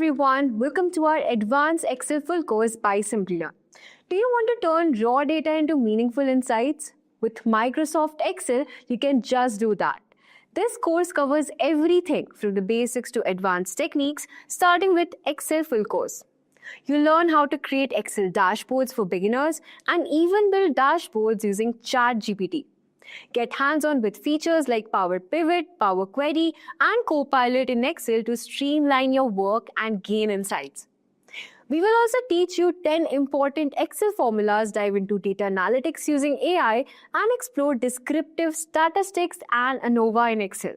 everyone, welcome to our Advanced Excel Full course by Simplilearn. Do you want to turn raw data into meaningful insights? With Microsoft Excel, you can just do that. This course covers everything from the basics to advanced techniques, starting with Excel Full course. You'll learn how to create Excel dashboards for beginners and even build dashboards using ChatGPT. Get hands-on with features like Power Pivot, Power Query, and Copilot in Excel to streamline your work and gain insights. We will also teach you 10 important Excel formulas, dive into data analytics using AI, and explore descriptive statistics and Anova in Excel.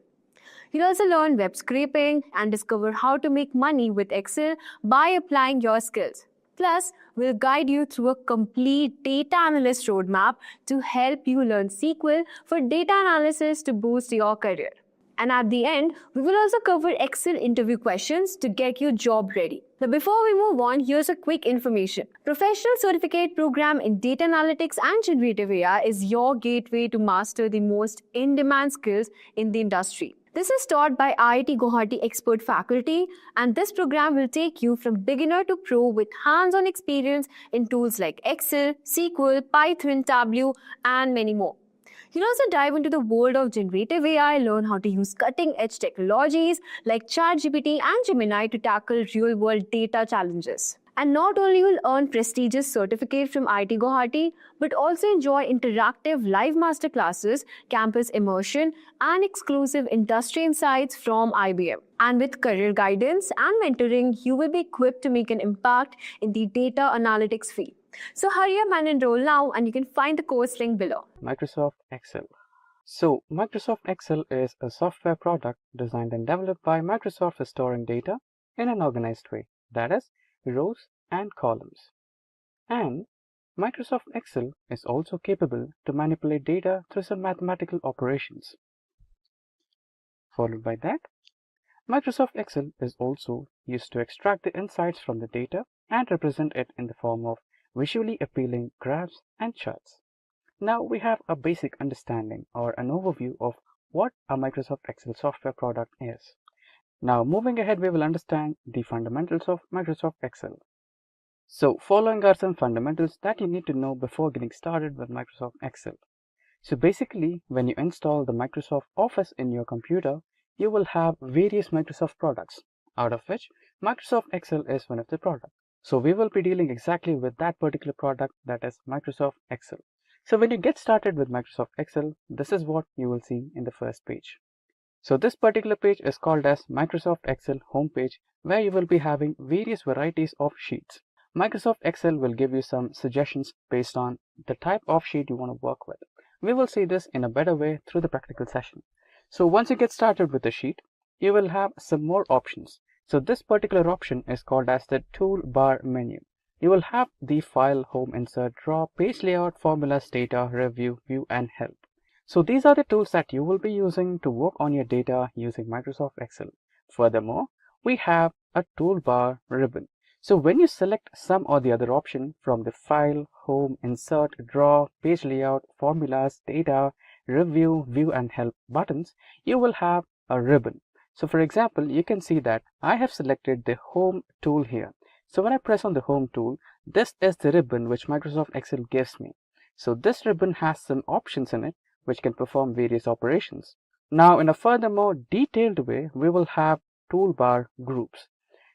You'll also learn web scraping and discover how to make money with Excel by applying your skills. Plus, we'll guide you through a complete data analyst roadmap to help you learn SQL for data analysis to boost your career. And at the end, we will also cover Excel interview questions to get you job ready. Now, before we move on, here's a quick information. Professional Certificate Program in Data Analytics and Generative AI is your gateway to master the most in-demand skills in the industry. This is taught by IIT Guwahati expert faculty, and this program will take you from beginner to pro with hands-on experience in tools like Excel, SQL, Python, Tableau, and many more. You'll also dive into the world of generative AI, learn how to use cutting-edge technologies like ChatGPT and Gemini to tackle real-world data challenges. And not only will earn prestigious certificate from IIT Guwahati, but also enjoy interactive live masterclasses, campus immersion, and exclusive industry insights from IBM. And with career guidance and mentoring, you will be equipped to make an impact in the data analytics field. So hurry up and enroll now, and you can find the course link below. Microsoft Excel. So, Microsoft Excel is a software product designed and developed by Microsoft for storing data in an organized way, that is, rows and columns. And Microsoft Excel is also capable to manipulate data through some mathematical operations. Followed by that, Microsoft Excel is also used to extract the insights from the data and represent it in the form of visually appealing graphs and charts. Now we have a basic understanding or an overview of what a Microsoft Excel software product is. Now moving ahead, we will understand the fundamentals of Microsoft Excel. So following are some fundamentals that you need to know before getting started with Microsoft Excel. So basically, when you install the Microsoft Office in your computer, you will have various Microsoft products, out of which Microsoft Excel is one of the products. So we will be dealing exactly with that particular product, that is Microsoft Excel. So when you get started with Microsoft Excel, this is what you will see in the first page. So this particular page is called as Microsoft Excel homepage, where you will be having various varieties of sheets. Microsoft Excel will give you some suggestions based on the type of sheet you want to work with. We will see this in a better way through the practical session. So once you get started with the sheet, you will have some more options. So this particular option is called as the toolbar menu. You will have the file, home, insert, draw, page layout, formulas, data, review, view, and help. So these are the tools that you will be using to work on your data using Microsoft Excel. Furthermore, we have a toolbar ribbon. So when you select some or the other option from the file, home, insert, draw, page layout, formulas, data, review, view, and help buttons, you will have a ribbon. So for example, you can see that I have selected the home tool here. So when I press on the home tool, this is the ribbon which Microsoft Excel gives me. So this ribbon has some options in it which can perform various operations. Now in a furthermore detailed way, we will have toolbar groups.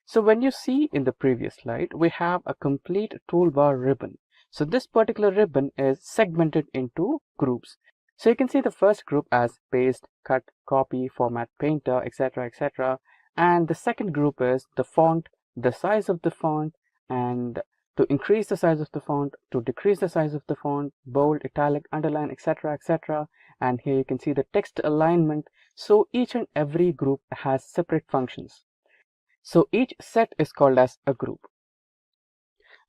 So when you see in the previous slide, we have a complete toolbar ribbon. So this particular ribbon is segmented into groups. So you can see the first group as paste, cut, copy, format, painter, etc., etc. And the second group is the font, the size of the font, and to increase the size of the font, to decrease the size of the font, bold, italic, underline, etc., etc. And here you can see the text alignment. So each and every group has separate functions. So each set is called as a group.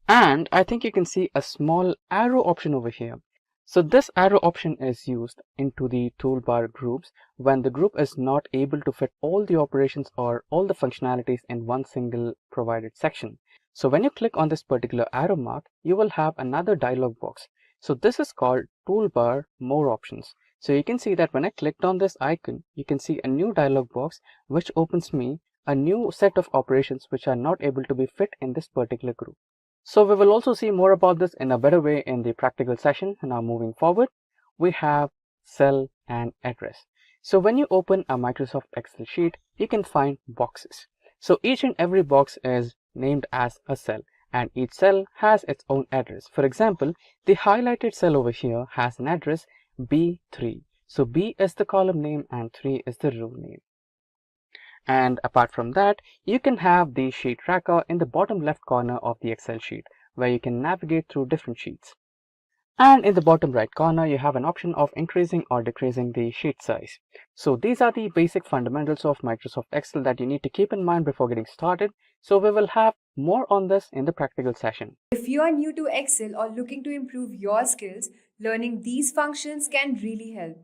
And I think you can see a small arrow option over here. So this arrow option is used into the toolbar groups when the group is not able to fit all the operations or all the functionalities in one single provided section. So when you click on this particular arrow mark, you will have another dialog box. So this is called toolbar more options. So you can see that when I clicked on this icon, you can see a new dialog box which opens me a new set of operations which are not able to be fit in this particular group. So we will also see more about this in a better way in the practical session. Now moving forward, we have cell and address. So when you open a Microsoft Excel sheet, you can find boxes. So each and every box is named as a cell, and each cell has its own address. For example, the highlighted cell over here has an address B3. So B is the column name and 3 is the row name. And apart from that, you can have the sheet tracker in the bottom left corner of the Excel sheet, where you can navigate through different sheets. And in the bottom right corner, you have an option of increasing or decreasing the sheet size. So these are the basic fundamentals of Microsoft Excel that you need to keep in mind before getting started. So we will have more on this in the practical session. If you are new to Excel or looking to improve your skills, learning these functions can really help.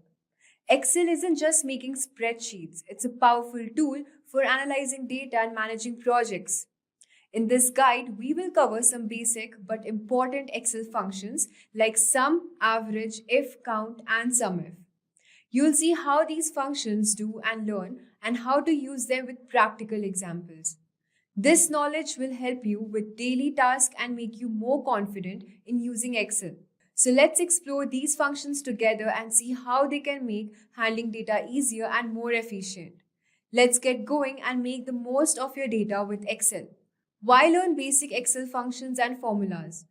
Excel isn't just making spreadsheets, it's a powerful tool for analyzing data and managing projects. In this guide, we will cover some basic but important Excel functions like sum, average, if, count, and SUMIF. You'll see how these functions do and learn and how to use them with practical examples. This knowledge will help you with daily tasks and make you more confident in using Excel. So let's explore these functions together and see how they can make handling data easier and more efficient. Let's get going and make the most of your data with Excel. Why learn basic Excel functions and formulas?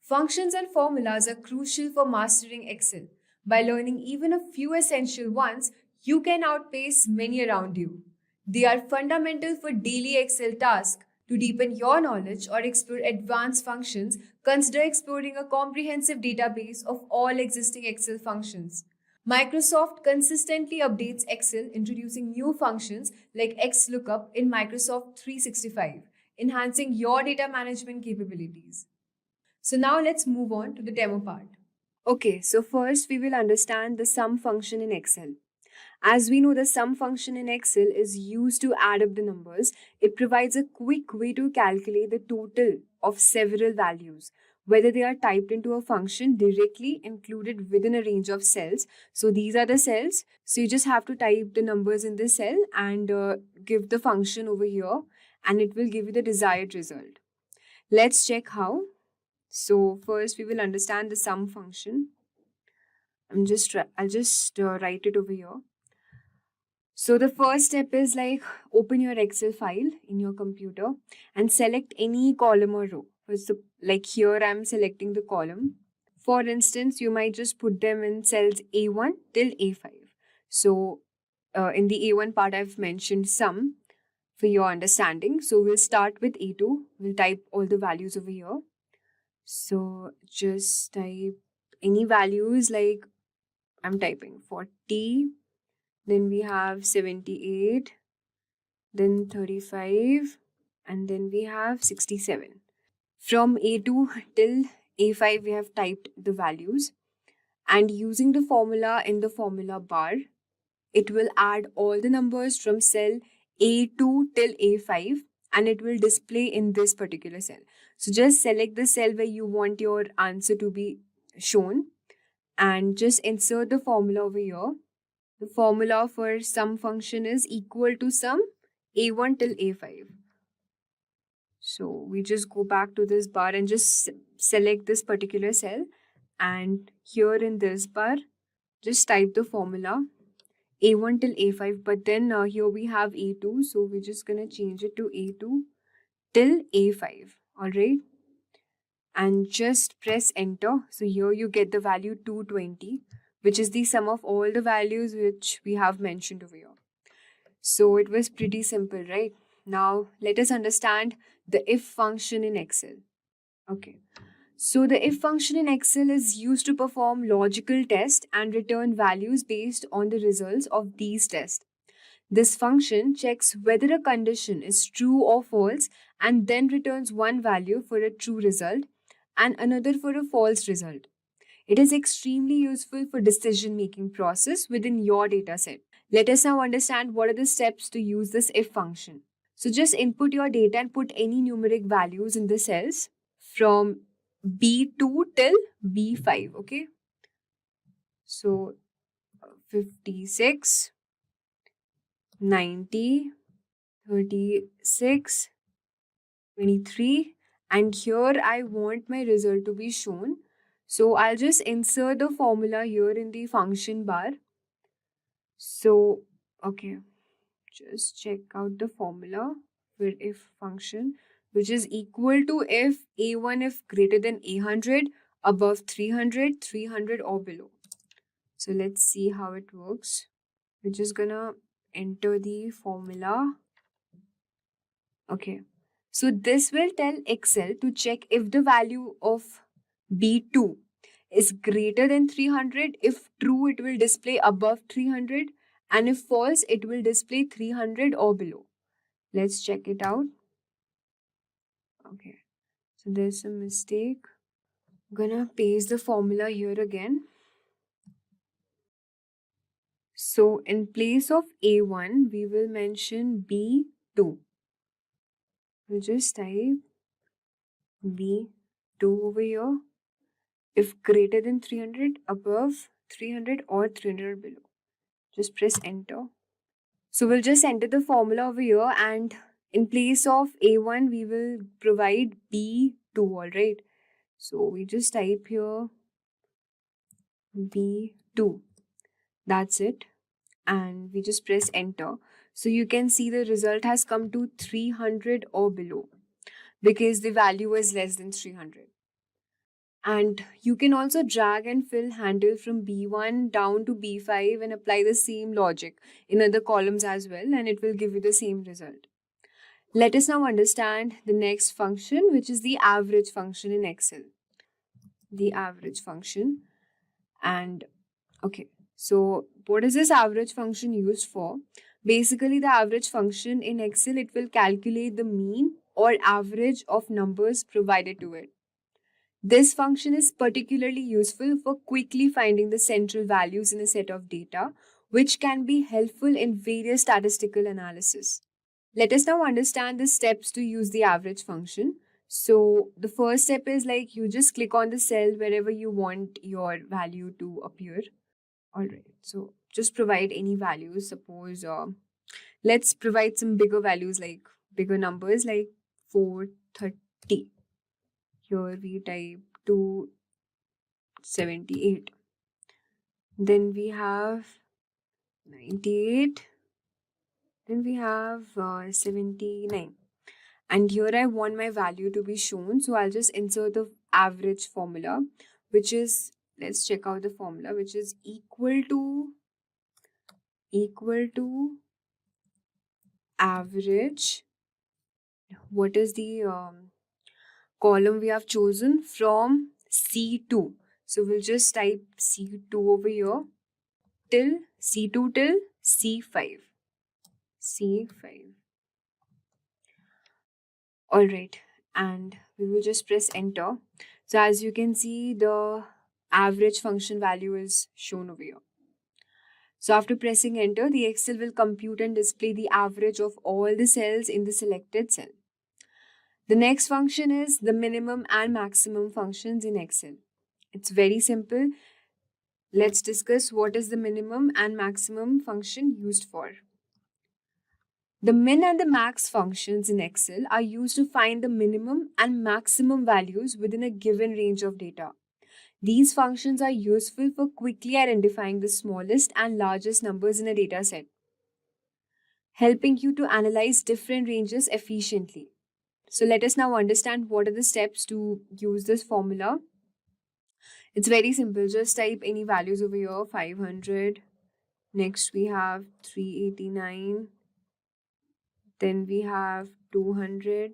Functions and formulas are crucial for mastering Excel. By learning even a few essential ones, you can outpace many around you. They are fundamental for daily Excel tasks. To deepen your knowledge or explore advanced functions, consider exploring a comprehensive database of all existing Excel functions. Microsoft consistently updates Excel, introducing new functions like XLOOKUP in Microsoft 365, enhancing your data management capabilities. So now let's move on to the demo part. Okay, so first we will understand the sum function in Excel. As we know, the sum function in Excel is used to add up the numbers. It provides a quick way to calculate the total of several values, whether they are typed into a function directly included within a range of cells. So these are the cells. So you just have to type the numbers in the cell and give the function over here, and it will give you the desired result. Let's check how. So first we will understand the sum function. I'll just write it over here. So the first step is like open your Excel file in your computer and select any column or row. So like here I'm selecting the column. For instance, you might just put them in cells A1 till A5. So in the A1 part I've mentioned sum for your understanding. So we'll start with A2. We'll type all the values over here. So just type any values, like I'm typing 40. Then we have 78, then 35, and then we have 67. From A2 till A5, we have typed the values. And using the formula in the formula bar, it will add all the numbers from cell A2 till A5, and it will display in this particular cell. So just select the cell where you want your answer to be shown and just insert the formula over here. The formula for sum function is equal to sum A1 till A5. So we just go back to this bar and just select this particular cell. And here in this bar, just type the formula A1 till A5. But then here we have A2. So we're just going to change it to A2 till A5. Alright. And just press enter. So here you get the value 220, which is the sum of all the values which we have mentioned over here. So it was pretty simple, right? Now let us understand the if function in Excel. Okay. So the if function in Excel is used to perform logical tests and return values based on the results of these tests. This function checks whether a condition is true or false and then returns one value for a true result and another for a false result. It is extremely useful for decision-making process within your dataset. Let us now understand what are the steps to use this if function. So just input your data and put any numeric values in the cells from B2 till B5, okay? So 56, 90, 36, 23, and here I want my result to be shown. So I'll just insert the formula here in the function bar. So, okay, just check out the formula for if function, which is equal to if a1 if greater than 800, above 300, 300 or below. So let's see how it works. We're just gonna enter the formula. Okay. So this will tell Excel to check if the value of B2 is greater than 300. If true, it will display above 300. And if false, it will display 300 or below. Let's check it out. Okay. So there's a mistake. I'm gonna paste the formula here again. So in place of A1, we will mention B2. We'll just type B2 over here. If greater than 300, above 300 or 300 below. Just press enter. So we'll just enter the formula over here, and in place of A1, we will provide B2, alright? So we just type here B2. That's it. And we just press enter. So you can see the result has come to 300 or below because the value is less than 300. And you can also drag and fill handle from B1 down to B5 and apply the same logic in other columns as well, and it will give you the same result. Let us now understand the next function, which is the average function in Excel. The average function. And okay, so what is this average function used for? Basically, the average function in Excel, it will calculate the mean or average of numbers provided to it. This function is particularly useful for quickly finding the central values in a set of data, which can be helpful in various statistical analysis. Let us now understand the steps to use the average function. So the first step is like you just click on the cell wherever you want your value to appear. All right, so just provide any values. Suppose let's provide some bigger values, like bigger numbers like 430. Here we type 278. Then we have 98. Then we have 79. And here I want my value to be shown. So I'll just insert the average formula, which is, let's check out the formula, which is equal to average. What is the column we have chosen? From C2. So we'll just type C2 over here till C2 till C5. C5. All right, and we will just press enter. So as you can see, the average function value is shown over here. So after pressing enter, the Excel will compute and display the average of all the cells in the selected cell. The next function is the minimum and maximum functions in Excel. It's very simple. Let's discuss what is the minimum and maximum function used for. The min and the max functions in Excel are used to find the minimum and maximum values within a given range of data. These functions are useful for quickly identifying the smallest and largest numbers in a data set, helping you to analyze different ranges efficiently. So let us now understand what are the steps to use this formula. It's very simple. Just type any values over here, 500. Next we have 389. Then we have 200,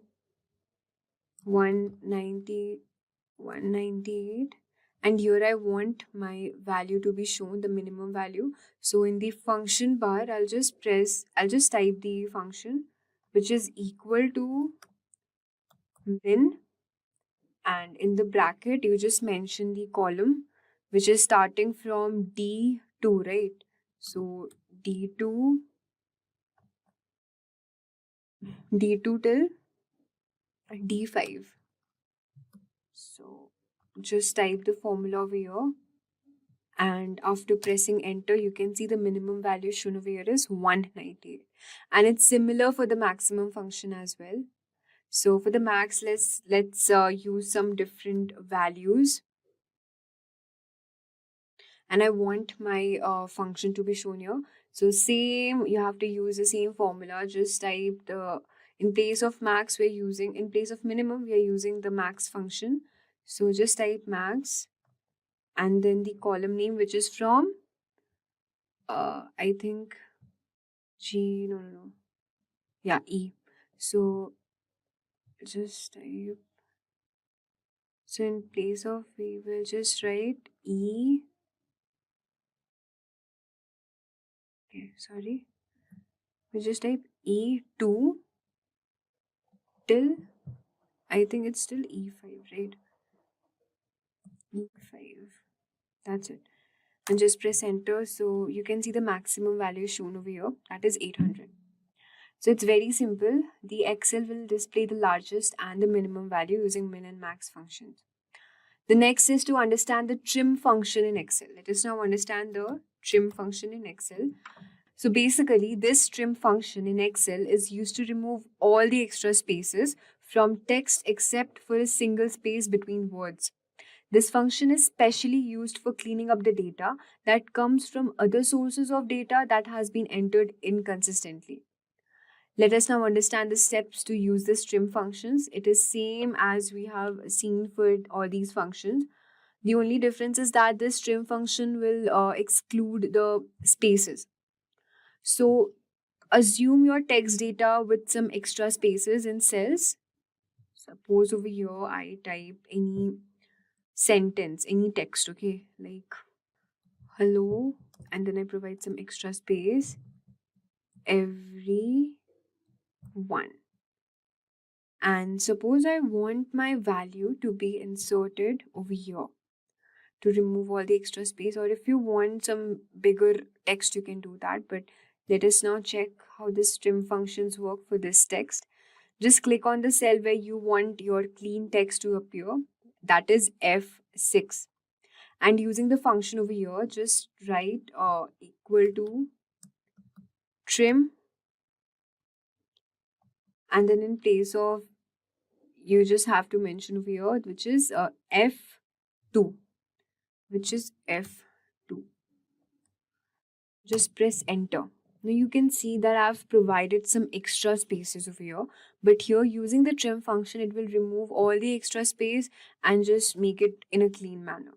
190, 198. And here I want my value to be shown, the minimum value. So in the function bar, I'll just type the function, which is equal to min. And in the bracket, you just mention the column, which is starting from D2, right? So D2 till D5. So just type the formula over here And after pressing enter, you can see the minimum value shown over here is 198. And it's similar for the maximum function as well. So for the max, let's use some different values. And I want my function to be shown here. So same, you have to use the same formula. Just type the, in place of max, in place of minimum, we are using the max function. So just type max and then the column name, which is from, I think no. Yeah, E. So just type, so in place of, we will just write E. Okay, sorry. We just type E2 till, I think it's still E5, right? E5. That's it. And just press enter. So you can see the maximum value shown over here. That is 800. So it's very simple. The Excel will display the largest and the minimum value using min and max functions. The next is to understand the trim function in Excel. Let us now understand the trim function in Excel. So basically, this trim function in Excel is used to remove all the extra spaces from text except for a single space between words. This function is specially used for cleaning up the data that comes from other sources of data that has been entered inconsistently. Let us now understand the steps to use this trim functions. It is same as we have seen for all these functions. The only difference is that this trim function will exclude the spaces. So assume your text data with some extra spaces in cells. Suppose over here I type any sentence, any text, okay, like hello, and then I provide some extra space, everyone. And suppose I want my value to be inserted over here to remove all the extra space, or if you want some bigger text, you can do that. But let us now check how this trim functions work for this text. Just click on the cell where you want your clean text to appear. That is F6. And using the function over here, just write equal to trim. And then in place of, you just have to mention over here, which is F2. Which is F2. Just press enter. Now you can see that I've provided some extra spaces over here, but here using the trim function, it will remove all the extra space and just make it in a clean manner.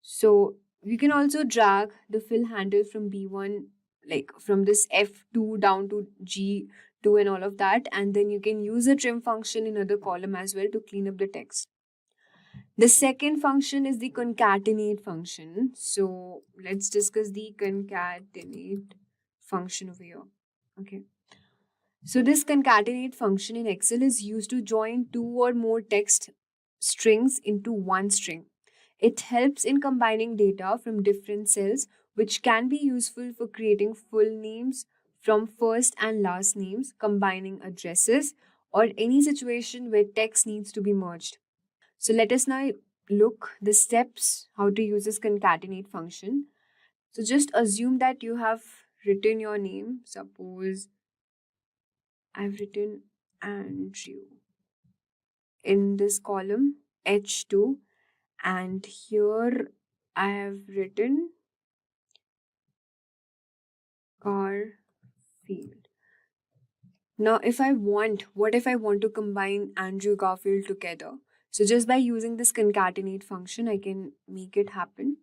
So you can also drag the fill handle from B1, like from this F2 down to G2 and all of that, and then you can use the trim function in other column as well to clean up the text. The second function is the concatenate function. So let's discuss the concatenate function over here. Okay. So this concatenate function in Excel is used to join two or more text strings into one string. It helps in combining data from different cells, which can be useful for creating full names from first and last names, combining addresses, or any situation where text needs to be merged. So let us now look the steps how to use this concatenate function. So just assume that you have written your name. Suppose I've written Andrew in this column H2, and here I have written Garfield. Now what if I want to combine Andrew Garfield together? So just by using this concatenate function, I can make it happen.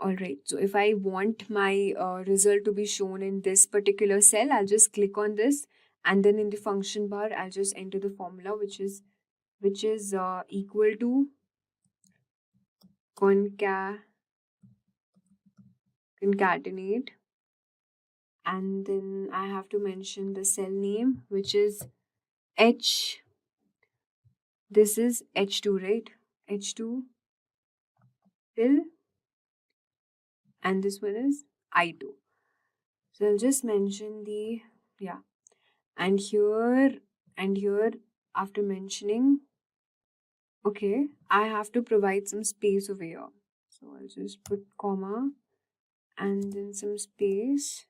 Alright, so if I want my result to be shown in this particular cell, I'll just click on this, and then in the function bar, I'll just enter the formula, which is equal to concatenate, and then I have to mention the cell name, which is H. This is H2, right? H2 till, and this one is I2. So I'll just mention the, yeah, and here after mentioning, okay, I have to provide some space over here. So I'll just put comma and then some space,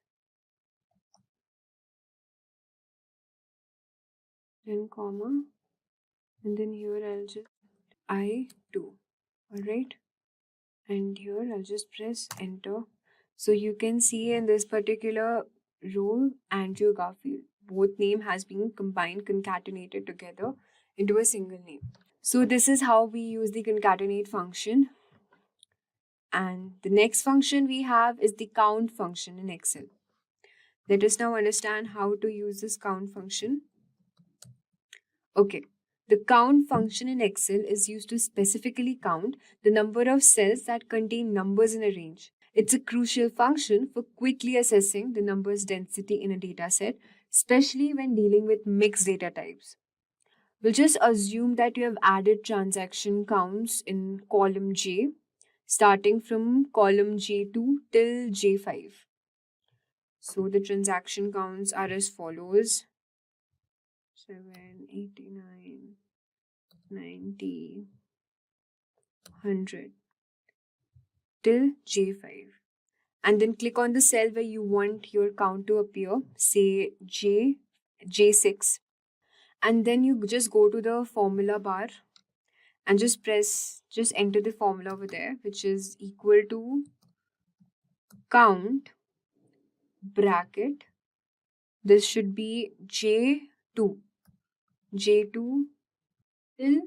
then comma, and then here I'll just I2. Alright, and here I'll just press enter. So you can see in this particular row, Andrew Garfield, both name has been combined, concatenated together into a single name. So this is how we use the concatenate function. And the next function we have is the count function in Excel. Let us now understand how to use this count function. Okay, the count function in Excel is used to specifically count the number of cells that contain numbers in a range. It's a crucial function for quickly assessing the numbers density in a dataset, especially when dealing with mixed data types. We'll just assume that you have added transaction counts in column J, starting from column J2 till J5. So the transaction counts are as follows: 7, 89, 90, 100 till J5. And then click on the cell where you want your count to appear, say J6. And then you just go to the formula bar and just enter the formula over there, which is equal to count bracket. This should be J2 till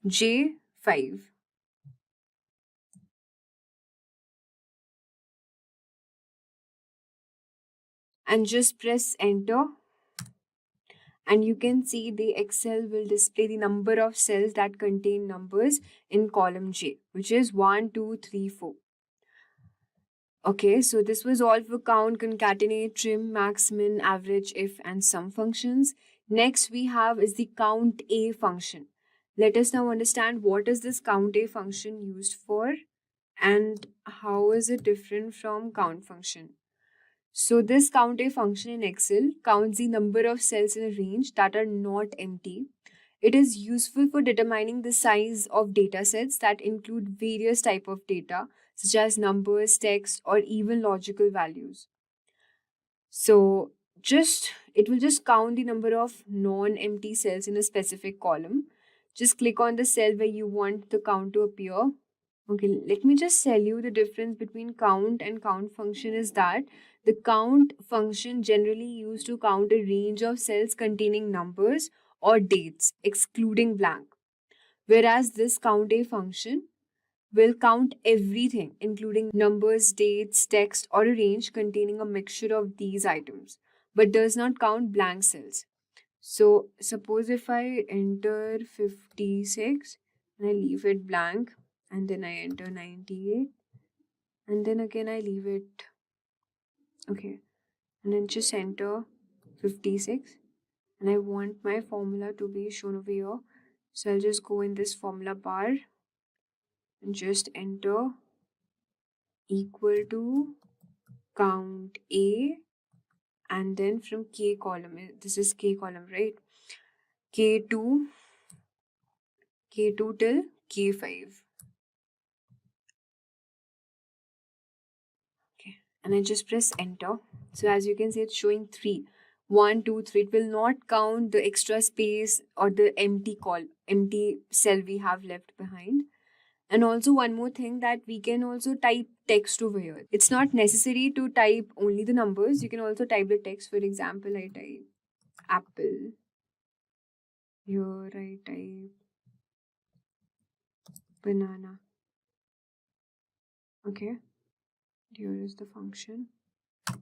J5. And just press enter. And you can see the Excel will display the number of cells that contain numbers in column J, which is 1, 2, 3, 4. Okay, so this was all for count, concatenate, trim, max, min, average, if, and sum functions. Next we have is the count A function. Let us now understand what is this count A function used for and how is it different from count function. So this count A function in Excel counts the number of cells in a range that are not empty. It is useful for determining the size of data sets that include various types of data, such as numbers, text, or even logical values. So it will just count the number of non-empty cells in a specific column. Just click on the cell where you want the count to appear. Okay, let me just tell you the difference between count and count function is that the count function generally used to count a range of cells containing numbers or dates, excluding blank. Whereas this count A function will count everything, including numbers, dates, text, or a range containing a mixture of these items, but does not count blank cells. So suppose if I enter 56 and I leave it blank, and then I enter 98, and then again I leave it, okay, and then just enter 56, and I want my formula to be shown over here. So I'll just go in this formula bar and just enter equal to count A, and then from K column, this is K column, right? K2 till K5. Okay, and I just press enter. So as you can see, it's showing 3. 1, 2, 3. It will not count the extra space or the empty cell we have left behind. And also one more thing, that we can also type text over here. It's not necessary to type only the numbers. You can also type the text. For example, I type apple. Here I type banana. Okay. Here is the function.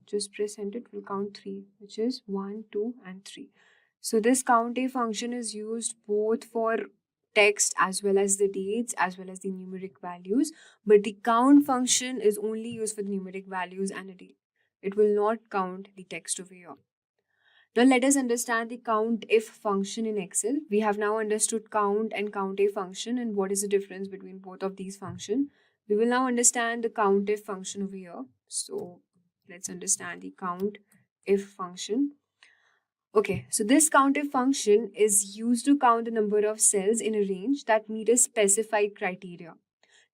Just press enter, it will count 3, which is 1, 2, and 3. So this count A function is used both for text as well as the dates as well as the numeric values, but the count function is only used for the numeric values and a date. It will not count the text over here. Now let us understand the count if function in Excel. We have now understood count and count A function and what is the difference between both of these functions. We will now understand the count if function over here. So let's understand the count if function. Okay, so this count if function is used to count the number of cells in a range that meet a specified criteria.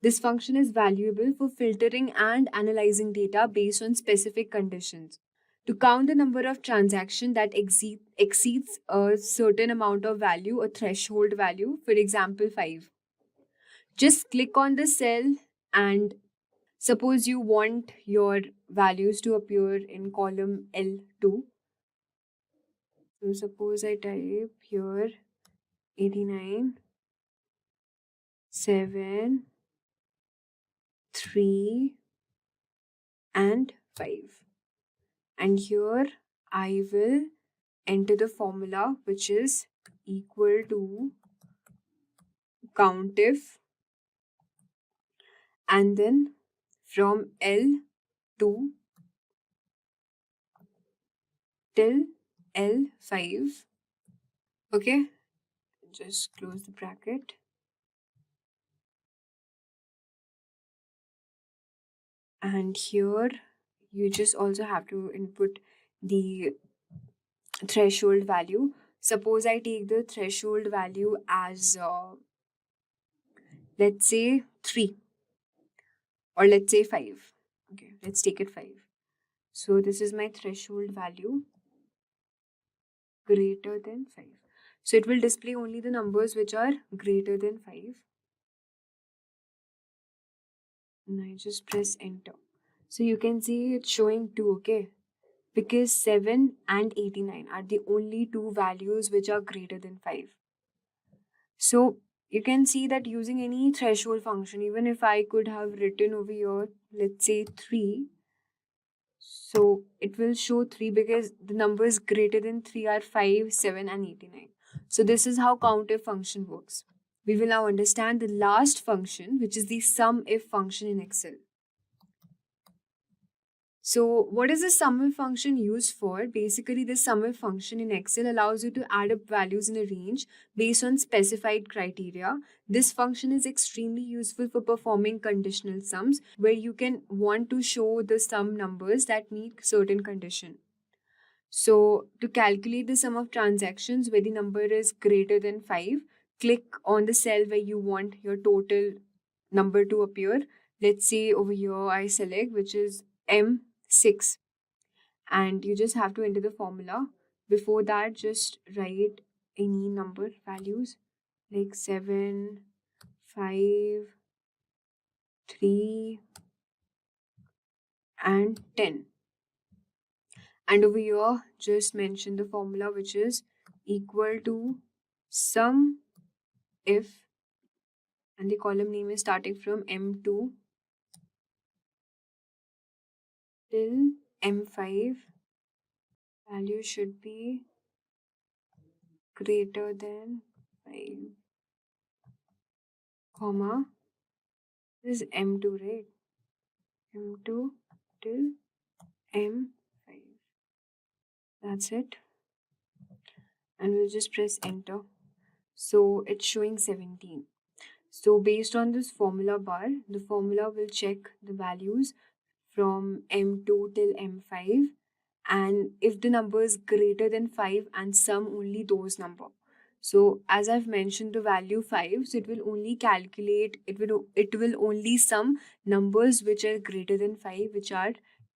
This function is valuable for filtering and analyzing data based on specific conditions. To count the number of transactions that exceeds a certain amount of value, a threshold value, for example 5. Just click on the cell and suppose you want your values to appear in column L2. So suppose I type here 89, 7, 3 and 5. And here I will enter the formula which is equal to countif, and then from L2 till L5. Okay, just close the bracket. And here you just also have to input the threshold value. Suppose I take the threshold value as let's say 3 or let's say 5. Okay, let's take it 5. So this is my threshold value greater than 5. So it will display only the numbers which are greater than 5. And I just press enter. So you can see it's showing 2, okay? Because 7 and 89 are the only two values which are greater than 5. So you can see that using any threshold function, even if I could have written over here, let's say 3, so it will show 3 because the numbers greater than 3 are 5, 7 and 89. So this is how countif function works. We will now understand the last function, which is the SUMIF function in Excel. So what is the SUMIF function used for? Basically, the SUMIF function in Excel allows you to add up values in a range based on specified criteria. This function is extremely useful for performing conditional sums, where you can want to show the sum numbers that meet certain condition. So to calculate the sum of transactions where the number is greater than 5, click on the cell where you want your total number to appear. Let's say over here I select which is M6, and you just have to enter the formula. Before that, just write any number values like 7, 5, 3 and 10. And over here, just mention the formula which is equal to sum if, and the column name is starting from M2 till M5. Value should be greater than 5, comma, this is M2, right? M2 till M5. That's it. And we'll just press enter. So it's showing 17. So based on this formula bar, the formula will check the values from M2 till M5, and if the number is greater than 5 and sum only those number. So as I've mentioned the value 5, so it will only calculate, it will only sum numbers which are greater than 5, which are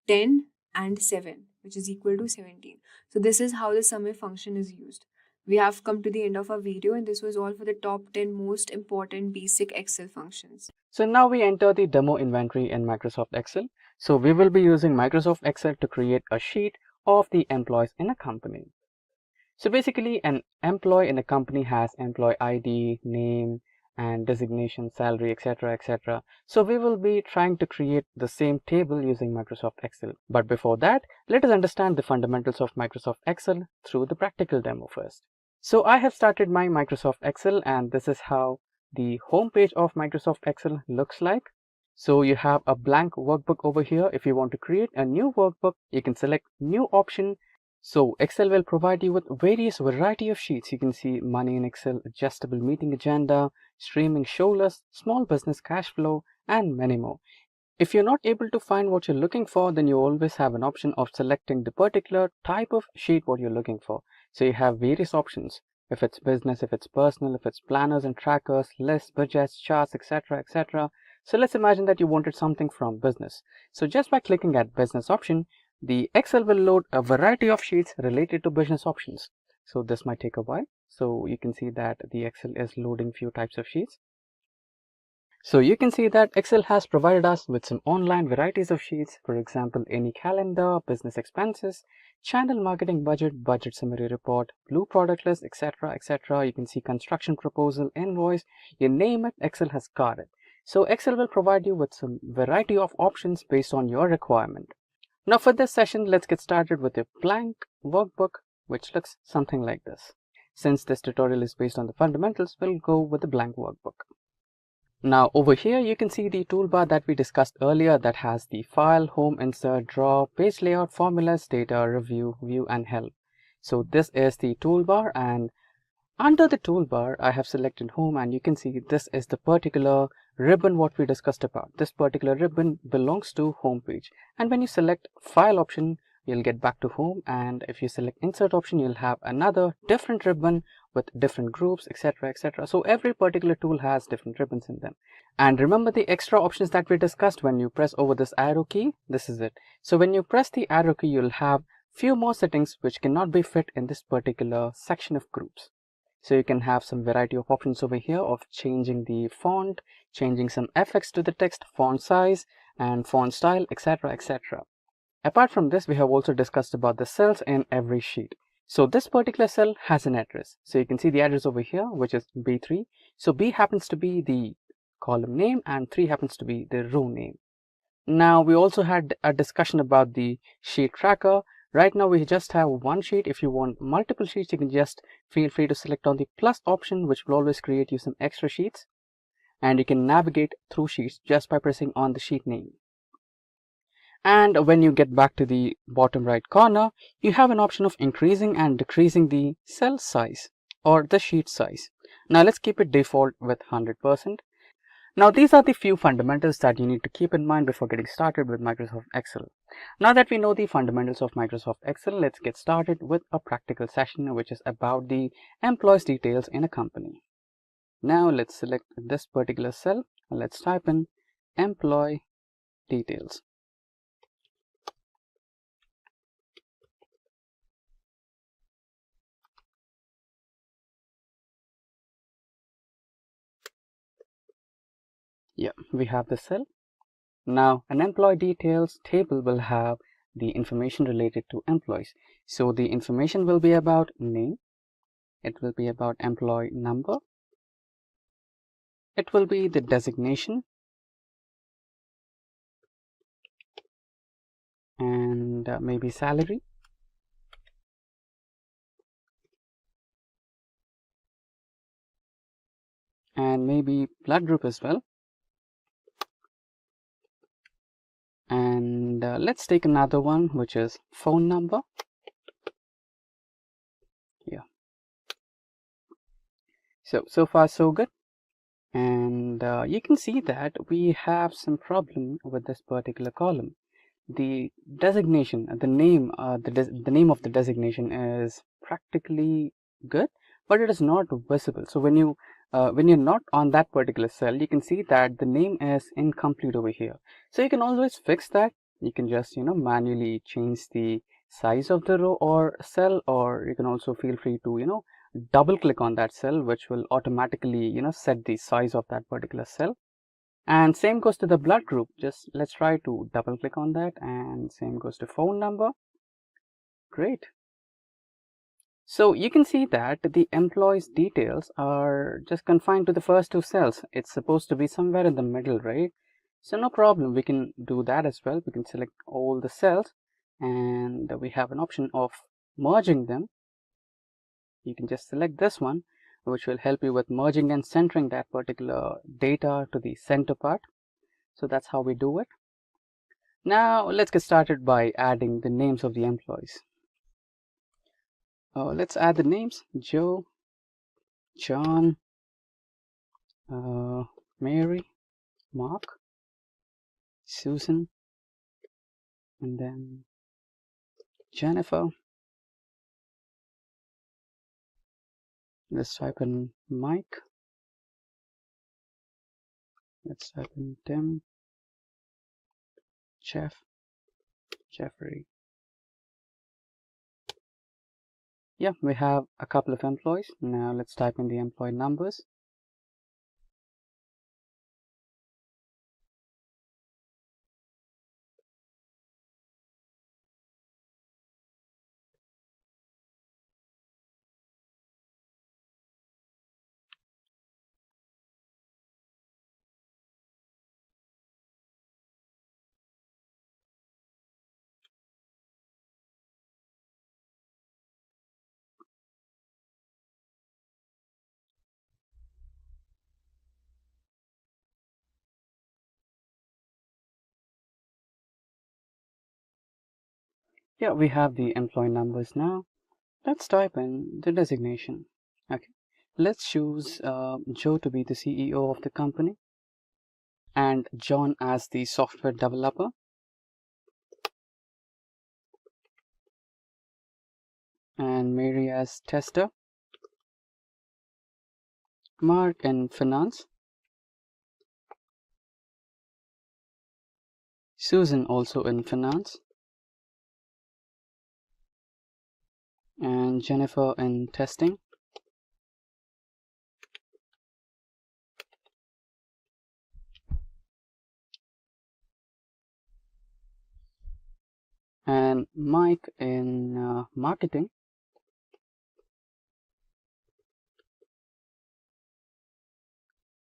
10 and 7, which is equal to 17. So this is how the SUMIF function is used. We have come to the end of our video, and this was all for the top 10 most important basic Excel functions. So now we enter the demo inventory in Microsoft Excel. So we will be using Microsoft Excel to create a sheet of the employees in a company. So basically an employee in a company has employee ID, name and designation, salary, etc, etc. So we will be trying to create the same table using Microsoft Excel. But before that, let us understand the fundamentals of Microsoft Excel through the practical demo first. So I have started my Microsoft Excel, and this is how the home page of Microsoft Excel looks like. So you have a blank workbook over here. If you want to create a new workbook, you can select new option. So Excel will provide you with various variety of sheets. You can see money in Excel, adjustable meeting agenda, streaming show list, small business cash flow, and many more. If you're not able to find what you're looking for, then you always have an option of selecting the particular type of sheet what you're looking for. So you have various options. If it's business, if it's personal, if it's planners and trackers, lists, budgets, charts, etc, etc. So let's imagine that you wanted something from business. So just by clicking at business option, the Excel will load a variety of sheets related to business options. So this might take a while. So you can see that the Excel is loading few types of sheets. So you can see that Excel has provided us with some online varieties of sheets, for example, any calendar, business expenses, channel marketing budget, budget summary report, blue product list, etc., etc. You can see construction proposal, invoice, you name it, Excel has got it. So Excel will provide you with some variety of options based on your requirement. Now for this session, let's get started with a blank workbook, which looks something like this. Since this tutorial is based on the fundamentals, we'll go with the blank workbook. Now over here you can see the toolbar that we discussed earlier that has the file, home, insert, draw, page layout, formulas, data, review, view and help. So this is the toolbar, and under the toolbar I have selected home, and you can see this is the particular ribbon what we discussed about. This particular ribbon belongs to home page, and when you select file option you'll get back to home, and if you select insert option you'll have another different ribbon with different groups, etc., etc. So every particular tool has different ribbons in them. And remember the extra options that we discussed, when you press over this arrow key, this is it. So when you press the arrow key you'll have few more settings which cannot be fit in this particular section of groups. So you can have some variety of options over here of changing the font, changing some effects to the text, font size and font style, etc., etc. Apart from this, we have also discussed about the cells in every sheet. So this particular cell has an address. So you can see the address over here, which is B3. So B happens to be the column name and 3 happens to be the row name. Now we also had a discussion about the sheet tracker. Right now we just have one sheet. If you want multiple sheets, you can just feel free to select on the plus option, which will always create you some extra sheets. And you can navigate through sheets just by pressing on the sheet name. And when you get back to the bottom right corner, you have an option of increasing and decreasing the cell size or the sheet size. Now let's keep it default with 100%. Now these are the few fundamentals that you need to keep in mind before getting started with Microsoft Excel. Now that we know the fundamentals of Microsoft Excel, let's get started with a practical session which is about the employees details in a company. Now let's select this particular cell and let's type in employee details. Yeah, we have the cell. Now an employee details table will have the information related to employees. So the information will be about name, it will be about employee number, it will be the designation, and maybe salary, and maybe blood group as well. And let's take another one, which is phone number. Yeah, so far so good. And you can see that we have some problem with this particular column. The designation, the name of the designation is practically good, but it is not visible. So when you're not on that particular cell, you can see that the name is incomplete over here. So you can always fix that. You can just manually change the size of the row or cell, or you can also feel free to double click on that cell, which will automatically set the size of that particular cell. And same goes to the blood group. Just let's try to double click on that, and same goes to phone number. Great. So you can see that the employees details are just confined to the first two cells. It's supposed to be somewhere in the middle, right? So no problem, we can do that as well. We can select all the cells and we have an option of merging them. You can just select this one, which will help you with merging and centering that particular data to the center part. So that's how we do it. Now let's get started by adding the names of the employees. Let's add the names: Joe, John, Mary, Mark, Susan, and then Jennifer. Let's type in Mike, Let's type in Tim, Jeffrey. Yeah, we have a couple of employees. Now let's type in the employee numbers. Yeah, we have the employee numbers now. Let's type in the designation. Okay, let's choose Joe to be the CEO of the company and John as the software developer, and Mary as tester, Mark in finance, Susan also in finance, and Jennifer in testing. And Mike in marketing.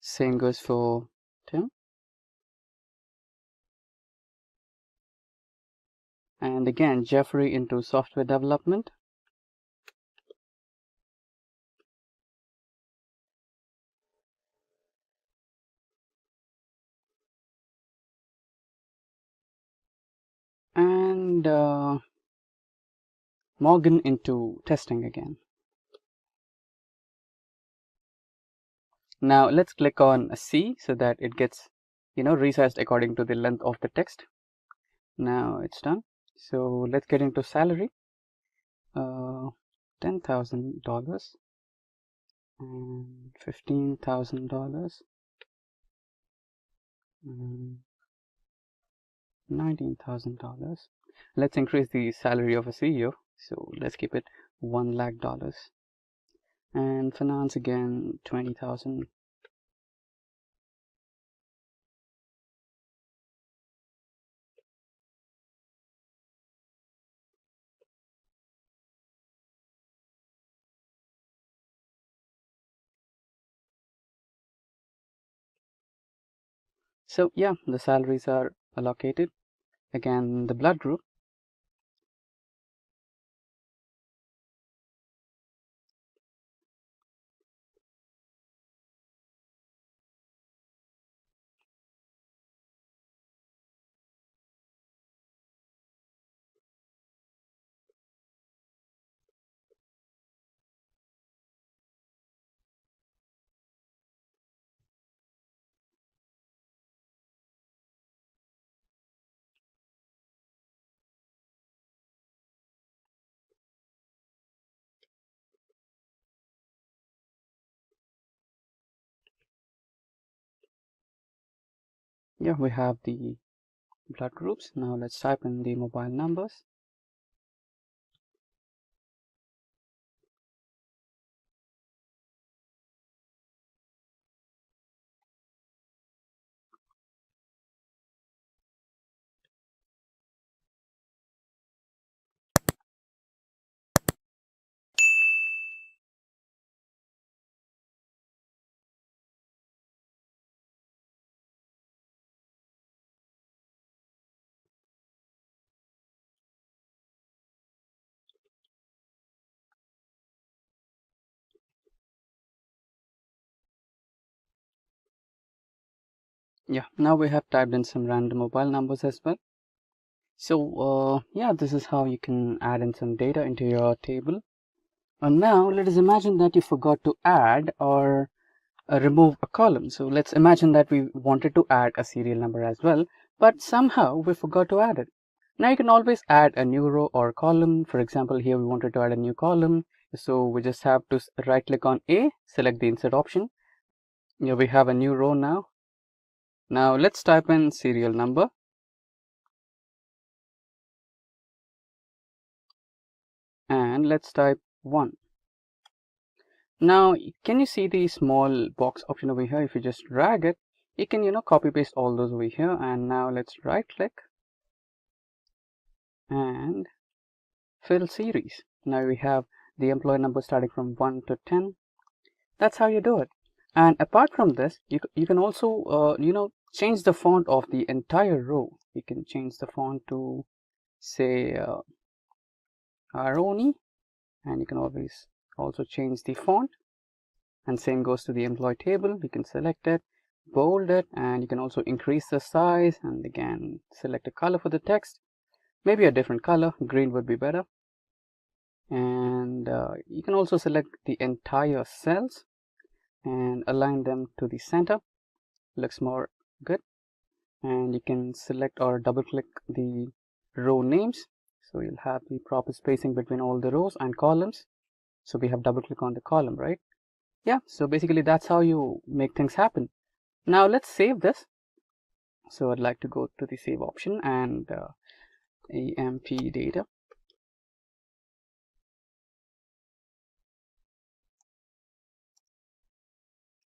Same goes for Tim. And again, Jeffrey into software development. And Morgan into testing again. Now let's click on C so that it gets, resized according to the length of the text. Now it's done. So let's get into salary. $10,000 and $15,000 and $19,000. Let's increase the salary of a CEO. So let's keep it $1 lakh. And finance again, 20,000. So yeah, the salaries are allocated. Again, the blood group. Yeah, we have the blood groups. Now let's type in the mobile numbers. Yeah, now we have typed in some random mobile numbers as well. So yeah, this is how you can add in some data into your table. And now let us imagine that you forgot to add or remove a column. So let's imagine that we wanted to add a serial number as well, but somehow we forgot to add it. Now you can always add a new row or column. For example, here we wanted to add a new column. So we just have to right click on A, select the insert option. Here we have a new row now. Now let's type in serial number. And let's type 1. Now, can you see the small box option over here? If you just drag it, you can, copy paste all those over here. And now let's right click and fill series. Now we have the employee number starting from 1 to 10. That's how you do it. And apart from this, you can also, change the font of the entire row. You can change the font to, say, Aroni, and you can always also change the font. And same goes to the employee table. You can select it, bold it, and you can also increase the size, and again select a color for the text, maybe a different color, green would be better. And you can also select the entire cells and align them to the center. Looks more good. And you can select or double click the row names, so you'll have the proper spacing between all the rows and columns. So we have double click on the column, right? Yeah, so basically that's how you make things happen. Now let's save this. So I'd like to go to the save option and AMP data.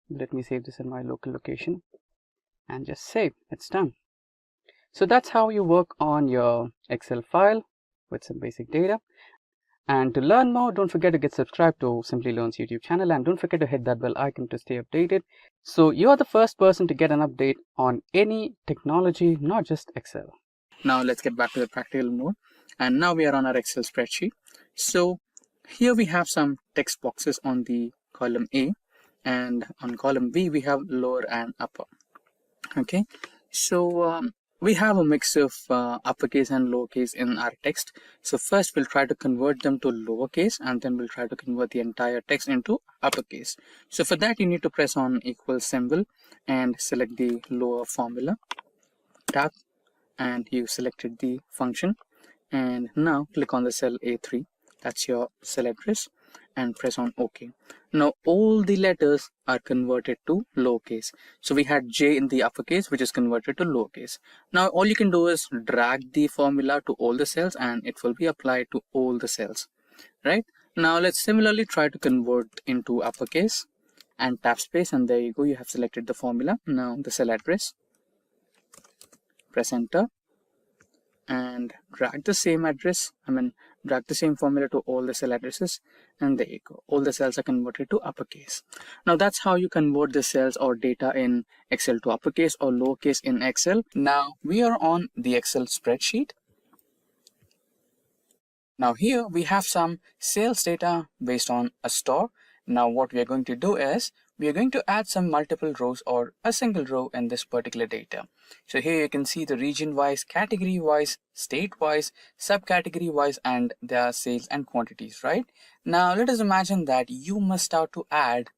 Let me save this in my local location and just save. It's done. So that's how you work on your Excel file with some basic data. And to learn more, don't forget to get subscribed to Simplilearn's YouTube channel, and don't forget to hit that bell icon to stay updated. So you're the first person to get an update on any technology, not just Excel. Now let's get back to the practical mode. And now we are on our Excel spreadsheet. So here we have some text boxes on the column A, and on column B we have lower and upper. Okay, so we have a mix of uppercase and lowercase in our text. So first we'll try to convert them to lowercase, and then we'll try to convert the entire text into uppercase. So for that you need to press on equal symbol and select the lower formula tab, and you selected the function. And now click on the cell A3, that's your cell address, and press on OK. Now all the letters are converted to lowercase. So we had J in the uppercase, which is converted to lowercase. Now all you can do is drag the formula to all the cells, and it will be applied to all the cells, right? Now let's similarly try to convert into uppercase and tap space, and there you go, you have selected the formula. Now the cell address, press enter, and drag the same drag the same formula to all the cell addresses, and there you go, all the cells are converted to uppercase. Now that's how you convert the cells or data in Excel to uppercase or lowercase in Excel. Now we are on the Excel spreadsheet. Now here we have some sales data based on a store. Now what we are going to do is we are going to add some multiple rows or a single row in this particular data. So here you can see the region wise, category wise, state wise, subcategory wise, and their sales and quantities, right? Now let us imagine that you must start to add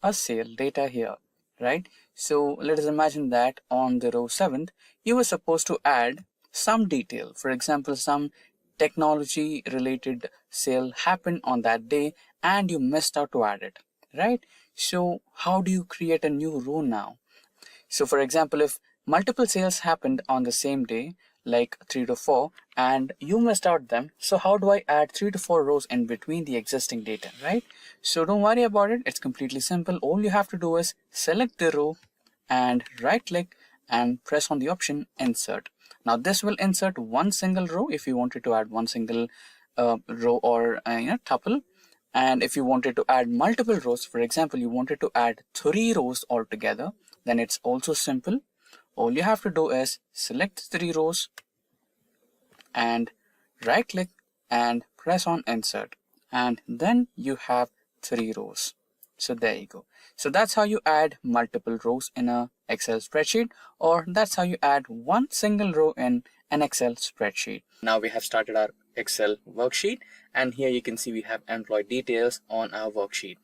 a sale data here, right? So let us imagine that on the row 7th, you were supposed to add some detail. For example, some technology related sale happened on that day and you missed out to add it, right? So how do you create a new row now? So for example, if multiple sales happened on the same day, like 3 to 4, and you missed out them, so how do I add 3 to 4 rows in between the existing data, right? So don't worry about it, it's completely simple. All you have to do is select the row and right click and press on the option insert. Now this will insert one single row if you wanted to add one single row or tuple. And if you wanted to add multiple rows, for example, you wanted to add 3 rows altogether, then it's also simple. All you have to do is select 3 rows and right click and press on insert, and then you have 3 rows. So there you go. So that's how you add multiple rows in a Excel spreadsheet, or that's how you add one single row in an Excel spreadsheet. Now we have started our Excel worksheet, and here you can see we have employee details on our worksheet.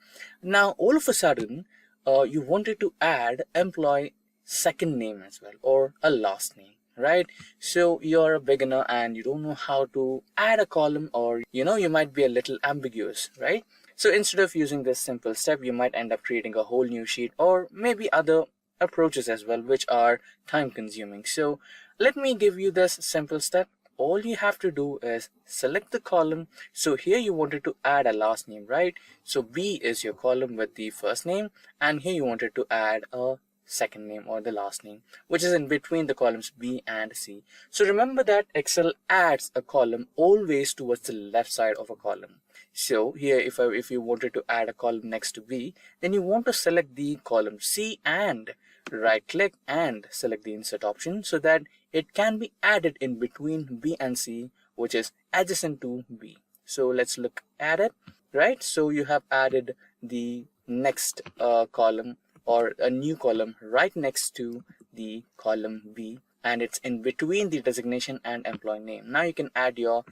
Now all of a sudden you wanted to add employee second name as well, or a last name, right? So you're a beginner and you don't know how to add a column, or you might be a little ambiguous, right? So instead of using this simple step, you might end up creating a whole new sheet or maybe other approaches as well, which are time consuming. So let me give you this simple step. All you have to do is select the column. So here you wanted to add a last name, right? So B is your column with the first name, and here you wanted to add a second name or the last name, which is in between the columns B and C. So remember that Excel adds a column always towards the left side of a column. So here if you wanted to add a column next to B, then you want to select the column C and right click and select the insert option so that it can be added in between B and C, which is adjacent to B. So let's look at it, right? So you have added the next column or a new column right next to the column B, and it's in between the designation and employee name. Now you can add your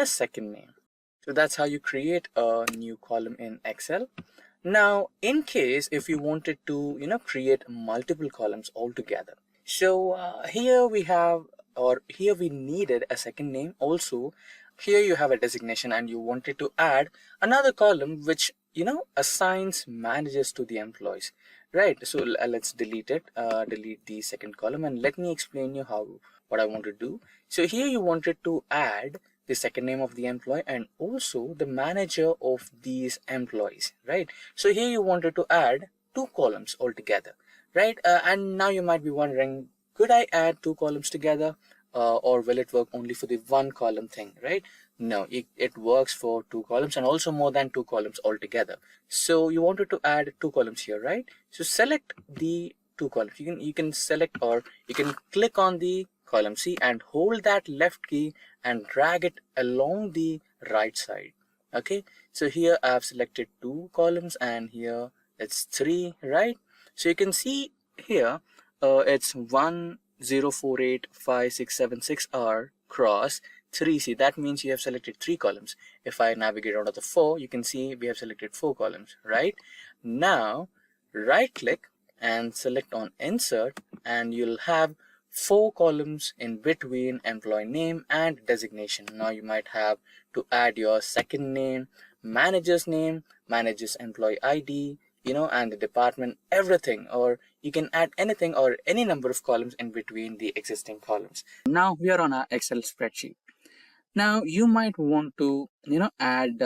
second name. So that's how you create a new column in Excel. Now, in case if you wanted to, create multiple columns altogether. So here we have, or here we needed a second name. Also, here you have a designation and you wanted to add another column which, assigns managers to the employees, right? So let's delete it, delete the second column, and let me explain you what I want to do. So here you wanted to add the second name of the employee and also the manager of these employees, right? So here you wanted to add two columns altogether, right? And now you might be wondering, could I add two columns together, or will it work only for the one column thing, right? No, it works for two columns and also more than two columns altogether. So you wanted to add two columns here, right? So select the two columns. You can select, or you can click on the column C and hold that left key and drag it along the right side. Okay, so here I have selected two columns and here it's three, right? So you can see here it's 10485676R cross 3C. That means you have selected three columns. If I navigate out of the four, you can see we have selected four columns, right? Now right click and select on insert, and you'll have four columns in between employee name and designation. Now you might have to add your second name, manager's employee ID, and the department, everything, or you can add anything or any number of columns in between the existing columns. Now we are on our Excel spreadsheet. Now you might want to, add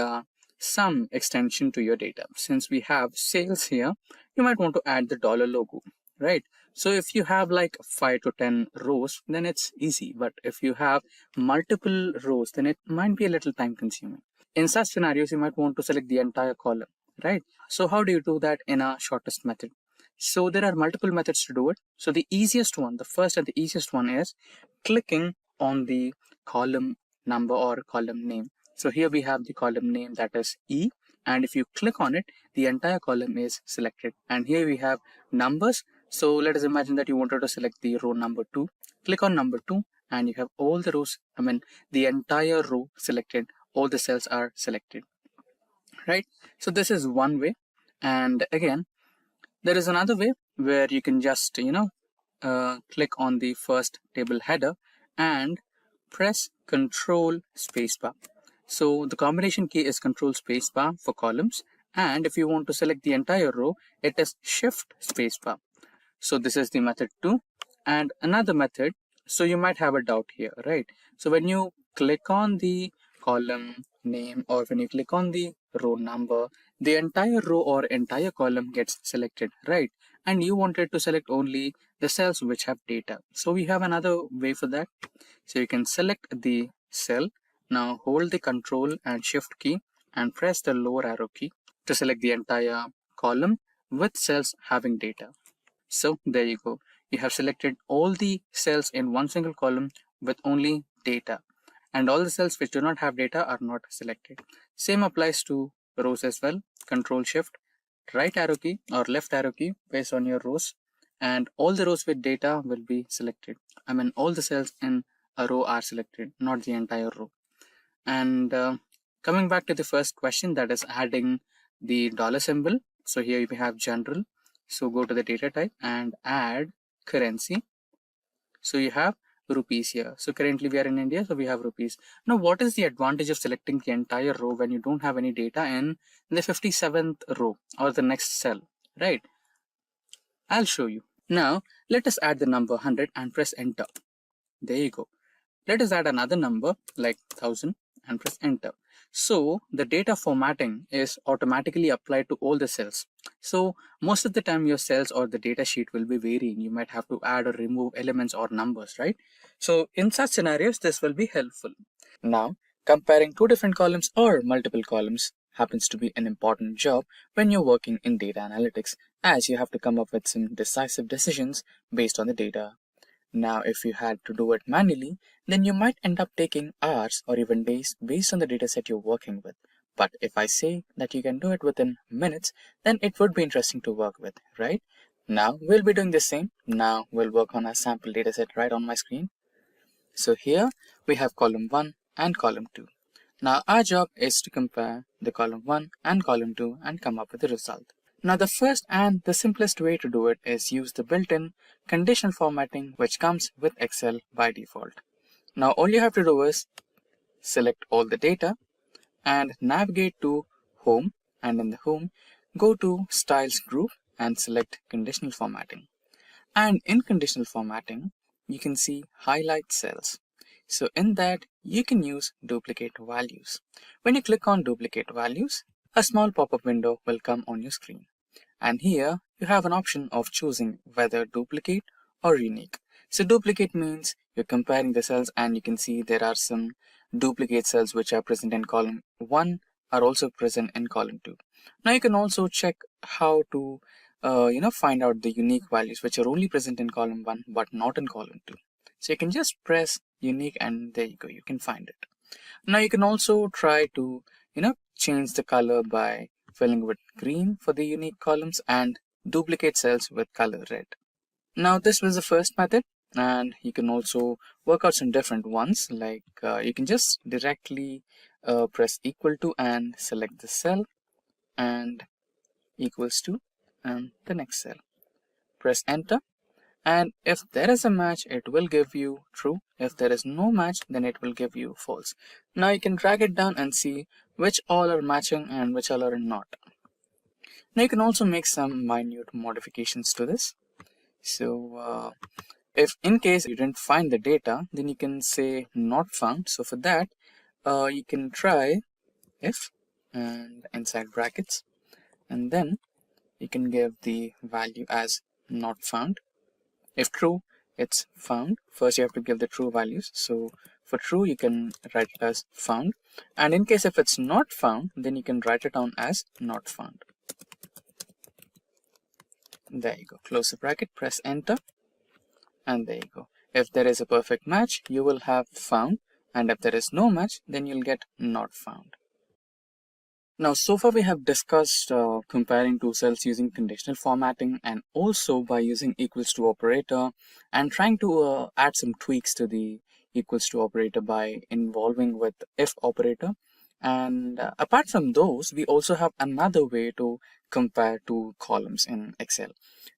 some extension to your data. Since we have sales here, you might want to add the dollar logo, right? So if you have like 5 to 10 rows, then it's easy. But if you have multiple rows, then it might be a little time consuming. In such scenarios, you might want to select the entire column, right? So how do you do that in a shortest method? So there are multiple methods to do it. So the easiest one, the first and the easiest one is clicking on the column number or column name. So here we have the column name, that is E, and if you click on it, the entire column is selected. And here we have numbers. So let us imagine that you wanted to select the row number 2. Click on number 2 and you have all the rows, the entire row selected, all the cells are selected, right? So this is one way. And again, there is another way where you can just, click on the first table header and press Control Spacebar. So the combination key is Control Spacebar for columns, and if you want to select the entire row, it is Shift Spacebar. So this is the method 2. And another method, so you might have a doubt here, right? So when you click on the column name or when you click on the row number, the entire row or entire column gets selected, right? And you wanted to select only the cells which have data. So we have another way for that. So you can select the cell. Now hold the Control and Shift key and press the lower arrow key to select the entire column with cells having data. So there you go. You have selected all the cells in one single column with only data, and all the cells which do not have data are not selected. Same applies to rows as well. Control Shift, right arrow key or left arrow key based on your rows, and all the rows with data will be selected. All the cells in a row are selected, not the entire row. And coming back to the first question, that is adding the dollar symbol. So here we have general. So go to the data type and add currency. So you have rupees here. So currently we are in India, so we have rupees. Now what is the advantage of selecting the entire row when you don't have any data in the 57th row or the next cell, right? I'll show you. Now, let us add the number 100 and press enter. There you go. Let us add another number like 1000 and press enter. So the data formatting is automatically applied to all the cells. So most of the time your cells or the data sheet will be varying. You might have to add or remove elements or numbers, right? So in such scenarios, this will be helpful. Now, comparing two different columns or multiple columns happens to be an important job when you're working in data analytics, as you have to come up with some decisive decisions based on the data. Now, if you had to do it manually, then you might end up taking hours or even days based on the dataset you're working with. But if I say that you can do it within minutes, then it would be interesting to work with, right? Now, we'll be doing the same. Now, we'll work on a sample dataset right on my screen. So here we have column 1 and column 2. Now, our job is to compare the column 1 and column 2 and come up with the result. Now, the first and the simplest way to do it is use the built-in conditional formatting which comes with Excel by default. Now, all you have to do is select all the data and navigate to Home, and in the Home, go to Styles group and select Conditional Formatting. And in Conditional Formatting, you can see Highlight Cells. So in that, you can use duplicate values. When you click on duplicate values, a small pop-up window will come on your screen. And here you have an option of choosing whether duplicate or unique. So duplicate means you're comparing the cells, and you can see there are some duplicate cells which are present in column 1 are also present in column 2. Now you can also check how to find out the unique values which are only present in column 1 but not in column 2. So you can just press unique and there you go, you can find it. Now you can also try to change the color by filling with green for the unique columns and duplicate cells with color red. Now this was the first method, and you can also work out some different ones, like you can just directly press equal to and select the cell and equals to and the next cell. Press enter, and if there is a match, it will give you true. If there is no match, then it will give you false. Now you can drag it down and see which all are matching and which all are not. Now you can also make some minute modifications to this. So if in case you didn't find the data, then you can say not found. So for that, you can try if and inside brackets, and then you can give the value as not found. If true, it's found. First you have to give the true values. So for true, you can write it as found. And in case if it's not found, then you can write it down as not found. There you go. Close the bracket, press enter, and there you go. If there is a perfect match, you will have found. And if there is no match, then you'll get not found. Now, so far we have discussed comparing two cells using conditional formatting and also by using equals to operator and trying to add some tweaks to the equals to operator by involving with if operator. And apart from those, we also have another way to compare two columns in Excel.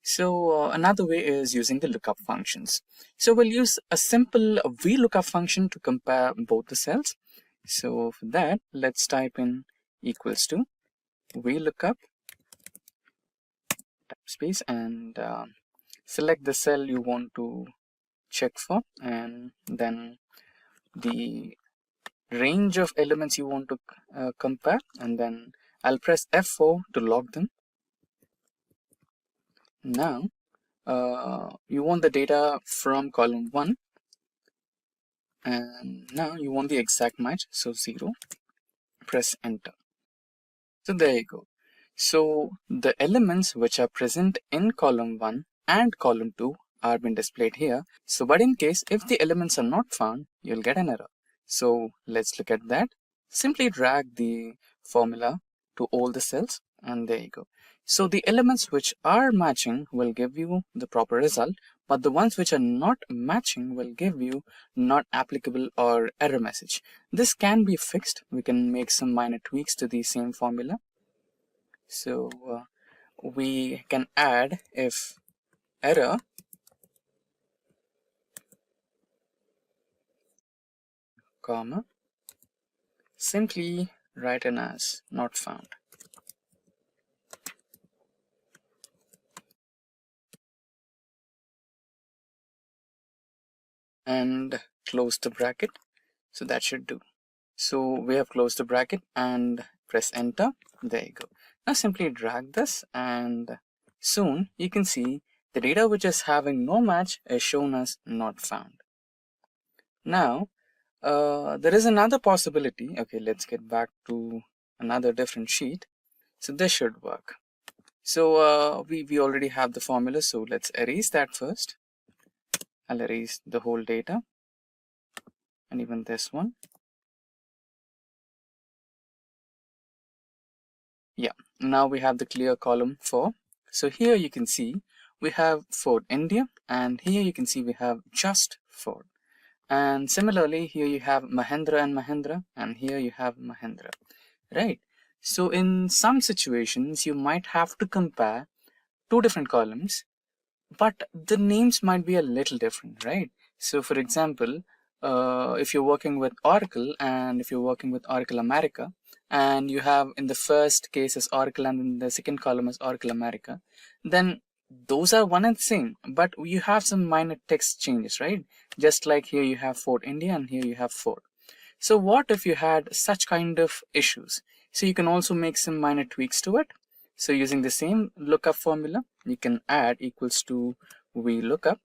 So another way is using the lookup functions. So we'll use a simple VLOOKUP function to compare both the cells. So for that, let's type in equals to VLOOKUP type space and select the cell you want to check for, and then the range of elements you want to compare, and then I'll press F4 to log them. Now you want the data from column 1, and now you want the exact match, so 0. Press enter. So there you go. So the elements which are present in column 1 and column 2 are being displayed here. So but in case if the elements are not found, you'll get an error. So let's look at that. Simply drag the formula to all the cells, and there you go. So the elements which are matching will give you the proper result, but the ones which are not matching will give you not applicable or error message. This can be fixed. We can make some minor tweaks to the same formula. So we can add if error comma simply written as not found. and close the bracket. So that should do. So we have closed the bracket and press enter. There you go. Now simply drag this, and soon you can see the data which is having no match is shown as not found. Now there is another possibility. Okay, let's get back to another different sheet. So this should work. So we already have the formula, so let's erase that first. I'll erase the whole data and even this one. Yeah, now we have the clear column 4. So here you can see we have Ford India, and here you can see we have just Ford. And similarly, here you have Mahindra and Mahindra, and here you have Mahindra, right? So in some situations, you might have to compare two different columns, but the names might be a little different, right? So for example, if you're working with Oracle, and if you're working with Oracle America, and you have in the first case is Oracle and in the second column is Oracle America, then those are one and the same, but you have some minor text changes, right? Just like here you have Ford India and here you have Ford. So what if you had such kind of issues? So you can also make some minor tweaks to it. So using the same lookup formula, you can add equals to VLOOKUP.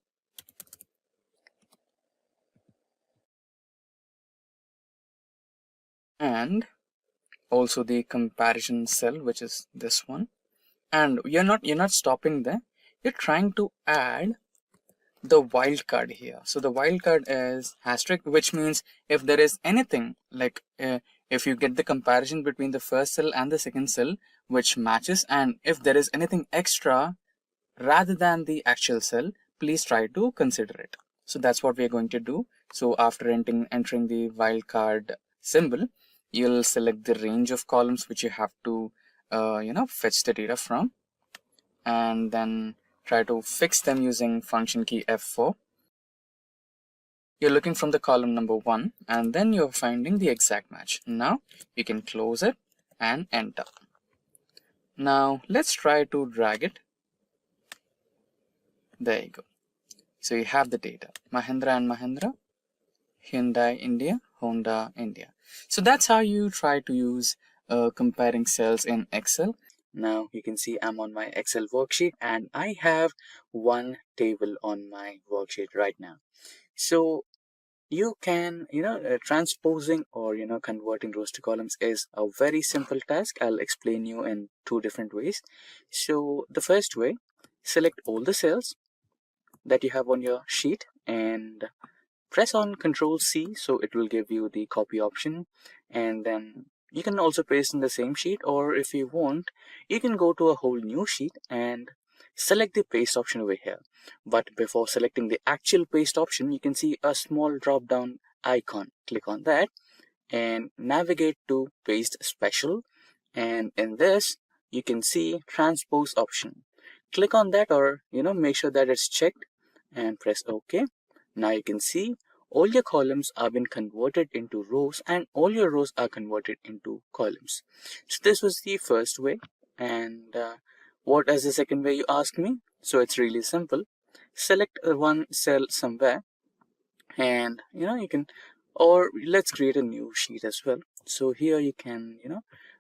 And also the comparison cell, which is this one. And you're not stopping there. You're trying to add the wildcard here. So the wildcard is asterisk, which means if there is anything like if you get the comparison between the first cell and the second cell which matches, and if there is anything extra rather than the actual cell, please try to consider it. So that's what we're going to do. So after entering the wildcard symbol, you'll select the range of columns which you have to fetch the data from, and then try to fix them using function key F4. You're looking from the column number 1, and then you're finding the exact match. Now you can close it and enter. Now let's try to drag it. There you go. So you have the data, Mahindra and Mahindra, Hyundai India, Honda India. So that's how you try to use comparing cells in Excel. Now you can see I'm on my Excel worksheet, and I have one table on my worksheet right now. So you can, transposing or, converting rows to columns is a very simple task. I'll explain you in two different ways. So the first way, select all the cells that you have on your sheet and press on Control C, so it will give you the copy option, and then you can also paste in the same sheet, or if you want, you can go to a whole new sheet and select the paste option over here. But before selecting the actual paste option, you can see a small drop down icon. Click on that and navigate to paste special, and in this you can see transpose option. Click on that, or make sure that it's checked and press OK. Now you can see all your columns have been converted into rows, and all your rows are converted into columns. So this was the first way. And what is the second way, you ask me? So it's really simple. Select one cell somewhere, and you can, or let's create a new sheet as well. So here you can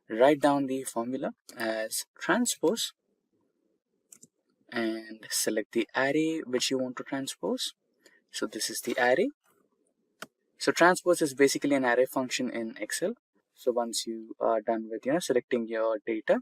write down the formula as transpose, and select the array which you want to transpose. So this is the array. So transpose is basically an array function in Excel. So once you are done with selecting your data,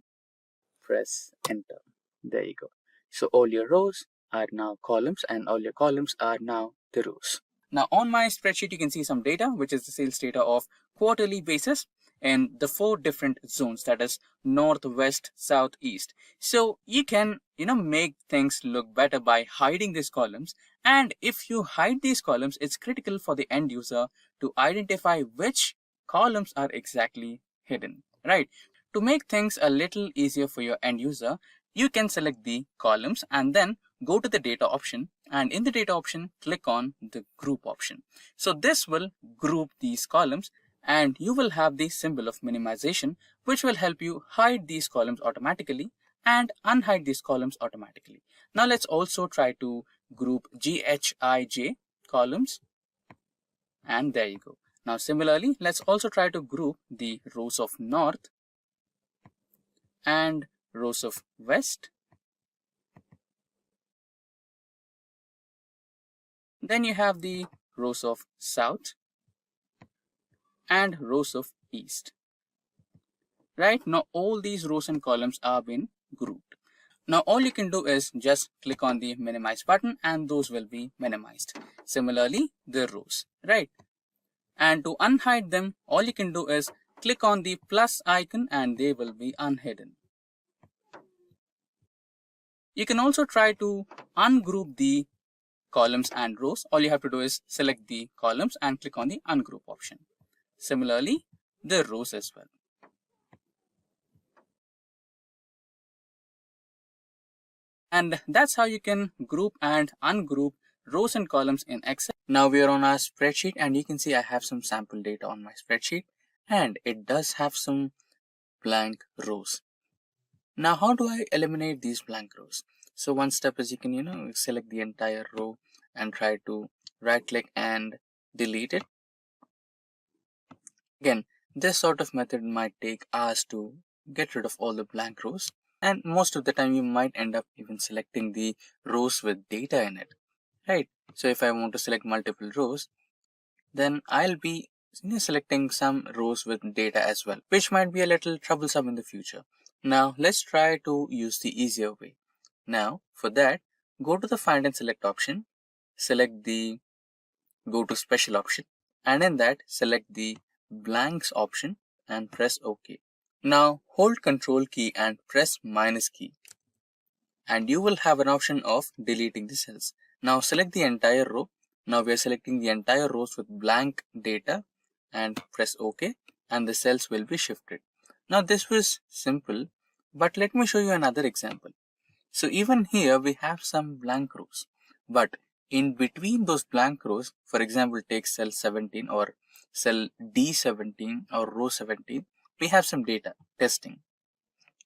press enter. There you go. So all your rows are now columns, and all your columns are now the rows. Now on my spreadsheet, you can see some data, which is the sales data of quarterly basis in the 4 different zones, that is north, west, south, east. So you can make things look better by hiding these columns. And if you hide these columns, it's critical for the end user to identify which columns are exactly hidden, right? To make things a little easier for your end user, you can select the columns and then go to the data option, and in the data option, click on the group option. So this will group these columns, and you will have the symbol of minimization, which will help you hide these columns automatically and unhide these columns automatically. Now let's also try to group GHIJ columns. And there you go. Now similarly, let's also try to group the rows of north and rows of west. Then you have the rows of south and rows of east. Right? Now all these rows and columns are been grouped. Now all you can do is just click on the minimize button and those will be minimized. Similarly, the rows, right? And to unhide them, all you can do is click on the plus icon and they will be unhidden. You can also try to ungroup the columns and rows. All you have to do is select the columns and click on the ungroup option. Similarly, the rows as well. And that's how you can group and ungroup rows and columns in Excel. Now we are on our spreadsheet and you can see I have some sample data on my spreadsheet and it does have some blank rows. Now how do I eliminate these blank rows? So one step is you can select the entire row and try to right click and delete it. Again, this sort of method might take hours to get rid of all the blank rows. And most of the time you might end up even selecting the rows with data in it, right? So if I want to select multiple rows, then I'll be selecting some rows with data as well, which might be a little troublesome in the future. Now let's try to use the easier way. Now for that, go to the find and select option, select the go to special option, and in that select the blanks option and press OK. Now hold Control key and press minus key and you will have an option of deleting the cells. Now select the entire row. Now we are selecting the entire rows with blank data and press OK and the cells will be shifted. Now this was simple, but let me show you another example. So even here we have some blank rows, but in between those blank rows, for example, take cell 17 or cell D17 or row 17, we have some data testing.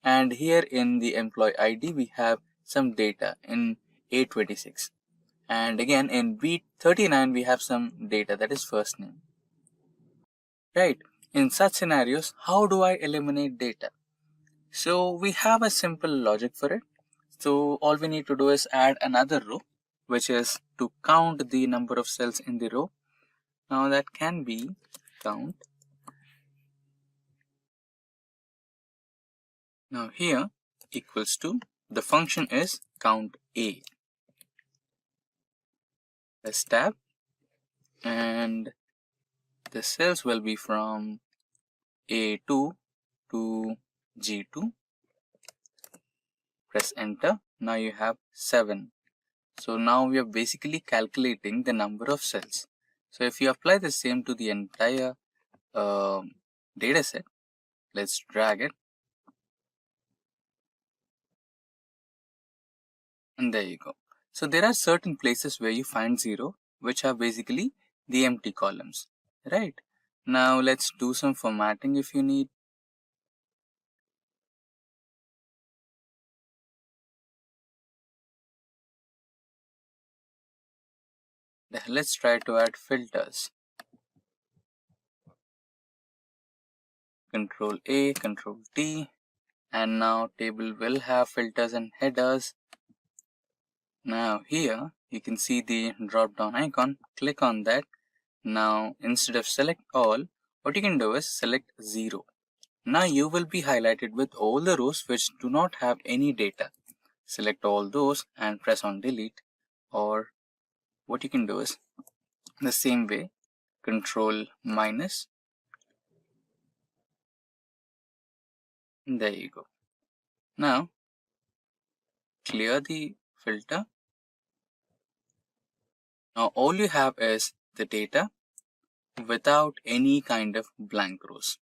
And here in the employee ID, we have some data in A26. And again in B39, we have some data that is first name. Right. In such scenarios, how do I eliminate data? So we have a simple logic for it. So all we need to do is add another row, which is to count the number of cells in the row. Now that can be count. Now here equals to, the function is count A. Let's tab and the cells will be from A2 to G2. Press enter. Now you have 7. So now we are basically calculating the number of cells. So if you apply the same to the entire data set, let's drag it. And there you go. So there are certain places where you find 0, which are basically the empty columns, right? Now let's do some formatting if you need. Let's try to add filters. Control A, Control T, and now table will have filters and headers. Now here you can see the drop down icon, click on that. Now instead of select all, what you can do is select 0. Now you will be highlighted with all the rows which do not have any data. Select all those and press on delete, or what you can do is the same way, control minus, and there you go. Now clear the filter. Now all you have is the data without any kind of blank rows.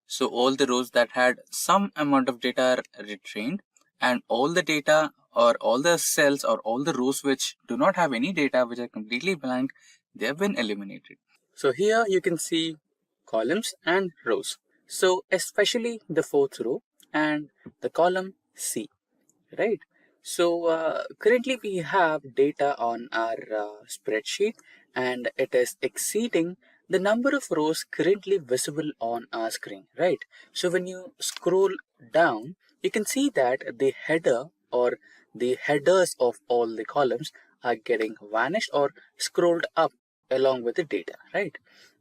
So all the rows that had some amount of data are retrained, and all the data or all the cells or all the rows which do not have any data, which are completely blank, they have been eliminated. So here you can see columns and rows. So especially the fourth row and the column C, right? So currently we have data on our spreadsheet and it is exceeding the number of rows currently visible on our screen, right? So when you scroll down, you can see that the header or the headers of all the columns are getting vanished or scrolled up along with the data, right?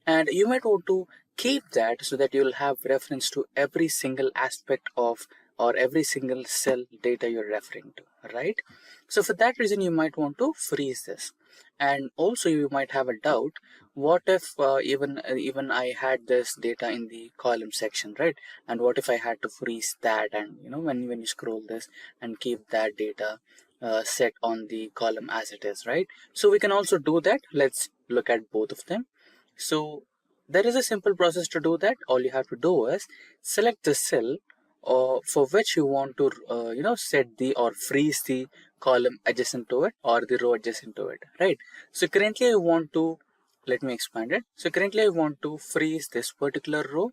And you might want to keep that so that you'll have reference to every single aspect of or every single cell data you're referring to, right? So for that reason, you might want to freeze this. And also you might have a doubt, what if even I had this data in the column section, right? And what if I had to freeze that, and when you scroll this and keep that data set on the column as it is, right? So we can also do that. Let's look at both of them. So there is a simple process to do that. All you have to do is select the cell for which you want to set the or freeze the column adjacent to it or the row adjacent to it, right? So currently I want to, let me expand it. So currently I want to freeze this particular row,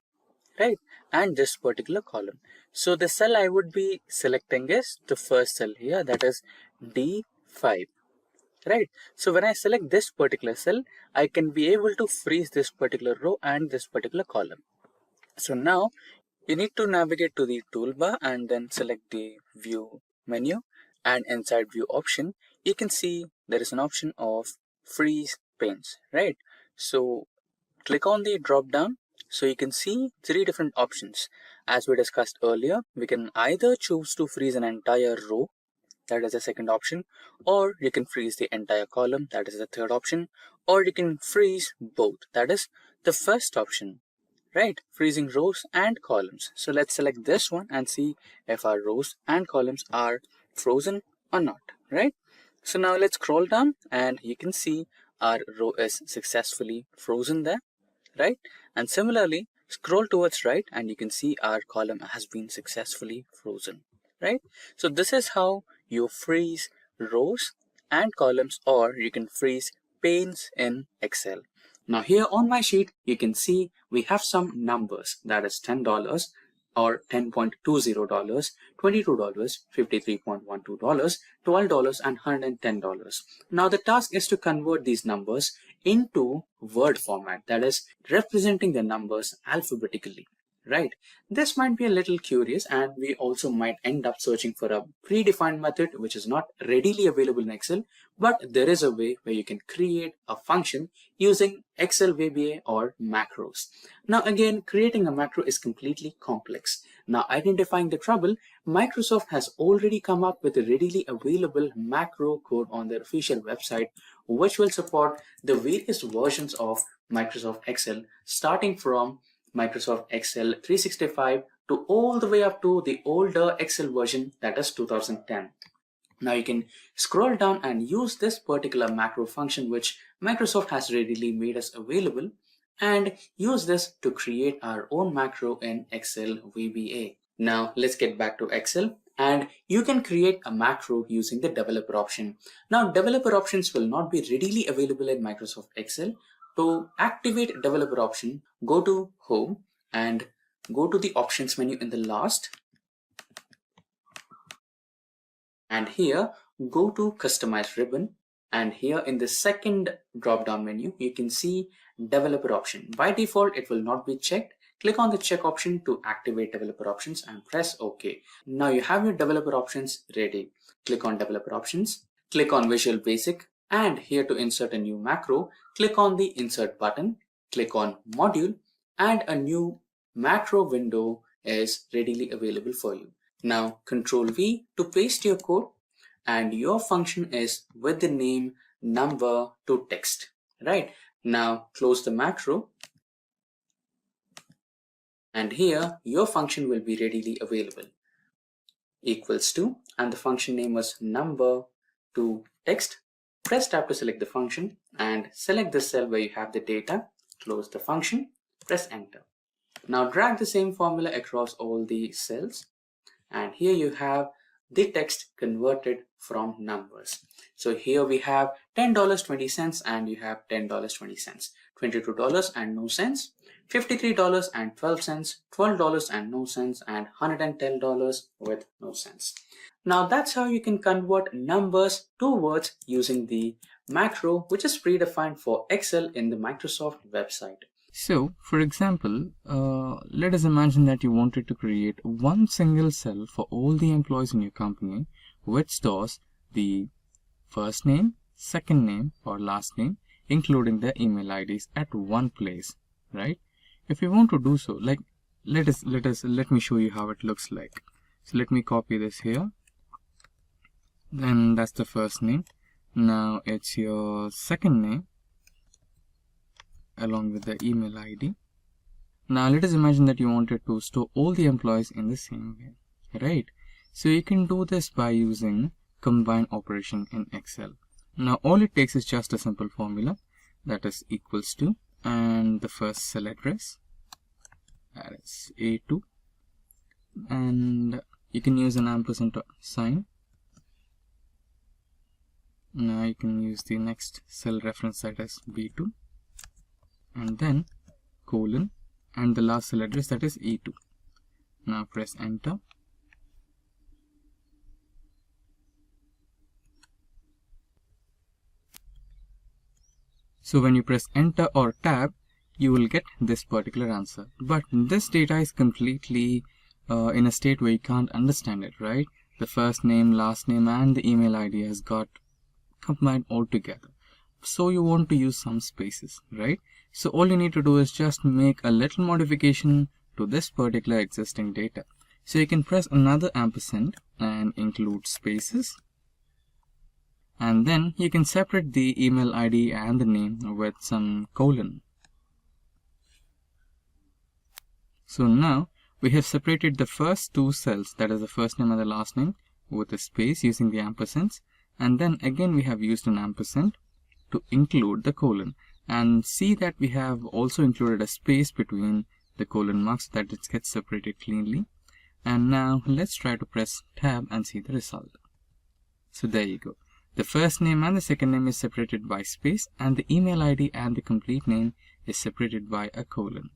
right, and this particular column. So the cell I would be selecting is the first cell here, that is D5, right? So when I select this particular cell, I can be able to freeze this particular row and this particular column. So now you need to navigate to the toolbar and then select the view menu, and inside view option you can see there is an option of freeze panes, right? So click on the drop down. So you can see three different options. As we discussed earlier, we can either choose to freeze an entire row, that is the second option, or you can freeze the entire column, that is the third option, or you can freeze both, that is the first option, right? Freezing rows and columns. So let's select this one and see if our rows and columns are frozen or not, right? So now let's scroll down and you can see our row is successfully frozen there, right? And similarly, scroll towards right and you can see our column has been successfully frozen, right? So this is how you freeze rows and columns, or you can freeze panes in Excel. Now here on my sheet, you can see we have some numbers, that is $10 or $10.20, $22, $53.12, $12, and $110. Now the task is to convert these numbers into word format, that is representing the numbers alphabetically, right? This might be a little curious, and we also might end up searching for a predefined method which is not readily available in Excel, but there is a way where you can create a function using Excel VBA or macros. Now again, creating a macro is completely complex. Now identifying the trouble, Microsoft has already come up with a readily available macro code on their official website, which will support the various versions of Microsoft Excel, starting from Microsoft Excel 365 to all the way up to the older Excel version, that is 2010. Now you can scroll down and use this particular macro function which Microsoft has readily made us available, and use this to create our own macro in Excel VBA. Now let's get back to Excel, and you can create a macro using the developer option. Now developer options will not be readily available in Microsoft Excel. To activate developer option, go to Home and go to the options menu in the last, and here go to customize ribbon, and here in the second drop down menu you can see developer option. By default it will not be checked. Click on the check option to activate developer options and press OK. Now you have your developer options ready. Click on developer options, click on Visual Basic, and here to insert a new macro, click on the insert button, click on module, and a new macro window is readily available for you. Now Control V to paste your code, and your function is with the name number to text, right? Now close the macro, and here your function will be readily available. Equals to, and the function name was number to text. Press tab to select the function and select the cell where you have the data. Close the function, press enter. Now drag the same formula across all the cells, and here you have the text converted from numbers. So here we have $10.20 and you have $10.20, $22 and no cents, $53 and 12 cents, $12 and no cents, and $110 with no cents. Now that's how you can convert numbers to words using the macro which is predefined for Excel in the Microsoft website. So, for example, let us imagine that you wanted to create one single cell for all the employees in your company, which stores the first name, second name, or last name, including their email IDs at one place, right? If you want to do so, like let me show you how it looks like. So let me copy this here. Then that's the first name. Now it's your second name along with the email ID. Now let us imagine that you wanted to store all the employees in the same way, right? So you can do this by using combine operation in Excel. Now all it takes is just a simple formula, that is equals to, and the first cell address, that is A2, and you can use an ampersand sign. Now you can use the next cell reference, that is B2, and then colon, and the last cell address, that is E2. Now press enter. So when you press enter or tab, you will get this particular answer. But this data is completely in a state where you can't understand it, right? The first name, last name, and the email ID has got combined all together. So you want to use some spaces, right? So all you need to do is just make a little modification to this particular existing data. So you can press another ampersand and include spaces. And then you can separate the email ID and the name with some colon. So now we have separated the first two cells, that is the first name and the last name, with a space using the ampersands. And then again we have used an ampersand to include the colon, and see that we have also included a space between the colon marks so that it gets separated cleanly. And now let's try to press tab and see the result. So there you go. The first name and the second name is separated by space, and the email ID and the complete name is separated by a colon.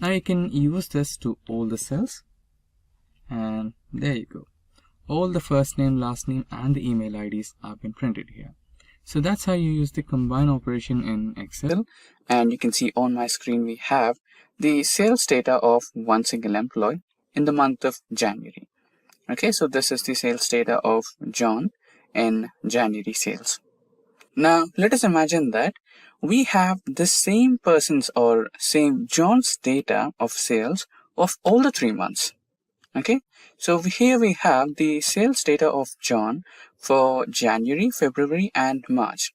Now you can use this to all the cells, and there you go. All the first name, last name, and the email IDs have been printed here. So that's how you use the combine operation in Excel. And you can see on my screen we have the sales data of one single employee in the month of January. Okay, so this is the sales data of John in January sales. Now let us imagine that we have the same person's or same John's data of sales of all the 3 months. Okay, so here we have the sales data of John for January, February, and March.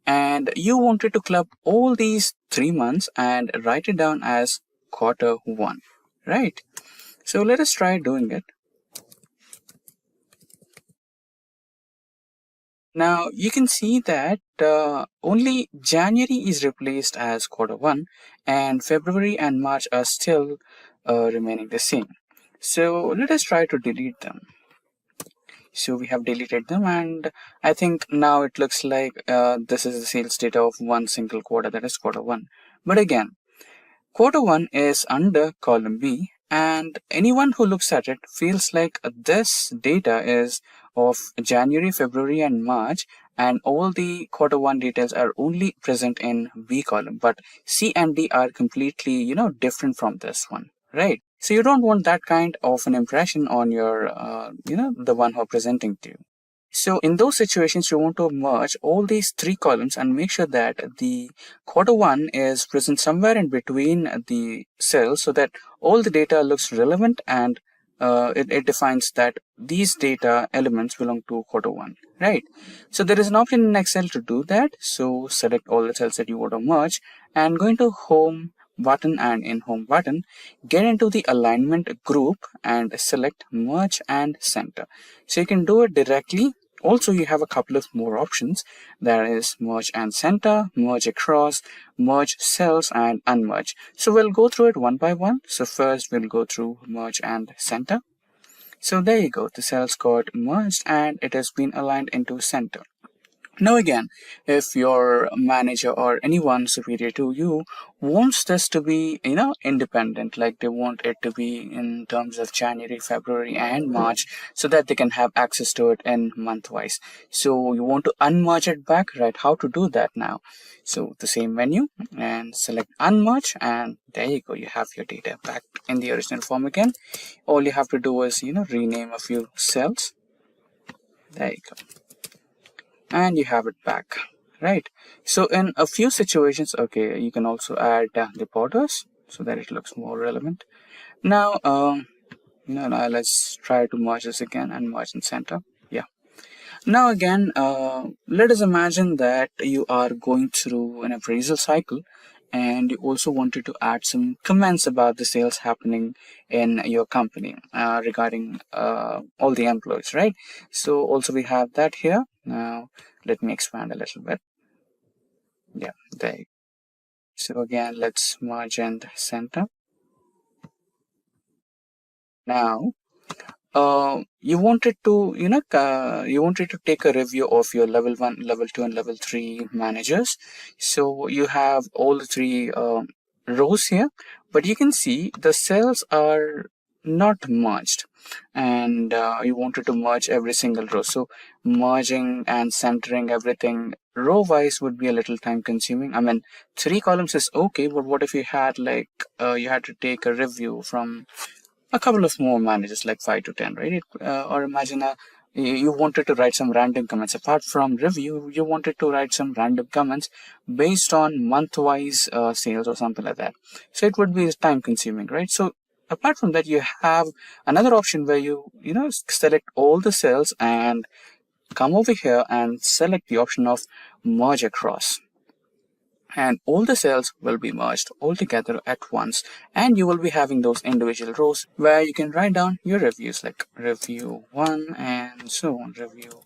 And you wanted to club all these 3 months and write it down as quarter 1, right? So let us try doing it. Now you can see that only January is replaced as quarter 1, and February and March are still remaining the same. So let us try to delete them. So we have deleted them, and I think now it looks like this is the sales data of one single quarter, that is quarter 1. But again, quarter 1 is under column B, and anyone who looks at it feels like this data is of January, February, and March, and all the quarter 1 details are only present in B column, but C and D are completely, different from this one, right? So you don't want that kind of an impression on your, the one who are presenting to you. So in those situations, you want to merge all these 3 columns and make sure that the quarter 1 is present somewhere in between the cells so that all the data looks relevant, and it defines that these data elements belong to quarter 1, right? So there is an option in Excel to do that. So select all the cells that you want to merge and go into Home button, and in Home button, get into the alignment group and select Merge and Center. So you can do it directly. Also, you have a couple of more options. There is Merge and Center, Merge Across, Merge Cells, and Unmerge. So we'll go through it one by one. So first we'll go through Merge and Center. So there you go. The cells got merged and it has been aligned into center. Now again, if your manager or anyone superior to you wants this to be, independent, like they want it to be in terms of January, February, and March, so that they can have access to it in month-wise. So you want to unmerge it back, right? How to do that now? So the same menu and select unmerge, and there you go. You have your data back in the original form again. All you have to do is, rename a few cells. There you go, and you have it back, right? So in a few situations, okay, you can also add the borders so that it looks more relevant. Now now let's try to merge this again and merge in center. Yeah. Now again, let us imagine that you are going through an appraisal cycle, and you also wanted to add some comments about the sales happening in your company regarding all the employees, right? So also we have that here. Now let me expand a little bit. Yeah, there. So again, let's merge and center. Now you wanted to take a review of your level 1, level 2, and level 3 managers. So you have all the three rows here, but you can see the cells are not merged, and you wanted to merge every single row. So merging and centering everything row wise would be a little time consuming. I mean, 3 columns is okay, but what if you had like you had to take a review from a couple of more managers, like 5 to 10, right? Or imagine you wanted to write some random comments. Apart from review, you wanted to write some random comments based on month-wise sales or something like that. So it would be time consuming, right? So apart from that, you have another option where you select all the cells and come over here and select the option of merge across, and all the cells will be merged all together at once, and you will be having those individual rows where you can write down your reviews, like review 1 and so on, review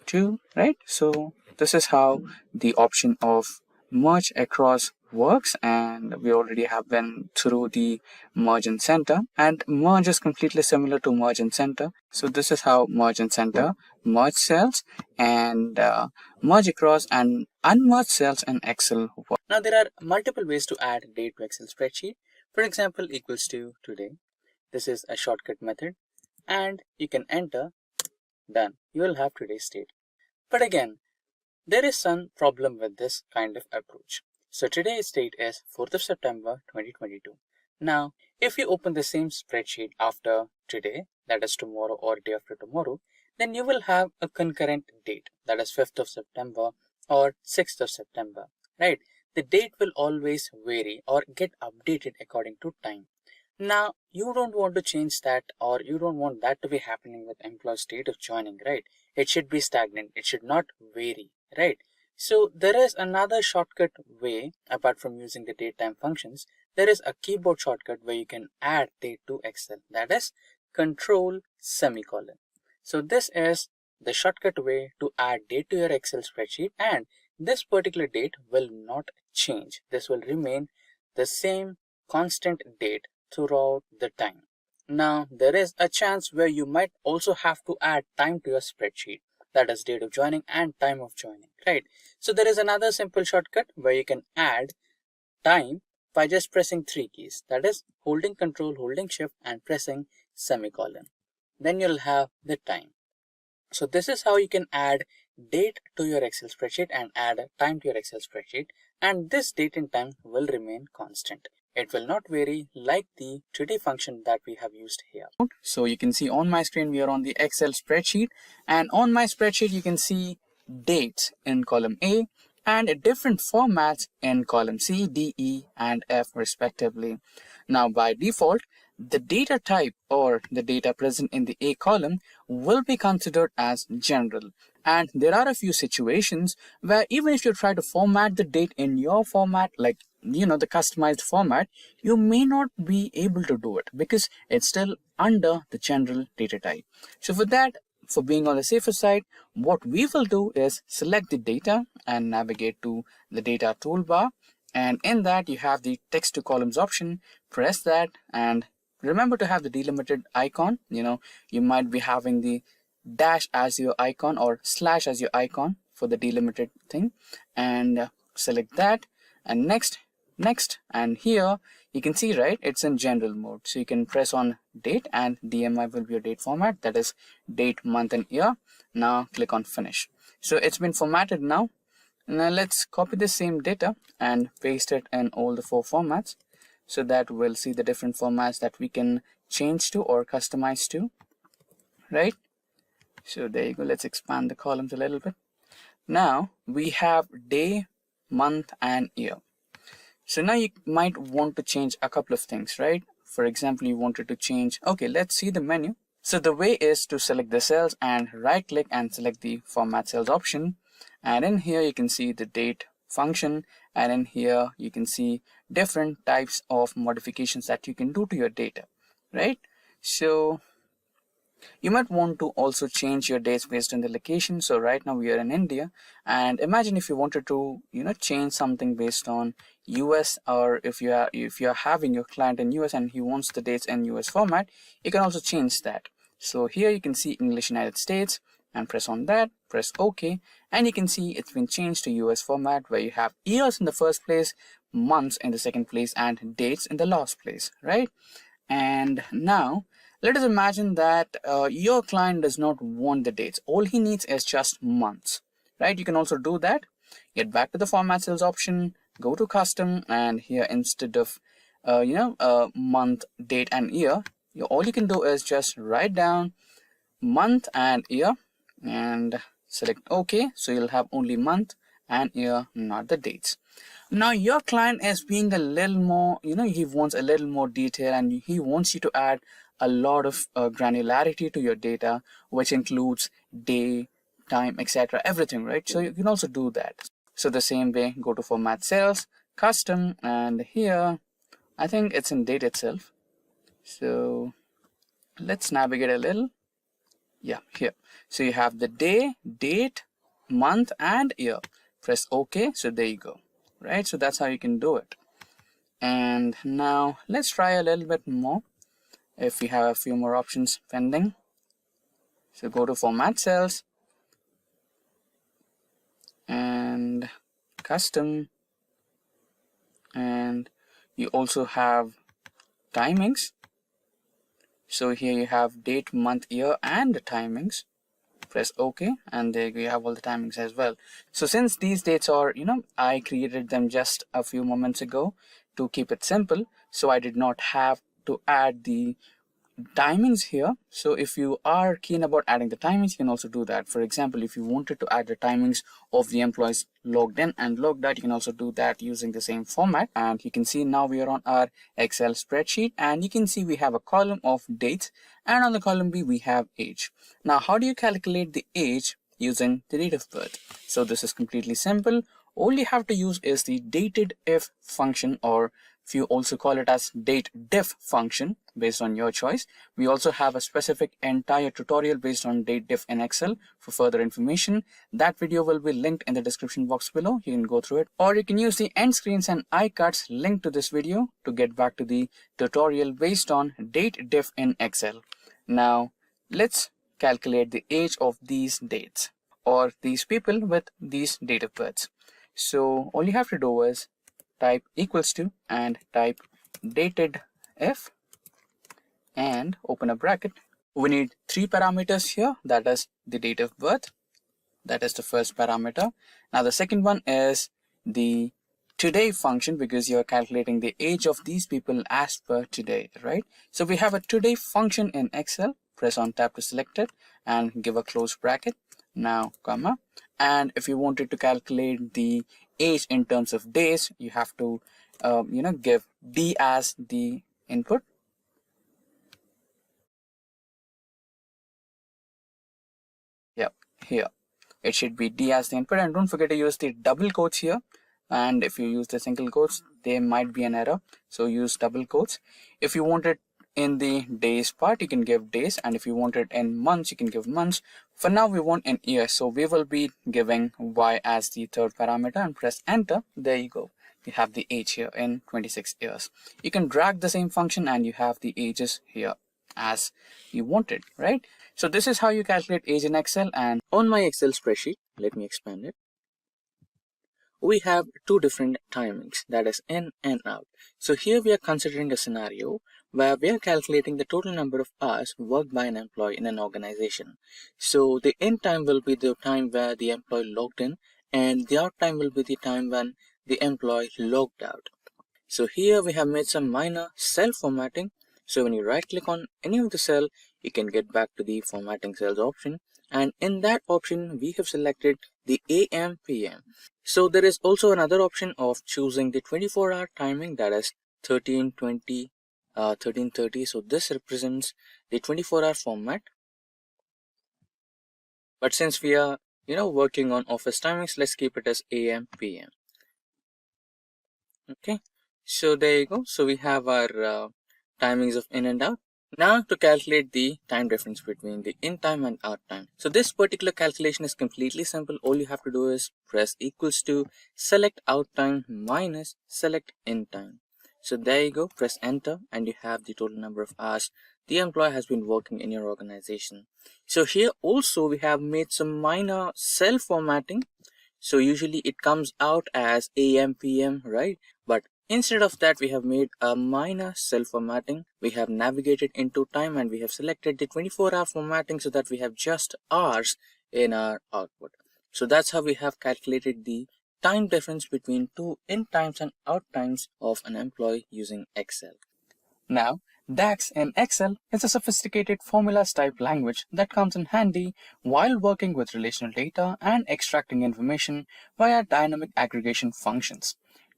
2, right? So this is how the option of merge across works, and we already have been through the merge and center, and merge is completely similar to merge and center. So this is how merge and center, merge cells, and merge across and unmerge cells in Excel work. Now there are multiple ways to add date to Excel spreadsheet. For example, equals to today. This is a shortcut method, and you can enter, done. You will have today's date. But again, there is some problem with this kind of approach. So today's date is 4th of September 2022. Now, if you open the same spreadsheet after today, that is tomorrow or day after tomorrow, then you will have a concurrent date, that is 5th of September or 6th of September, right? The date will always vary or get updated according to time. Now, you don't want to change that, or you don't want that to be happening with employee's date of joining, right? It should be stagnant. It should not vary, right? So there is another shortcut way apart from using the datetime functions. There is a keyboard shortcut where you can add date to Excel. That is Control semicolon. So this is the shortcut way to add date to your Excel spreadsheet, and this particular date will not change. This will remain the same constant date throughout the time. Now, there is a chance where you might also have to add time to your spreadsheet, that is date of joining and time of joining, right? So there is another simple shortcut where you can add time by just pressing 3 keys, that is holding Control, holding Shift, and pressing semicolon. Then you'll have the time. So this is how you can add date to your Excel spreadsheet and add time to your Excel spreadsheet, and this date and time will remain constant. It will not vary like the today function that we have used here. So you can see on my screen we are on the Excel spreadsheet, and on my spreadsheet you can see dates in column A and different formats in column C, D, E, and F respectively. Now by default, the data type or the data present in the A column will be considered as general. And there are a few situations where even if you try to format the date in your format, like the customized format, you may not be able to do it because it's still under the general data type. So for that, for being on the safer side, what we will do is select the data and navigate to the data toolbar, and in that you have the text to columns option. Press that and remember to have the delimited icon. You might be having the dash as your icon or slash as your icon for the delimited thing, and select that, and next, and here you can see, right, it's in general mode. So you can press on date, and DMI will be your date format, that is date, month and year. Now click on finish. So it's been formatted now. Now let's copy the same data and paste it in all the 4 formats, so that we'll see the different formats that we can change to or customize to, right? So there you go. Let's expand the columns a little bit. Now we have day, month and year. So now you might want to change a couple of things, right? For example, you wanted to change, okay, let's see the menu. So the way is to select the cells and right click and select the format cells option. And in here you can see the date function, and in here you can see different types of modifications that you can do to your data, right? So you might want to also change your dates based on the location. So right now we are in India, and imagine if you wanted to, change something based on US, or if you are having your client in US and he wants the dates in US format, you can also change that. So here you can see English United States, and press on that, press OK, and you can see it's been changed to US format, where you have years in the first place, months in the second place, and dates in the last place, right? And now let us imagine that your client does not want the dates. All he needs is just months, right? You can also do that. Get back to the format cells option, go to custom, and here instead of month, date and year, all you can do is just write down month and year and select OK. So you'll have only month and year, not the dates. Now your client is being a little more, he wants a little more detail, and he wants you to add a lot of granularity to your data, which includes day, time, etc., everything, right? So you can also do that. So the same way, go to format cells, custom, and here I think it's in date itself. So let's navigate a little. Yeah, here. So you have the day, date, month and year. Press OK. So there you go, right? So that's how you can do it. And now let's try a little bit more if we have a few more options pending. So go to format cells and custom, and you also have timings. So here you have date, month, year and the timings. Press OK, and there you have all the timings as well. So since these dates are, I created them just a few moments ago to keep it simple, so I did not have to add the timings here. So if you are keen about adding the timings, you can also do that. For example, if you wanted to add the timings of the employees logged in and logged out, you can also do that using the same format. And you can see now we are on our Excel spreadsheet, and you can see we have a column of dates, and on the column B we have age. Now how do you calculate the age using the date of birth? So this is completely simple. All you have to use is the dated if function, or if you also call it as date diff function, based on your choice. We also have a specific entire tutorial based on date diff in Excel for further information. That video will be linked in the description box below. You can go through it, or you can use the end screens and iCards linked to this video to get back to the tutorial based on date diff in Excel. Now let's calculate the age of these dates, or these people with these date of births. So all you have to do is type equals to and type dated if and open a bracket. We need 3 parameters here. That is the date of birth. That is the first parameter. Now the second one is the today function, because you're calculating the age of these people as per today, right? So we have a today function in Excel. Press on tab to select it and give a close bracket. Now comma, and if you wanted to calculate the age in terms of days, you have to give D as the input. Yep, here it should be D as the input, and don't forget to use the double quotes here. And if you use the single quotes, there might be an error, so use double quotes. If you want it in the days part, you can give days, and if you want it in months, you can give months. For now we want in years, so we will be giving Y as the third parameter, and press enter. There you go, you have the age here in 26 years. You can drag the same function and you have the ages here. as you wanted, right? So this is how you calculate age in Excel. And on my Excel spreadsheet, let me expand it. We have two different timings, that is in and out. So here we are considering a scenario where we are calculating the total number of hours worked by an employee in an organization. So the in time will be the time where the employee logged in, and the out time will be the time when the employee logged out. So here we have made some minor cell formatting. So when you right click on any of the cell, you can get back to the formatting cells option. And in that option, we have selected the AM PM. So there is also another option of choosing the 24-hour timing, that is 1320, 1330. So this represents the 24-hour format. But since we are, working on office timings, let's keep it as AM PM. Okay, so there you go. So we have our timings of in and out. Now to calculate the time difference between the in time and out time. So this particular calculation is completely simple. All you have to do is press equals to select out time minus select in time. So there you go, press enter and you have the total number of hours the employee has been working in your organization. So here also we have made some minor cell formatting. So usually it comes out as AM PM, right? But instead of that, we have made a minor cell formatting. We have navigated into time and we have selected the 24-hour formatting so that we have just hours in our output. So that's how we have calculated the time difference between two in times and out times of an employee using Excel. Now, DAX in Excel is a sophisticated formulas type language that comes in handy while working with relational data and extracting information via dynamic aggregation functions.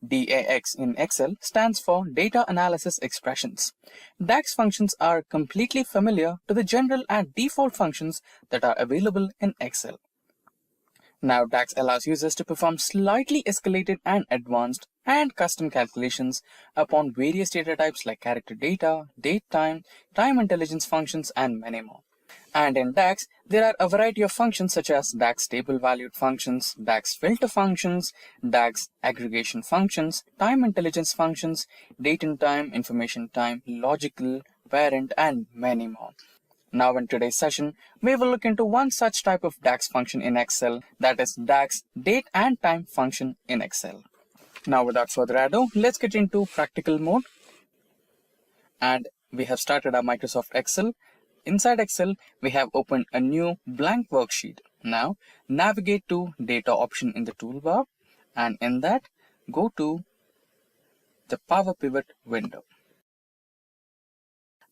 DAX in Excel stands for Data Analysis Expressions. DAX functions are completely familiar to the general and default functions that are available in Excel. Now, DAX allows users to perform slightly escalated and advanced and custom calculations upon various data types like character data, date time, time intelligence functions, and many more. And in DAX, there are a variety of functions such as DAX table valued functions, DAX filter functions, DAX aggregation functions, time intelligence functions, date and time, information time, logical, parent, and many more. Now in today's session, we will look into one such type of DAX function in Excel, that is DAX date and time function in Excel. Now without further ado, let's get into practical mode. And we have started our Microsoft Excel. Inside Excel, we have opened a new blank worksheet. Now navigate to data option in the toolbar, and in that, go to the Power Pivot window.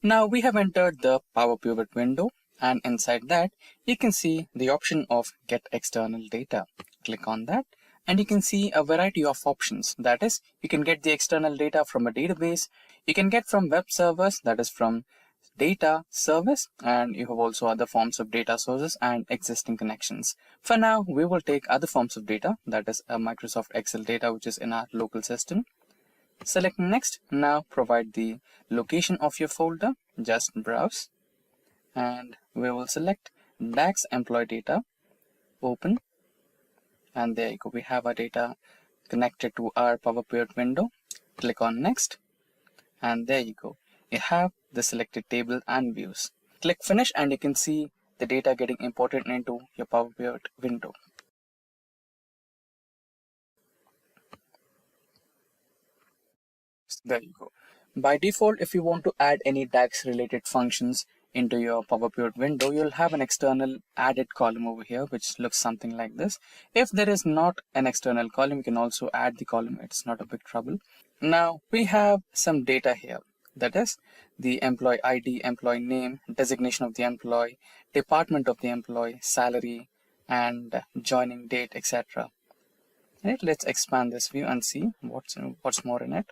Now we have entered the Power Pivot window, and inside that you can see the option of Get External Data. Click on that and you can see a variety of options. That is, you can get the external data from a database, you can get from web servers, that is from data service, and you have also other forms of data sources and existing connections. For now, we will take other forms of data, that is a Microsoft Excel data which is in our local system. Select next. Now provide the location of your folder. Just browse and we will select DAX employee data, open, and there you go. We have our data connected to our Power Pivot window. Click on next and there you go. You have the selected table and views. Click finish and you can see the data getting imported into your Power Pivot window. There you go. By default, if you want to add any DAX related functions into your Power Pivot window, you'll have an external added column over here, which looks something like this. If there is not an external column, you can also add the column. It's not a big trouble. Now we have some data here. That is the employee ID, employee name, designation of the employee, department of the employee, salary, and joining date, etc. Right, let's expand this view and see what's more in it.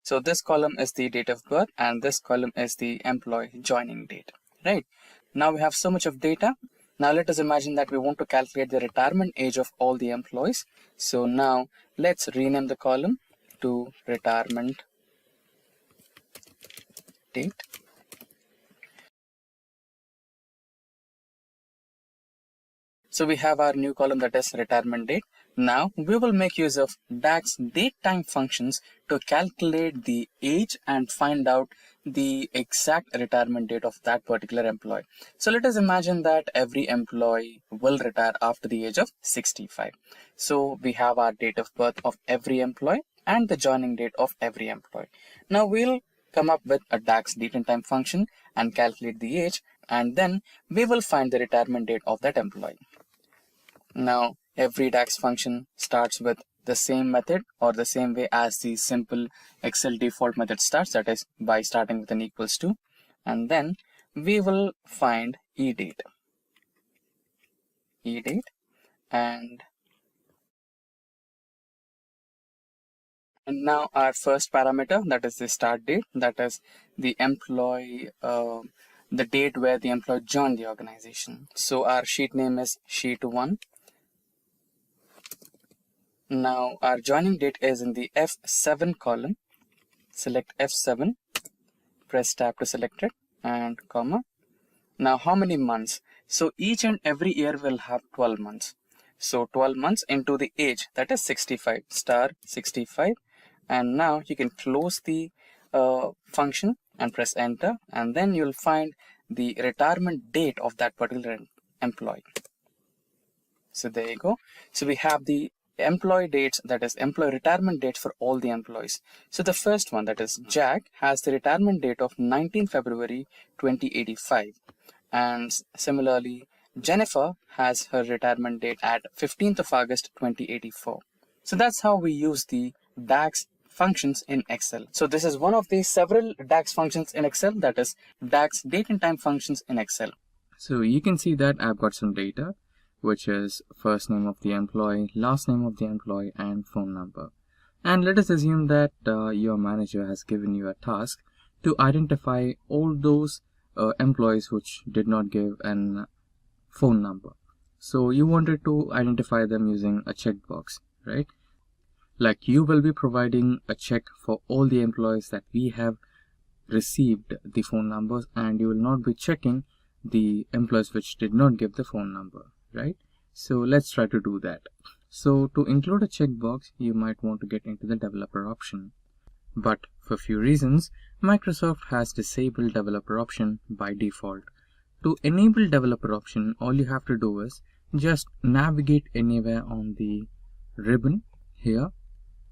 So this column is the date of birth and this column is the employee joining date, right? Now we have so much of data. Now let us imagine that we want to calculate the retirement age of all the employees. So now let's rename the column to retirement date. So we have our new column, that is retirement date. Now we will make use of DAX date time functions to calculate the age and find out the exact retirement date of that particular employee. So let us imagine that every employee will retire after the age of 65. So we have our date of birth of every employee and the joining date of every employee. Now we'll come up with a DAX date and time function and calculate the age, and then we will find the retirement date of that employee. Now every DAX function starts with the same method or the same way as the simple Excel default method starts, that is by starting with an equals to, and then we will find edate, and now our first parameter, that is the start date, that is the employee, the date where the employee joined the organization. So our sheet name is sheet 1. Now our joining date is in the F7 column. Select F7, press tab to select it, and comma. Now how many months? So each and every year will have 12 months. So 12 months into the age, that is 65, star 65. And now you can close the function and press enter, and then you'll find the retirement date of that particular employee. So there you go. So we have the employee dates, that is employee retirement dates for all the employees. So the first one, that is Jack, has the retirement date of 19 February 2085, and similarly Jennifer has her retirement date at 15th of August 2084. So that's how we use the DAX functions in Excel. So this is one of the several DAX functions in Excel, that is DAX date and time functions in Excel. So you can see that I've got some data, which is first name of the employee, last name of the employee, and phone number. And let us assume that your manager has given you a task to identify all those employees which did not give an phone number. So you wanted to identify them using a checkbox, right? Like you will be providing a check for all the employees that we have received the phone numbers, and you will not be checking the employees which did not give the phone number, right? So let's try to do that. So to include a checkbox, you might want to get into the developer option. But for few reasons, Microsoft has disabled developer option by default. To enable developer option, all you have to do is just navigate anywhere on the ribbon here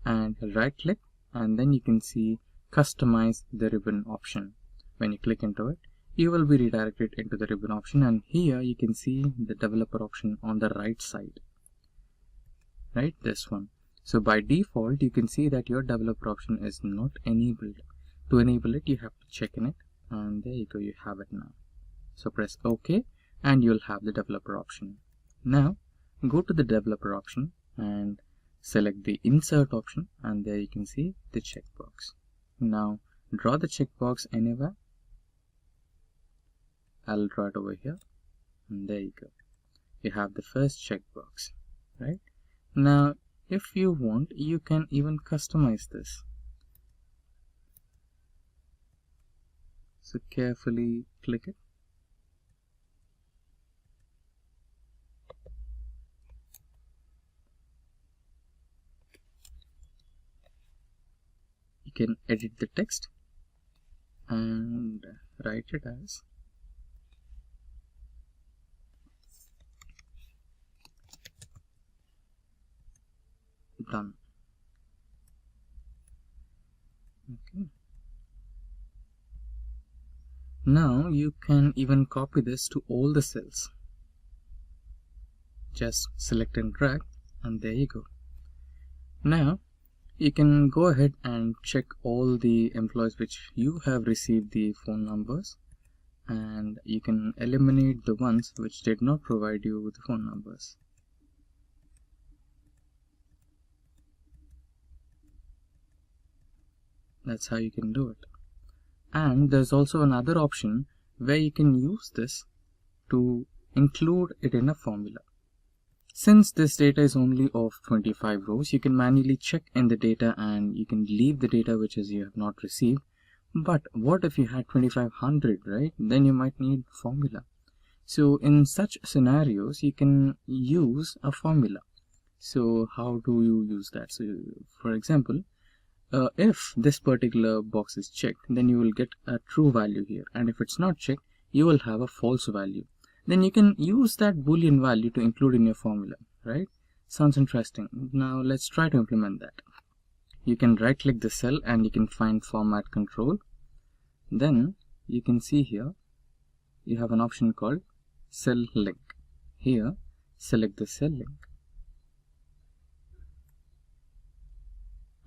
and right click, and then you can see customize the ribbon option. When you click into it, you will be redirected into the ribbon option, and here you can see the developer option on the right side, right, this one. So by default you can see that your developer option is not enabled. To enable it, you have to check in it, and there you go, you have it now. So press OK and you'll have the developer option. Now go to the developer option and select the insert option, and there you can see the checkbox. Now draw the checkbox anywhere. I'll draw it over here, and there you go, you have the first checkbox, right? Now if you want, you can even customize this. So carefully click it. You can edit the text and write it as done. Okay. Now you can even copy this to all the cells. Just select and drag, and there you go. Now you can go ahead and check all the employees which you have received the phone numbers, and you can eliminate the ones which did not provide you with the phone numbers. That's how you can do it. And there's also another option where you can use this to include it in a formula. Since this data is only of 25 rows, you can manually check in the data and you can leave the data which is you have not received. But what if you had 2500, right? Then you might need formula. So in such scenarios, you can use a formula. So how do you use that? So for example, if this particular box is checked, then you will get a true value here, and if it's not checked, you will have a false value. Then you can use that boolean value to include in your formula, right? Sounds interesting. Now let's try to implement that. You can right click the cell and you can find format control. Then you can see here you have an option called cell link. Here select the cell link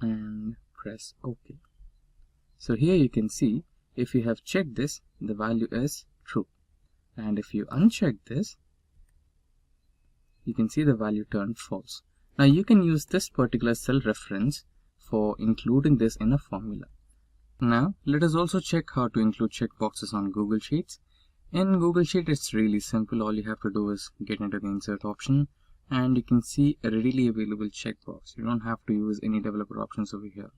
and press OK. So here you can see if you have checked this, the value is true, and if you uncheck this, you can see the value turned false. Now you can use this particular cell reference for including this in a formula. Now let us also check how to include checkboxes on Google Sheets. In Google Sheet, it's really simple. All you have to do is get into the insert option and you can see a readily available checkbox. You don't have to use any developer options over here.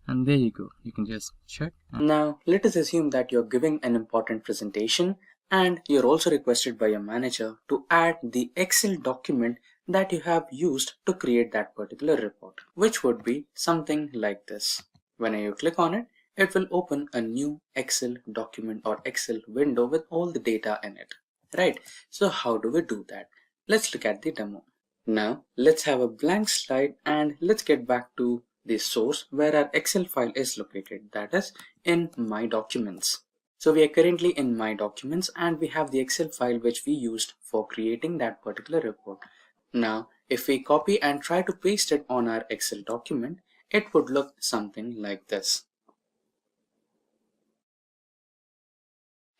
And there you go, you can just check. Now let us assume that you're giving an important presentation and you're also requested by your manager to add the Excel document that you have used to create that particular report, which would be something like this. When you click on it, it will open a new Excel document or Excel window with all the data in it, right? So how do we do that? Let's look at the demo. Now let's have a blank slide and let's get back to the source where our Excel file is located, that is in My Documents. So we are currently in My Documents and we have the Excel file which we used for creating that particular report. Now if we copy and try to paste it on our Excel document, it would look something like this.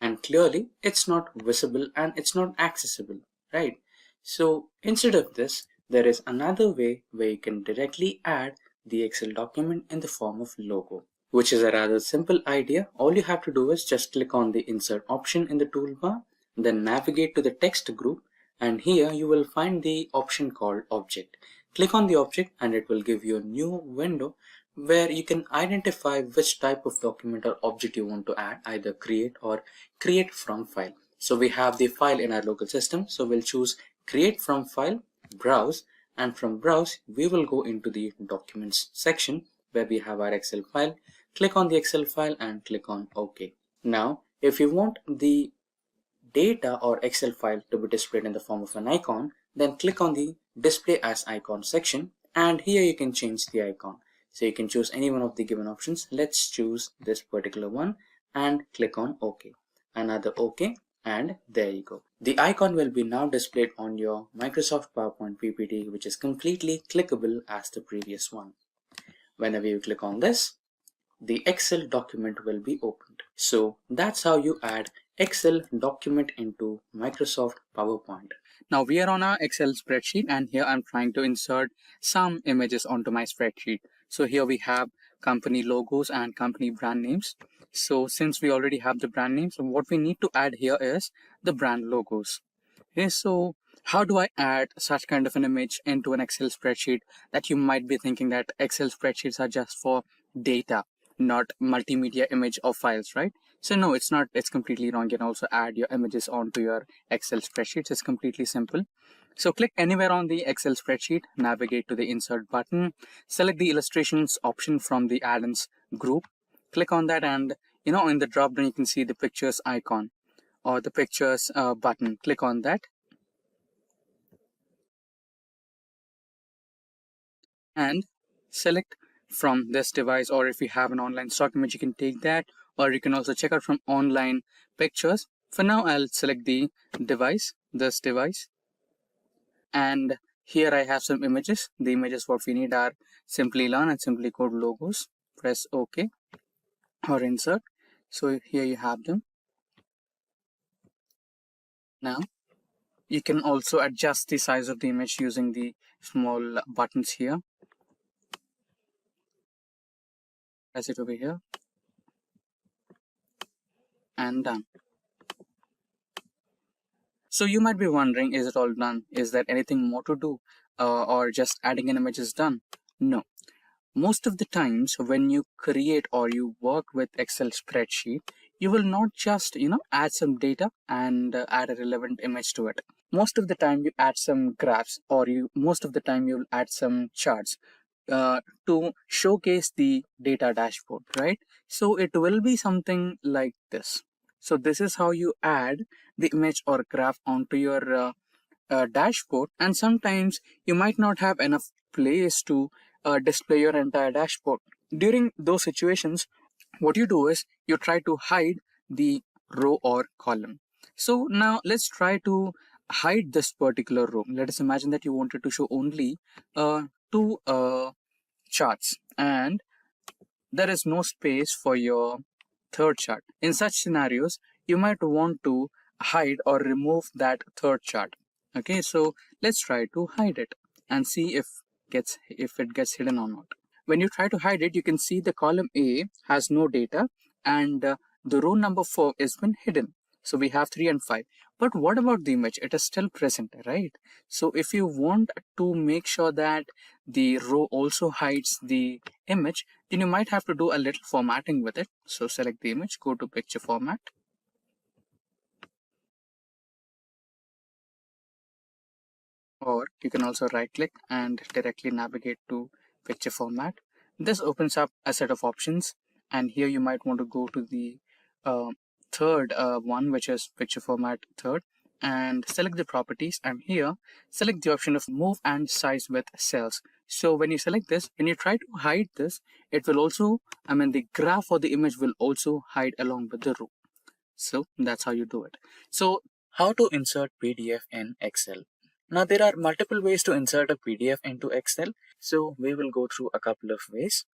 And clearly it's not visible and it's not accessible, right? So instead of this, there is another way where you can directly add the Excel document in the form of logo, which is a rather simple idea. All you have to do is just click on the insert option in the toolbar, then navigate to the text group, and here you will find the option called object. Click on the object and it will give you a new window where you can identify which type of document or object you want to add, either create or create from file. So we have the file in our local system, so we'll choose create from file, browse, and from browse we will go into the documents section where we have our Excel file. Click on the Excel file and click on OK. Now if you want the data or Excel file to be displayed in the form of an icon, then click on the display as icon section and here you can change the icon. So you can choose any one of the given options. Let's choose this particular one and click on OK. Another OK, and there you go. The icon will be now displayed on your Microsoft PowerPoint PPT, which is completely clickable as the previous one. Whenever you click on this, the Excel document will be opened. So that's how you add Excel document into Microsoft PowerPoint. Now we are on our Excel spreadsheet and here I'm trying to insert some images onto my spreadsheet. So here we have company logos and company brand names. So since we already have the brand names, what we need to add here is the brand logos. Okay, so how do I add such kind of an image into an Excel spreadsheet? That you might be thinking that Excel spreadsheets are just for data, not multimedia image or files, right? So no, it's not. It's completely wrong. You can also add your images onto your Excel spreadsheets. It's completely simple. So click anywhere on the Excel spreadsheet, navigate to the insert button, select the illustrations option from the add-ins group, click on that, and in the drop down you can see the pictures icon or the pictures button. Click on that and select from this device, or if you have an online stock image you can take that, or you can also check out from online pictures. For now I'll select the device, this device, and here I have some images. The images what we need are Simplilearn and Simplicode logos. Press OK or insert. So here you have them. Now you can also adjust the size of the image using the small buttons here. Press it over here and done. So you might be wondering, is it all done? Is there anything more to do, or just adding an image is done? No. Most of the times when you create or you work with Excel spreadsheet, you will not just add some data and add a relevant image to it. Most of the time you add some graphs, or most of the time you'll add some charts to showcase the data dashboard, right? So it will be something like this. So this is how you add the image or graph onto your dashboard, and sometimes you might not have enough place to display your entire dashboard. During those situations, what you do is you try to hide the row or column. So now let's try to hide this particular row. Let us imagine that you wanted to show only two charts, and there is no space for your third chart. In such scenarios, you might want to hide or remove that third chart. Okay, so let's try to hide it and see if it gets hidden or not. When you try to hide it, you can see the column A has no data, and the row number 4 has been hidden. So we have 3 and 5. But what about the image? It is still present, right? So if you want to make sure that the row also hides the image, then you might have to do a little formatting with it. So select the image, go to picture format. Or you can also right click and directly navigate to picture format. This opens up a set of options, and here you might want to go to the uh, third one, which is picture format third, and select the properties, and here select the option of move and size with cells. So when you select this, when you try to hide this, it will also, the graph or the image will also hide along with the row. So that's how you do it. So how to insert PDF in Excel? Now there are multiple ways to insert a PDF into Excel. So we will go through a couple of ways.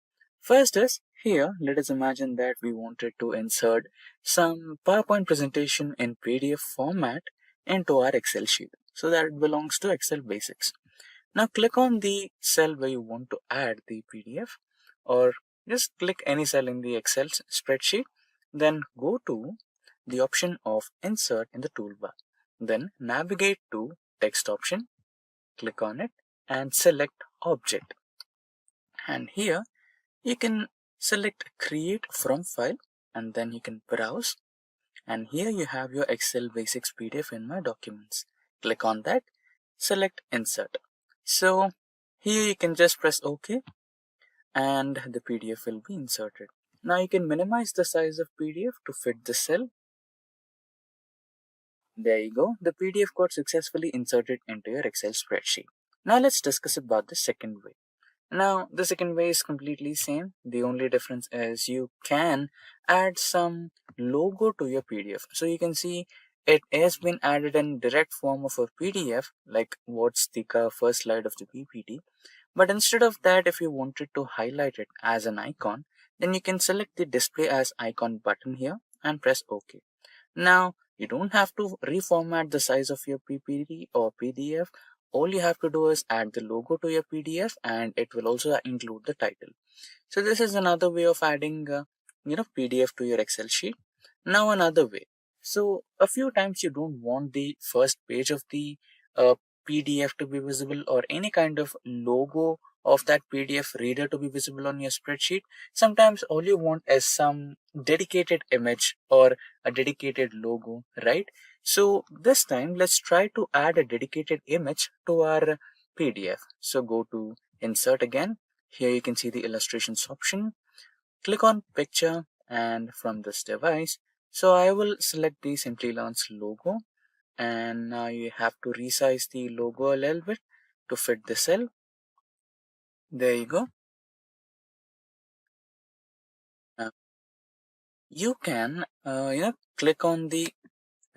First is here, let us imagine that we wanted to insert some PowerPoint presentation in PDF format into our Excel sheet. So that belongs to Excel basics. Now click on the cell where you want to add the PDF, or just click any cell in the Excel spreadsheet. Then go to the option of insert in the toolbar. Then navigate to text option, click on it and select object. And here you can select create from file, and then you can browse. And here you have your Excel basics PDF in my documents. Click on that, select insert. So here you can just press OK and the PDF will be inserted. Now you can minimize the size of PDF to fit the cell. There you go. The PDF got successfully inserted into your Excel spreadsheet. Now let's discuss about the second way. Now the second way is completely same. The only difference is you can add some logo to your PDF. So you can see it has been added in direct form of a PDF, like what's the first slide of the PPT. But instead of that, if you wanted to highlight it as an icon, then you can select the display as icon button here and press OK. Now, you don't have to reformat the size of your PPT or PDF. All you have to do is add the logo to your PDF, and it will also include the title. So this is another way of adding PDF to your Excel sheet. Now another way. So a few times you don't want the first page of the uh, PDF to be visible, or any kind of logo of that PDF reader to be visible on your spreadsheet. Sometimes all you want is some dedicated image or a dedicated logo, right? So this time let's try to add a dedicated image to our PDF. So go to insert again. Here you can see the illustrations option. Click on picture, and from this device, so I will select the Simplilearn's logo, and now you have to resize the logo a little bit to fit the cell. There you go. Now you can click on the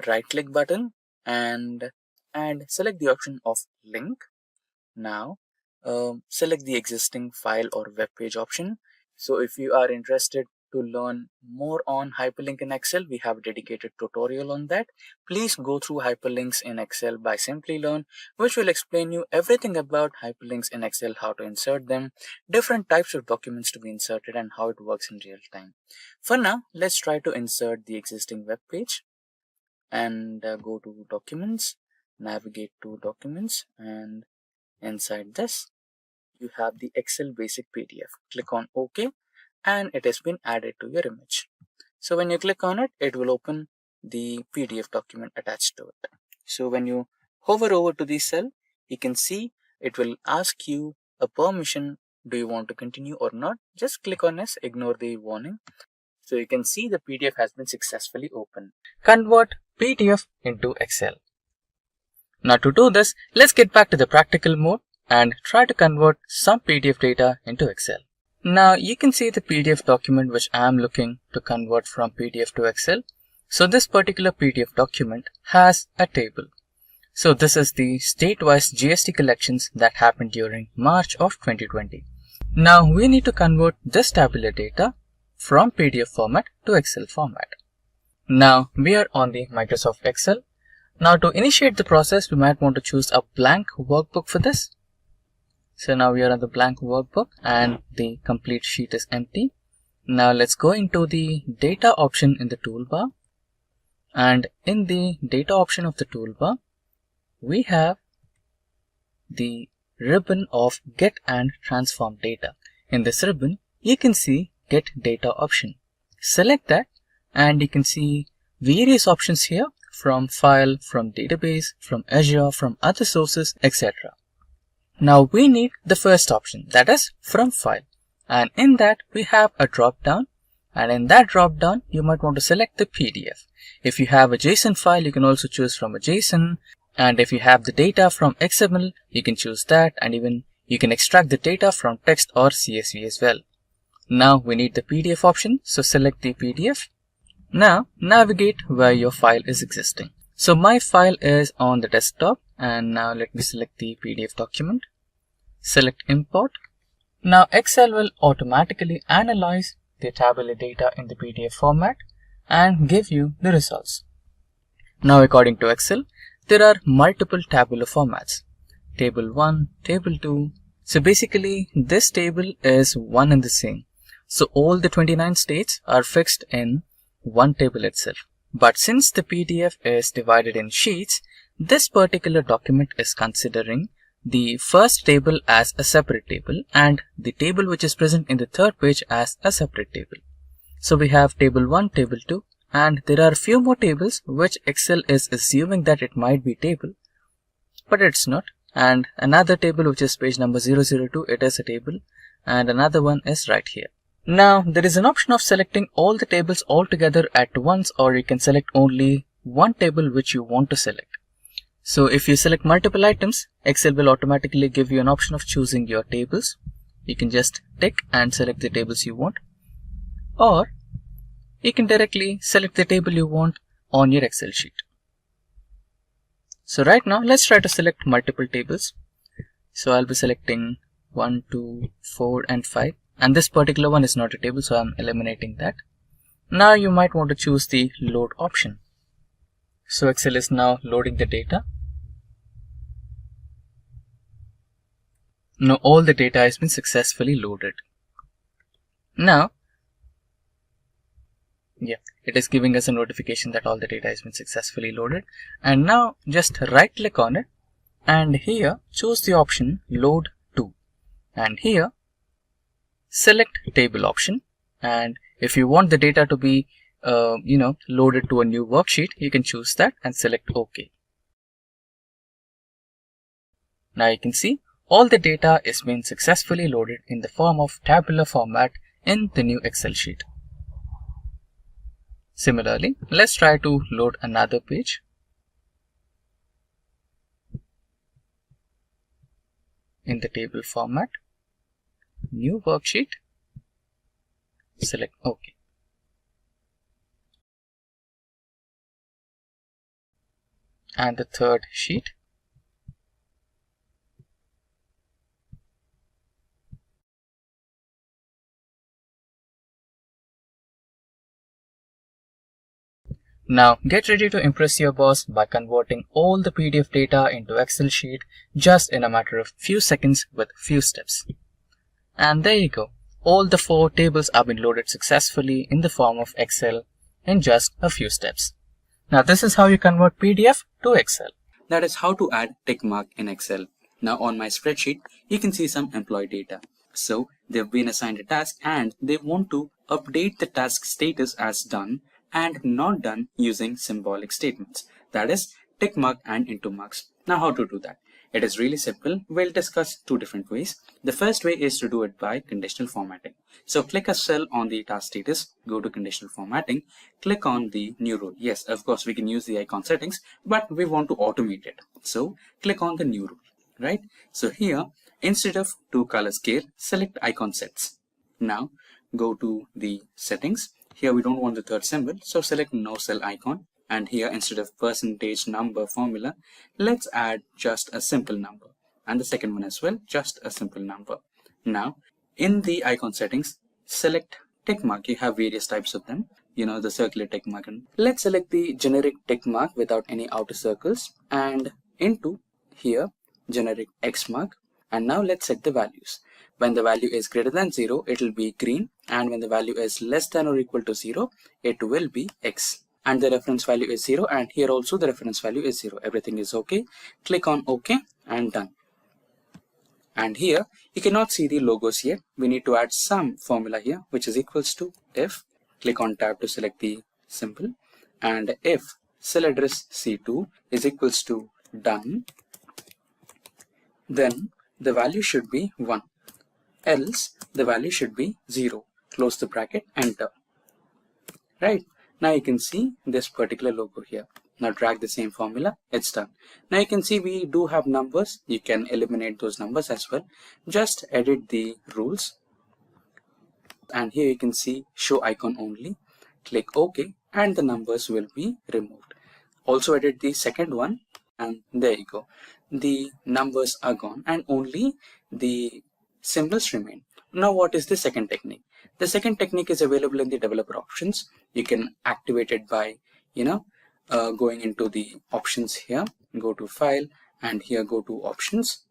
right click button and select the option of link. Now select the existing file or web page option. So if you are interested to learn more on hyperlink in Excel, we have a dedicated tutorial on that. Please go through hyperlinks in Excel by Simplilearn, which will explain you everything about hyperlinks in Excel, how to insert them, different types of documents to be inserted, and how it works in real time. For now, let's try to insert the existing web page, and go to documents, navigate to documents, and inside this you have the Excel basic PDF. Click on OK, and it has been added to your image. So when you click on it, it will open the PDF document attached to it. So when you hover over to the cell, you can see it will ask you a permission. Do you want to continue or not? Just click on this, ignore the warning. So you can see the PDF has been successfully opened. Convert PDF into Excel. Now to do this, let's get back to the practical mode and try to convert some PDF data into Excel. Now you can see the PDF document which I am looking to convert from PDF to Excel. So this particular PDF document has a table. So this is the state-wise GST collections that happened during March of 2020. Now we need to convert this tabular data from PDF format to Excel format. Now we are on the Microsoft Excel. Now to initiate the process, we might want to choose a blank workbook for this. So now we are on the blank workbook and the complete sheet is empty. Now let's go into the data option in the toolbar. And in the data option of the toolbar, we have the ribbon of Get and Transform Data. In this ribbon, you can see Get Data option. Select that and you can see various options here from file, from database, from Azure, from other sources, etc. Now we need the first option, that is from file. And in that we have a drop down, and in that drop down you might want to select the PDF. If you have a JSON file, you can also choose from a JSON. And if you have the data from XML, you can choose that, and even you can extract the data from text or CSV as well. Now we need the PDF option, so select the PDF. Now navigate where your file is existing. So my file is on the desktop, and now let me select the PDF document. Select import. Now Excel will automatically analyze the tabular data in the PDF format and give you the results. Now according to Excel, there are multiple tabular formats. Table 1, Table 2. So basically this table is one and the same. So all the 29 states are fixed in one table itself. But since the PDF is divided in sheets, this particular document is considering the first table as a separate table and the table which is present in the third page as a separate table. So we have table 1, table 2, and there are a few more tables which Excel is assuming that it might be table, but it's not. And another table which is page number 002, it is a table, and another one is right here. Now there is an option of selecting all the tables all together at once, or you can select only one table which you want to select. So if you select multiple items, Excel will automatically give you an option of choosing your tables. You can just tick and select the tables you want, or you can directly select the table you want on your Excel sheet. So right now let's try to select multiple tables. So I'll be selecting 1, 2, 4 and 5, and this particular one is not a table, so I'm eliminating that. Now you might want to choose the load option. So Excel is now loading the data. Now all the data has been successfully loaded. Now it is giving us a notification that all the data has been successfully loaded. And now just right click on it and here choose the option load to, and here select table option. And if you want the data to be loaded to a new worksheet, you can choose that and select OK. Now you can see all the data is being successfully loaded in the form of tabular format in the new Excel sheet. Similarly, let's try to load another page. In the table format, new worksheet, select OK. And the third sheet. Now get ready to impress your boss by converting all the PDF data into Excel sheet just in a matter of few seconds with few steps. And there you go. All the 4 tables have been loaded successfully in the form of Excel in just a few steps. Now this is how you convert PDF to Excel. That is how to add tick mark in Excel. Now on my spreadsheet, you can see some employee data. So they've been assigned a task and they want to update the task status as done and not done using symbolic statements. That is tick mark and into marks. Now how to do that? It is really simple. We'll discuss two different ways. The first way is to do it by conditional formatting. So click a cell on the task status, go to conditional formatting, click on the new rule. Yes, of course we can use the icon settings, but we want to automate it. So click on the new rule, right? So here, instead of to color scale, select icon sets. Now go to the settings. Here we don't want the third symbol, so select no cell icon. And here instead of percentage number formula, let's add just a simple number. And the second one as well, just a simple number. Now in the icon settings, select tick mark. You have various types of them. You know, the circular tick mark. Let's select the generic tick mark without any outer circles, and into here generic X mark. And now let's set the values. When the value is greater than 0, it will be green, and when the value is less than or equal to 0, it will be X. And the reference value is 0, and here also the reference value is 0. Everything is okay. Click on OK and done. And here you cannot see the logos yet. We need to add some formula here, which is equals to if, click on tab to select the symbol, and if cell address C2 is equals to done, then the value should be 1, else the value should be 0. Close the bracket, enter. Right, now you can see this particular logo here. Now drag the same formula, it's done. Now you can see we do have numbers. You can eliminate those numbers as well. Just edit the rules. And here you can see show icon only. Click OK and the numbers will be removed. Also edit the second one, and there you go. The numbers are gone and only the symbols remain. Now what is the second technique? The second technique is available in the developer options. You can activate it by going into the options here, go to file, and here go to options,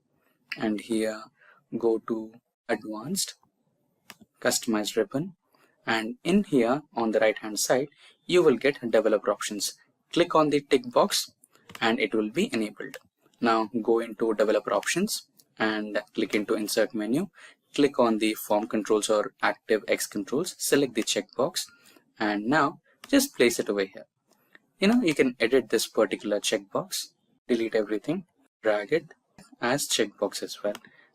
and here go to advanced, customized ribbon, and in here on the right hand side you will get developer options. Click on the tick box and it will be enabled. Now go into developer options and click into insert menu. Click on the form controls or active X controls, select the checkbox, and now just place it over here. You can edit this particular checkbox, delete everything, drag it as checkbox as well.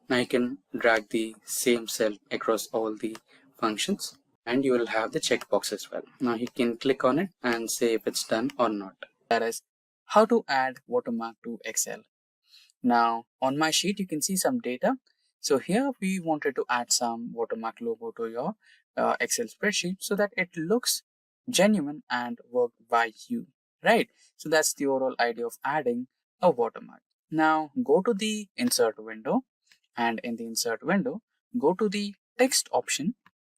Now you can drag the same cell across all the functions and you will have the checkbox as well. Now you can click on it and say if it's done or not. That is how to add watermark to Excel. Now on my sheet you can see some data. So here we wanted to add some watermark logo to your Excel spreadsheet so that it looks genuine and worked by you, right? So that's the overall idea of adding a watermark. Now go to the insert window, and in the insert window, go to the text option,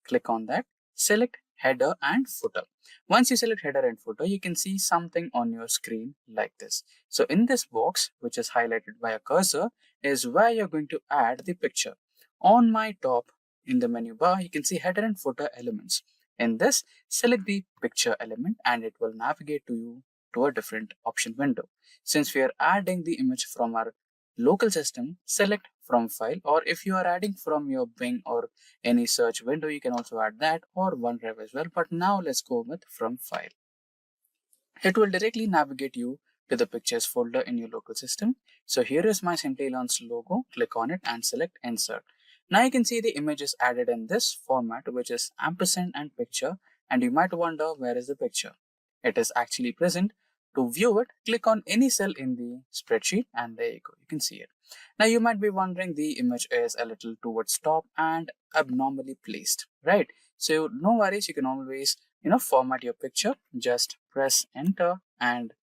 click on that, select header and footer. Once you select header and footer, you can see something on your screen like this. So in this box, which is highlighted by a cursor, is where you're going to add the picture. On my top in the menu bar, you can see header and footer elements. In this, select the picture element and it will navigate to you to a different option window. Since we are adding the image from our local system, select from file, or if you are adding from your Bing or any search window, you can also add that, or OneDrive as well. But now let's go with from file. It will directly navigate you to the pictures folder in your local system. So here is my Simplilearn's logo. Click on it and select insert. Now you can see the image is added in this format, which is ampersand and picture, and you might wonder where is the picture. It is actually present. To view it, click on any cell in the spreadsheet and there you go, you can see it. Now you might be wondering the image is a little towards top and abnormally placed, right? So no worries, you can always format your picture. Just press enter and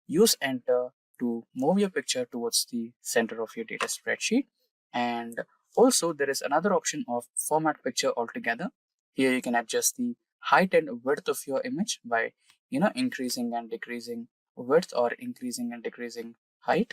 use enter to move your picture towards the center of your data spreadsheet. And also there is another option of format picture altogether. Here you can adjust the height and width of your image by increasing and decreasing width or increasing and decreasing height.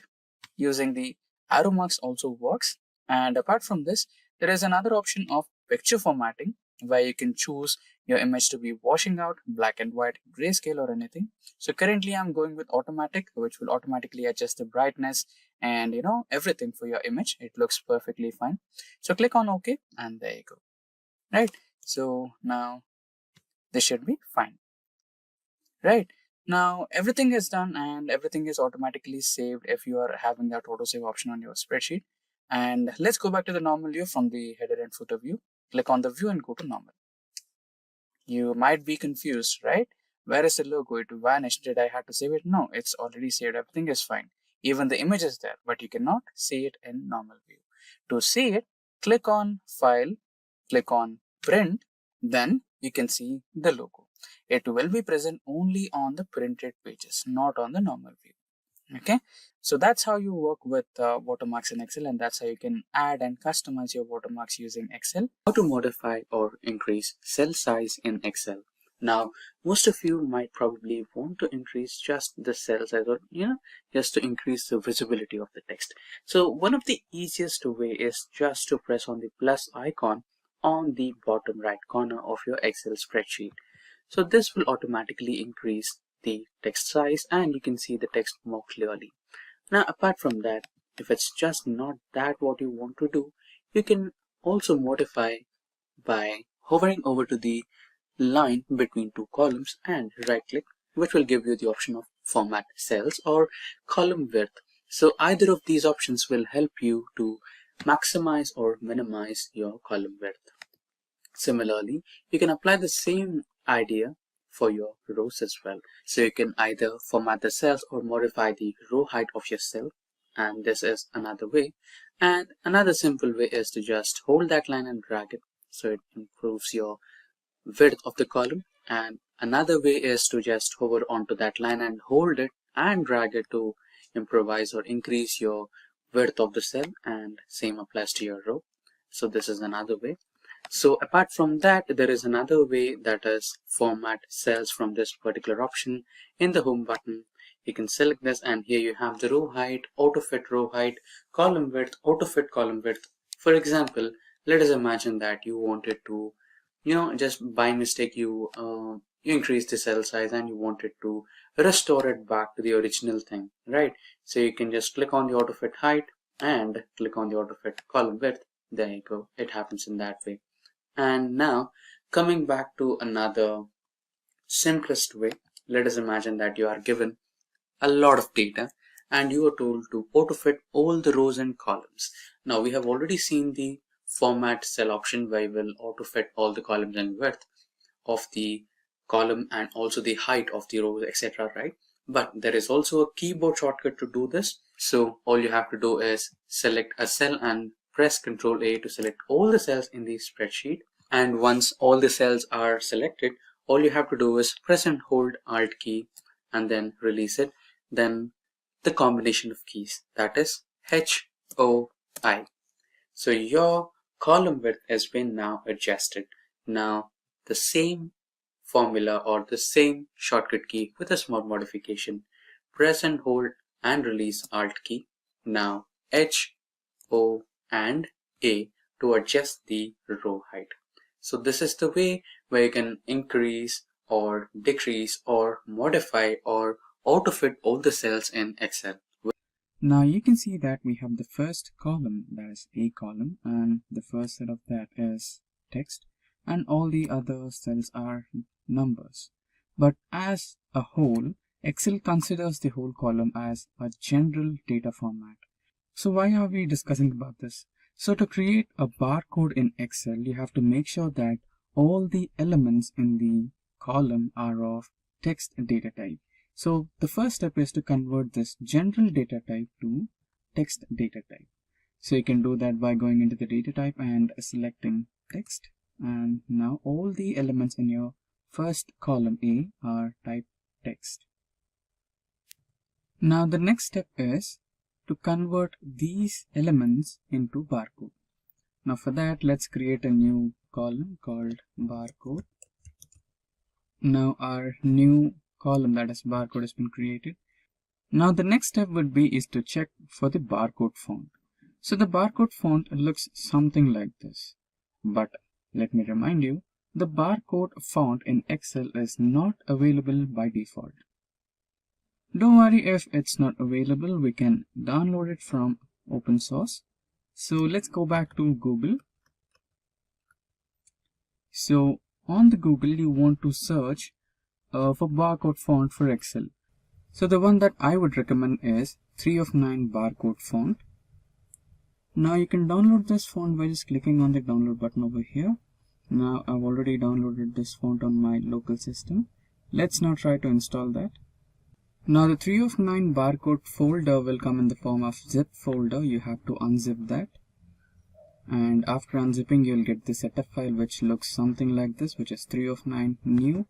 Using the arrow marks also works. And apart from this, there is another option of picture formatting. where you can choose your image to be washing out, black and white, grayscale, or anything. So currently I'm going with automatic, which will automatically adjust the brightness and everything for your image. It looks perfectly fine. So click on OK, and there you go. Right. So now this should be fine. Right. Now everything is done and everything is automatically saved if you are having that autosave option on your spreadsheet. And let's go back to the normal view from the header and footer view. Click on the view and go to normal. You might be confused, right? Where is the logo? It vanished. Did I have to save it? No, it's already saved. Everything is fine. Even the image is there, but you cannot see it in normal view. To see it, click on File, click on Print, then you can see the logo. It will be present only on the printed pages, not on the normal view. Okay, so that's how you work with watermarks in Excel, and that's how you can add and customize your watermarks using Excel. How to modify or increase cell size in Excel. Now, most of you might probably want to increase just the cell size, or just to increase the visibility of the text. So one of the easiest way is just to press on the plus icon on the bottom right corner of your Excel spreadsheet. So this will automatically increase the text size and you can see the text more clearly. Now, apart from that, if it's just not that what you want to do, you can also modify by hovering over to the line between two columns and right click, which will give you the option of format cells or column width. So either of these options will help you to maximize or minimize your column width. Similarly, you can apply the same idea for your rows as well. So you can either format the cells or modify the row height of your cell, and this is another way. And another simple way is to just hold that line and drag it, so it improves your width of the column. And another way is to just hover onto that line and hold it and drag it to improvise or increase your width of the cell, and same applies to your row. So this is another way. So apart from that, there is another way, that is format cells from this particular option in the home button. You can select this and here you have the row height, auto fit row height, column width, auto fit column width. For example, let us imagine that you wanted to, just by mistake you increase the cell size and you wanted to restore it back to the original thing, right? So you can just click on the auto fit height and click on the auto fit column width. There you go. It happens in that way. And now coming back to another simplest way, let us imagine that you are given a lot of data and you are told to auto fit all the rows and columns. Now we have already seen the format cell option where you will auto fit all the columns and width of the column and also the height of the rows, etc. right? But there is also a keyboard shortcut to do this. So all you have to do is select a cell and press Ctrl A to select all the cells in the spreadsheet. And once all the cells are selected, all you have to do is press and hold Alt key and then release it. Then the combination of keys, that is HOI. So your column width has been now adjusted. Now the same formula or the same shortcut key with a small modification. Press and hold and release Alt key. Now H, O and A to adjust the row height. So this is the way where you can increase or decrease or modify or auto fit all the cells in Excel. Now you can see that we have the first column, that is A column, and the first set of that is text, and all the other cells are numbers. But as a whole, Excel considers the whole column as a general data format. So why are we discussing about this? So to create a barcode in Excel, you have to make sure that all the elements in the column are of text data type. So the first step is to convert this general data type to text data type. So you can do that by going into the data type and selecting text. And now all the elements in your first column A are type text. Now the next step is to convert these elements into barcode. Now for that, let's create a new column called barcode. Now our new column, that is barcode, has been created. Now the next step would be is to check for the barcode font. So the barcode font looks something like this. But let me remind you, the barcode font in Excel is not available by default. Don't worry if it's not available, we can download it from open source. So let's go back to Google. So on the Google, you want to search for barcode font for Excel. So the one that I would recommend is 3 of 9 barcode font. Now you can download this font by just clicking on the download button over here. Now I've already downloaded this font on my local system. Let's now try to install that. Now the 3 of 9 barcode folder will come in the form of zip folder. You have to unzip that. And after unzipping, you'll get the setup file which looks something like this, which is 3 of 9 new.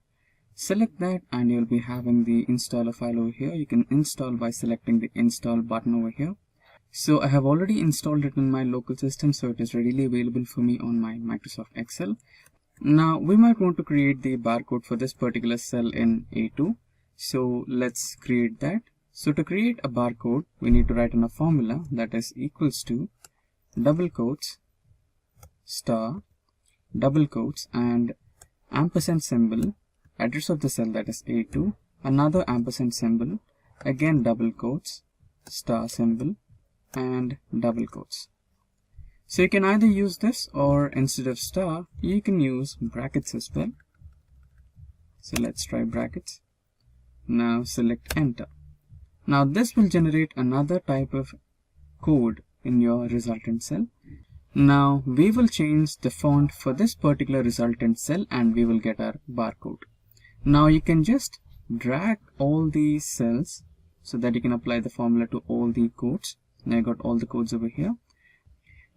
Select that and you'll be having the installer file over here. You can install by selecting the install button over here. So I have already installed it in my local system, so it is readily available for me on my Microsoft Excel. Now we might want to create the barcode for this particular cell in A2. So let's create that. So to create a barcode, we need to write in a formula that is equals to double quotes, star, double quotes, and ampersand symbol, address of the cell that is A2, another ampersand symbol, again double quotes, star symbol, and double quotes. So you can either use this, or instead of star, you can use brackets as well. So let's try brackets. Now select enter. Now this will generate another type of code in your resultant cell. Now we will change the font for this particular resultant cell and we will get our barcode. Now you can just drag all these cells so that you can apply the formula to all the codes. Now I got all the codes over here.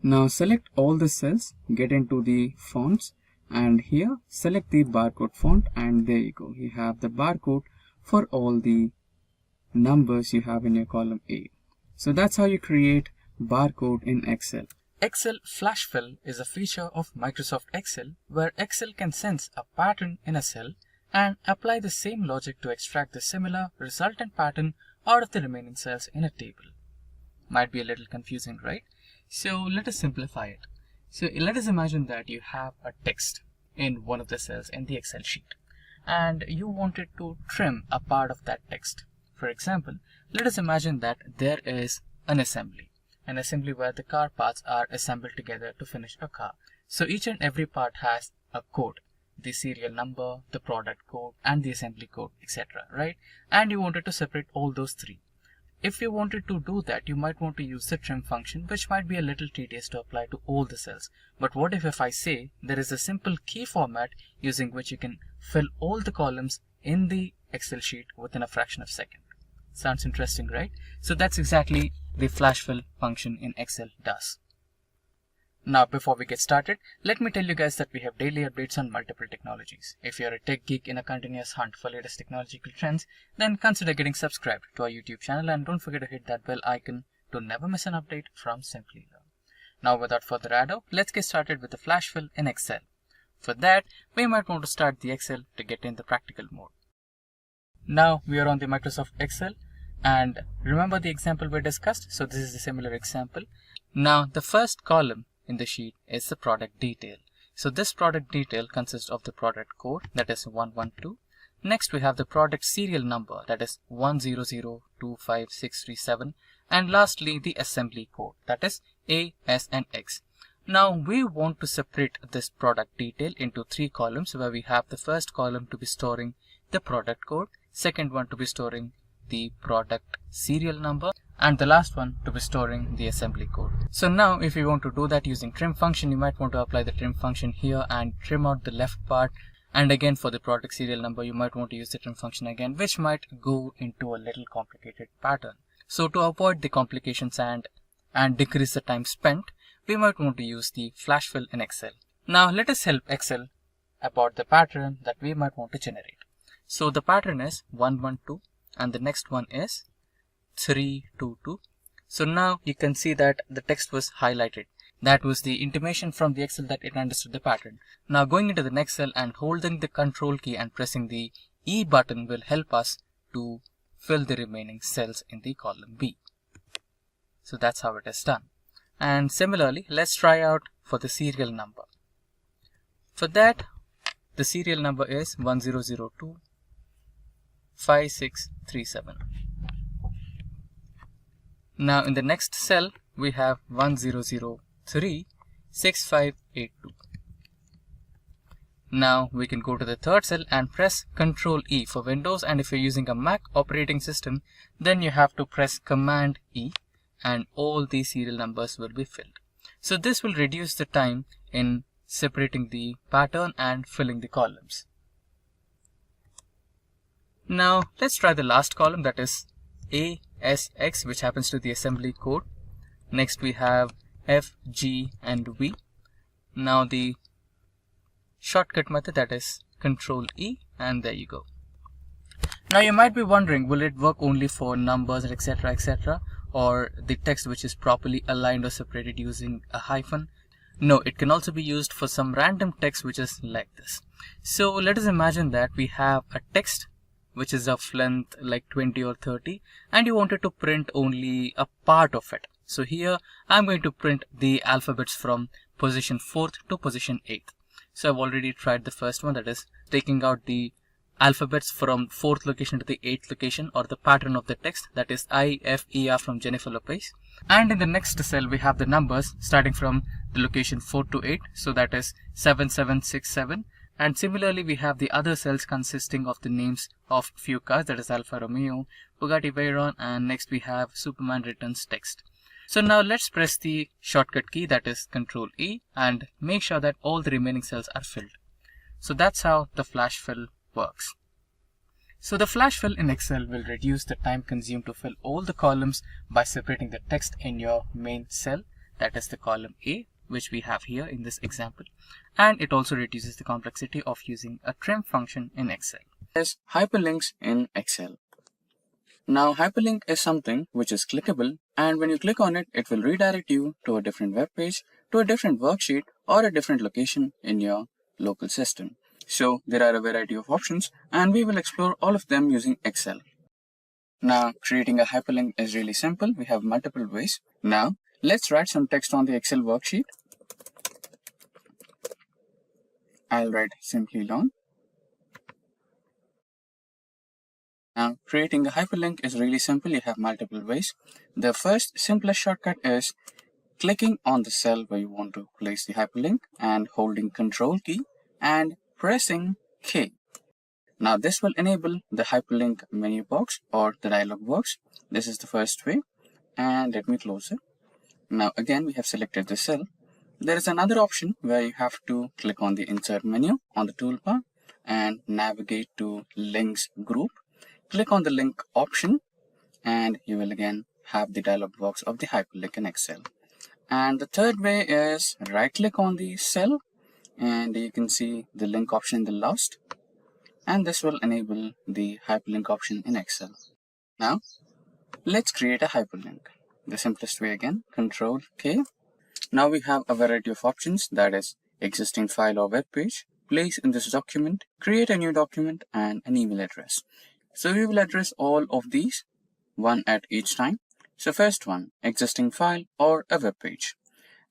Now select all the cells, get into the fonts, and here select the barcode font, and there you go. You have the barcode for all the numbers you have in your column A. So that's how you create barcode in Excel. Excel Flash Fill is a feature of Microsoft Excel where Excel can sense a pattern in a cell and apply the same logic to extract the similar resultant pattern out of the remaining cells in a table. Might be a little confusing, right? So let us simplify it. So let us imagine that you have a text in one of the cells in the Excel sheet and you wanted to trim a part of that text. For example, let us imagine that there is an assembly where the car parts are assembled together to finish a car. So each and every part has a code, the serial number, the product code, and the assembly code, etc. Right? And you wanted to separate all those three. If you wanted to do that, you might want to use the trim function, which might be a little tedious to apply to all the cells. But what if I say there is a simple key format using which you can fill all the columns in the Excel sheet within a fraction of a second? Sounds interesting, right? So that's exactly the flash fill function in Excel does. Now, before we get started, let me tell you guys that we have daily updates on multiple technologies. If you're a tech geek in a continuous hunt for latest technological trends, then consider getting subscribed to our YouTube channel and don't forget to hit that bell icon to never miss an update from Simplilearn. Now, without further ado, let's get started with the flash fill in Excel. For that, we might want to start the Excel to get in the practical mode. Now, we are on the Microsoft Excel. And remember the example we discussed? So this is a similar example. Now the first column in the sheet is the product detail. So this product detail consists of the product code, that is 112. Next we have the product serial number, that is 1002567. And lastly the assembly code, that is A, S and X. Now we want to separate this product detail into 3 columns where we have the first column to be storing the product code, second one to be storing the product serial number, and the last one to be storing the assembly code. So now if you want to do that using trim function, you might want to apply the trim function here and trim out the left part. And again for the product serial number, you might want to use the trim function again, which might go into a little complicated pattern. So to avoid the complications and decrease the time spent, we might want to use the flash fill in Excel. Now let us help Excel about the pattern that we might want to generate. So the pattern is 112. And the next one is 322. So now you can see that the text was highlighted. That was the intimation from the Excel that it understood the pattern. Now going into the next cell and holding the control key and pressing the E button will help us to fill the remaining cells in the column B. So that's how it is done. And similarly, let's try out for the serial number. For that, the serial number is 1002 5637. Now in the next cell we have 1003 6582. Now we can go to the third cell and press Ctrl E for Windows, and if you're using a Mac operating system, then you have to press Command E and all these serial numbers will be filled. So this will reduce the time in separating the pattern and filling the columns. Now let's try the last column, that is ASX, which happens to the assembly code. Next we have F, G and V. Now the shortcut method, that is Ctrl E, and there you go. Now you might be wondering, will it work only for numbers, etc., etc., or the text which is properly aligned or separated using a hyphen? No, it can also be used for some random text which is like this. So let us imagine that we have a text which is of length like 20 or 30, and you wanted to print only a part of it. So here I'm going to print the alphabets from position 4th to position 8th. So I've already tried the first one, that is taking out the alphabets from 4th location to the 8th location, or the pattern of the text, that is I, F, E, R from Jennifer Lopez. And in the next cell we have the numbers starting from the location 4 to 8, so that is 7767. And similarly we have the other cells consisting of the names of few cars, that is Alfa Romeo, Bugatti Veyron, and next we have Superman Returns text. So now let's press the shortcut key, that is Ctrl E, and make sure that all the remaining cells are filled. So that's how the flash fill works. So the flash fill in Excel will reduce the time consumed to fill all the columns by separating the text in your main cell, that is the column A, which we have here in this example. And it also reduces the complexity of using a trim function in Excel. There's hyperlinks in Excel. Now hyperlink is something which is clickable, and when you click on it, it will redirect you to a different web page, to a different worksheet, or a different location in your local system. So there are a variety of options, and we will explore all of them using Excel. Now creating a hyperlink is really simple. We have multiple ways. Now let's write some text on the Excel worksheet. I'll write Simplilearn. Now, creating a hyperlink is really simple. You have multiple ways. The first simplest shortcut is clicking on the cell where you want to place the hyperlink and holding Ctrl key and pressing K. Now, this will enable the hyperlink menu box or the dialog box. This is the first way. And let me close it. Now, again, we have selected the cell. There is another option where you have to click on the insert menu on the toolbar and navigate to links group. Click on the link option and you will again have the dialog box of the hyperlink in Excel. And the third way is right click on the cell and you can see the link option in the last, and this will enable the hyperlink option in Excel. Now let's create a hyperlink. The simplest way again, Ctrl K. Now we have a variety of options, that is existing file or web page, place in this document, create a new document, and an email address. So we will address all of these one at each time. So first one, existing file or a web page.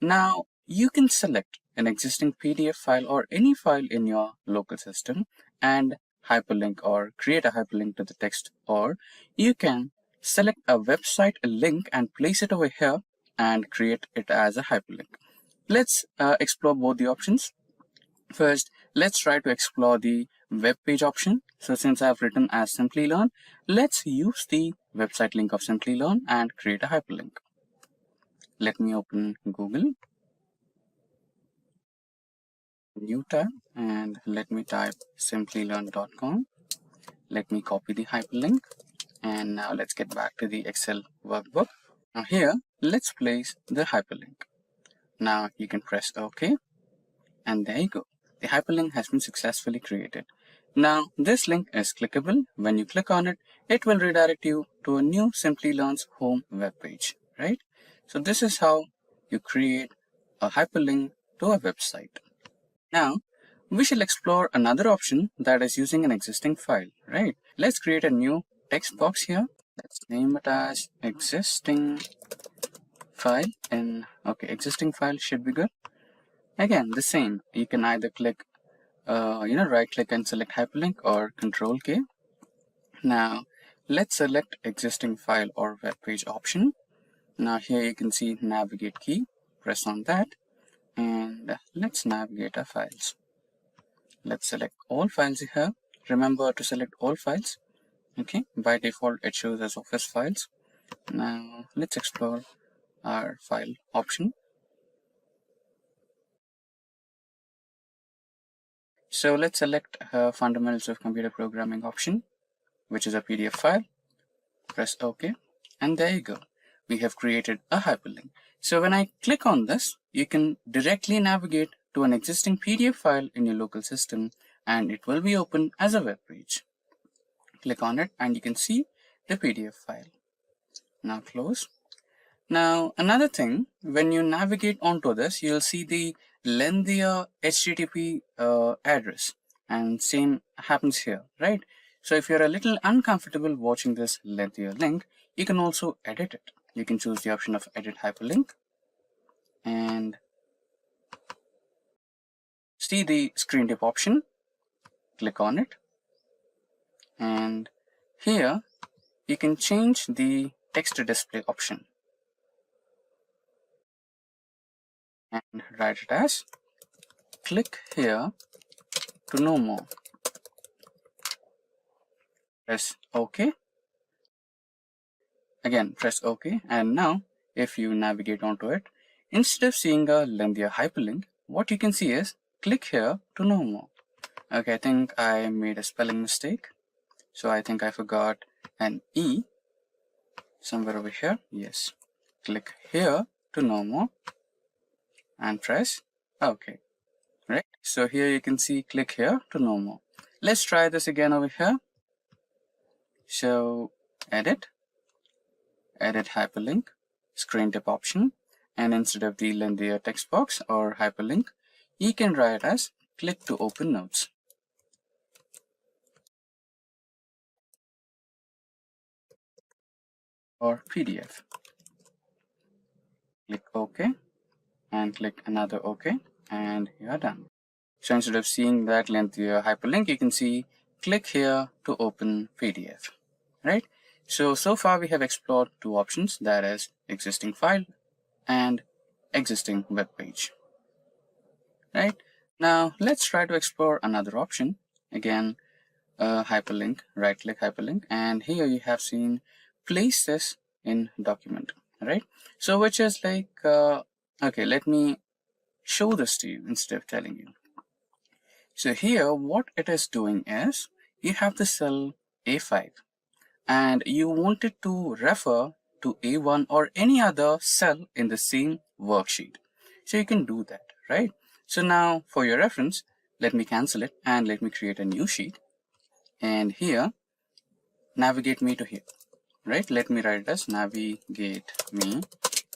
Now you can select an existing PDF file or any file in your local system and hyperlink or create a hyperlink to the text, or you can select a website link and place it over here and create it as a hyperlink. Let's explore both the options. First, let's try to explore the web page option. So since I've written as Simplilearn, let's use the website link of Simplilearn and create a hyperlink. Let me open Google, new tab, and let me type simplilearn.com. Let me copy the hyperlink, and now let's get back to the Excel workbook. Now here, let's place the hyperlink. Now you can press OK, and there you go. The hyperlink has been successfully created. Now this link is clickable. When you click on it, it will redirect you to a new Simplilearn's home web page, right? So this is how you create a hyperlink to a website. Now we shall explore another option, that is using an existing file, right? Let's create a new text box here. Let's name it as existing file, and okay, existing file should be good. Again, the same, you can either click right click and select hyperlink or Control K. Now let's select existing file or web page option. Now here you can see navigate key, press on that, and let's navigate our files. Let's select all files here. Remember to select all files. Okay, by default it shows as office files. Now let's explore our file option. So let's select fundamentals of computer programming option, which is a PDF file. Press OK, and there you go. We have created a hyperlink. So when I click on this, you can directly navigate to an existing PDF file in your local system, and it will be open as a web page. Click on it and you can see the PDF file. Now close. Now another thing, when you navigate onto this, you'll see the lengthier HTTP address, and same happens here, right? So if you're a little uncomfortable watching this lengthier link, you can also edit it. You can choose the option of edit hyperlink and see the screen tip option. Click on it, and here you can change the text to display option and write it as click here to know more. Press OK. Again, press OK, and now if you navigate onto it, instead of seeing a lengthier hyperlink, what you can see is click here to know more. Okay, I think I made a spelling mistake. So I think I forgot an E somewhere over here. Yes. Click here to know more and press OK. Right. So here you can see click here to know more. Let's try this again over here. So edit hyperlink, screen tip option, and instead of the lengthier text box or hyperlink, you can write as click to open notes. Or PDF. Click OK and click another OK, and you are done. So instead of seeing that lengthier hyperlink, you can see click here to open PDF, right? So far we have explored two options, that is existing file and existing web page, right? Now let's try to explore another option. Again, hyperlink, right click hyperlink, and here you have seen place this in document, right? So which is like, okay, let me show this to you instead of telling you. So here what it is doing is you have the cell A5 and you wanted to refer to A1 or any other cell in the same worksheet. So you can do that, right? So now for your reference, let me cancel it and let me create a new sheet. And here, navigate me to here, right? Let me write it as navigate me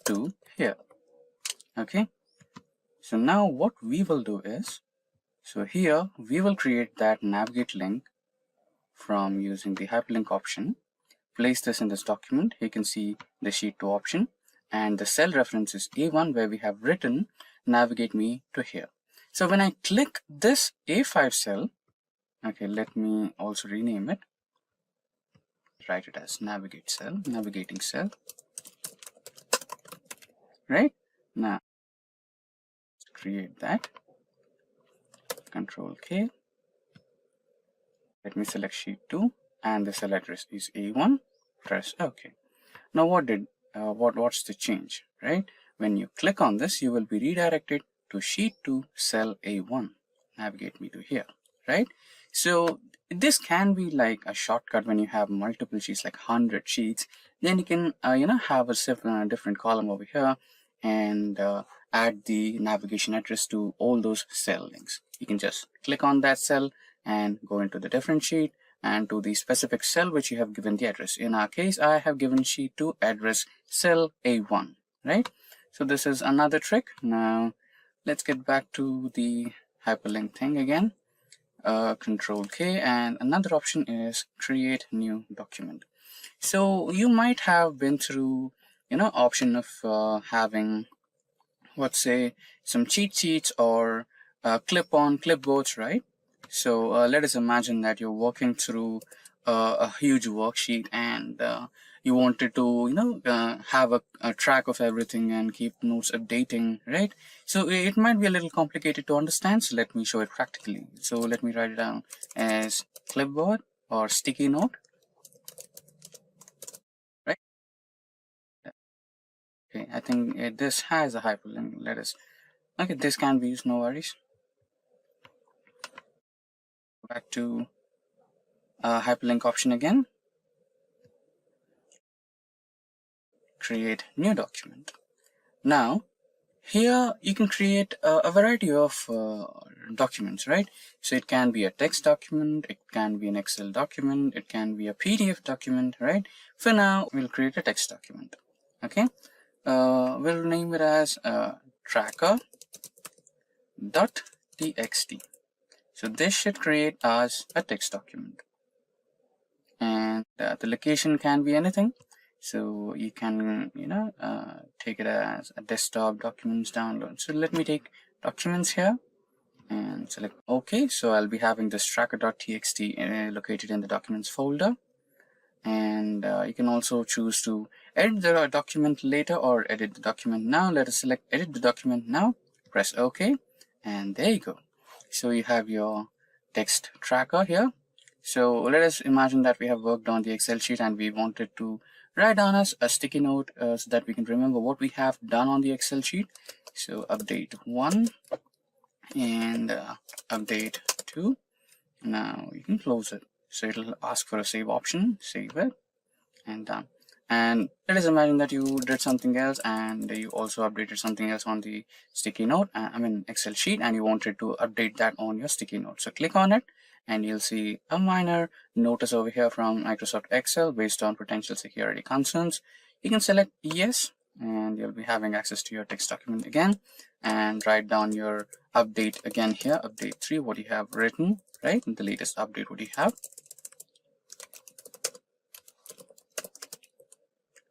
to here. Okay. So now what we will do is, so here we will create that navigate link from using the hyperlink option. Place this in this document. You can see the sheet 2 option and the cell reference is A1 where we have written navigate me to here. So when I click this A5 cell, okay, let me also rename it. Write it as navigate cell, navigating cell, right? Now create that, Control K. Let me select sheet 2 and the cell address is A1. Press OK. Now what's the change, right? When you click on this, you will be redirected to sheet 2 cell A1. Navigate me to here, right? So this can be like a shortcut when you have multiple sheets, like 100 sheets. Then you can have a different column over here and add the navigation address to all those cell links. You can just click on that cell and go into the different sheet and to the specific cell which you have given the address. In our case, I have given sheet 2 address cell A1, right? So this is another trick. Now let's get back to the hyperlink thing again. Control K, and another option is create new document. So you might have been through option of having, let's say, some cheat sheets or clip-on clipboards, right? So let us imagine that you're working through a huge worksheet, and you wanted to have a track of everything and keep notes updating, right? So it might be a little complicated to understand, so let me show it practically. So let me write it down as clipboard or sticky note, right? Okay, I think this has a hyperlink. Okay, this can be used, no worries. Back to hyperlink option again. Create new document. Now here you can create a variety of documents, right? So it can be a text document, it can be an Excel document, it can be a PDF document, right? For now, we'll create a text document. Okay, we'll name it as tracker.txt. So this should create as a text document, and the location can be anything. So you can take it as a desktop documents download. So let me take documents here and select OK. So I'll be having this tracker.txt located in the documents folder, and you can also choose to edit the document later or edit the document now. Let us select edit the document now, press OK, and there you go. So you have your text tracker here. So let us imagine that we have worked on the Excel sheet and we wanted to write down as a sticky note so that we can remember what we have done on the Excel sheet. So update 1 and update 2. Now you can close it. So it'll ask for a save option, save it, and done. And let us imagine that you did something else and you also updated something else on the sticky note, Excel sheet, and you wanted to update that on your sticky note. So click on it and you'll see a minor notice over here from Microsoft Excel based on potential security concerns. You can select yes, and you'll be having access to your text document again, and write down your update again here, update 3, what you have written, right? The latest update, what you have.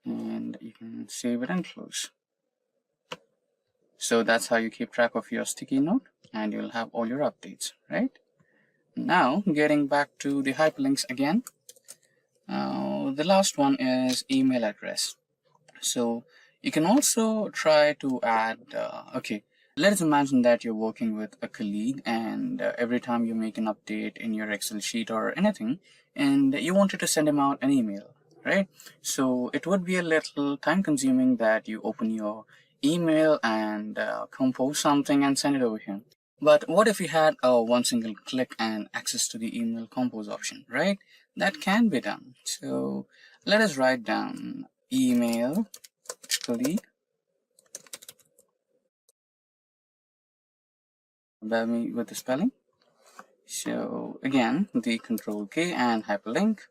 And you can save it and close. So that's how you keep track of your sticky note, and you'll have all your updates, right? Now getting back to the hyperlinks again, the last one is email address. So you can also try to add okay, let's imagine that you're working with a colleague, and every time you make an update in your Excel sheet or anything, and you wanted to send him out an email, right? So it would be a little time consuming that you open your email and compose something and send it over here. But what if you had one single click and access to the email compose option, right? That can be done. So let us write down email colleague. Bear me with the spelling. So again, the Control K and hyperlink,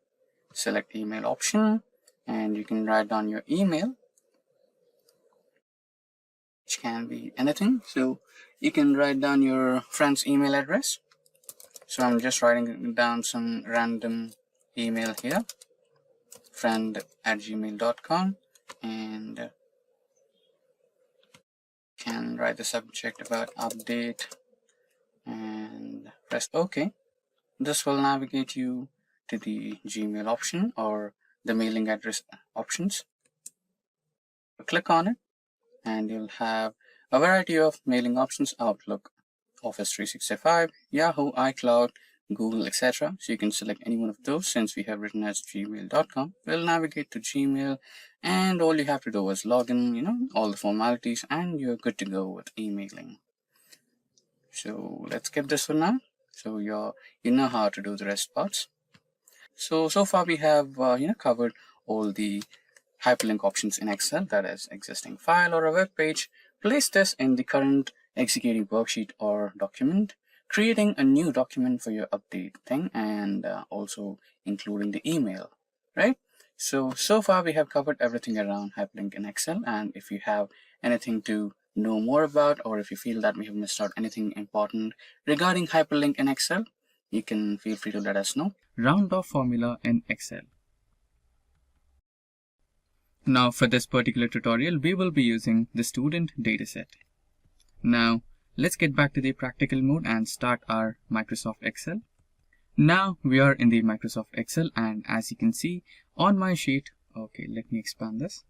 select email option, and you can write down your email, which can be anything. So you can write down your friend's email address. So I'm just writing down some random email here, friend@gmail.com, and can write the subject about update and press OK. This will navigate you to the Gmail option or the mailing address options. Click on it and you'll have a variety of mailing options: Outlook, Office 365, Yahoo, iCloud, Google, etc. So you can select any one of those. Since we have written as gmail.com, we'll navigate to Gmail, and all you have to do is log in, all the formalities, and you're good to go with emailing. So let's skip this one now. So you know how to do the rest parts. So far we have covered all the hyperlink options in Excel, that is existing file or a web page, place this in the current executing worksheet or document, creating a new document for your update thing, and also including the email, right? So far we have covered everything around hyperlink in Excel, and if you have anything to know more about, or if you feel that we have missed out anything important regarding hyperlink in Excel, you can feel free to let us know. Round off formula in Excel. Now for this particular tutorial, we will be using the student dataset. Now let's get back to the practical mode and start our Microsoft Excel. Now we are in the Microsoft Excel, and as you can see on my sheet, okay, let me expand this.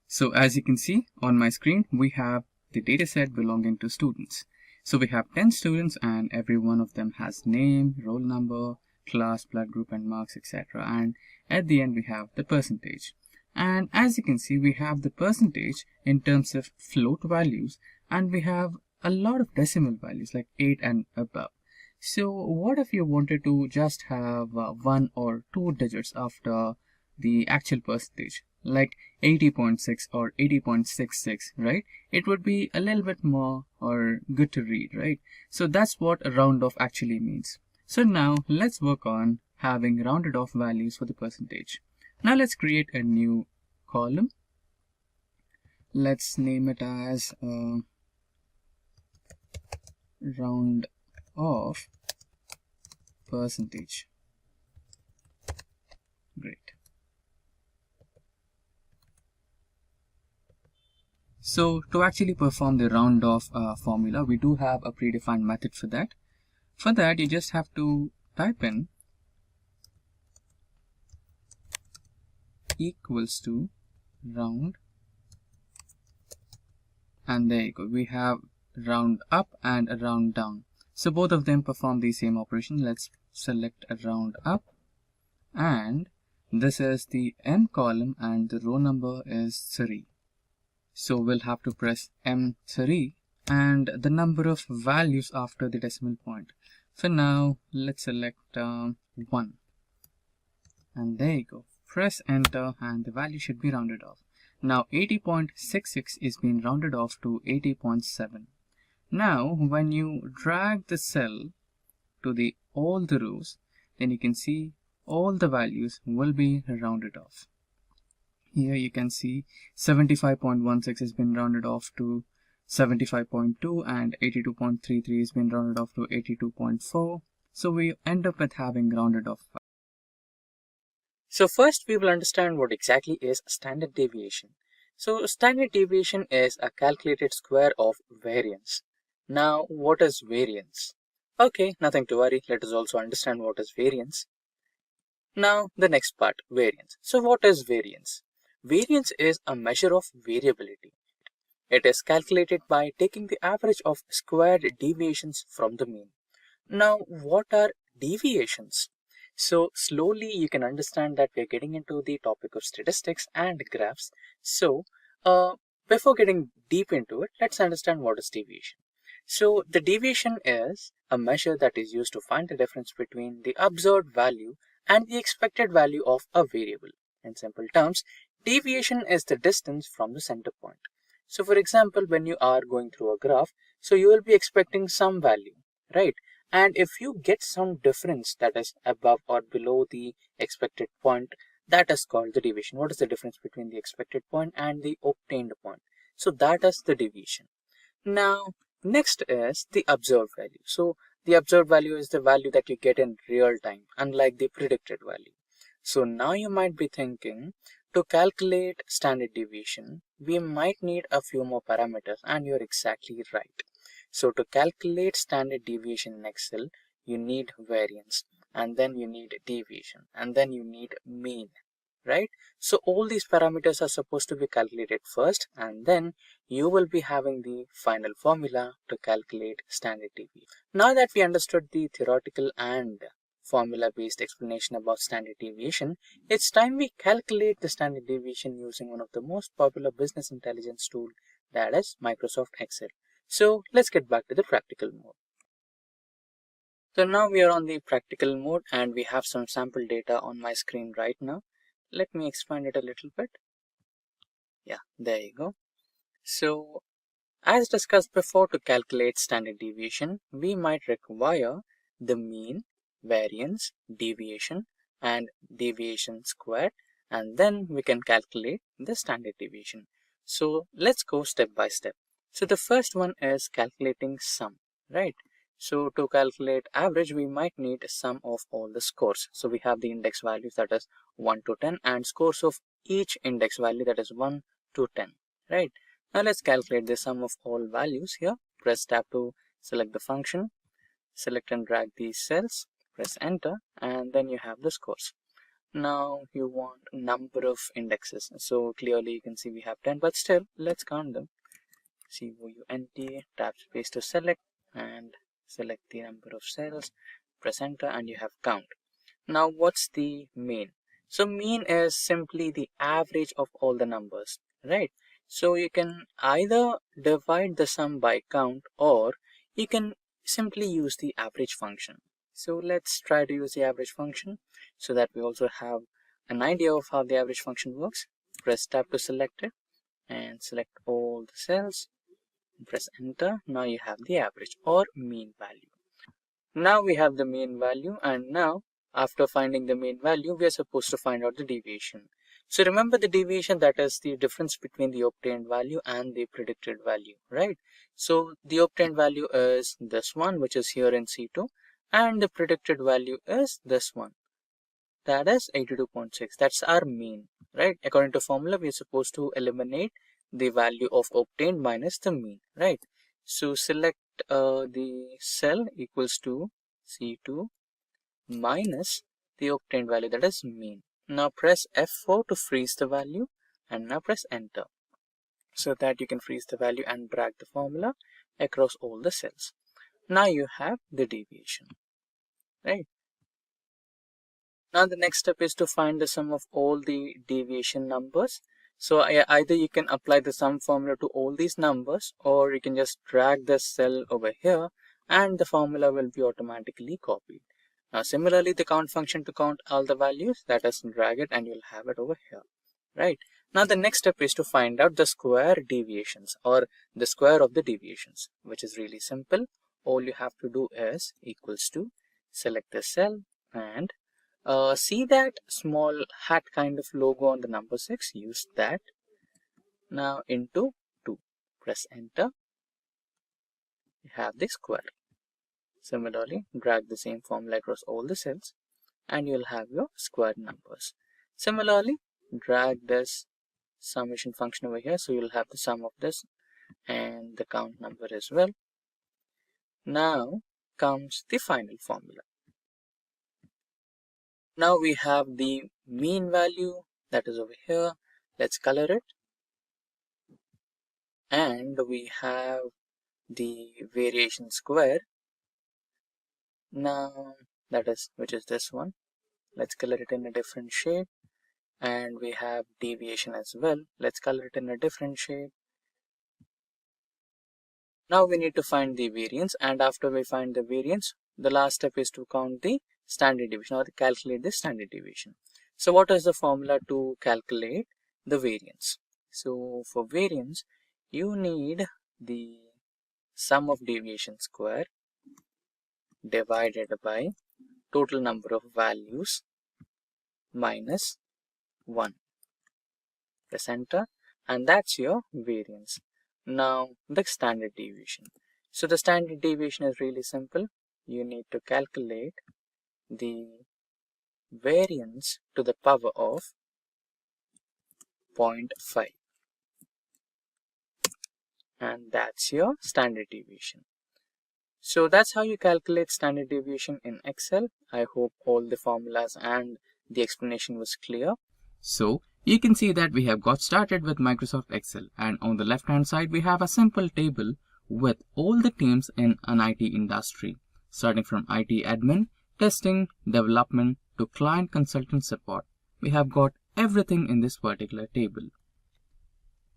So as you can see on my screen, we have the data set belonging to students. So we have 10 students and every one of them has name, roll number, class, blood group and marks, etc. And at the end we have the percentage. And as you can see, we have the percentage in terms of float values, and we have a lot of decimal values like 8 and above. So what if you wanted to just have 1 or 2 digits after the actual percentage, like 80.6 or 80.66, right? It would be a little bit more or good to read, right? So that's what a round off actually means. So now let's work on having rounded off values for the percentage. Now let's create a new column. Let's name it as round off percentage. Great. So to actually perform the round off formula, we do have a predefined method for that. For that, you just have to type in equals to round, and there you go. We have round up and a round down. So both of them perform the same operation. Let's select a round up, and this is the M column and the row number is 3. So we'll have to press M3 and the number of values after the decimal point. For now, let's select 1. And there you go. Press enter and the value should be rounded off. Now 80.66 is being rounded off to 80.7. Now when you drag the cell to all the rows, then you can see all the values will be rounded off. Here you can see 75.16 has been rounded off to 75.2 and 82.33 has been rounded off to 82.4. So we end up with having rounded off. So first we will understand what exactly is standard deviation. So standard deviation is a calculated square of variance. Now what is variance? Okay, nothing to worry. Let us also understand what is variance. Now the next part, variance. So what is variance? Variance is a measure of variability. It is calculated by taking the average of squared deviations from the mean. Now what are deviations? So slowly you can understand that we are getting into the topic of statistics and graphs. So before getting deep into it, let's understand what is deviation. So the deviation is a measure that is used to find the difference between the observed value and the expected value of a variable. In simple terms, deviation is the distance from the center point. So for example, when you are going through a graph, so you will be expecting some value, right? And if you get some difference that is above or below the expected point, that is called the deviation. What is the difference between the expected point and the obtained point? So that is the deviation. Now, next is the observed value. So the observed value is the value that you get in real time, unlike the predicted value. So now you might be thinking, to calculate standard deviation, we might need a few more parameters, and you're exactly right. So to calculate standard deviation in Excel, you need variance, and then you need deviation, and then you need mean, right? So all these parameters are supposed to be calculated first, and then you will be having the final formula to calculate standard deviation. Now that we understood the theoretical and formula-based explanation about standard deviation, it's time we calculate the standard deviation using one of the most popular business intelligence tool, that is Microsoft Excel. So let's get back to the practical mode. So now we are on the practical mode and we have some sample data on my screen right now. Let me expand it a little bit. Yeah, there you go. So as discussed before, to calculate standard deviation, we might require the mean, variance, deviation, and deviation squared, and then we can calculate the standard deviation. So let's go step by step. So the first one is calculating sum, right? So to calculate average, we might need sum of all the scores. So we have the index values, that is 1 to 10, and scores of each index value, that is 1 to 10, right? Now let's calculate the sum of all values here. press tab to select the function, select and drag these cells, press enter, and then you have the scores. Now you want number of indexes, so clearly you can see we have 10, but still let's count them. COUNT, tab space to select and select the number of cells, press enter, and you have count. Now what's the mean? So mean is simply the average of all the numbers, right? So you can either divide the sum by count, or you can simply use the average function. So let's try to use the average function so that we also have an idea of how the average function works. Press tab to select it and select all the cells, press enter. Now you have the average or mean value. Now we have the mean value, and now after finding the mean value, we are supposed to find out the deviation. So remember the deviation, that is the difference between the obtained value and the predicted value, right? So the obtained value is this one, which is here in C2, and the predicted value is this one, that is 82.6. That's our mean, right? According to formula, we are supposed to eliminate the value of obtained minus the mean, right? So select the cell equals to C2 minus the obtained value, that is mean. Now press F4 to freeze the value, and now press enter so that you can freeze the value and drag the formula across all the cells. Now you have the deviation, right? Now the next step is to find the sum of all the deviation numbers. So either you can apply the sum formula to all these numbers, or you can just drag the cell over here and the formula will be automatically copied. Now similarly, the count function to count all the values, that is, drag it and you'll have it over here, right? Now the next step is to find out the square deviations, or the square of the deviations, which is really simple. All you have to do is equals to select the cell and see that small hat kind of logo on the number 6, use that. Now into 2, press enter, you have the square. Similarly, drag the same formula across all the cells and you'll have your square numbers. Similarly, drag this summation function over here, so you'll have the sum of this and the count number as well. Now comes the final formula. Now we have the mean value, that is over here. Let's color it. And we have the variation square. Now that is, which is this one. Let's color it in a different shade. And we have deviation as well. Let's color it in a different shade. Now we need to find the variance, and after we find the variance, the last step is to count the standard deviation, or to calculate the standard deviation. So what is the formula to calculate the variance? So for variance, you need the sum of deviation square divided by total number of values minus 1. Press enter, and that's your variance. Now the standard deviation. So the standard deviation is really simple. You need to calculate the variance to the power of 0.5, and that's your standard deviation. So that's how you calculate standard deviation in Excel. I hope all the formulas and the explanation was clear. So you can see that we have got started with Microsoft Excel, and on the left hand side we have a simple table with all the teams in an IT industry, starting from IT admin, testing, development to client consultant support. We have got everything in this particular table.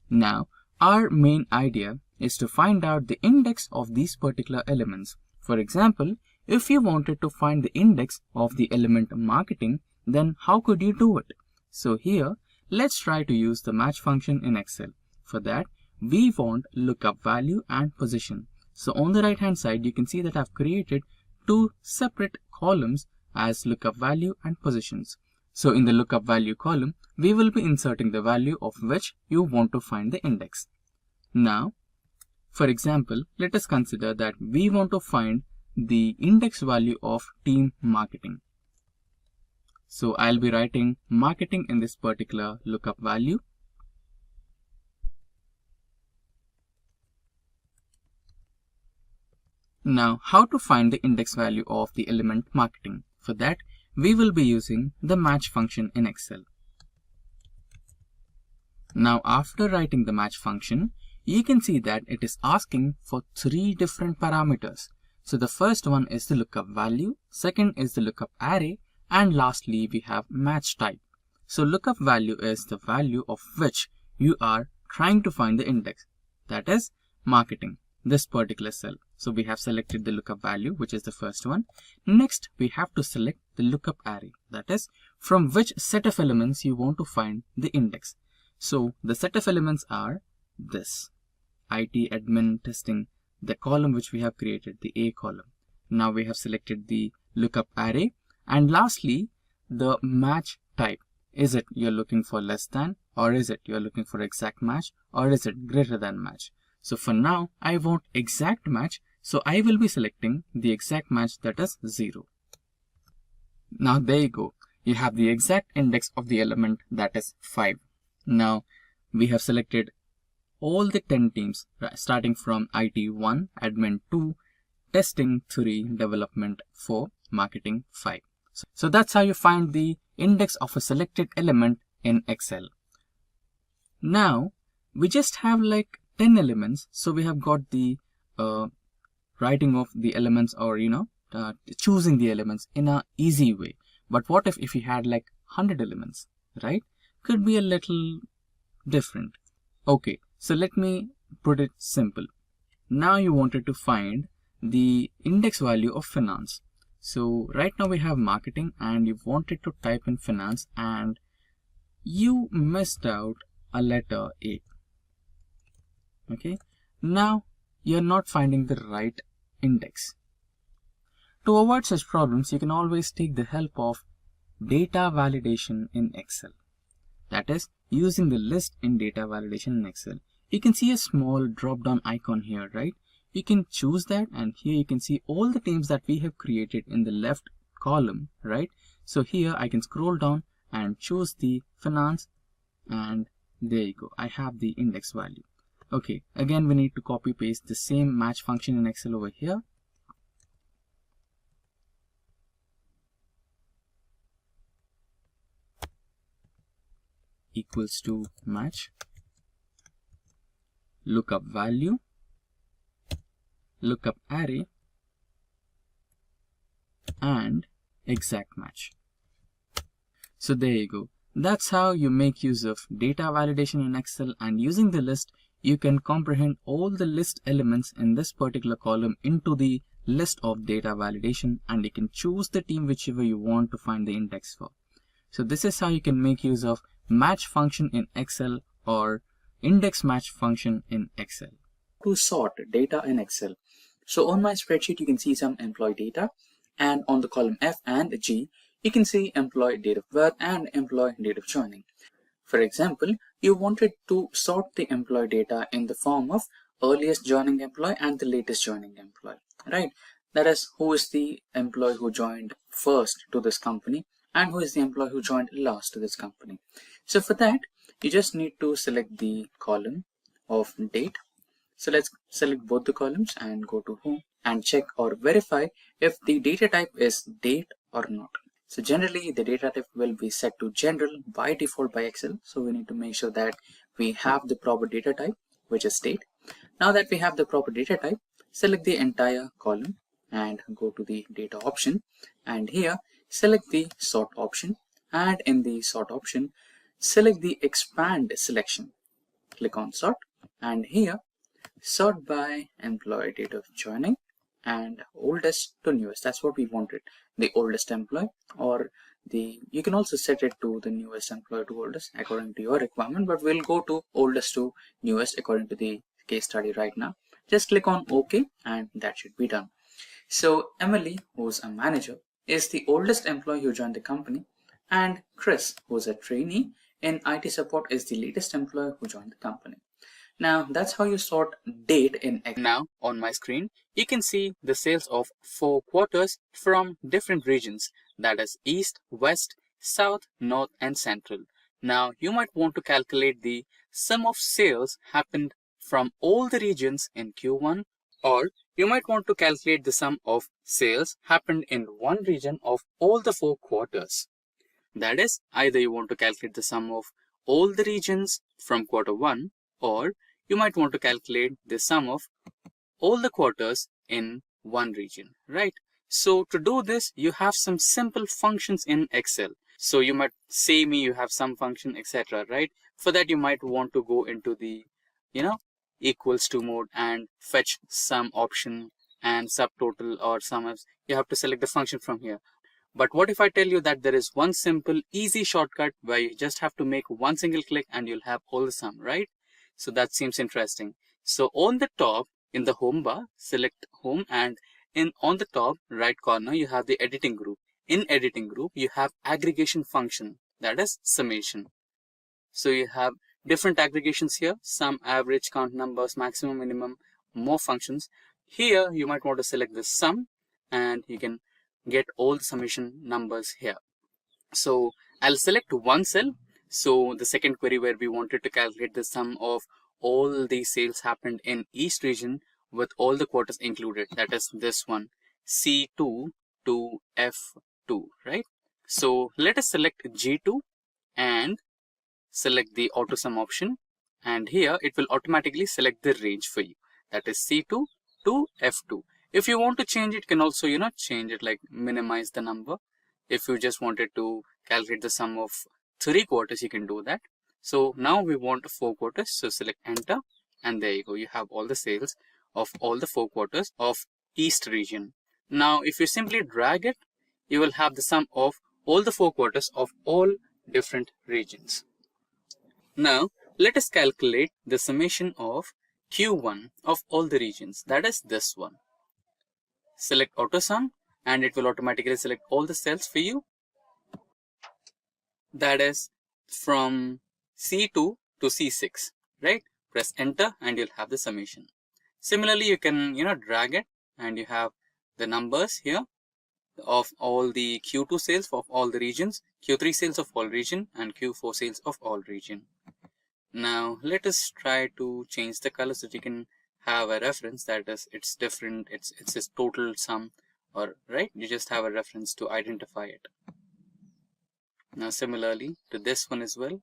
Now our main idea is to find out the index of these particular elements. For example, if you wanted to find the index of the element marketing, then how could you do it? So here, let's try to use the match function in Excel. For that, we want lookup value and position. So on the right hand side, you can see that I've created two separate columns as lookup value and positions. So in the lookup value column, we will be inserting the value of which you want to find the index. Now, for example, let us consider that we want to find the index value of team marketing. So I'll be writing marketing in this particular lookup value. Now, how to find the index value of the element marketing? For that, we will be using the match function in Excel. Now, after writing the match function, you can see that it is asking for 3 different parameters. So the first one is the lookup value, second is the lookup array, and lastly we have match type. So lookup value is the value of which you are trying to find the index, that is marketing, this particular cell. So we have selected the lookup value, which is the first one. Next, we have to select the lookup array, that is from which set of elements you want to find the index. So the set of elements are this IT, admin, testing, the column which we have created, the A column. Now we have selected the lookup array, and lastly the match type. Is it you're looking for less than, or is it you're looking for exact match, or is it greater than match? So for now I want exact match, so I will be selecting the exact match, that is 0. Now there you go, you have the exact index of the element, that is 5. Now we have selected all the 10 teams starting from IT 1, admin 2, testing 3, development 4, marketing 5. So that's how you find the index of a selected element in Excel. Now we just have like 10 elements, so we have got the writing of the elements, or choosing the elements in a easy way. But what if you had like 100 elements, right? Could be a little different. Okay, so let me put it simple. Now you wanted to find the index value of finance. So right now we have marketing and you wanted to type in finance and you missed out a letter A. Okay, now you're not finding the right index. To avoid such problems, you can always take the help of data validation in Excel. That is, using the list in data validation in Excel. You can see a small drop down icon here, right? You can choose that, and here you can see all the teams that we have created in the left column, right? So here I can scroll down and choose the finance, and there you go, I have the index value. Okay, again we need to copy paste the same match function in Excel over here. Equals to match, lookup value, lookup array, and exact match. So there you go. That's how you make use of data validation in Excel, and using the list you can comprehend all the list elements in this particular column into the list of data validation, and you can choose the team whichever you want to find the index for. So this is how you can make use of match function in Excel or index match function in Excel. To sort data in Excel. So on my spreadsheet, you can see some employee data, and on the column F and G, you can see employee date of birth and employee date of joining. For example, you wanted to sort the employee data in the form of earliest joining employee and the latest joining employee, right? That is, who is the employee who joined first to this company and who is the employee who joined last to this company. So for that, you just need to select the column of date. So let's select both the columns and go to home and check or verify if the data type is date or not. So generally the data type will be set to general by default by Excel. So we need to make sure that we have the proper data type, which is date. Now that we have the proper data type, select the entire column and go to the data option, and here select the sort option, and in the sort option select the expand selection. Click on sort, and here sort by employee date of joining and oldest to newest. That's what we wanted, the oldest employee, or you can also set it to the newest employee to oldest according to your requirement, but we'll go to oldest to newest according to the case study right now. Just click on OK and that should be done. So Emily, who's a manager, is the oldest employee who joined the company, and Chris, who's a trainee in IT support, is the latest employee who joined the company. Now that's how you sort date in Excel. Now on my screen, you can see the sales of 4 quarters from different regions, that is East, West, South, North, and Central. Now you might want to calculate the sum of sales happened from all the regions in Q1, or you might want to calculate the sum of sales happened in one region of all the 4 quarters. That is, either you want to calculate the sum of all the regions from quarter 1, or you might want to calculate the sum of all the quarters in one region, right? So to do this, you have some simple functions in Excel. So you might say me you have some function, etc., right? For that, you might want to go into the, equals to mode and fetch sum option and subtotal or sum. You have to select the function from here. But what if I tell you that there is one simple, easy shortcut where you just have to make one single click and you'll have all the sum, right? So that seems interesting. So on the top in the home bar, select home, and on the top right corner, you have the editing group. In editing group, you have aggregation function, that is summation. So you have different aggregations here, sum, average, count numbers, maximum, minimum, more functions. Here, you might want to select the sum and you can get all the summation numbers here. So I'll select one cell. So the second query where we wanted to calculate the sum of all the sales happened in each region with all the quarters included, that is this one, C2 to F2, right? So let us select G2 and select the auto sum option, and here it will automatically select the range for you, that is C2 to F2. If you want to change it, can also change it, like minimize the number. If you just wanted to calculate the sum of 3 quarters, you can do that. So now we want 4 quarters, so select enter, and there you go, you have all the sales of all the 4 quarters of East region. Now if you simply drag it, you will have the sum of all the 4 quarters of all different regions. Now let us calculate the summation of Q1 of all the regions, that is this one. Select auto sum and it will automatically select all the cells for you, that is from C2 to C6, right? Press enter and you'll have the summation. Similarly, you can drag it and you have the numbers here of all the Q2 sales of all the regions, Q3 sales of all region, and Q4 sales of all region. Now let us try to change the color so that you can have a reference, that is it's different, it's this total sum, or right, you just have a reference to identify it. Now similarly to this one as well.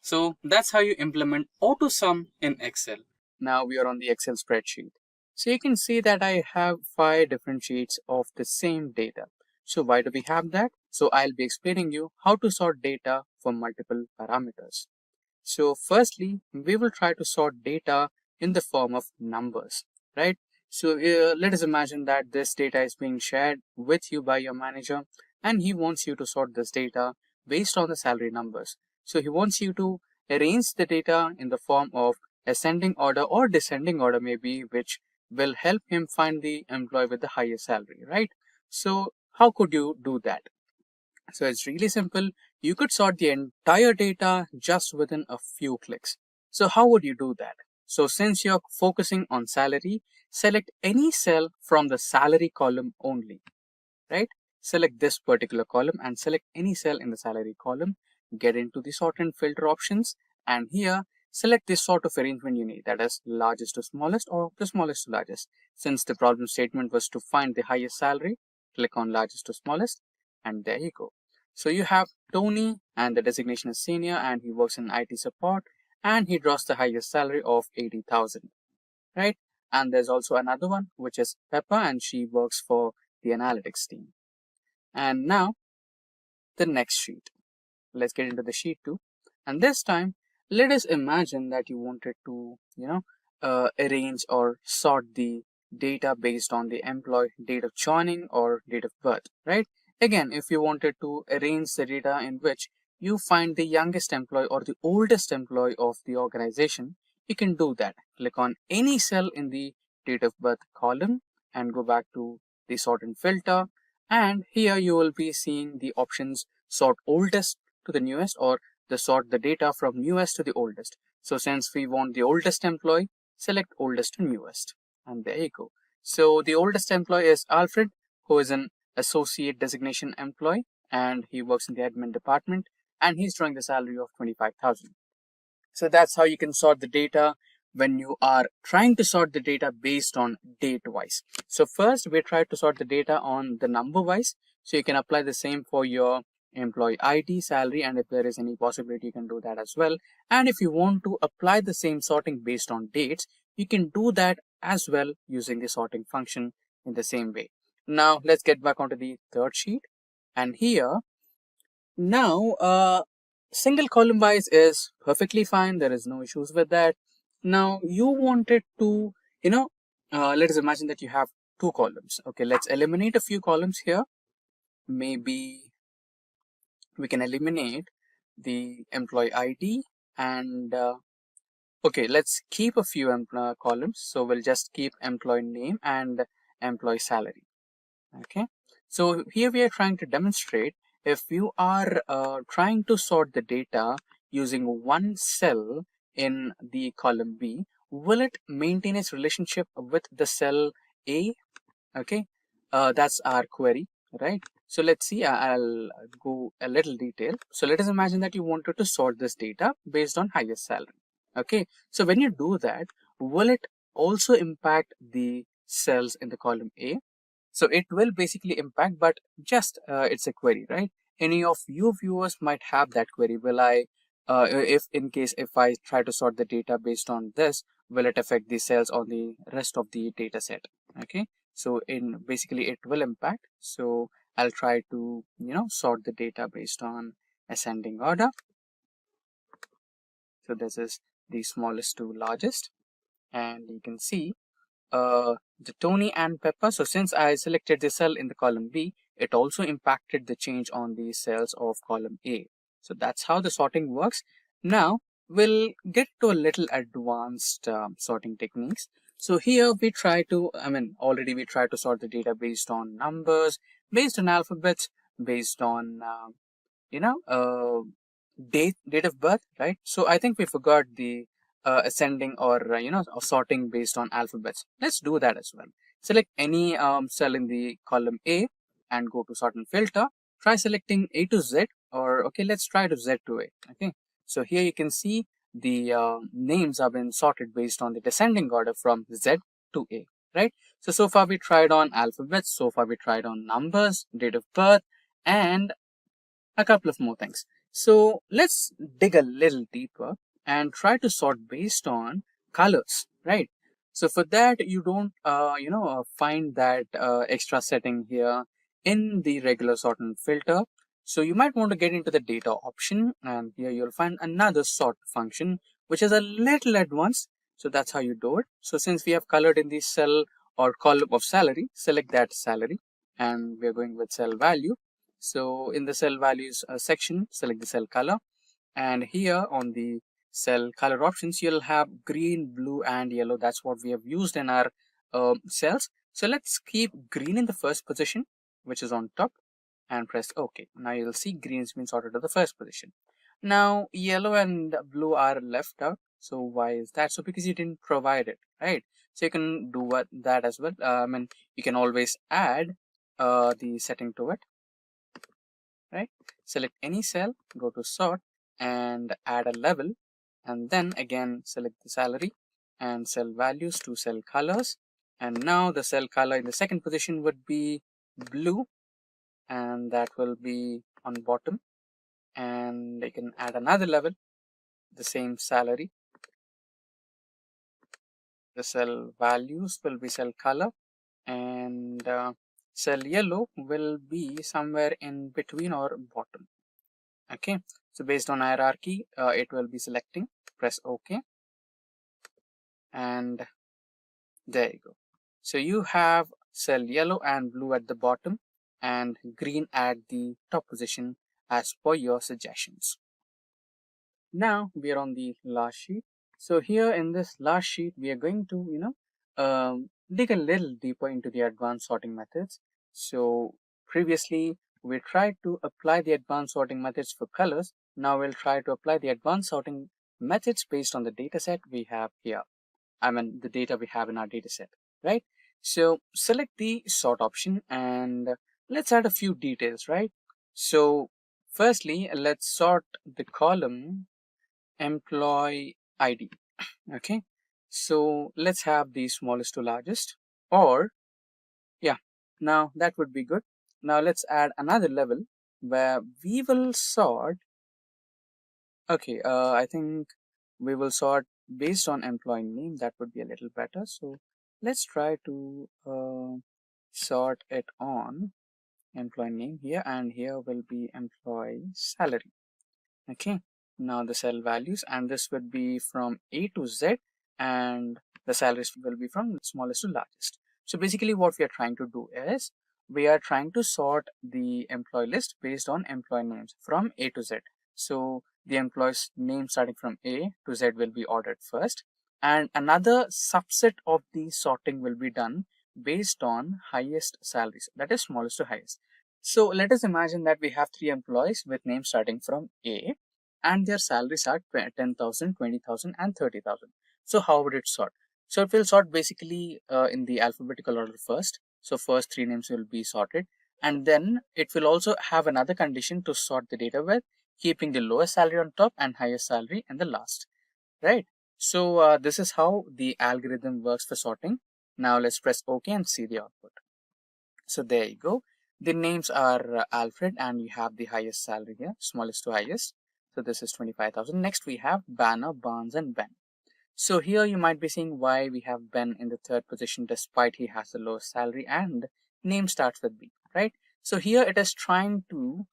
So that's how you implement auto sum in Excel. Now we are on the Excel spreadsheet. So you can see that I have 5 different sheets of the same data. So why do we have that? So I'll be explaining you how to sort data for multiple parameters. So firstly, we will try to sort data in the form of numbers, right? So let us imagine that this data is being shared with you by your manager, and he wants you to sort this data based on the salary numbers. So he wants you to arrange the data in the form of ascending order or descending order maybe, which will help him find the employee with the highest salary, right? So how could you do that? So it's really simple. You could sort the entire data just within a few clicks. So how would you do that? So since you're focusing on salary, select any cell from the salary column only, right? Select this particular column and select any cell in the salary column. Get into the sort and filter options, and here select this sort of arrangement you need, that is largest to smallest or the smallest to largest. Since the problem statement was to find the highest salary, click on largest to smallest, and there you go. So you have Tony, and the designation is senior, and he works in IT support, and he draws the highest salary of 80,000, right? And there's also another one, which is Pepper, and she works for the analytics team. And now the next sheet. Let's get into the sheet 2, and this time let us imagine that you wanted to arrange or sort the data based on the employee date of joining or date of birth, right? Again, if you wanted to arrange the data in which you find the youngest employee or the oldest employee of the organization, you can do that. Click on any cell in the date of birth column and go back to the sort and filter, and here you will be seeing the options sort oldest to the newest, or the sort the data from newest to the oldest. So since we want the oldest employee, select oldest to newest, and there you go. So the oldest employee is Alfred, who is an associate designation employee, and he works in the admin department. and he's drawing the salary of 25,000. So that's how you can sort the data when you are trying to sort the data based on date wise. So first we try to sort the data on the number wise. So you can apply the same for your employee ID, salary, and if there is any possibility, you can do that as well. And if you want to apply the same sorting based on dates, you can do that as well using the sorting function in the same way. Now let's get back onto the third sheet. And here, now, single column wise is perfectly fine. There is no issues with that. Now you wanted to, let us imagine that you have two columns. Okay, let's eliminate a few columns here. Maybe we can eliminate the employee ID and okay, let's keep a few columns. So we'll just keep employee name and employee salary. Okay, so here we are trying to demonstrate if you are trying to sort the data using one cell in the column B, will it maintain its relationship with the cell A? Okay, that's our query, right? So let's see, I'll go a little detail. So let us imagine that you wanted to sort this data based on highest salary. Okay, so when you do that, will it also impact the cells in the column A? So it will basically impact, but just it's a query, right? Any of you viewers might have that query. Will I, if in case if I try to sort the data based on this, will it affect the cells on the rest of the data set? Okay, so in basically it will impact. So I'll try to sort the data based on ascending order. So this is the smallest to largest, and you can see the Tony and Pepper. So since I selected the cell in the column B, it also impacted the change on the cells of column A. So that's how the sorting works. Now we'll get to a little advanced sorting techniques. So here we try to, already we try to sort the data based on numbers, based on alphabets, based on, date of birth, right? So I think we forgot the ascending or or sorting based on alphabets. Let's do that as well. Select any cell in the column A and go to sort and filter. Try selecting A to Z, or okay, let's try to Z to A. Okay, so here you can see the names have been sorted based on the descending order from Z to A, right? So far we tried on alphabets, so far we tried on numbers, date of birth, and a couple of more things. So let's dig a little deeper and try to sort based on colors, right? So for that, you don't, find that extra setting here in the regular sort and filter. So you might want to get into the data option, and here you'll find another sort function, which is a little advanced. So that's how you do it. So since we have colored in the cell or column of salary, select that salary, and we're going with cell value. So in the cell values section, select the cell color, and here on the cell color options, you'll have green, blue, and yellow. That's what we have used in our cells. So let's keep green in the first position, which is on top, and press OK. Now you'll see green's been sorted to the first position. Now yellow and blue are left out. So why is that? So because you didn't provide it, right? So you can do that as well. You can always add the setting to it. Right, select any cell, go to sort and add a level, and then again select the salary and cell values to cell colors, and now the cell color in the second position would be blue, and that will be on bottom, and you can add another level, the same salary, the cell values will be cell color, and cell yellow will be somewhere in between or bottom. Okay, so based on hierarchy, it will be selecting. Press OK, and there you go. So you have cell yellow and blue at the bottom and green at the top position as per your suggestions. Now we are on the last sheet. So here in this last sheet, we are going to dig a little deeper into the advanced sorting methods. So previously we tried to apply the advanced sorting methods for colors. Now we'll try to apply the advanced sorting methods based on the data set we have here. The data we have in our data set, right? So select the sort option and let's add a few details, right? So Firstly, let's sort the column employee ID. Okay, so let's have the smallest to largest, or yeah, now that would be good. Now let's add another level where we will sort. Okay, I think we will sort based on employee name. That would be a little better. So let's try to sort it on employee name here, and here will be employee salary. Okay, now the cell values, and this would be from A to Z, and the salaries will be from smallest to largest. So basically what we are trying to do is we are trying to sort the employee list based on employee names from A to Z. So the employee's name starting from A to Z will be ordered first, and another subset of the sorting will be done based on highest salaries, that is smallest to highest. So let us imagine that we have 3 employees with names starting from A, and their salaries are 10,000, 20,000 and 30,000. So how would it sort? So it will sort basically in the alphabetical order first. So first 3 names will be sorted, and then it will also have another condition to sort the data with, keeping the lowest salary on top and highest salary in the last, right? So this is how the algorithm works for sorting. Now let's press OK and see the output. So there you go. The names are Alfred, and we have the highest salary here, smallest to highest. So this is 25,000. Next we have Banner, Barnes and Ben. So here you might be seeing why we have Ben in the 3rd position despite he has the lowest salary and name starts with B, right? So here it is trying to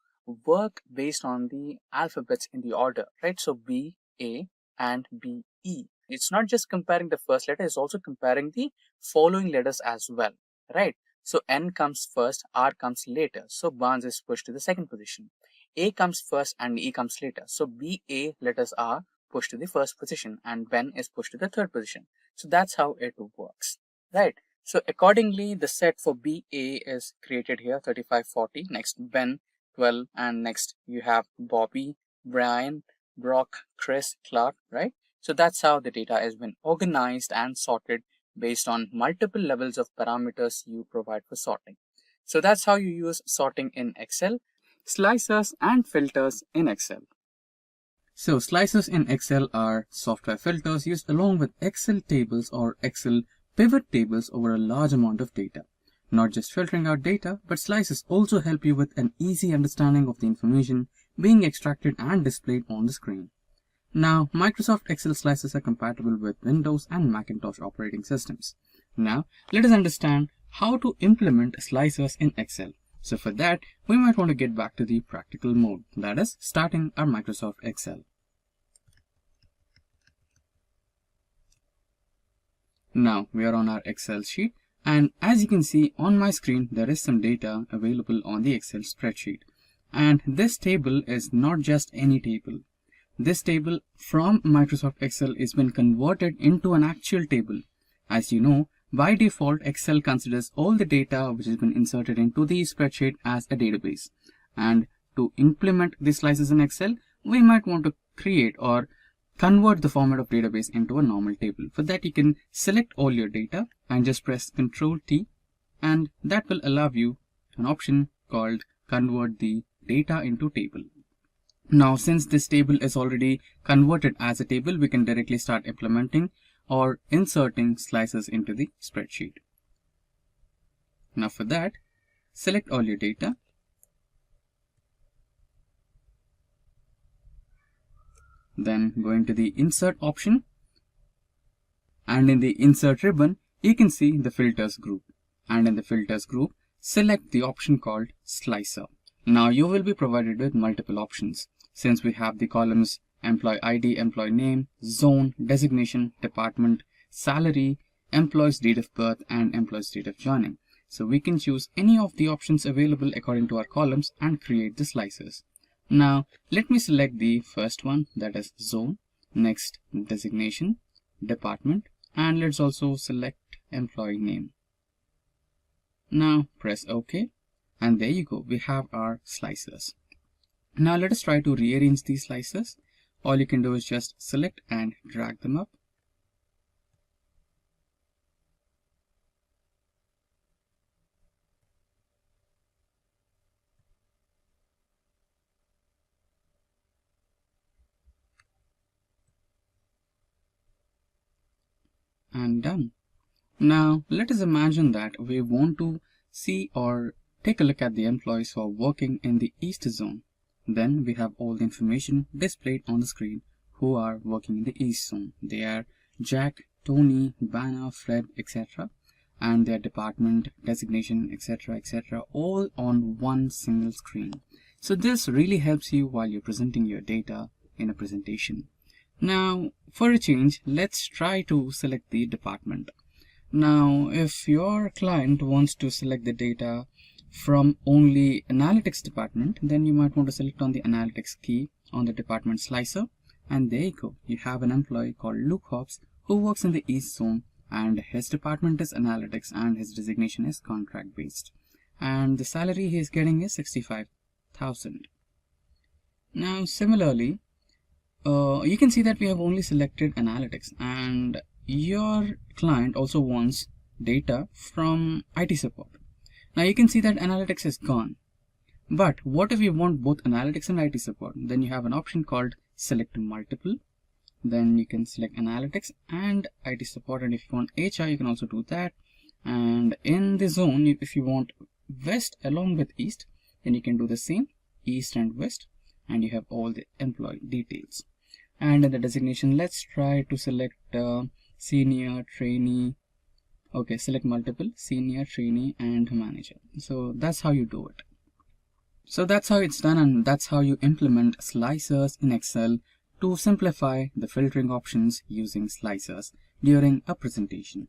work based on the alphabets in the order, right? So B, A and B, E. It's not just comparing the first letter, it's also comparing the following letters as well, right? So N comes first, R comes later. So Barnes is pushed to the 2nd position. A comes first and E comes later. So B, A letters are pushed to the 1st position, and Ben is pushed to the 3rd position. So that's how it works, right? So accordingly, the set for BA is created here, 35, 40. Next Ben, 12, and next you have Bobby, Brian, Brock, Chris, Clark, right? So that's how the data has been organized and sorted based on multiple levels of parameters you provide for sorting. So that's how you use sorting in Excel, slicers and filters in Excel. So slicers in Excel are software filters used along with Excel tables or Excel pivot tables over a large amount of data. Not just filtering out data, but slices also help you with an easy understanding of the information being extracted and displayed on the screen. Now, Microsoft Excel slices are compatible with Windows and Macintosh operating systems. Now, let us understand how to implement slicers in Excel. So for that, we might want to get back to the practical mode, that is, starting our Microsoft Excel. Now we are on our Excel sheet, and as you can see on my screen, there is some data available on the Excel spreadsheet. And this table is not just any table. This table from Microsoft Excel has been converted into an actual table. As you know, by default, Excel considers all the data which has been inserted into the spreadsheet as a database. And to implement these slices in Excel, we might want to create or convert the format of database into a normal table. For that, you can select all your data and just press Ctrl T, and that will allow you an option called Convert the Data into Table. Now, since this table is already converted as a table, we can directly start implementing or inserting slices into the spreadsheet. Now for that, select all your data. Then go into the Insert option. And in the Insert ribbon, you can see the Filters group. And in the Filters group, select the option called Slicer. Now you will be provided with multiple options. Since we have the columns Employee ID, Employee Name, Zone, Designation, Department, Salary, Employee's Date of Birth, and Employee's Date of Joining. So we can choose any of the options available according to our columns and create the slices. Now let me select the first one, that is Zone, next Designation, Department, and let's also select Employee Name. Now press OK, and there you go, we have our slices. Now let us try to rearrange these slices. All you can do is just select and drag them up. and done. Now let us imagine that we want to see or take a look at the employees who are working in the East zone. Then we have all the information displayed on the screen who are working in the East zone. They are Jack, Tony, Banner, Fred, etc. and their department, designation, etc., all on one single screen. So this really helps you while you're presenting your data in a presentation. Now for a change, let's try to select the department. Now if your client wants to select the data from only analytics department, then you might want to select on the analytics key on the department slicer, and there you go. You have an employee called Luke Hobbs who works in the East zone, and his department is analytics and his designation is contract based, and the salary he is getting is 65,000. Now similarly, you can see that we have only selected analytics, and your client also wants data from IT support. Now you can see that analytics is gone. But what if you want both analytics and IT support? Then you have an option called select multiple. Then you can select analytics and IT support, and if you want HR you can also do that. And in the zone, if you want West along with East, then you can do the same, East and West, and you have all the employee details. And in the designation, let's try to select senior, trainee. Okay, select multiple, senior, trainee and manager. So that's how you do it. So that's how it's done, and that's how you implement slicers in Excel to simplify the filtering options using slicers during a presentation.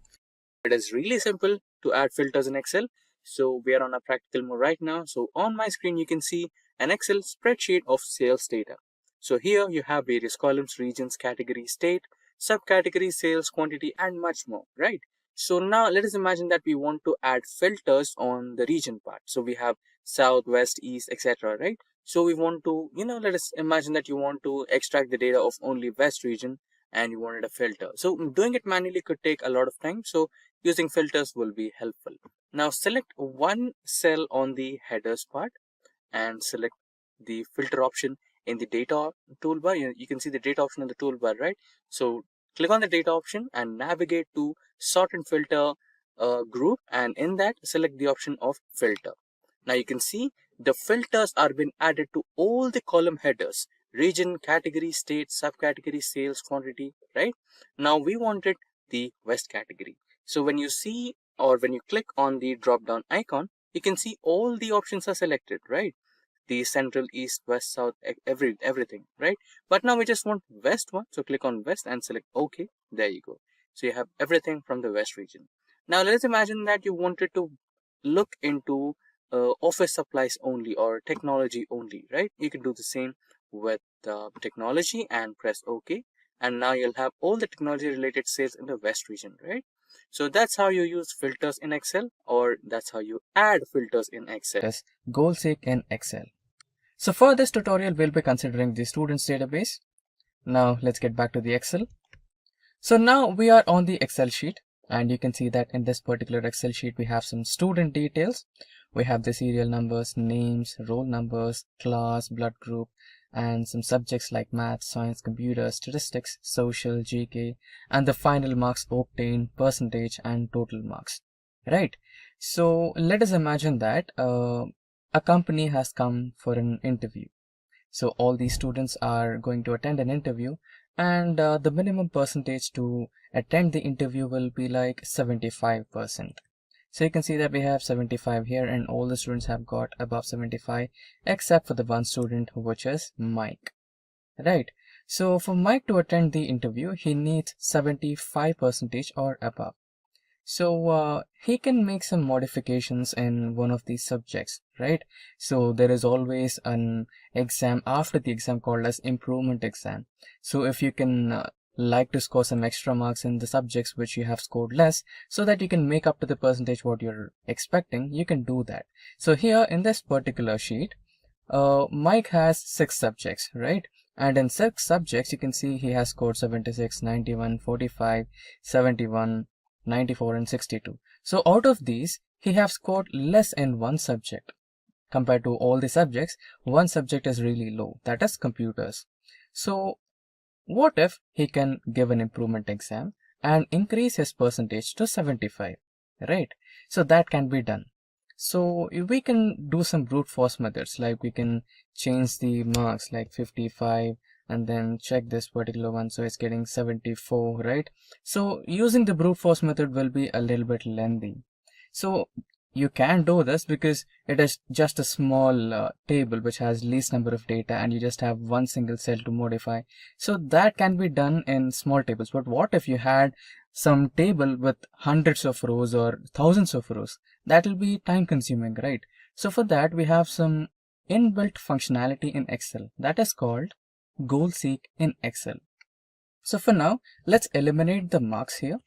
It is really simple to add filters in Excel. So we are on a practical mode right now. So on my screen, you can see an Excel spreadsheet of sales data. So here you have various columns, regions, category, state, subcategory, sales, quantity, and much more, right? So now let us imagine that we want to add filters on the region part. So we have South, West, East, etc., right? So we want to, let us imagine that you want to extract the data of only West region and you wanted a filter. So doing it manually could take a lot of time. So using filters will be helpful. Now select one cell on the headers part and select the filter option in the data toolbar. You can see the data option in the toolbar, right? So click on the data option and navigate to sort and filter group, and in that select the option of filter. Now you can see the filters are being added to all the column headers: region, category, state, subcategory, sales, quantity, right? Now we wanted the West category. So when you see or when you click on the drop down icon, you can see all the options are selected, right? The central, east, west, south, everything, right? But now we just want West one, so click on West and select OK. There you go. So you have everything from the West region. Now let's imagine that you wanted to look into office supplies only or technology only, right? You can do the same with technology and press OK, and now you'll have all the technology related sales in the West region, right? So that's how you use filters in Excel, or that's how you add filters in Excel. Goal seek in Excel. So for this tutorial, we'll be considering the students database. Now let's get back to the Excel. So now we are on the Excel sheet, and you can see that in this particular Excel sheet, we have some student details. We have the serial numbers, names, roll numbers, class, blood group, and some subjects like math, science, computer, statistics, social, GK, and the final marks obtained, percentage, and total marks, right? So let us imagine that a company has come for an interview. So all these students are going to attend an interview, and the minimum percentage to attend the interview will be like 75%. So you can see that we have 75 here, and all the students have got above 75 except for the one student, which is Mike, right? So for Mike to attend the interview, he needs 75% or above. So he can make some modifications in one of these subjects, right? So there is always an exam after the exam called as improvement exam. So if you can like to score some extra marks in the subjects which you have scored less, so that you can make up to the percentage what you're expecting, you can do that. So here in this particular sheet, Mike has 6 subjects, right? And in 6 subjects, you can see he has scored 76, 91, 45, 71, 94 and 62. So out of these, he have scored less in one subject. Compared to all the subjects, one subject is really low, that is computers. So what if he can give an improvement exam and increase his percentage to 75, right? So that can be done. So we can do some brute force methods, like we can change the marks like 55 and then check this particular one, so it's getting 74, right? So using the brute force method will be a little bit lengthy. So you can do this because it is just a small table which has least number of data, and you just have one single cell to modify. So that can be done in small tables. But what if you had some table with hundreds of rows or thousands of rows? That will be time consuming, right? So for that, we have some inbuilt functionality in Excel that is called goal seek in Excel. So for now, let's eliminate the marks here.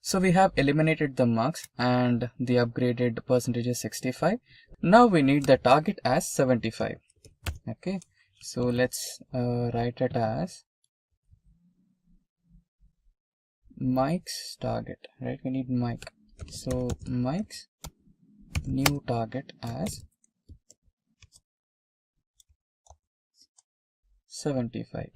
So we have eliminated the marks and the upgraded percentage is 65. Now we need the target as 75. Okay, so let's write it as Mike's target, right? We need Mike. So Mike's new target as 75.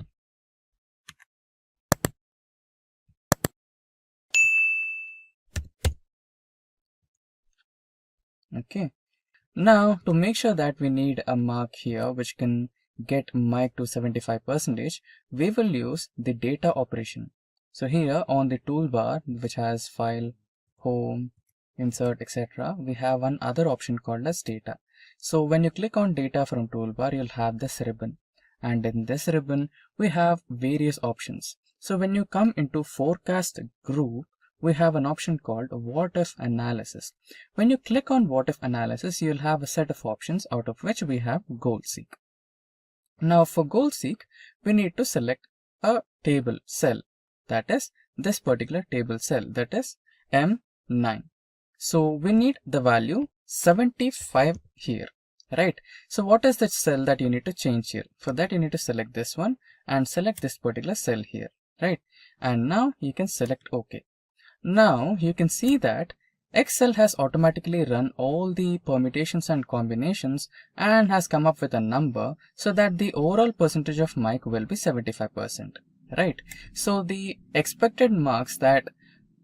Okay, now to make sure that we need a mark here which can get Mike to 75%, we will use the data operation. So here on the toolbar, which has file, home, insert, etc., we have one other option called as data. So when you click on data from toolbar, you'll have this ribbon, and in this ribbon we have various options. So when you come into forecast group, we have an option called what if analysis. When you click on what if analysis, you'll have a set of options, out of which we have goal seek. Now for goal seek, we need to select a table cell, that is this particular table cell, that is M9. So we need the value 75 here, right? So what is the cell that you need to change here? For that, you need to select this one and select this particular cell here, right? And now you can select OK. Now you can see that Excel has automatically run all the permutations and combinations and has come up with a number, so that the overall percentage of Mike will be 75%, right? So the expected marks that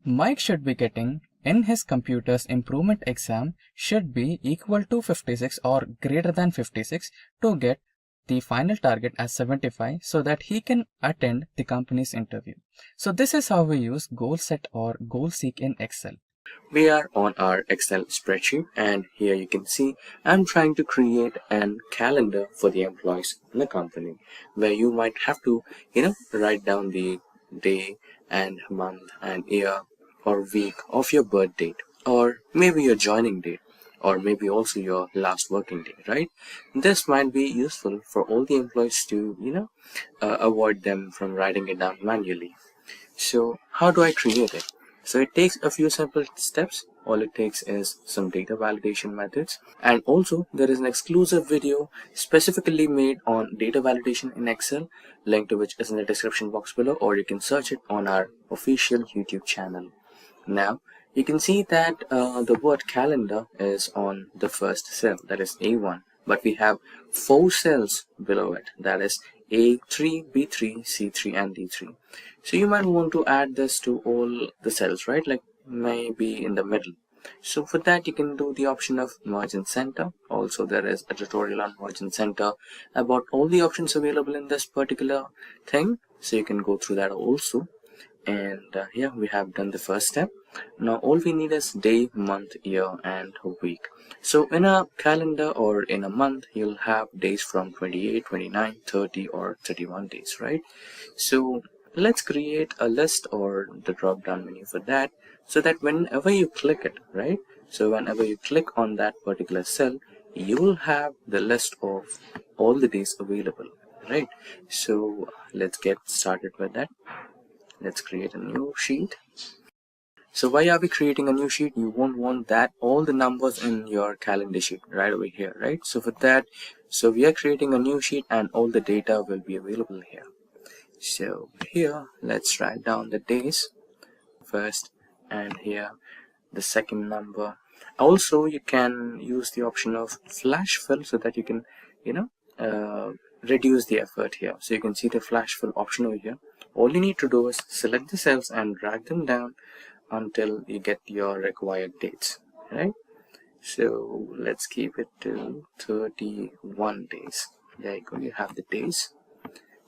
Mike should be getting in his computer's improvement exam should be equal to 56 or greater than 56 to get the final target as 75, so that he can attend the company's interview. So this is how we use goal set or goal seek in Excel. We are on our Excel spreadsheet, and here you can see I'm trying to create an calendar for the employees in the company, where you might have to, write down the day and month and year or week of your birth date, or maybe your joining date, or maybe also your last working day, right? This might be useful for all the employees to, avoid them from writing it down manually. So how do I create it? So it takes a few simple steps. All it takes is some data validation methods, and also there is an exclusive video specifically made on data validation in Excel, link to which is in the description box below, or you can search it on our official YouTube channel. Now you can see that the word calendar is on the first cell, that is A1, but we have 4 cells below it, that is A3, B3, C3 and D3. So you might want to add this to all the cells, right? Like maybe in the middle. So for that, you can do the option of merge and center. Also, there is a tutorial on merge and center about all the options available in this particular thing. So you can go through that also. And yeah, we have done the first step. Now all we need is day, month, year and week. So in a calendar or in a month, you'll have days from 28, 29, 30 or 31 days, right? So let's create a list or the drop down menu for that, so that whenever you click it, right? So whenever you click on that particular cell, you will have the list of all the days available, right? So let's get started with that. Let's create a new sheet. So why are we creating a new sheet? You won't want that all the numbers in your calendar sheet right over here, right? So for that, so we are creating a new sheet and all the data will be available here. So here, let's write down the days first, and here the second number. Also, you can use the option of flash fill so that you can, reduce the effort here. So you can see the flash fill option over here. all you need to do is select the cells and drag them down until you get your required dates, right? So let's keep it to 31 days. There you go, you have the days.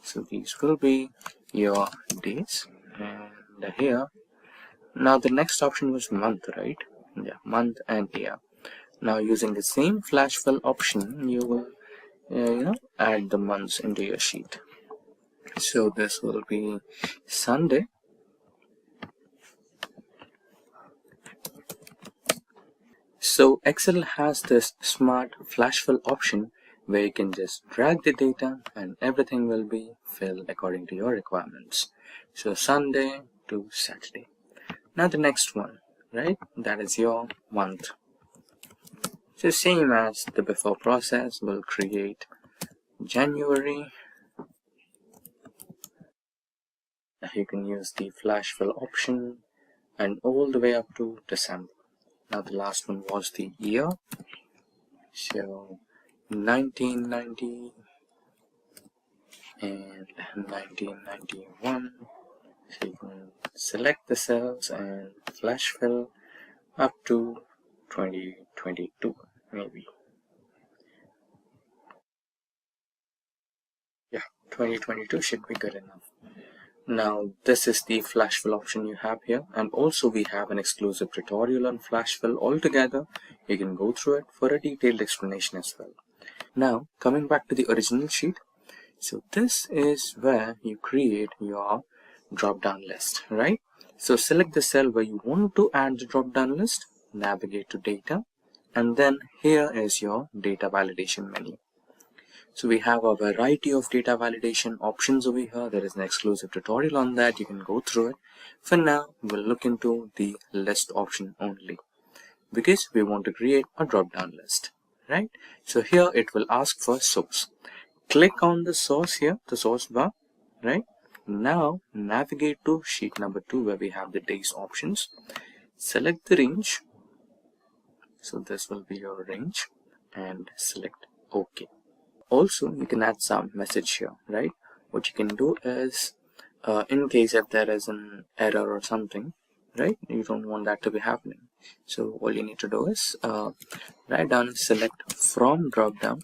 So these will be your days. And here, now the next option was month, right? Yeah, month and year. Now using the same flash fill option, you will add the months into your sheet. So this will be Sunday. So Excel has this smart flash fill option where you can just drag the data and everything will be filled according to your requirements. So Sunday to Saturday. Now the next one, right? That is your month. So same as the before process, we'll create January. You can use the flash fill option and all the way up to December. Now the last one was the year. So 1990 and 1991. So you can select the cells and flash fill up to 2022 maybe. Yeah, 2022 should be good enough. Now this is the flash fill option you have here, and also we have an exclusive tutorial on flash fill altogether. You can go through it for a detailed explanation as well. Now coming back to the original sheet, so this is where you create your drop down list, right? So select the cell where you want to add the drop down list, navigate to data, and then here is your data validation menu. So we have a variety of data validation options over here. There is an exclusive tutorial on that. You can go through it. For now, we'll look into the list option only because we want to create a drop-down list, right? So here it will ask for source. Click on the source here, the source bar, right? Now navigate to sheet number 2 where we have the days options. Select the range. So this will be your range and select OK. Also, you can add some message here, right? What you can do is, in case if there is an error or something, right? You don't want that to be happening. So all you need to do is write down, select from drop down.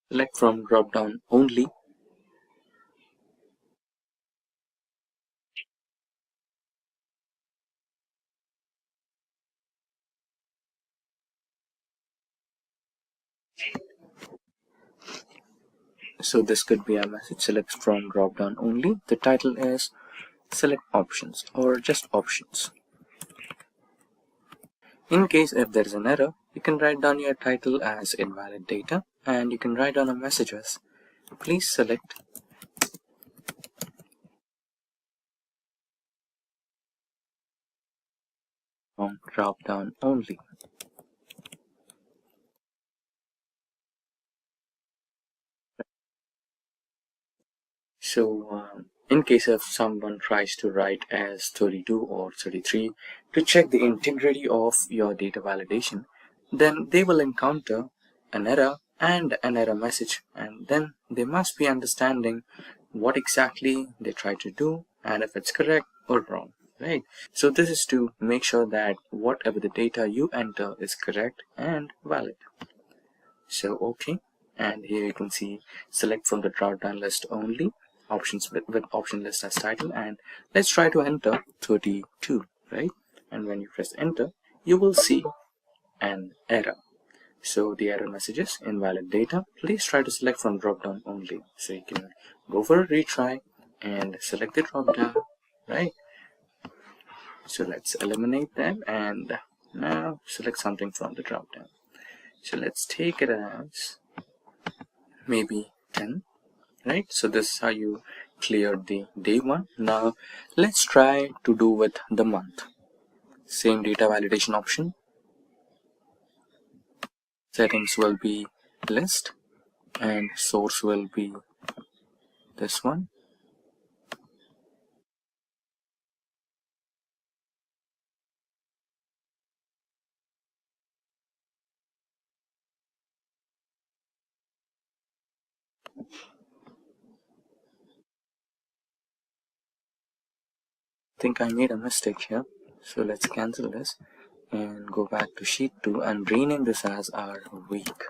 Select from drop down only. So this could be a message, select from drop down only. The title is select options or just options. In case if there is an error, you can write down your title as invalid data and you can write down a message as please select from drop down only. So in case if someone tries to write as 32 or 33 to check the integrity of your data validation, then they will encounter an error and an error message, and then they must be understanding what exactly they try to do and if it's correct or wrong, right? So this is to make sure that whatever the data you enter is correct and valid. So okay, and here you can see select from the drop down list only, options with option list as title, and let's try to enter 32, right? And when you press enter, you will see an error. So the error message is invalid data. Please try to select from drop down only. So you can go for a retry and select the drop down, right? So let's eliminate that and now select something from the drop down. So let's take it as maybe 10, right? So this is how you cleared the day one. Now let's try to do with the month. Same data validation option. Settings will be list and source will be this one. think I made a mistake here. So let's cancel this and go back to sheet 2 and rename this as our week.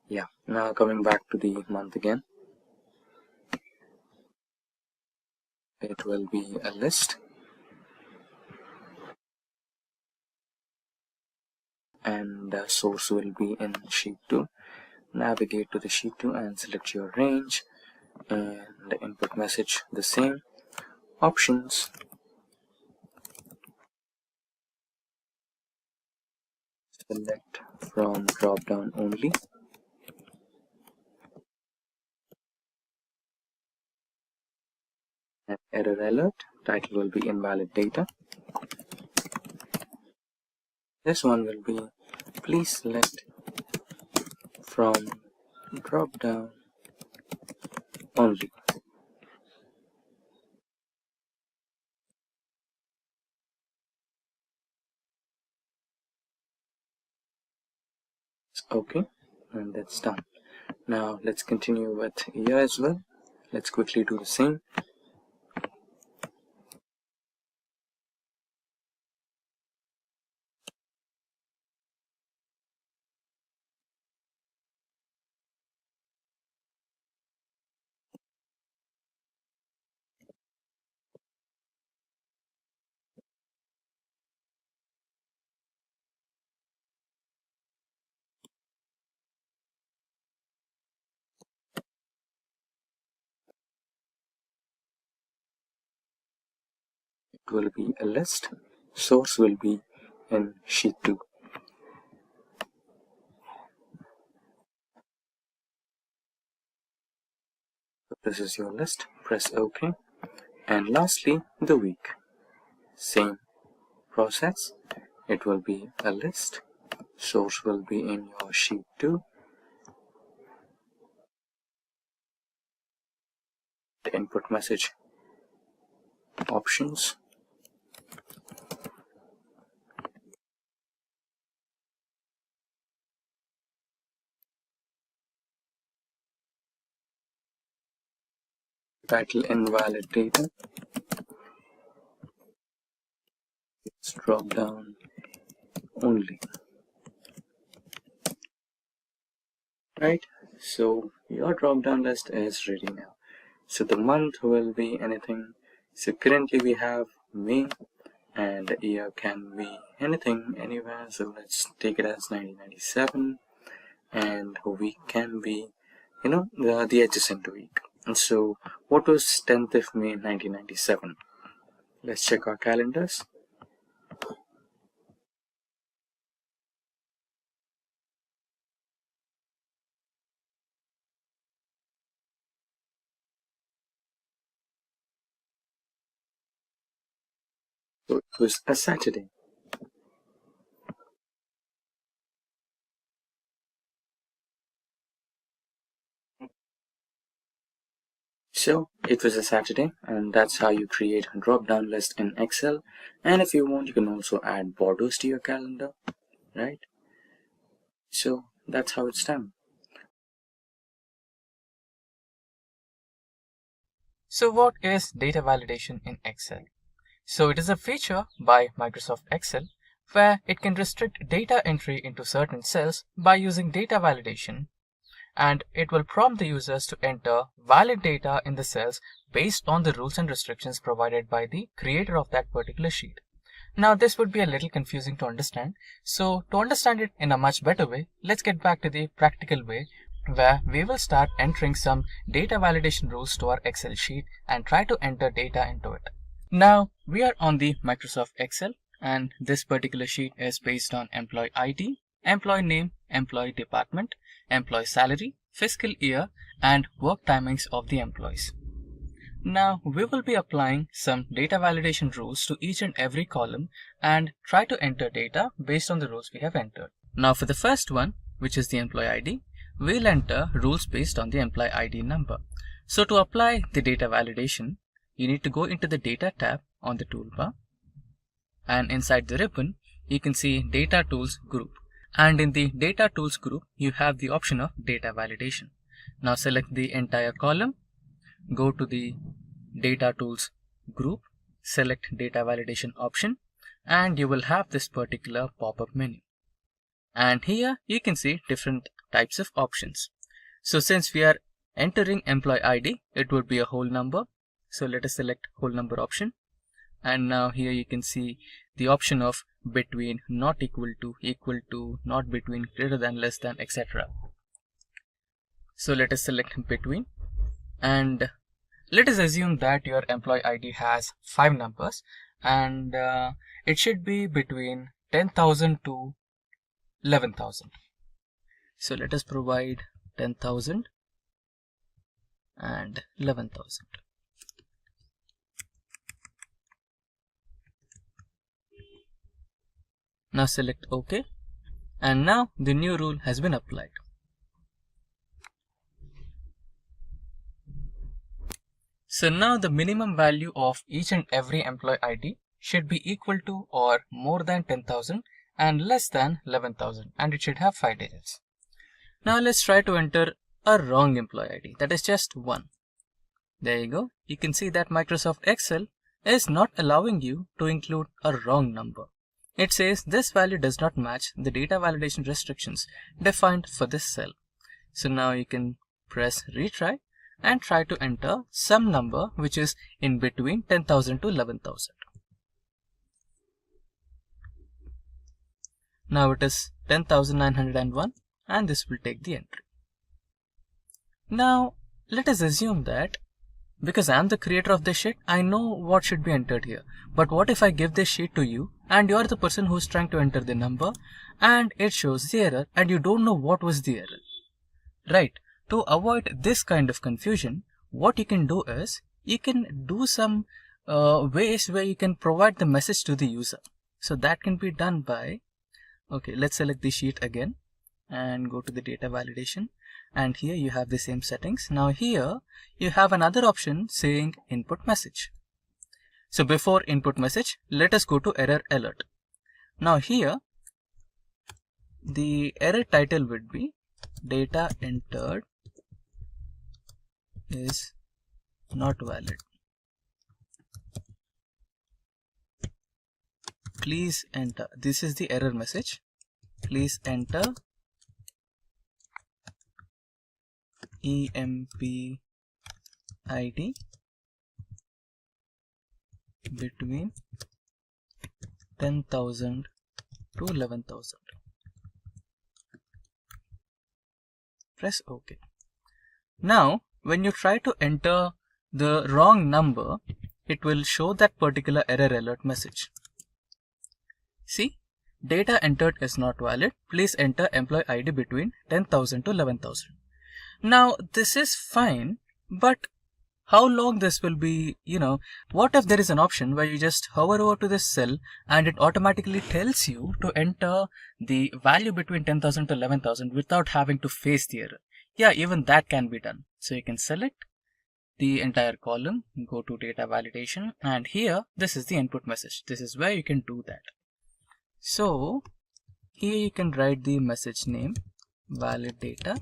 Yeah, now coming back to the month again. It will be a list. And the source will be in sheet 2. Navigate to the sheet 2 and select your range, and the input message the same. Options, select from drop down only. And error alert, title will be invalid data. This one will be please select from drop down only. Okay, and that's done. Now let's continue with year as well. Let's quickly do the same. It will be a list. Source will be in sheet 2. So this is your list. Press OK. And lastly, the week. Same process. It will be a list. Source will be in your sheet 2. The input message, options, title invalid data. It's drop down only. Right, so your drop down list is ready now. So the month will be anything. So currently we have May, and the year can be anything, anywhere. So let's take it as 1997, and a week can be, the adjacent week. And so what was 10th of May 1997? Let's check our calendars. So it was a Saturday. So it was a Saturday, and that's how you create a drop-down list in Excel. And if you want, you can also add borders to your calendar, right? So that's how it's done. So what is data validation in Excel? So it is a feature by Microsoft Excel where it can restrict data entry into certain cells by using data validation, and it will prompt the users to enter valid data in the cells based on the rules and restrictions provided by the creator of that particular sheet. Now this would be a little confusing to understand, so to understand it in a much better way, let's get back to the practical way where we will start entering some data validation rules to our Excel sheet and try to enter data into it. Now we are on the Microsoft Excel, and this particular sheet is based on employee ID, employee name, employee department, employee salary, fiscal year, and work timings of the employees. Now we will be applying some data validation rules to each and every column and try to enter data based on the rules we have entered. Now for the first one, which is the employee ID, we'll enter rules based on the employee ID number. So to apply the data validation, you need to go into the Data tab on the toolbar, and inside the ribbon, you can see Data Tools group. And in the Data Tools group, you have the option of Data Validation. Now select the entire column, go to the Data Tools group, select data validation option, and you will have this particular pop-up menu. And here you can see different types of options. So since we are entering employee ID, it would be a whole number. So let us select whole number option. And now here you can see the option of between, not equal to, not between, greater than, less than, etc. So let us select between, and let us assume that your employee ID has 5 numbers, and it should be between 10,000 to 11,000. So let us provide 10,000 and 11,000. Now select OK, and now the new rule has been applied. So now the minimum value of each and every employee ID should be equal to or more than 10,000 and less than 11,000, and it should have 5 digits. Now let's try to enter a wrong employee ID, that is just 1. There you go. You can see that Microsoft Excel is not allowing you to include a wrong number. It says this value does not match the data validation restrictions defined for this cell. So now you can press retry and try to enter some number which is in between 10,000 to 11,000. Now it is 10,901, and this will take the entry. Now let us assume that because I am the creator of this sheet, I know what should be entered here. But what if I give this sheet to you and you are the person who is trying to enter the number and it shows the error and you don't know what was the error, right? To avoid this kind of confusion, what you can do is you can do some ways where you can provide the message to the user. So that can be done by, okay, let's select the sheet again and go to the data validation, and here you have the same settings. Now here you have another option saying input message. So before input message, let us go to error alert. Now here the error title would be data entered is not valid. Please enter. This is the error message. Please enter EMP ID between 10,000 to 11,000. Press OK. Now when you try to enter the wrong number, it will show that particular error alert message. See, data entered is not valid. Please enter employee ID between 10,000 to 11,000. Now this is fine, but how long this will be, what if there is an option where you just hover over to this cell and it automatically tells you to enter the value between 10,000 to 11,000 without having to face the error? Yeah, even that can be done. So you can select the entire column, go to data validation, and here this is the input message. This is where you can do that. So here you can write the message name, valid data.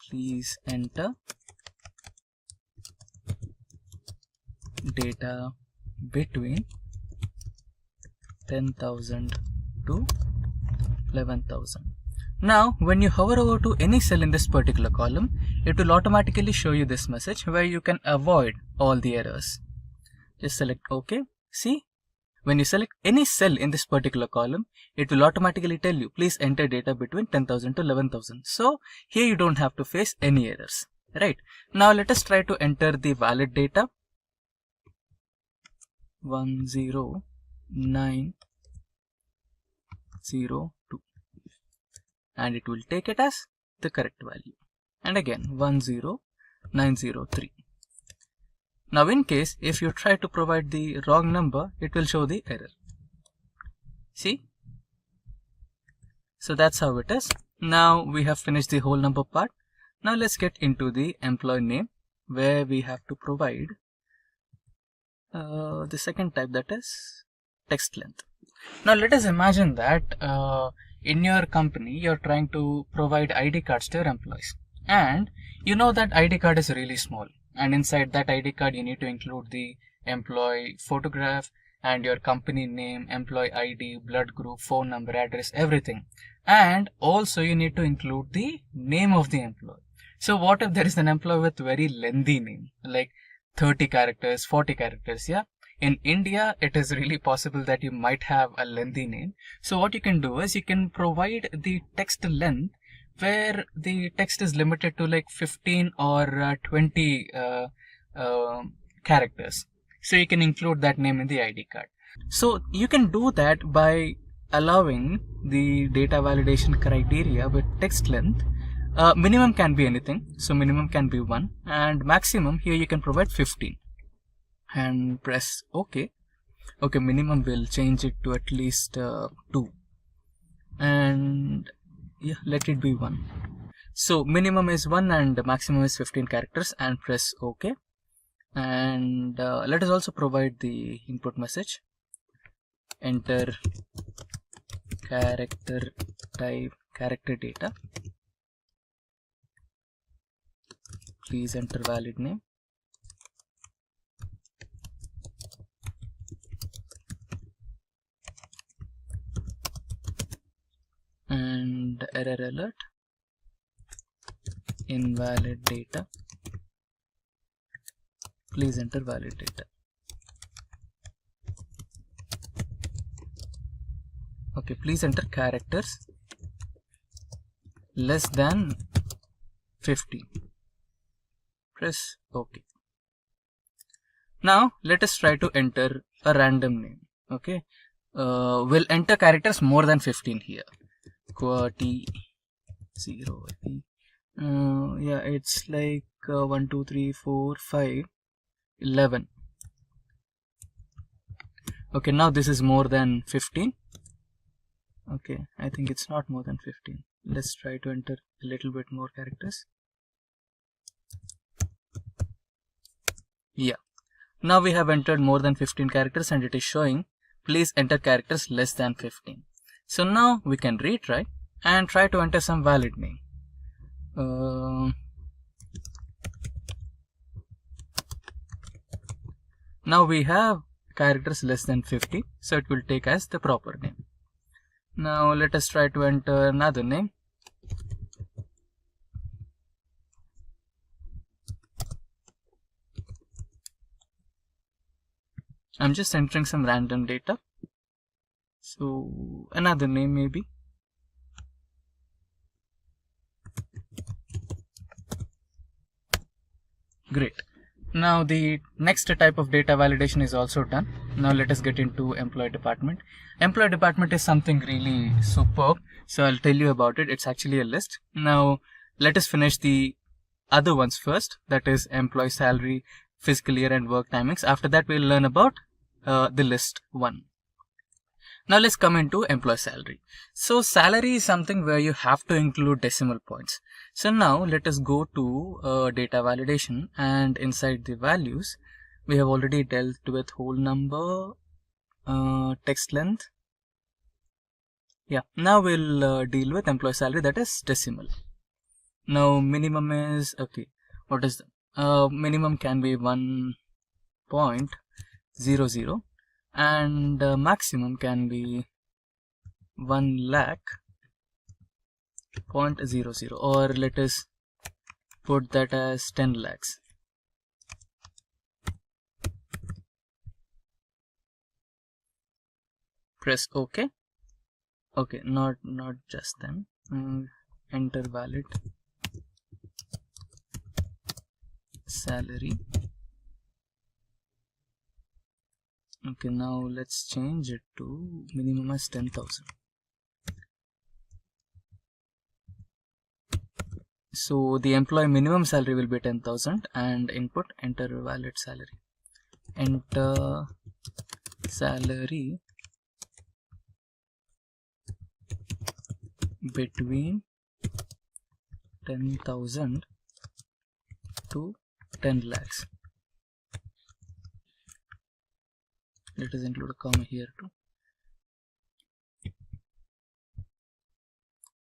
Please enter data between 10,000 to 11,000. Now when you hover over to any cell in this particular column, it will automatically show you this message where you can avoid all the errors. Just select OK. See, when you select any cell in this particular column, it will automatically tell you please enter data between 10,000 to 11,000. So here you don't have to face any errors, right? Now let us try to enter the valid data 10902, and it will take it as the correct value, and again 10903. Now in case if you try to provide the wrong number, it will show the error. See? So that's how it is. Now we have finished the whole number part. Now let's get into the employee name, where we have to provide the second type, that is text length. Now let us imagine that in your company you're trying to provide ID cards to your employees, and you know that ID card is really small and inside that ID card you need to include the employee photograph and your company name, employee ID, blood group, phone number, address, everything. And also you need to include the name of the employee. So what if there is an employee with very lengthy name, like 30 characters, 40 characters? Yeah, in India it is really possible that you might have a lengthy name. So what you can do is you can provide the text length where the text is limited to like 15 or 20 characters. So you can include that name in the ID card. So you can do that by allowing the data validation criteria with text length. Minimum can be anything, so minimum can be 1, and maximum here you can provide 15, and press OK. Okay, minimum will change it to at least 2, and yeah, let it be 1. So minimum is 1 and maximum is 15 characters, and press OK. And let us also provide the input message. Enter character type, character data. Please enter valid name. And error alert, invalid data. Please enter valid data. Okay, please enter characters less than 50. Press OK. Now let us try to enter a random name. Okay, we'll enter characters more than 15 here. QWERTY 0. Yeah, it's like 1, 2, 3, 4, 5, 11. Okay, now this is more than 15. Okay, I think it's not more than 15. Let's try to enter a little bit more characters. Yeah, now we have entered more than 15 characters and it is showing please enter characters less than 15. So now we can retry and try to enter some valid name. Now we have characters less than 50, so it will take as the proper name. Now let us try to enter another name. I'm just entering some random data. So another name maybe. Great. Now the next type of data validation is also done. Now let us get into employee department. Employee department is something really superb. So I'll tell you about it. It's actually a list. Now let us finish the other ones first. That is employee salary, fiscal year and work timings. After that we'll learn about the list one. Now let's come into employee salary. So salary is something where you have to include decimal points. So now let us go to data validation, and inside the values we have already dealt with whole number, text length. Yeah, now we'll deal with employee salary, that is decimal. Now minimum is, okay, what is the minimum can be 1.00 and maximum can be 1,00,000.00, or let us put that as 10 lakhs. Press OK. Okay, not just then. Enter valid salary. Okay, now let's change it to minimum as 10,000. So the employee minimum salary will be 10,000, and input enter valid salary. Enter salary between 10,000 to 10 lakhs. Let us include a comma here too.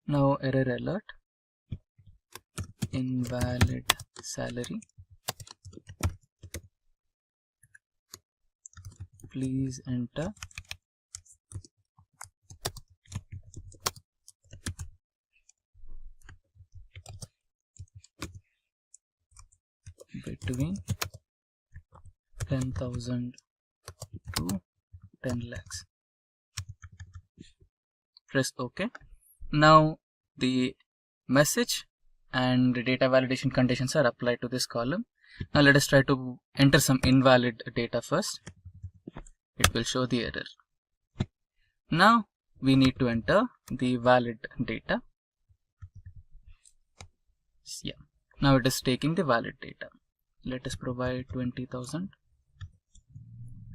Now error alert, invalid salary. please enter between 10,000 to 10 lakhs. Press OK. Now the message and the data validation conditions are applied to this column. Now let us try to enter some invalid data first. It will show the error. Now we need to enter the valid data. Yeah. Now it is taking the valid data. Let us provide 20,000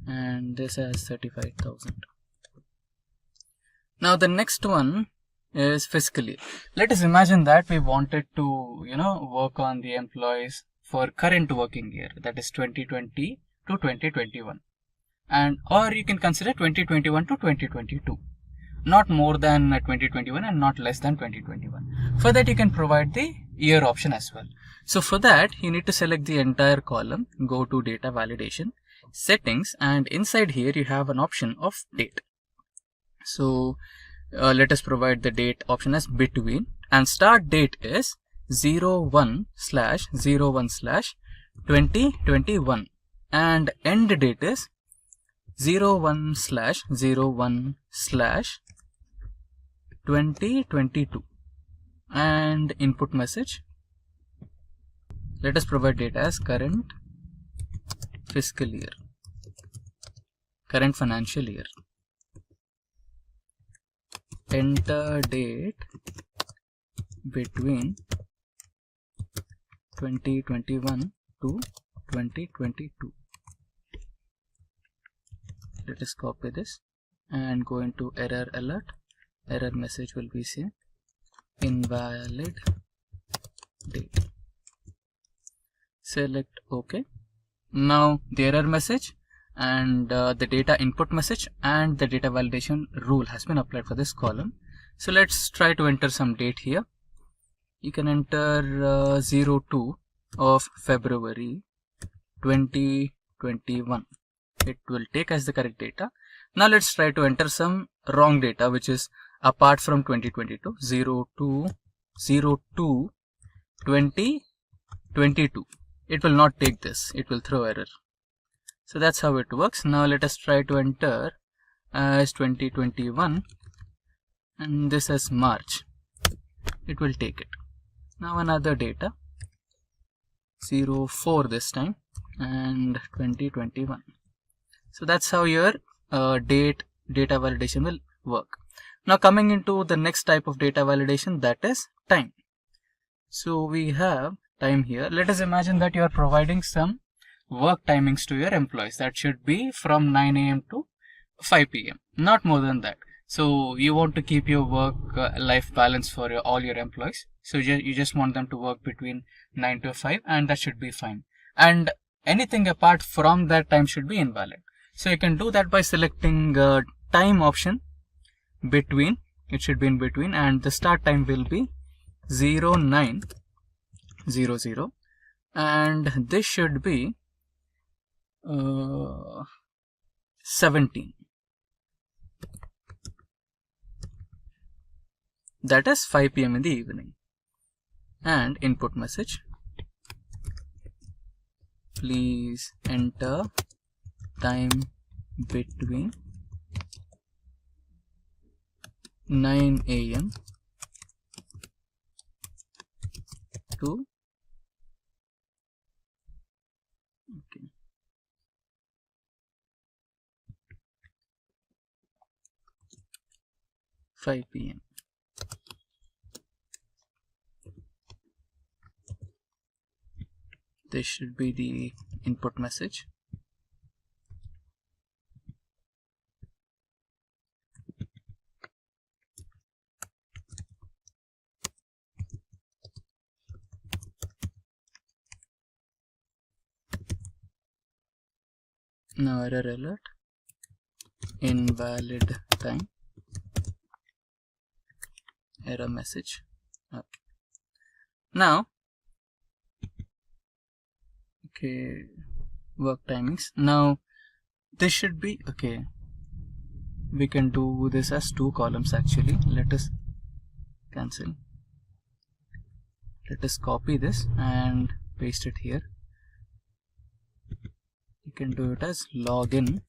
and this has 35,000. Now the next one is fiscal year. Let us imagine that we wanted to, work on the employees for current working year, that is 2020 to 2021, and or you can consider 2021 to 2022, not more than 2021 and not less than 2021. For that you can provide the year option as well. So for that you need to select the entire column, go to data validation, settings, and inside here you have an option of date. So let us provide the date option as between, and start date is 01/01/2021 and end date is 01/01/2022, and input message, let us provide data as current fiscal year, current financial year. Enter date between 2021 to 2022. Let us copy this and go into error alert. Error message will be seen, invalid date. Select OK. Now the error message and the data input message and the data validation rule has been applied for this column. So let's try to enter some date here. You can enter 02 of February 2021. It will take as the correct data. Now let's try to enter some wrong data which is apart from 2022, 02/02/2022. It will not take this, it will throw error. So that's how it works. Now let us try to enter as 2021 and this as March. It will take it. Now another data, 04 this time and 2021. So that's how your data validation will work. Now coming into the next type of data validation, that is time. So we have time here. Let us imagine that you are providing some work timings to your employees. That should be from 9 a.m. to 5 p.m. not more than that. So you want to keep your work life balance for all your employees. So you just want them to work between 9 to 5 and that should be fine. And anything apart from that time should be invalid. So you can do that by selecting time option between. It should be in between and the start time will be 0900 and this should be 17. That is 5 p.m. in the evening. And input message, please enter time between 9 a.m. to 5 p.m. This should be the input message. Now error alert, invalid time, error message. Okay. Now, work timings. Now this should be okay. We can do this as 2 columns actually. Let us cancel. Let us copy this and paste it here. You can do it as login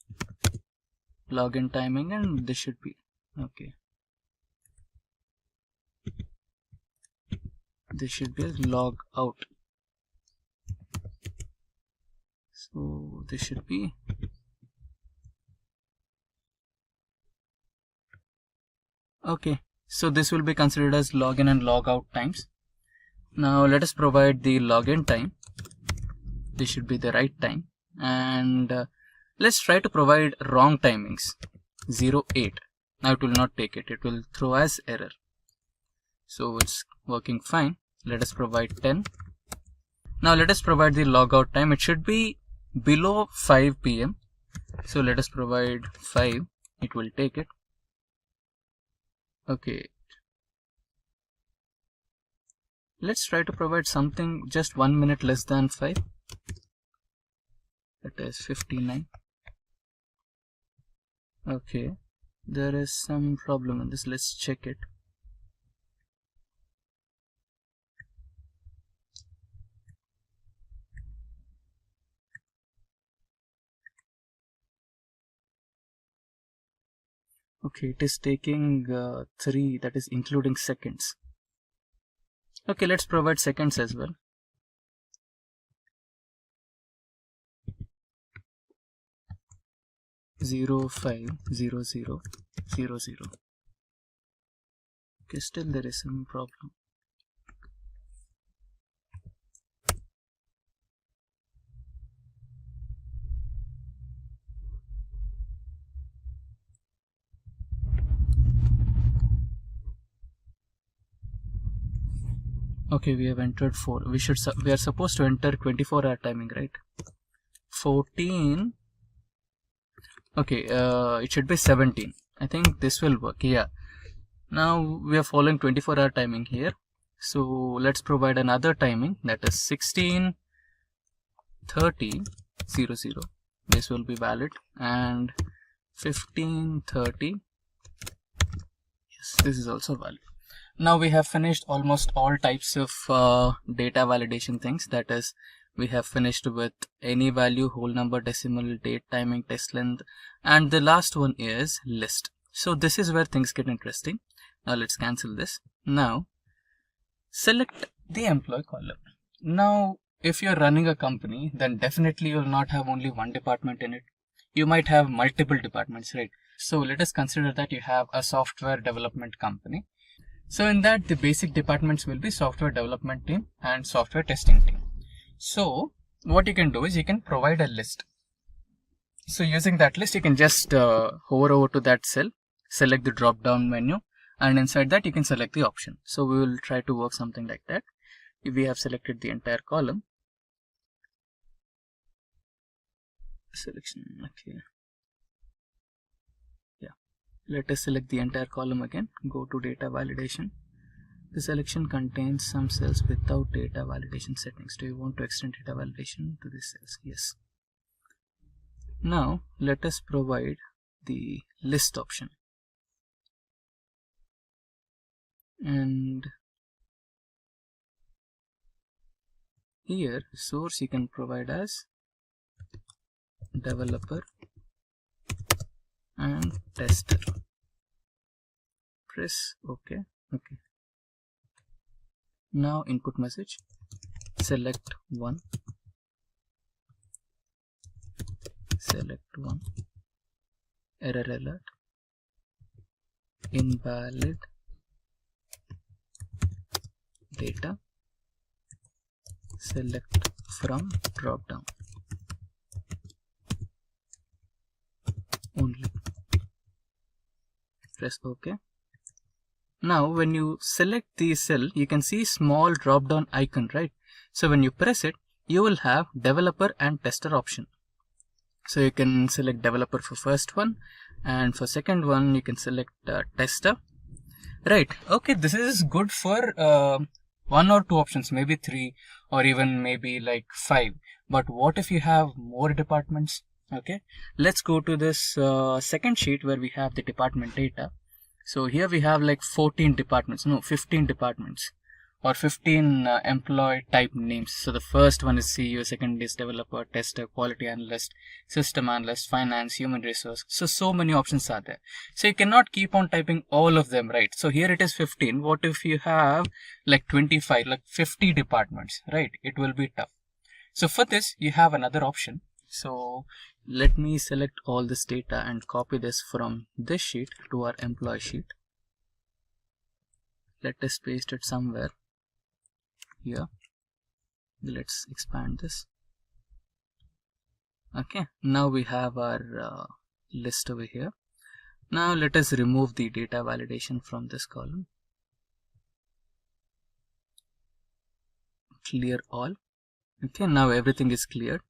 timing, and this should be okay. This should be as log out. So this should be okay. So this will be considered as login and log out times. Now let us provide the login time. This should be the right time, and let's try to provide wrong timings. 08. Now it will not take it. It will throw as error. So it's working fine. Let us provide 10. Now let us provide the logout time. It should be below 5 p.m. So let us provide 5. It will take it. Okay. Let's try to provide something just 1 minute less than 5. That is 59. Okay. There is some problem in this. Let's check it. Okay, it is taking 3, that is including seconds. Okay, let's provide seconds as well. Zero 5 0 0 0 0. Okay, still there is some problem. Okay, we have entered 4. We are supposed to enter 24-hour timing, right? 14. Okay, it should be 17. I think this will work. Yeah. Now we are following 24-hour timing here. So let's provide another timing, that is 16:30 00. This will be valid, and 15:30. Yes, this is also valid. Now we have finished almost all types of data validation things. That is, we have finished with any value, whole number, decimal, date, timing, test length, and the last one is list. So this is where things get interesting. Now let's cancel this. Now select the employee column. Now if you're running a company, then definitely you'll not have only one department in it. You might have multiple departments, right? So let us consider that you have a software development company. So in that, the basic departments will be software development team and software testing team. So what you can do is you can provide a list. So using that list, you can just hover over to that cell, select the drop down menu, and inside that you can select the option. So we will try to work something like that. If we have selected the entire column, selection, okay. Let us select the entire column again. Go to data validation. The selection contains some cells without data validation settings. Do you want to extend data validation to these cells? Yes. Now let us provide the list option. And here source you can provide as developer and tester. Press OK. Okay. Now input message, select one, error alert, invalid data, select from drop down only. Press OK. Now when you select the cell, you can see small drop down icon, right? So when you press it, you will have developer and tester option. So you can select developer for first one, and for second one you can select tester, right? Okay, this is good for 1 or 2 options, maybe 3 or even maybe like 5. But what if you have more departments? Okay, let's go to this second sheet where we have the department data. So here we have like 15 departments, or 15 employee type names. So the first one is CEO, second is developer, tester, quality analyst, system analyst, finance, human resource. So many options are there. So you cannot keep on typing all of them, right? So here it is 15. What if you have like 25, like 50 departments, right? It will be tough. So for this, you have another option. So let me select all this data and copy this from this sheet to our employee sheet. Let us paste it somewhere here. Let's expand this. Okay, now we have our list over here. Now let us remove the data validation from this column. Clear all. Okay, now everything is cleared.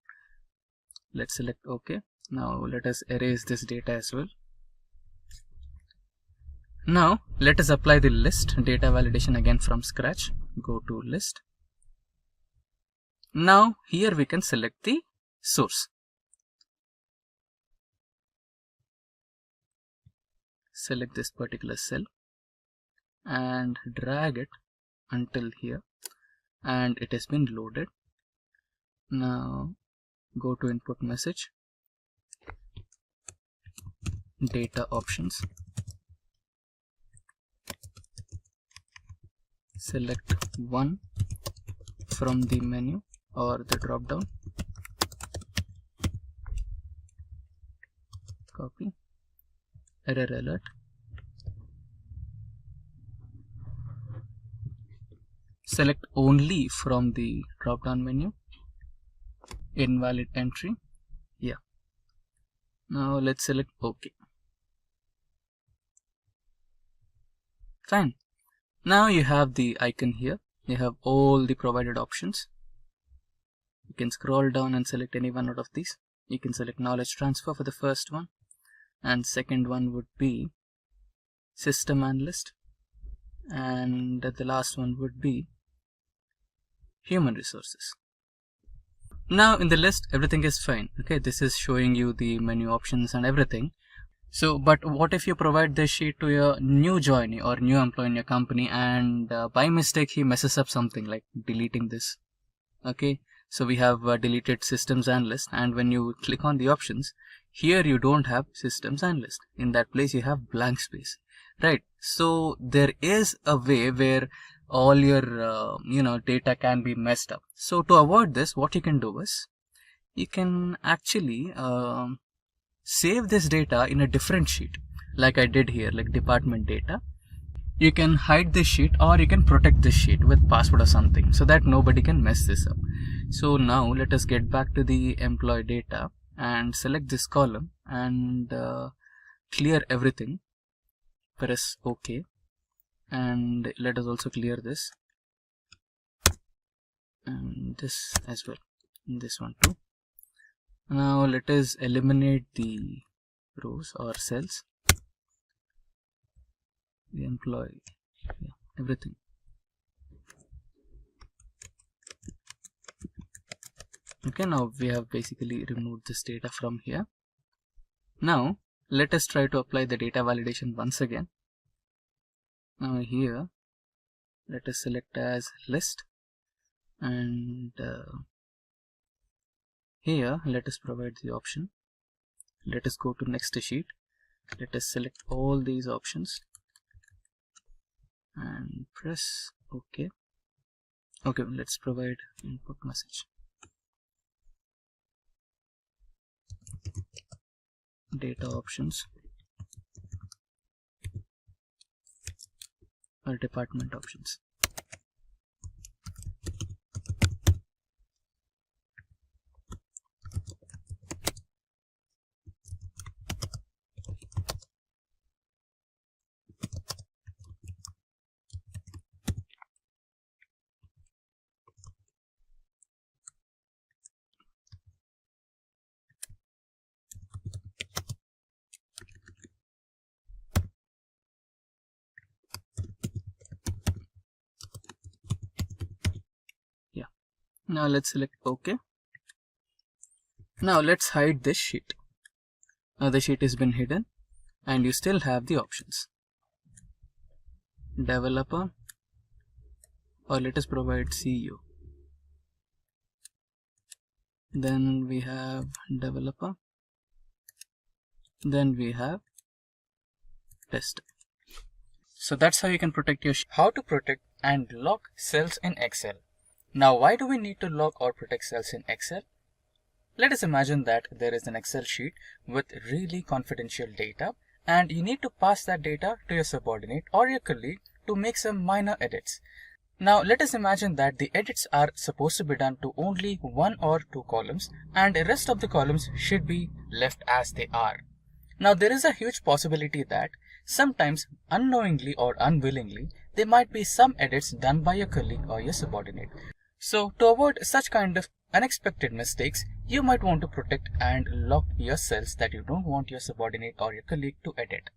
Let's select OK. Now let us erase this data as well. Now let us apply the list data validation again from scratch. Go to list. Now here we can select the source. Select this particular cell and drag it until here, and it has been loaded. Now go to input message, data options, select one from the menu or the drop down, copy, error alert, select only from the drop down menu, invalid entry. Yeah, now let's select OK. Fine. Now you have the icon here. You have all the provided options. You can scroll down and select any one out of these. You can select knowledge transfer for the first one, and second one would be system analyst, and the last one would be human resources. Now in the list everything is fine. Okay, this is showing you the menu options and everything. So but what if you provide this sheet to your new joinee or new employee in your company, and by mistake he messes up something like deleting this? Okay, so we have deleted systems analyst, and when you click on the options here, you don't have systems analyst. In that place you have blank space, right? So there is a way where all your data can be messed up. So to avoid this, what you can do is you can actually save this data in a different sheet, like I did here, like department data. You can hide this sheet, or you can protect this sheet with password or something, so that nobody can mess this up. So now let us get back to the employee data and select this column and clear everything. Press OK, and let us also clear this and this as well, and this one too. Now let us eliminate the rows or cells, the employee, everything. Okay, now we have basically removed this data from here. Now let us try to apply the data validation once again. Now here let us select as list, and here let us provide the option. Let us go to next sheet. Let us select all these options and press OK. Okay, let's provide input message, data options, or department options. Now let's select OK, Now let's hide this sheet. Now the sheet has been hidden and you still have the options. Developer, or let us provide CEO. Then we have developer. Then we have tester. So that's how you can protect your sheet. How to protect and lock cells in Excel. Now why do we need to lock or protect cells in Excel? Let us imagine that there is an Excel sheet with really confidential data and you need to pass that data to your subordinate or your colleague to make some minor edits. Now let us imagine that the edits are supposed to be done to only 1 or 2 columns and the rest of the columns should be left as they are. Now there is a huge possibility that sometimes unknowingly or unwillingly there might be some edits done by your colleague or your subordinate. So to avoid such kind of unexpected mistakes, you might want to protect and lock your cells that you don't want your subordinate or your colleague to edit.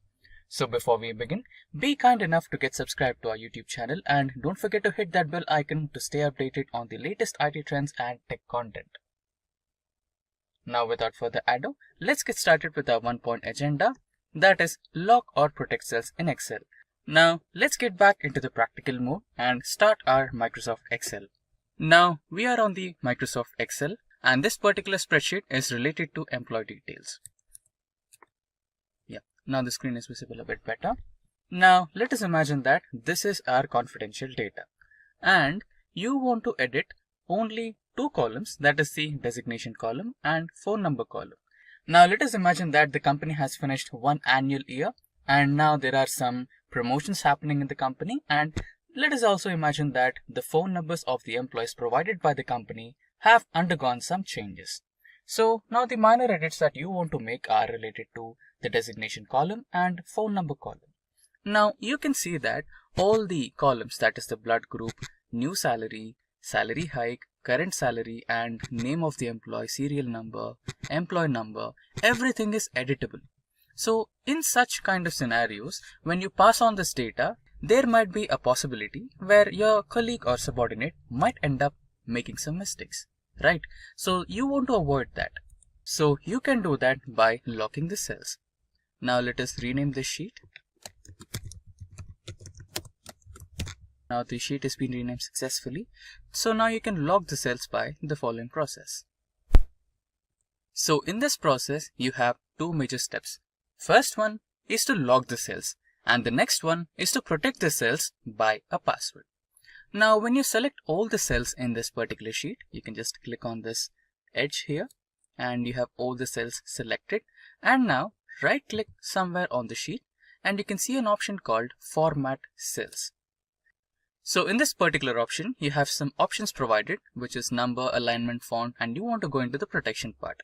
So before we begin, be kind enough to get subscribed to our YouTube channel and don't forget to hit that bell icon to stay updated on the latest IT trends and tech content. Now without further ado, let's get started with our 1-point agenda, that is lock or protect cells in Excel. Now let's get back into the practical mode and start our Microsoft Excel. Now we are on the Microsoft Excel and this particular spreadsheet is related to employee details. Yeah, now the screen is visible a bit better. Now let us imagine that this is our confidential data and you want to edit only 2 columns, that is the designation column and phone number column. Now let us imagine that the company has finished one annual year and now there are some promotions happening in the company, and let us also imagine that the phone numbers of the employees provided by the company have undergone some changes. So now the minor edits that you want to make are related to the designation column and phone number column. Now you can see that all the columns, that is the blood group, new salary, salary hike, current salary and name of the employee, serial number, employee number, everything is editable. So in such kind of scenarios, when you pass on this data, there might be a possibility where your colleague or subordinate might end up making some mistakes, right? So you want to avoid that. So you can do that by locking the cells. Now let us rename this sheet. Now the sheet has been renamed successfully. So now you can lock the cells by the following process. So in this process, you have 2 major steps. First one is to lock the cells and the next one is to protect the cells by a password. Now when you select all the cells in this particular sheet, you can just click on this edge here and you have all the cells selected, and now right click somewhere on the sheet and you can see an option called Format Cells. So in this particular option, you have some options provided, which is number, alignment, font, and you want to go into the protection part.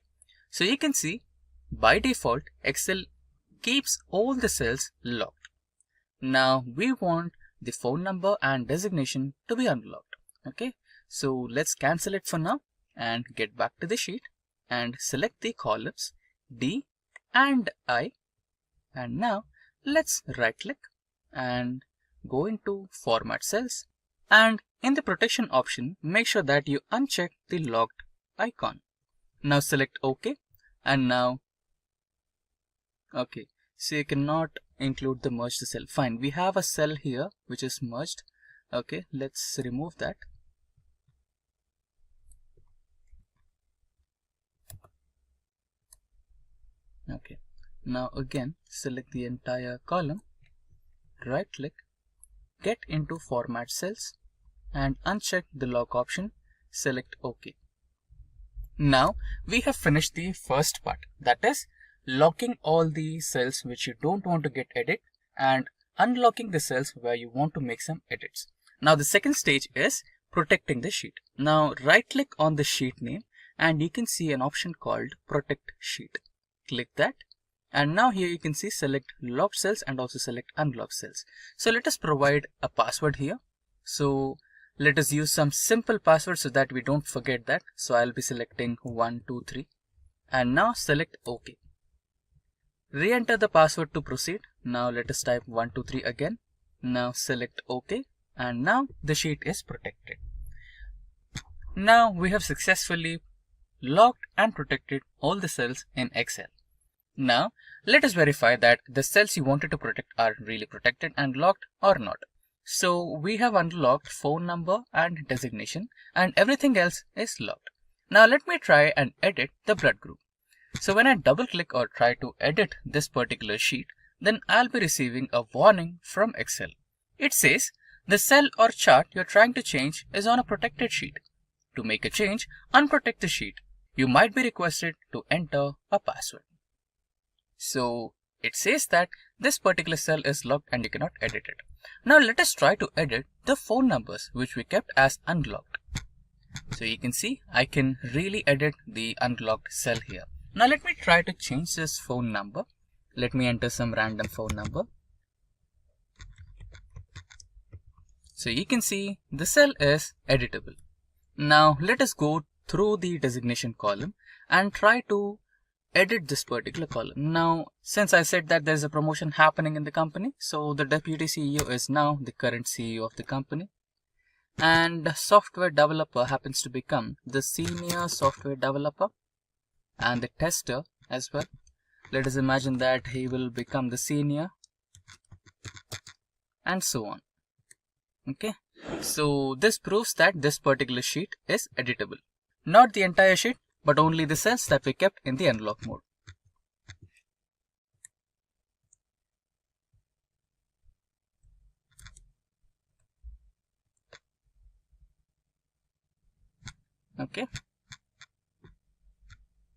So you can see by default, Excel keeps all the cells locked. Now we want the phone number and designation to be unlocked. Okay, so let's cancel it for now and get back to the sheet and select the columns D and I. And now let's right click and go into Format Cells, and in the protection option, make sure that you uncheck the locked icon. Now select OK, and now okay, so you cannot include the merged cell. Fine, we have a cell here which is merged. Okay, let's remove that. Okay, now again select the entire column, right click, get into Format Cells and uncheck the lock option, select OK. Now we have finished the first part, that is locking all the cells which you don't want to get edit and unlocking the cells where you want to make some edits. Now the second stage is protecting the sheet. Now right click on the sheet name and you can see an option called Protect Sheet. Click that, and now here you can see select locked cells and also select unlocked cells. So let us provide a password here. So let us use some simple password so that we don't forget that. So I'll be selecting 123 and now select OK. Re-enter the password to proceed. Now let us type 123 again. Now select OK, and now the sheet is protected. Now we have successfully locked and protected all the cells in Excel. Now, let us verify that the cells you wanted to protect are really protected and locked or not. So we have unlocked phone number and designation, and everything else is locked. Now let me try and edit the blood group. So when I double click or try to edit this particular sheet, then I'll be receiving a warning from Excel. It says the cell or chart you're trying to change is on a protected sheet. To make a change, unprotect the sheet. You might be requested to enter a password. So it says that this particular cell is locked and you cannot edit it. Now let us try to edit the phone numbers which we kept as unlocked. So you can see I can really edit the unlocked cell here. Now let me try to change this phone number. Let me enter some random phone number. So you can see the cell is editable. Now let us go through the designation column and try to edit this particular column. Now, since I said that there's a promotion happening in the company, so the deputy CEO is now the current CEO of the company. And software developer happens to become the senior software developer, and the tester as well. Let us imagine that he will become the senior, and so on. Okay, so this proves that this particular sheet is editable. Not the entire sheet, but only the cells that we kept in the unlock mode. Okay.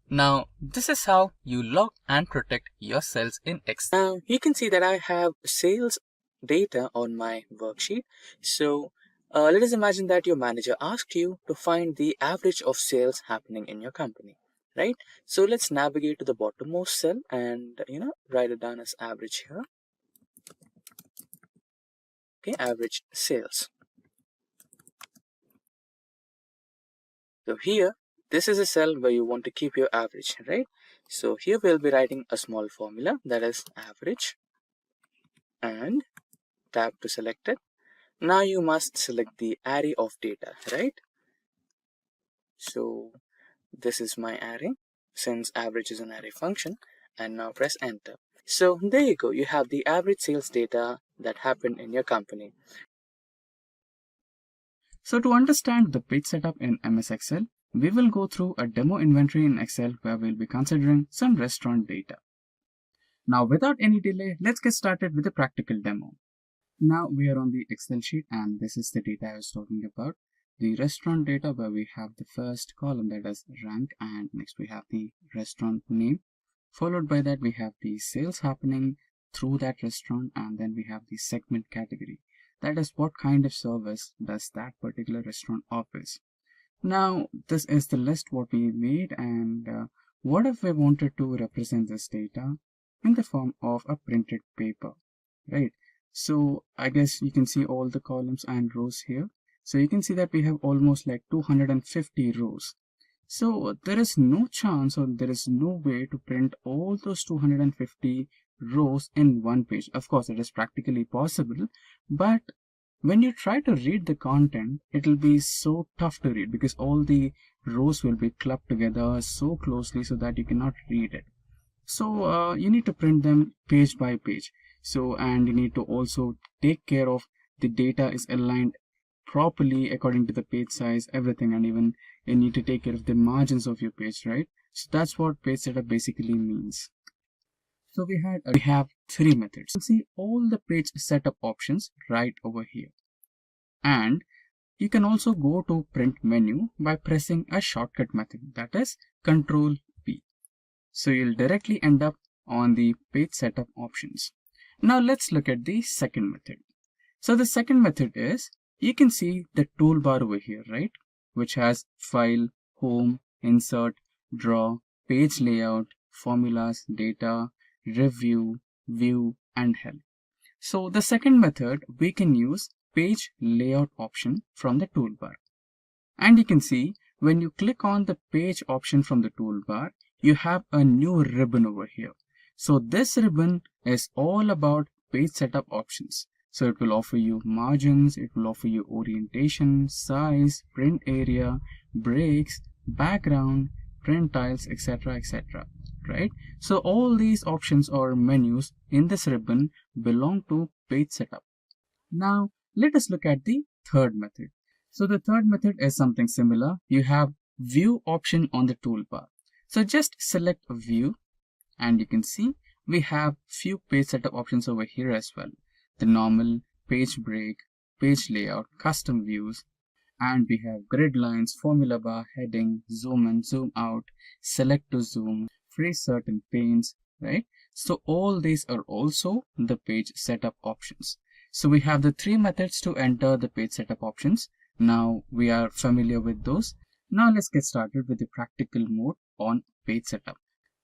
Now, this is how you lock and protect your cells in Excel. Now, you can see that I have sales data on my worksheet. So, let us imagine that your manager asked you to find the average of sales happening in your company, right? So, let's navigate to the bottommost cell and, write it down as average here. Okay, average sales. So here, this is a cell where you want to keep your average, right? So here we'll be writing a small formula that is average and tab to select it. Now you must select the array of data, right? So this is my array since average is an array function, and now press enter. So there you go. You have the average sales data that happened in your company. So to understand the page setup in MS Excel, we will go through a demo inventory in Excel where we'll be considering some restaurant data. Now without any delay, let's get started with the practical demo. Now we are on the Excel sheet and this is the data I was talking about. The restaurant data where we have the first column that is rank, and next we have the restaurant name. Followed by that we have the sales happening through that restaurant, and then we have the segment category. That is what kind of service does that particular restaurant offers. Now this is the list what we made, and what if we wanted to represent this data in the form of a printed paper, right? So I guess you can see all the columns and rows here. So you can see that we have almost like 250 rows. So there is no chance, or there is no way to print all those 250 rows in one page. Of course it is practically possible, but when you try to read the content, it will be so tough to read because all the rows will be clubbed together so closely so that you cannot read it. So you need to print them page by page. So, and you need to also take care of the data is aligned properly according to the page size, everything, and even you need to take care of the margins of your page, right? So that's what page setup basically means. So we have three methods. You can see all the page setup options right over here. And you can also go to print menu by pressing a shortcut method, that is Control P. So you'll directly end up on the page setup options. Now let's look at the second method. So the second method is, you can see the toolbar over here, right? Which has file, home, insert, draw, page layout, formulas, data, review, view, and help. So the second method, we can use page layout option from the toolbar. And you can see when you click on the page option from the toolbar, you have a new ribbon over here. So this ribbon is all about page setup options. So it will offer you margins, it will offer you orientation, size, print area, breaks, background, print tiles, etc., etc., right? So all these options or menus in this ribbon belong to page setup. Now let us look at the third method. So the third method is something similar. You have view option on the toolbar. So just select view, and you can see we have few page setup options over here as well. The normal, page break, page layout, custom views, and we have grid lines, formula bar, heading, zoom in, zoom out, select to zoom, freeze certain panes, right? So all these are also the page setup options. So we have the three methods to enter the page setup options. Now we are familiar with those. Now let's get started with the practical mode on page setup.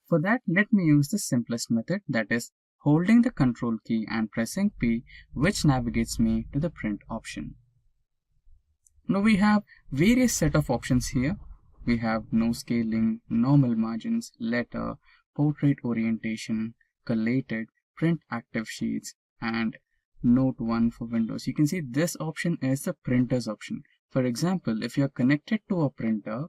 For that, let me use the simplest method, that is holding the control key and pressing P, which navigates me to the print option. Now we have various set of options here. We have no scaling, normal margins, letter, portrait orientation, collated, print active sheets, and note 1 for Windows. You can see this option is the printer's option. For example, if you're connected to a printer,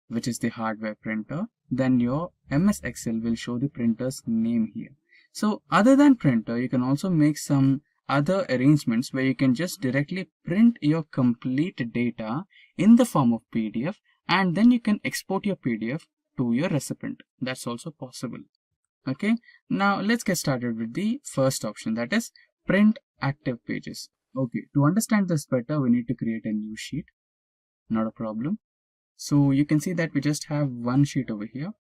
which is the hardware printer, then your MS Excel will show the printer's name here. So other than printer, you can also make some other arrangements where you can just directly print your complete data in the form of PDF, and then you can export your PDF to your recipient. That's also possible. Okay, now let's get started with the first option, that is print active pages. Okay, to understand this better, we need to create a new sheet. Not a problem. So you can see that we just have one sheet over here.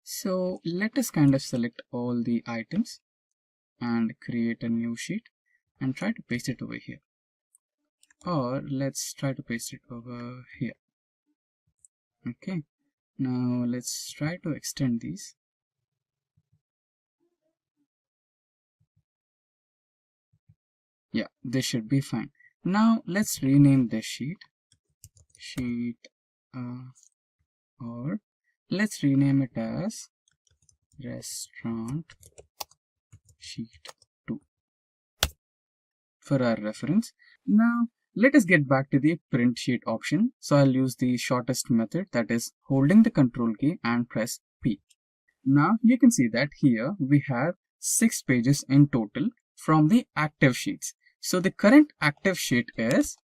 So let us kind of select all the items and create a new sheet and try to paste it over here. Or let's try to paste it over here. Okay, now let's try to extend these. Yeah, this should be fine. Now let's rename this sheet. Or let's rename it as restaurant sheet 2 for our reference. Now let us get back to the print sheet option. So I'll use the shortest method, that is holding the control key and press P. Now you can see that here we have 6 pages in total from the active sheets. So the current active sheet is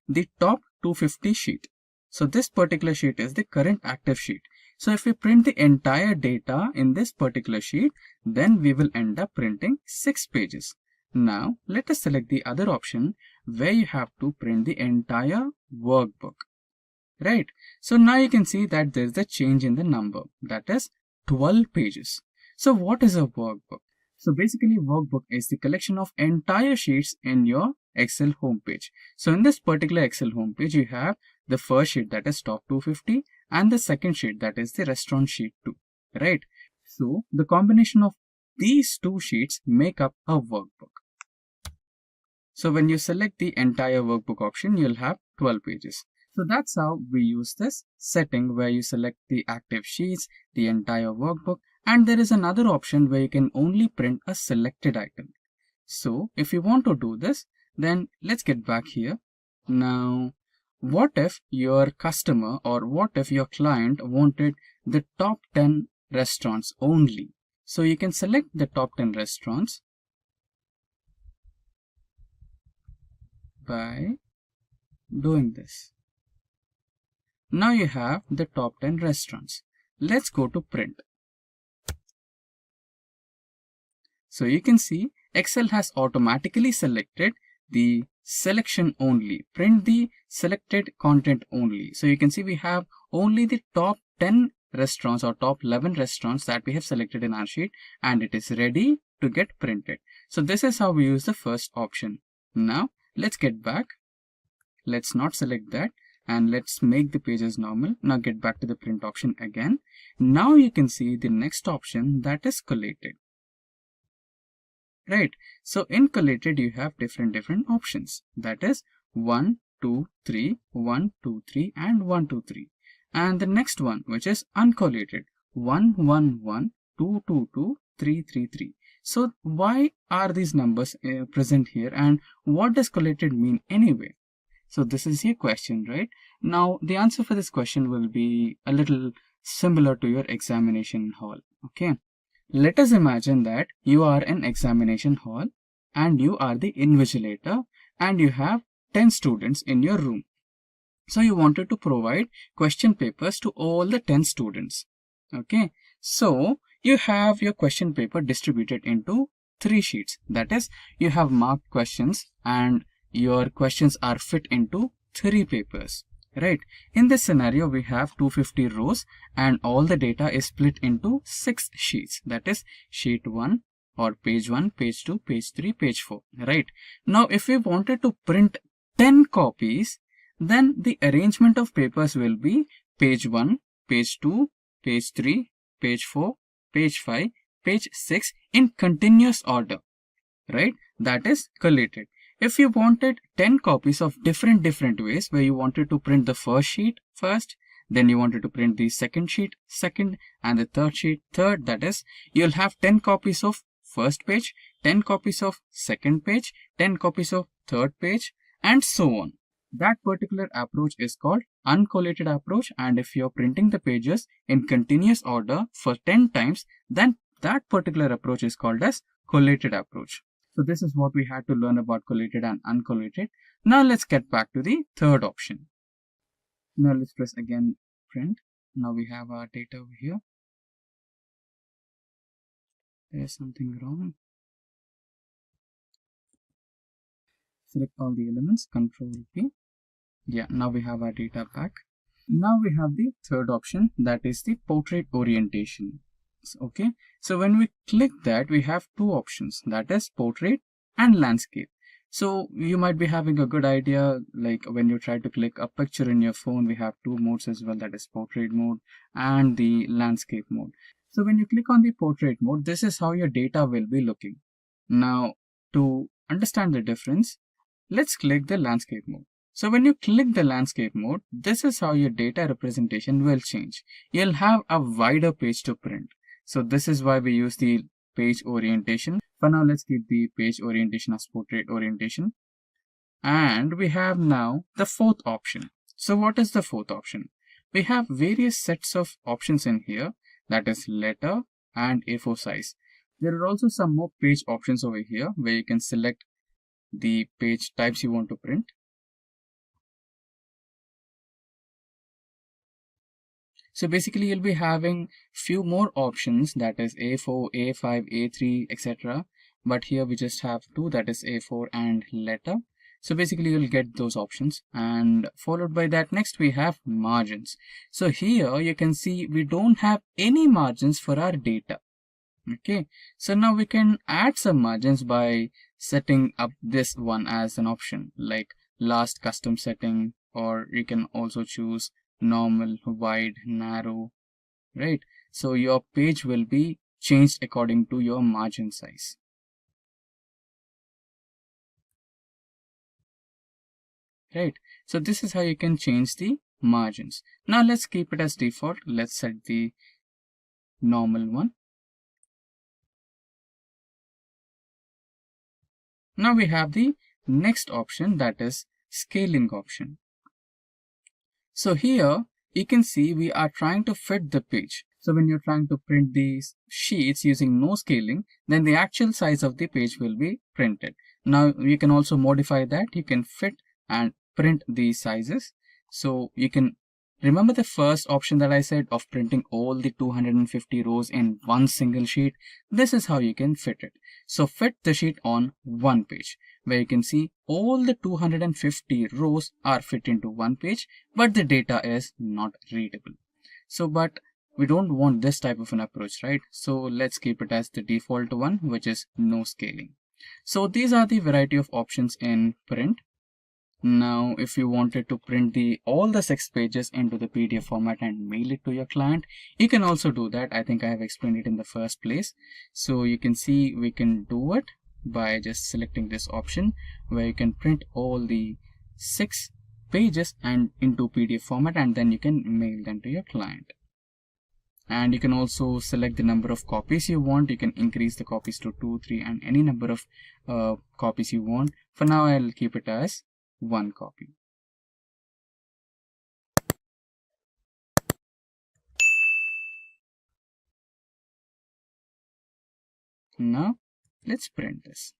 the top 250 sheet. So this particular sheet is the current active sheet. So if we print the entire data in this particular sheet, then we will end up printing 6 pages. Now let us select the other option where you have to print the entire workbook. Right. So now you can see that there is a change in the number, that is 12 pages. So what is a workbook? So basically workbook is the collection of entire sheets in your Excel homepage. So in this particular Excel homepage, you have the first sheet, that is top 250, and the second sheet, that is the restaurant sheet 2, right? So the combination of these two sheets make up a workbook. So when you select the entire workbook option, you'll have 12 pages. So that's how we use this setting where you select the active sheets, the entire workbook, and there is another option where you can only print a selected item. So if you want to do this, then let's get back here. Now, what if your customer or what if your client wanted the top 10 restaurants only? So you can select the top 10 restaurants by doing this. Now you have the top 10 restaurants. Let's go to print. So you can see Excel has automatically selected the selection only, print the selected content only. So you can see we have only the top 10 restaurants or top 11 restaurants that we have selected in our sheet, and it is ready to get printed. So this is how we use the first option. Now let's get back. Let's not select that and let's make the pages normal. Now get back to the print option again. Now you can see the next option, that is collated. Right. So in collated you have different options, that is 1, 2, 3, 1, 2, 3 and 1, 2, 3. And the next one, which is uncollated, 1, 1, 1, 2, 2, 2, 3, 3, 3. So why are these numbers present here, and what does collated mean anyway? So this is your question, right? Now the answer for this question will be a little similar to your examination hall. Okay, let us imagine that you are in examination hall and you are the invigilator and you have 10 students in your room. So you wanted to provide question papers to all the 10 students. Okay, so you have your question paper distributed into 3 sheets. That is, you have marked questions and your questions are fit into 3 papers. Right. In this scenario, we have 250 rows and all the data is split into 6 sheets. That is sheet 1 or page 1, page 2, page 3, page 4. Right. Now, if we wanted to print 10 copies, then the arrangement of papers will be page 1, page 2, page 3, page 4, page 5, page 6 in continuous order, right? That is collated. If you wanted 10 copies of different ways, where you wanted to print the first sheet first, then you wanted to print the second sheet second, and the third sheet third, that is, you'll have 10 copies of first page, 10 copies of second page, 10 copies of third page, and so on. That particular approach is called uncollated approach, and if you're printing the pages in continuous order for 10 times, then that particular approach is called as collated approach. So this is what we had to learn about collated and uncollated. Now let's get back to the third option. Now let's press again print. Now we have our data over here. There's something wrong. Select all the elements, Control P. Yeah, now we have our data back. Now we have the third option, that is the portrait orientation. Okay, so when we click that, we have 2 options, that is portrait and landscape. So you might be having a good idea, like when you try to click a picture in your phone, we have 2 modes as well, that is portrait mode and the landscape mode. So when you click on the portrait mode, this is how your data will be looking. Now, to understand the difference, let's click the landscape mode. So when you click the landscape mode, this is how your data representation will change. You'll have a wider page to print. So this is why we use the page orientation. For now, let's keep the page orientation as portrait orientation. And we have now the fourth option. So what is the fourth option? We have various sets of options in here, that is letter and A4 size. There are also some more page options over here where you can select the page types you want to print. So basically you'll be having few more options, that is A4, A5, A3, etc. But here we just have 2, that is A4 and letter. So basically you'll get those options, and followed by that next we have margins. So here you can see we don't have any margins for our data. Okay, so now we can add some margins by setting up this one as an option, like last custom setting, or you can also choose normal, wide, narrow, right? So your page will be changed according to your margin size. Right, so this is how you can change the margins. Now let's keep it as default. Let's set the normal one. Now we have the next option, that is scaling option. So here you can see we are trying to fit the page. So when you're trying to print these sheets using no scaling, then the actual size of the page will be printed. Now you can also modify that. You can fit and print these sizes. So you can remember the first option that I said of printing all the 250 rows in one single sheet. This is how you can fit it. So fit the sheet on one page, where you can see all the 250 rows are fit into one page, but the data is not readable. So, but we don't want this type of an approach, right? So let's keep it as the default one, which is no scaling. So these are the variety of options in print. Now, if you wanted to print all the 6 pages into the PDF format and mail it to your client, you can also do that. I think I have explained it in the first place. So you can see we can do it by just selecting this option, where you can print all the 6 pages and into PDF format, and then you can mail them to your client. And you can also select the number of copies you want. You can increase the copies to 2, 3, and any number of copies you want. For now, I'll keep it as 1 copy. Now let's print this.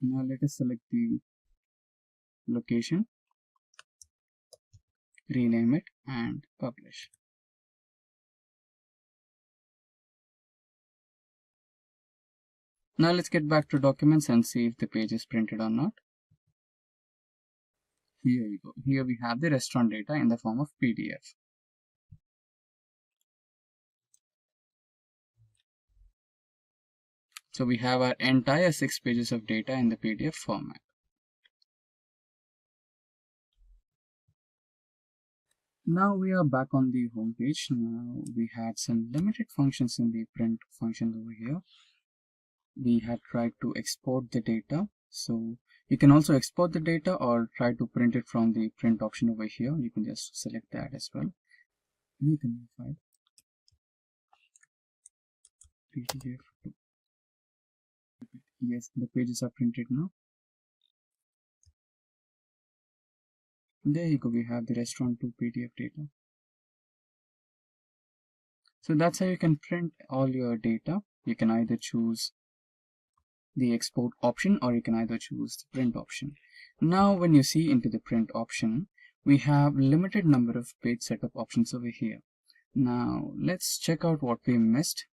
Now let us select the location, rename it and publish. Now let's get back to documents and see if the page is printed or not. Here you go. Here we have the restaurant data in the form of PDF. So we have our entire 6 pages of data in the PDF format. Now we are back on the home page. Now we had some limited functions in the print function over here. We had tried to export the data. So you can also export the data or try to print it from the print option over here. You can just select that as well. Make a new file. PDF. Yes, the pages are printed now. There you go, we have the restaurant 2 PDF data. So that's how you can print all your data. You can either choose the export option or you can either choose the print option. Now when you see into the print option, we have limited number of page setup options over here. Now let's check out what we missed.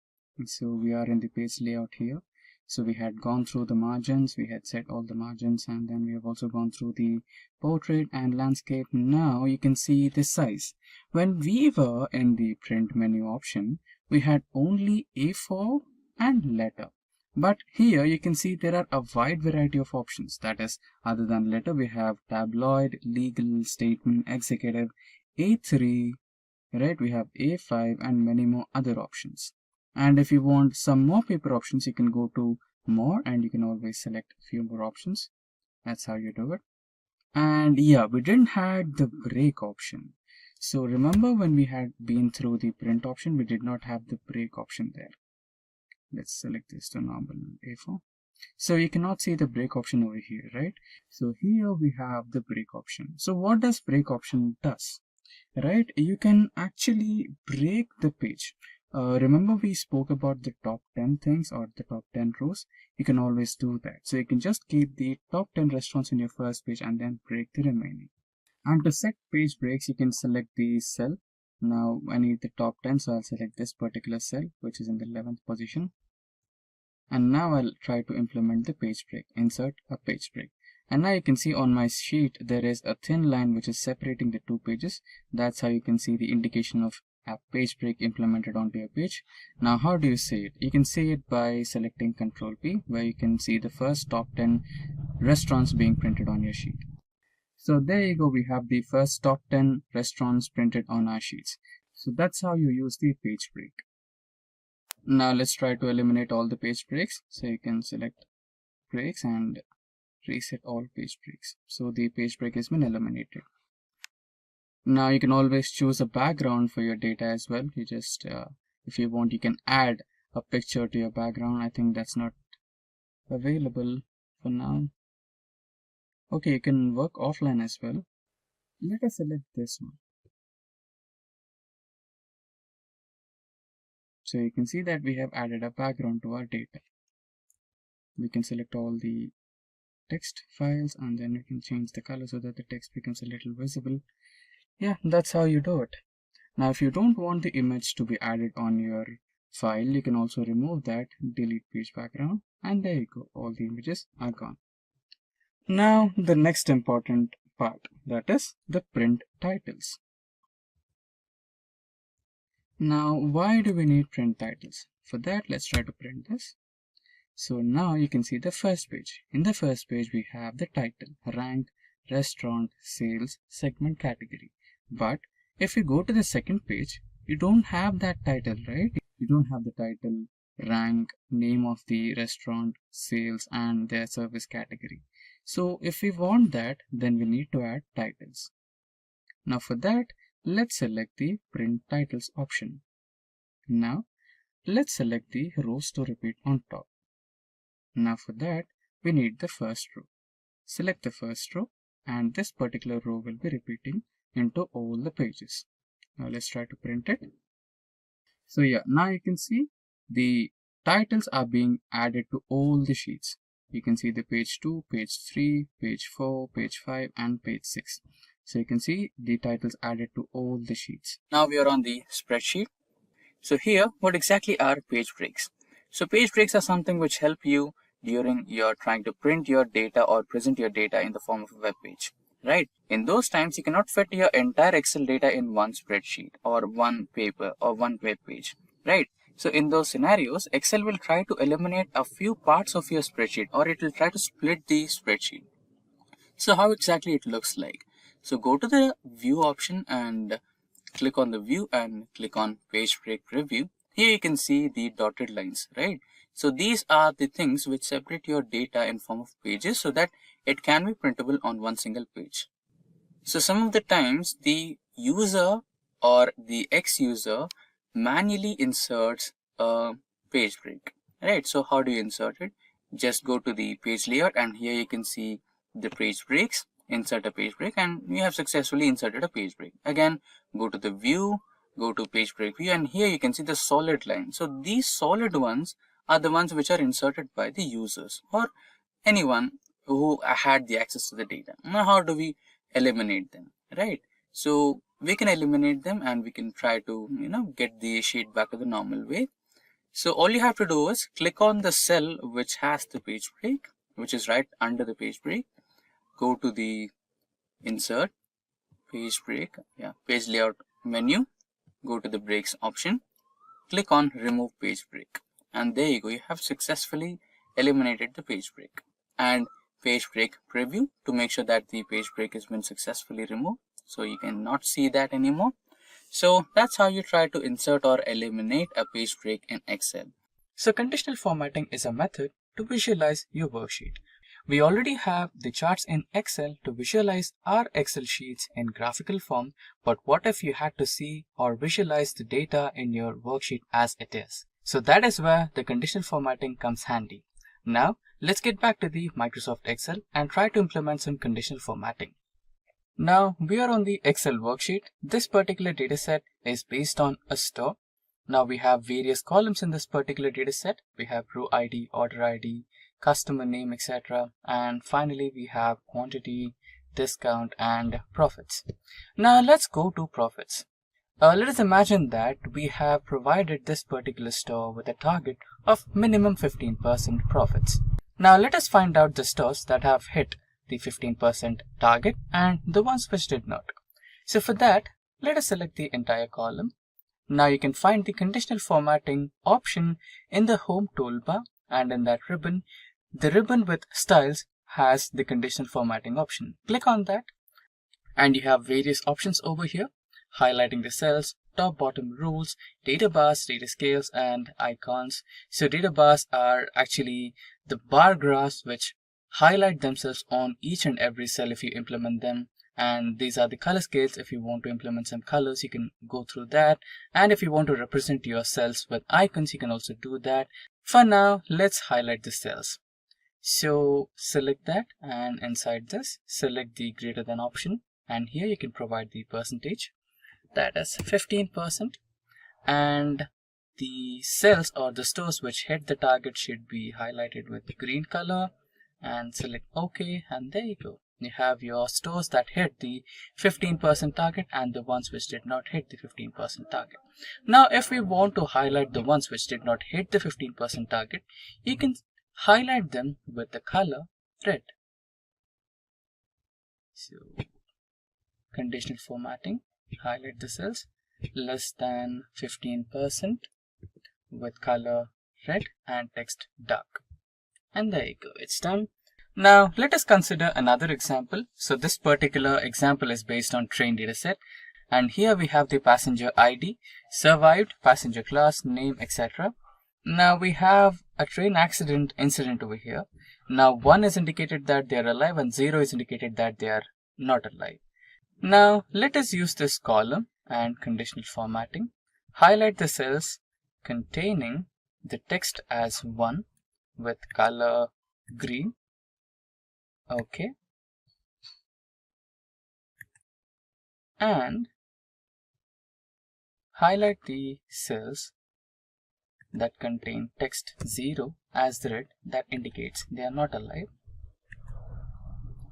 So we are in the page layout here. So we had gone through the margins, we had set all the margins, and then we have also gone through the portrait and landscape. Now you can see the size. When we were in the print menu option, we had only A4 and letter. But here you can see there are a wide variety of options. That is, other than letter, we have tabloid, legal, statement, executive, A3, right? We have A5 and many more other options. And if you want some more paper options, you can go to more and you can always select a few more options. That's how you do it. And yeah, we didn't have the break option. So remember when we had been through the print option, we did not have the break option there. Let's select this to normal A4. So you cannot see the break option over here, right? So here we have the break option. So what does break option does? Right? You can actually break the page. Remember we spoke about the top 10 things or the top 10 rows. You can always do that. So you can just keep the top 10 restaurants in your first page and then break the remaining. And to set page breaks, you can select the cell. Now I need the top 10, so I'll select this particular cell, which is in the 11th position. And now I'll try to implement the page break. Insert a page break. And now you can see on my sheet, there is a thin line which is separating the 2 pages. That's how you can see the indication of a page break implemented onto your page. Now how do you see it? You can see it by selecting Ctrl P, where you can see the first top 10 restaurants being printed on your sheet. So there you go, we have the first top 10 restaurants printed on our sheets. So that's how you use the page break. Now let's try to eliminate all the page breaks. So you can select breaks and reset all page breaks. So the page break has been eliminated. Now you can always choose a background for your data as well. You just, if you want, you can add a picture to your background. I think that's not available for now. Okay, you can work offline as well. Let us select this one. So you can see that we have added a background to our data. We can select all the text files and then you can change the color so that the text becomes a little visible. Yeah, that's how you do it. Now if you don't want the image to be added on your file, you can also remove that, delete page background, and there you go, all the images are gone. Now the next important part, that is the print titles. Now why do we need print titles? For that, let's try to print this. So now you can see the first page. In the first page we have the title, rank, restaurant, sales, segment, category. But if you go to the second page, you don't have that title, right? You don't have the title, rank, name of the restaurant, sales, and their service category. So if we want that, then we need to add titles. Now for that, let's select the print titles option. Now let's select the rows to repeat on top. Now for that, we need the first row. Select the first row and this particular row will be repeating into all the pages. Now let's try to print it. So yeah, now you can see the titles are being added to all the sheets. You can see the page 2, page 3, page 4, page 5 and page 6. So you can see the titles added to all the sheets. Now we are on the spreadsheet. So here, what exactly are page breaks? So page breaks are something which help you during you're trying to print your data or present your data in the form of a web page, right? In those times, you cannot fit your entire Excel data in one spreadsheet or one paper or one web page, right? So in those scenarios, Excel will try to eliminate a few parts of your spreadsheet, or it will try to split the spreadsheet. So how exactly it looks like? So go to the view option and click on the view and click on page break preview. Here you can see the dotted lines, right? So these are the things which separate your data in form of pages so that it can be printable on one single page. So some of the times the user or the ex-user manually inserts a page break, right? So how do you insert it? Just go to the page layout and here you can see the page breaks, insert a page break, and you have successfully inserted a page break. Again, go to the view, go to page break view, and here you can see the solid line. So these solid ones are the ones which are inserted by the users or anyone who had the access to the data. Now how do we eliminate them, right? So we can eliminate them and we can try to get the sheet back to the normal way. So all you have to do is click on the cell which has the page break, which is right under the page break. Go to the insert page break, page layout menu, go to the breaks option, click on remove page break, and there you go, you have successfully eliminated the page break. And page break preview to make sure that the page break has been successfully removed, so you cannot see that anymore. So that's how you try to insert or eliminate a page break in Excel. So conditional formatting is a method to visualize your worksheet. We already have the charts in Excel to visualize our Excel sheets in graphical form, but what if you had to see or visualize the data in your worksheet as it is? So that is where the conditional formatting comes handy. Now let's get back to the Microsoft Excel and try to implement some conditional formatting. Now we are on the Excel worksheet. This particular dataset is based on a store. Now we have various columns in this particular dataset. We have row ID, order ID, customer name, etc. And finally we have quantity, discount and profits. Now let's go to profits. Let us imagine that we have provided this particular store with a target of minimum 15% profits. Now let us find out the stores that have hit the 15% target and the ones which did not. So for that, let us select the entire column. Now you can find the conditional formatting option in the home toolbar, and in that ribbon, the ribbon with styles has the conditional formatting option. Click on that and you have various options over here, highlighting the cells, top bottom rules, data bars, data scales and icons. So data bars are actually the bar graphs which highlight themselves on each and every cell if you implement them. And these are the color scales. If you want to implement some colors, you can go through that. And if you want to represent your cells with icons, you can also do that. For now, let's highlight the cells. So select that, and inside this, select the greater than option. And here you can provide the percentage, that is 15%. And the cells or the stores which hit the target should be highlighted with green color. And select OK, and there you go. You have your stores that hit the 15% target and the ones which did not hit the 15% target. Now if we want to highlight the ones which did not hit the 15% target, you can highlight them with the color red. So conditional formatting, highlight the cells less than 15% with color red and text dark. And there you go, it's done. Now let us consider another example. So this particular example is based on train dataset, and here we have the passenger ID, survived, passenger class, name, etc. Now we have a train accident incident over here. Now 1 is indicated that they are alive and 0 is indicated that they are not alive. Now let us use this column and conditional formatting. Highlight the cells containing the text as 1 with color green. Okay. and highlight the cells that contain text 0 as red, that indicates they are not alive.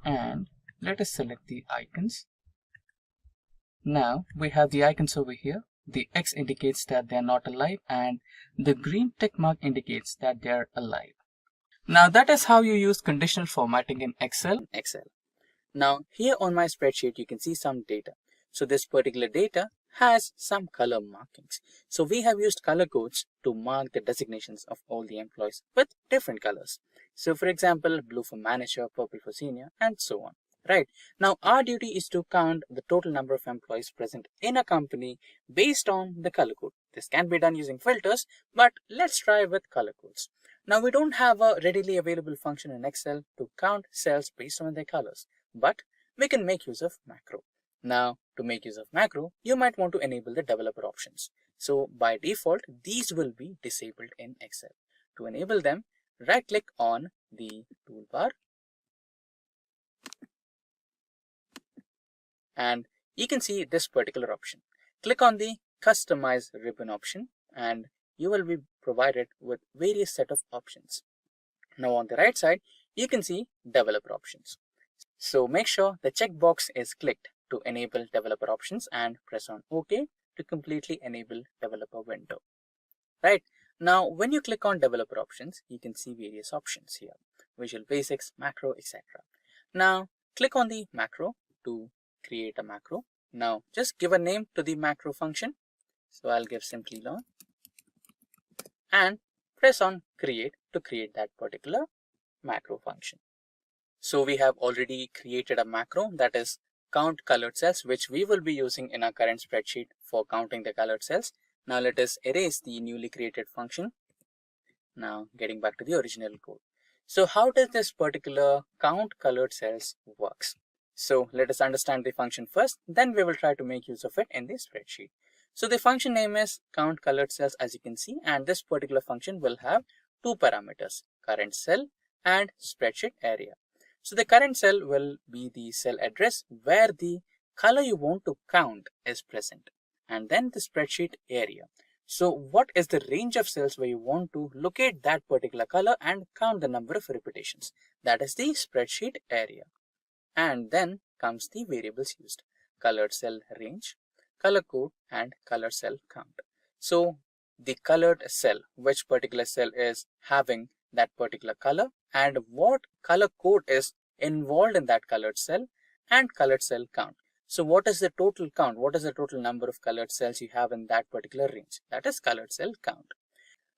And let us select the icons. Now we have the icons over here. The X indicates that they are not alive and the green tick mark indicates that they are alive. Now that is how you use conditional formatting in Excel. Now here on my spreadsheet you can see some data. So this particular data has some color markings. So we have used color codes to mark the designations of all the employees with different colors. So for example, blue for manager, purple for senior, and so on. Right. Now our duty is to count the total number of employees present in a company based on the color code. This can be done using filters, but let's try with color codes. Now we don't have a readily available function in Excel to count cells based on their colors, but we can make use of macro. Now to make use of macro, you might want to enable the developer options. So by default, these will be disabled in Excel. To enable them, right click on the toolbar and you can see this particular option. Click on the customize ribbon option and you will be provided with various set of options. Now on the right side, you can see developer options. So make sure the checkbox is clicked to enable developer options and press on OK to completely enable developer window. Right. Now when you click on developer options, you can see various options here. Visual Basics, macro, etc. Now click on the macro to create a macro. Now just give a name to the macro function. So I'll give Simplilearn and press on create to create that particular macro function. So we have already created a macro, that is count colored cells, which we will be using in our current spreadsheet for counting the colored cells. Now let us erase the newly created function. Now getting back to the original code. So how does this particular count colored cells works? So let us understand the function first, then we will try to make use of it in the spreadsheet. So the function name is count colored cells, as you can see, and this particular function will have two parameters, current cell and spreadsheet area. So the current cell will be the cell address where the color you want to count is present, and then the spreadsheet area. So what is the range of cells where you want to locate that particular color and count the number of repetitions? That is the spreadsheet area. And then comes the variables used, colored cell range, color code, and color cell count. So the colored cell, which particular cell is having that particular color and what color code is involved in that colored cell, and colored cell count. So what is the total count? What is the total number of colored cells you have in that particular range? That is colored cell count.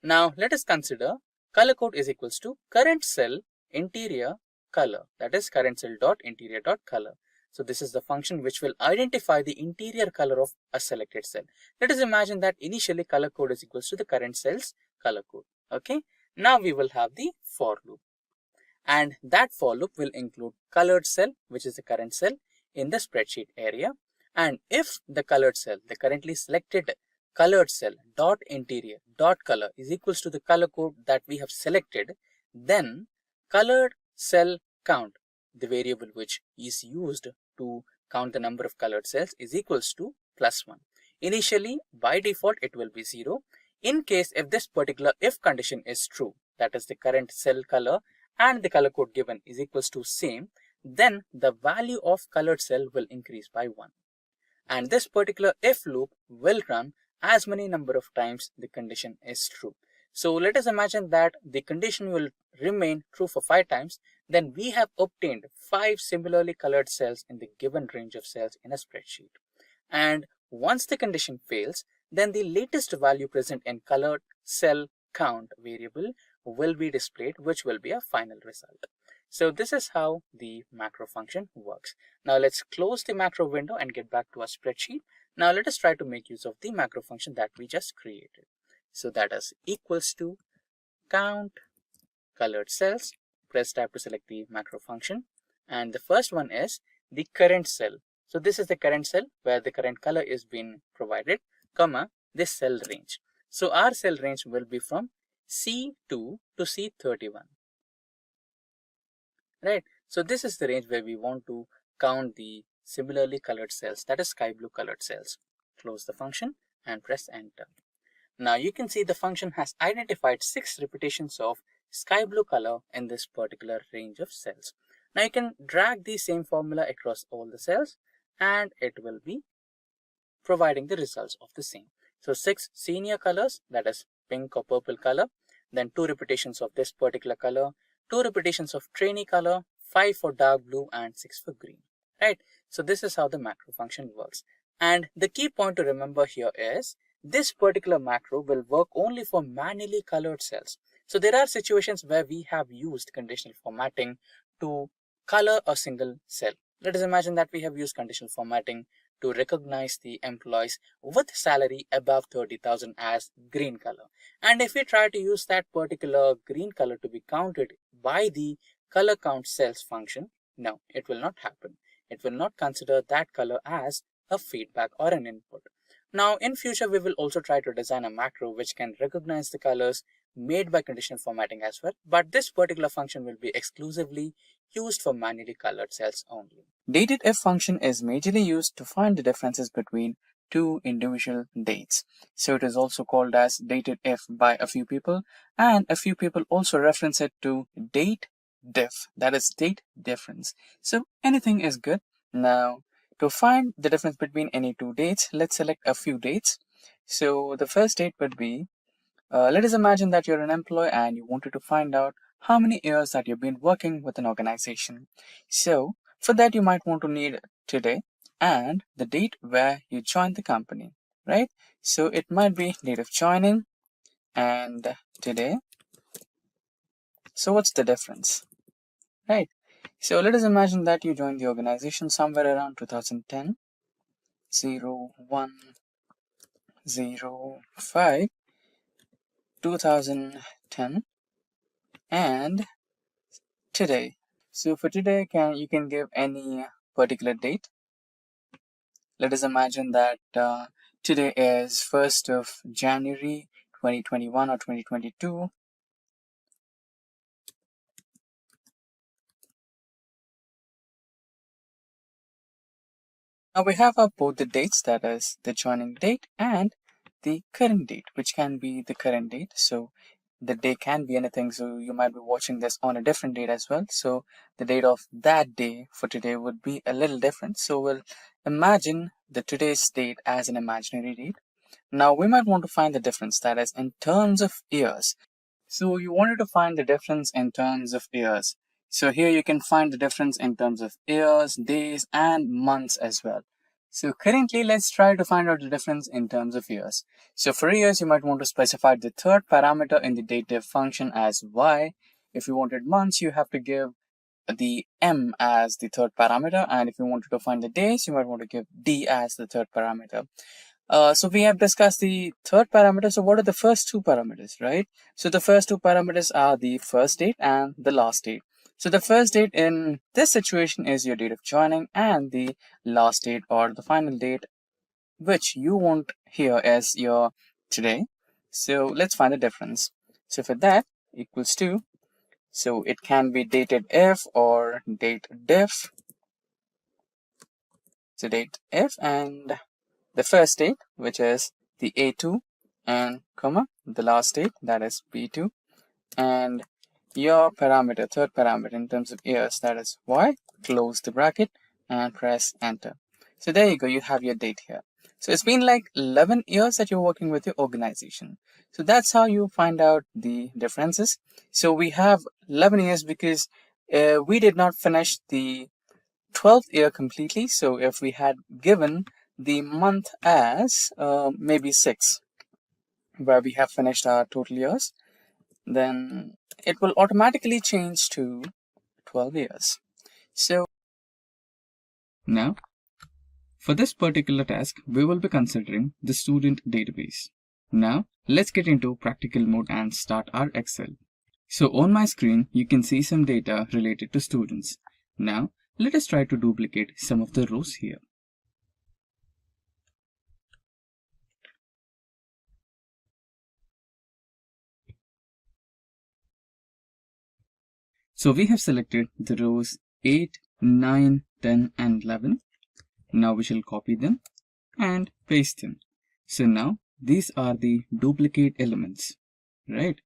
Now let us consider color code is equals to current cell interior color, that is current cell dot interior dot color. So this is the function which will identify the interior color of a selected cell. Let us imagine that initially color code is equals to the current cell's color code. Okay. Now we will have the for loop, and that for loop will include colored cell, which is the current cell in the spreadsheet area. And if the colored cell, the currently selected colored cell dot interior dot color is equals to the color code that we have selected, then colored cell count, the variable which is used to count the number of colored cells, is equals to +1. Initially, by default, it will be 0. In case if this particular if condition is true, that is the current cell color and the color code given is equals to same, then the value of colored cell will increase by 1. And this particular if loop will run as many number of times the condition is true. So let us imagine that the condition will remain true for 5 times, then we have obtained 5 similarly colored cells in the given range of cells in a spreadsheet. And once the condition fails, then the latest value present in colored cell count variable will be displayed, which will be a final result. So this is how the macro function works. Now let's close the macro window and get back to our spreadsheet. Now let us try to make use of the macro function that we just created. So that is equals to count colored cells. Press tab to select the macro function. And the first one is the current cell. So this is the current cell where the current color is being provided, comma, this cell range. So our cell range will be from C2 to C31. Right. So this is the range where we want to count the similarly colored cells, that is sky blue colored cells. Close the function and press enter. Now you can see the function has identified 6 repetitions of sky blue color in this particular range of cells. Now you can drag the same formula across all the cells and it will be providing the results of the same. So 6 senior colors, that is pink or purple color, then 2 repetitions of this particular color, 2 repetitions of trainee color, 5 for dark blue and 6 for green, right? So this is how the macro function works. And the key point to remember here is this particular macro will work only for manually colored cells. So there are situations where we have used conditional formatting to color a single cell. Let us imagine that we have used conditional formatting to recognize the employees with salary above 30,000 as green color. And if we try to use that particular green color to be counted by the color count cells function, no, it will not happen. It will not consider that color as a feedback or an input. Now in future, we will also try to design a macro which can recognize the colors made by conditional formatting as well, but this particular function will be exclusively used for manually colored cells only. Dated if function is majorly used to find the differences between two individual dates. So it is also called as dated if by a few people, and a few people also reference it to date diff, that is date difference. So anything is good. Now to find the difference between any two dates, let's select a few dates. So the first date would be, let us imagine that you're an employee and you wanted to find out how many years that you've been working with an organization. So for that, you might want to need today and the date where you joined the company, right? So it might be date of joining and today. So what's the difference, right? So let us imagine that you joined the organization somewhere around 2010, 0105, 2010, and today. So for today, you can give any particular date. Let us imagine that today is 1st of January 2021 or 2022. Now we have both the dates, that is the joining date and the current date, which can be the current date. So the day can be anything. So you might be watching this on a different date as well. So the date of that day for today would be a little different. So we'll imagine the today's date as an imaginary date. Now we might want to find the difference, that is in terms of years. So you wanted to find the difference in terms of years. So here you can find the difference in terms of years, days, and months as well. So currently, let's try to find out the difference in terms of years. So for years, you might want to specify the third parameter in the dative function as y. If you wanted months, you have to give the m as the third parameter. And if you wanted to find the days, you might want to give d as the third parameter. So we have discussed the third parameter. So what are the first two parameters, right? So the first two parameters are the first date and the last date. So the first date in this situation is your date of joining, and the last date or the final date, which you want here is your today. So let's find the difference. So for that equals to, so it can be dated if or date diff. So date if and the first date, which is the A2, and comma the last date, that is B2, and your parameter, third parameter in terms of years, that is y. Close the bracket and press enter. So there you go, you have your date here. So it's been like 11 years that you're working with your organization. So that's how you find out the differences. So we have 11 years because we did not finish the 12th year completely. So if we had given the month as maybe 6, where we have finished our total years, then it will automatically change to 12 years. So Now, for this particular task, we will be considering the student database. Now, let's get into practical mode and start our Excel. So on my screen, you can see some data related to students. Now, let us try to duplicate some of the rows here. So we have selected the rows 8, 9, 10, and 11. Now we shall copy them and paste them. So now these are the duplicate elements, right?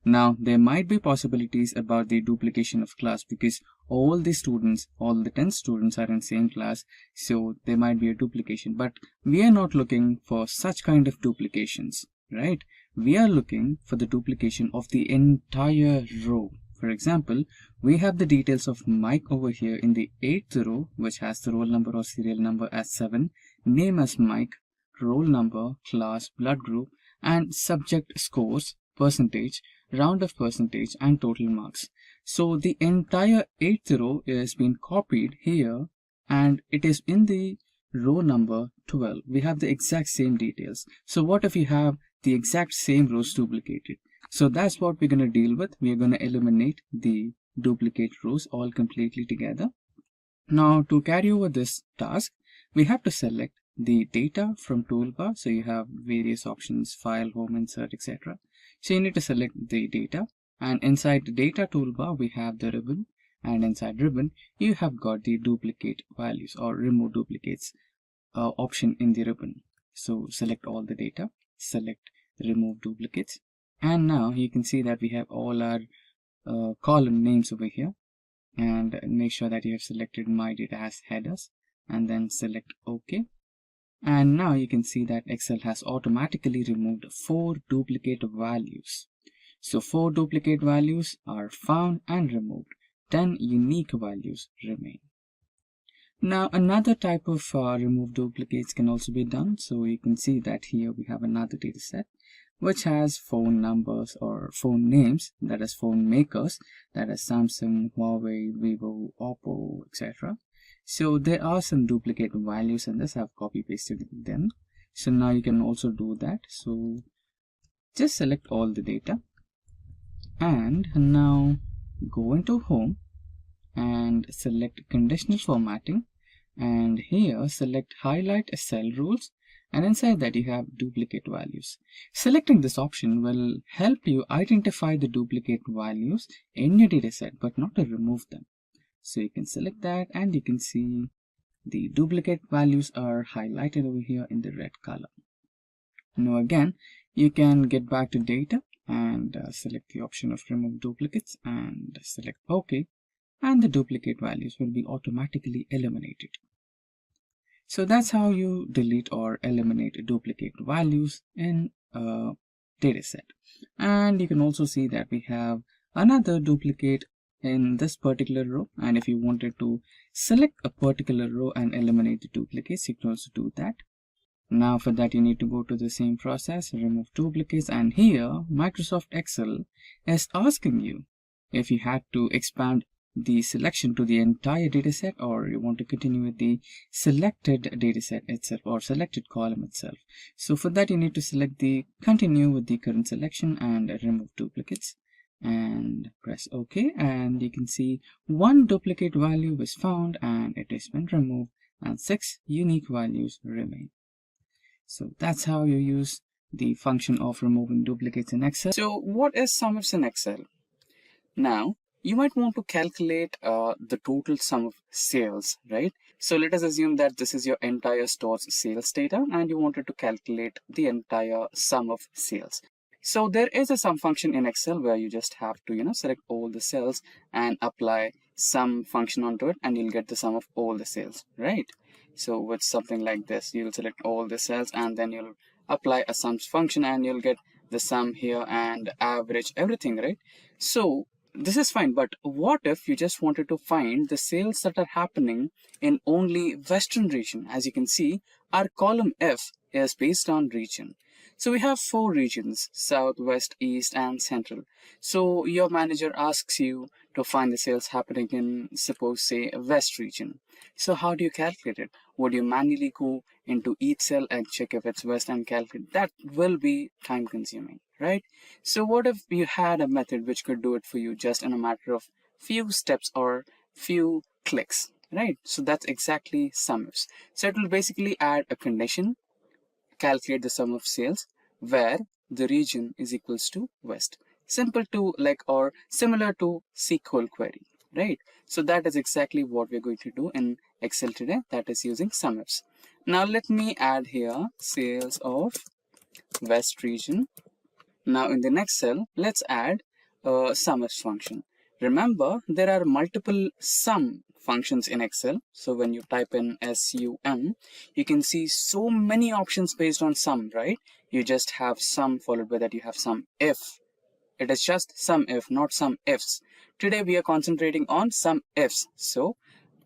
Now there might be possibilities about the duplication of class because all the students, all the 10 students are in same class, so there might be a duplication, but we are not looking for such kind of duplications, right? We are looking for the duplication of the entire row. For example, we have the details of Mike over here in the 8th row, which has the roll number or serial number as 7, name as Mike, roll number, class, blood group, and subject scores, percentage, round of percentage, and total marks. So the entire 8th row is being copied here, and it is in the row number 12. We have the exact same details. So what if you have the exact same rows duplicated? So that's what we're going to deal with. We're going to eliminate the duplicate rows all completely together. Now to carry over this task, we have to select the data from toolbar. So you have various options, file, home, insert, etc. So you need to select the data, and inside the data toolbar we have the ribbon, and inside ribbon you have got the duplicate values or remove duplicates option in the ribbon. So select all the data, select remove duplicates, and now you can see that we have all our column names over here, and make sure that you have selected my data as headers and then select OK. And now you can see that Excel has automatically removed 4 duplicate values. So 4 duplicate values are found and removed. 10 unique values remain. Now another type of remove duplicates can also be done. So you can see that here we have another data set which has phone numbers or phone names, that is phone makers, that is Samsung, Huawei, Vivo, Oppo, etc. So there are some duplicate values in this. I've copy pasted them. So now you can also do that. So just select all the data and now go into home and select conditional formatting, and here select highlight cell rules, and inside that you have duplicate values. Selecting this option will help you identify the duplicate values in your dataset but not to remove them. So you can select that and you can see the duplicate values are highlighted over here in the red color. Now again you can get back to data and select the option of remove duplicates and select OK, and the duplicate values will be automatically eliminated. So that's how you delete or eliminate duplicate values in a dataset. And you can also see that we have another duplicate in this particular row, and if you wanted to select a particular row and eliminate the duplicates, you can also do that. Now for that you need to go to the same process, remove duplicates, and here Microsoft Excel is asking you if you had to expand the selection to the entire dataset or you want to continue with the selected dataset itself or selected column itself. So for that you need to select the continue with the current selection and remove duplicates and press OK, and you can see 1 duplicate value was found and it has been removed and 6 unique values remain. So that's how you use the function of removing duplicates in Excel. So what is SumIfs in Excel? Now, you might want to calculate the total sum of sales, right? So let us assume that this is your entire store's sales data and you wanted to calculate the entire sum of sales. So there is a sum function in Excel where you just have to, select all the cells and apply sum function onto it and you'll get the sum of all the sales, right? So with something like this, you'll select all the cells and then you'll apply a sums function and you'll get the sum here and average everything, right? So this is fine, but what if you just wanted to find the sales that are happening in only Western region? As you can see, our column F is based on region. So we have 4 regions, South, West, East, and Central. So your manager asks you to find the sales happening in, suppose, say, West region. So how do you calculate it? Would you manually go into each cell and check if it's West and calculate? That will be time consuming, right? So what if you had a method which could do it for you just in a matter of few steps or few clicks, right? So that's exactly SumIfs. So it will basically add a condition, calculate the sum of sales where the region is equals to West. Simple to or similar to SQL query, right? So that is exactly what we're going to do in Excel today, that is using SumIfs. Now let me add here sales of West region. Now in the next cell, let's add a SumIfs function. Remember, there are multiple sum functions in Excel. So when you type in SUM, you can see so many options based on sum, right? You just have sum, followed by that you have sum if. It is just sum if, not sum ifs. Today we are concentrating on sum ifs. So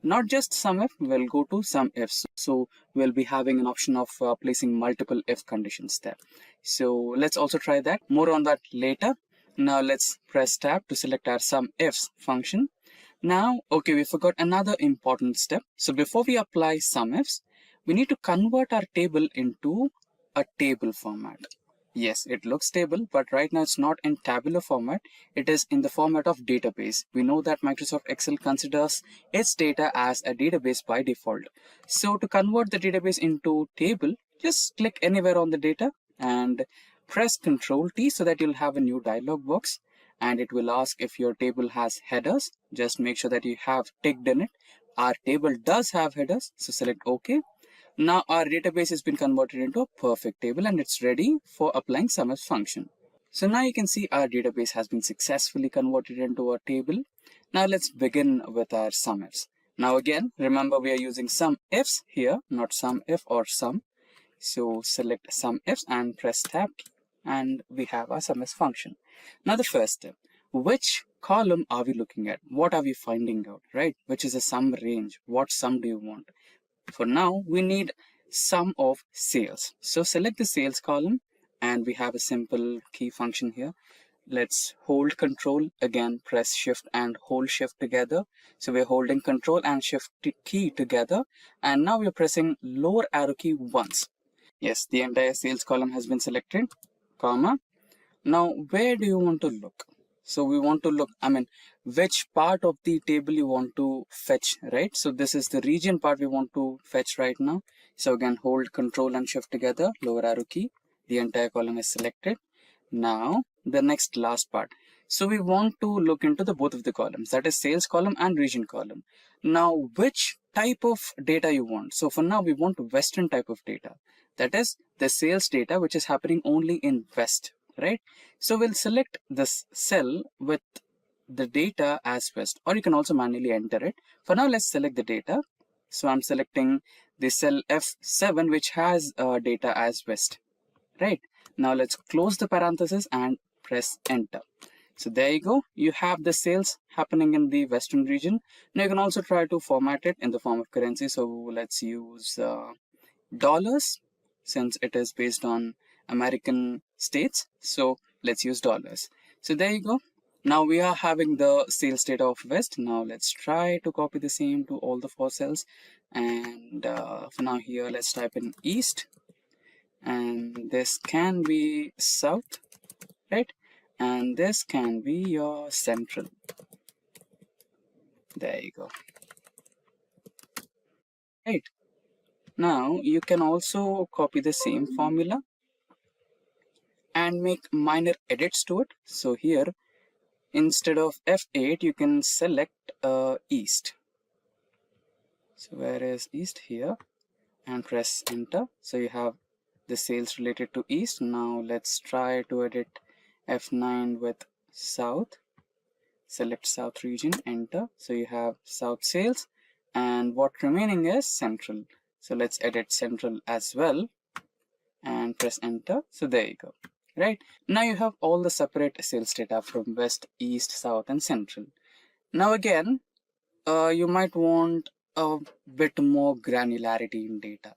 not just sum if, we'll go to sum ifs. So we'll be having an option of placing multiple if conditions there. So let's also try that. More on that later. Now let's press tab to select our sum ifs function. Now, okay, we forgot another important step. So before we apply sum ifs, we need to convert our table into a table format. Yes, it looks table, but right now it's not in tabular format. It is in the format of database. We know that Microsoft Excel considers its data as a database by default. So to convert the database into table, just click anywhere on the data and press Ctrl T so that you'll have a new dialog box, and it will ask if your table has headers. Just make sure that you have ticked in it. Our table does have headers, so select OK. Now our database has been converted into a perfect table and it's ready for applying SumIfs function. So now you can see our database has been successfully converted into a table. Now let's begin with our SumIfs. Now again, remember we are using SumIfs here, not SumIf or sum. So select SumIfs and press tab and we have our SumIfs function. Now the first step, which column are we looking at? What are we finding out, right? Which is a sum range? What sum do you want? For now, we need sum of sales. So select the sales column and we have a simple key function here. Let's hold control, again press shift and hold shift together. So we're holding control and shift key together, and now we're pressing lower arrow key once. Yes, the entire sales column has been selected, comma. Now where do you want to look? So we want to look, which part of the table you want to fetch, right? So this is the region part we want to fetch right now. So again, hold control and shift together, lower arrow key, the entire column is selected. Now the next last part. So we want to look into the both of the columns, that is sales column and region column. Now which type of data you want? So for now we want Western type of data, that is the sales data which is happening only in West, right? So we'll select this cell with the data as West, or you can also manually enter it. For now, let's select the data. So I'm selecting the cell F7, which has data as West, right? Now let's close the parenthesis and press enter. So there you go. You have the sales happening in the Western region. Now you can also try to format it in the form of currency. So let's use dollars, since it is based on American states. So let's use dollars. So there you go. Now we are having the sales data of West. Now let's try to copy the same to all the 4 cells. And for now here, let's type in East. And this can be South, right? And this can be your Central. There you go. Right. Now you can also copy the same formula and make minor edits to it. So here, instead of F8, you can select East. So where is East? Here, and press enter. So you have the sales related to East. Now let's try to edit F9 with South. Select South region, enter. So you have South sales, and what remaining is Central. So let's edit Central as well and press enter. So there you go. Right, now you have all the separate sales data from West, East, South and Central. Now again, you might want a bit more granularity in data,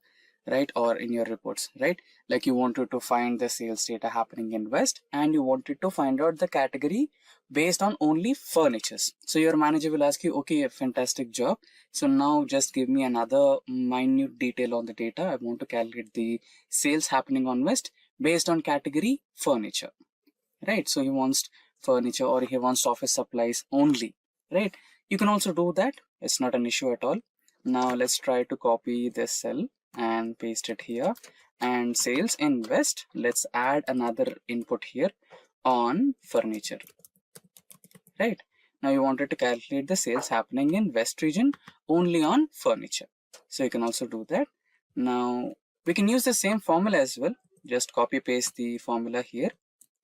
right? Or in your reports, right? Like you wanted to find the sales data happening in West and you wanted to find out the category based on only furnitures. So your manager will ask you, okay, a fantastic job. So now just give me another minute detail on the data. I want to calculate the sales happening on West based on category furniture, right? So he wants furniture or he wants office supplies only, right? You can also do that. It's not an issue at all. Now let's try to copy this cell and paste it here, and sales in West. Let's add another input here on furniture, right? Now you wanted to calculate the sales happening in West region only on furniture. So you can also do that. Now we can use the same formula as well. Just copy paste the formula here,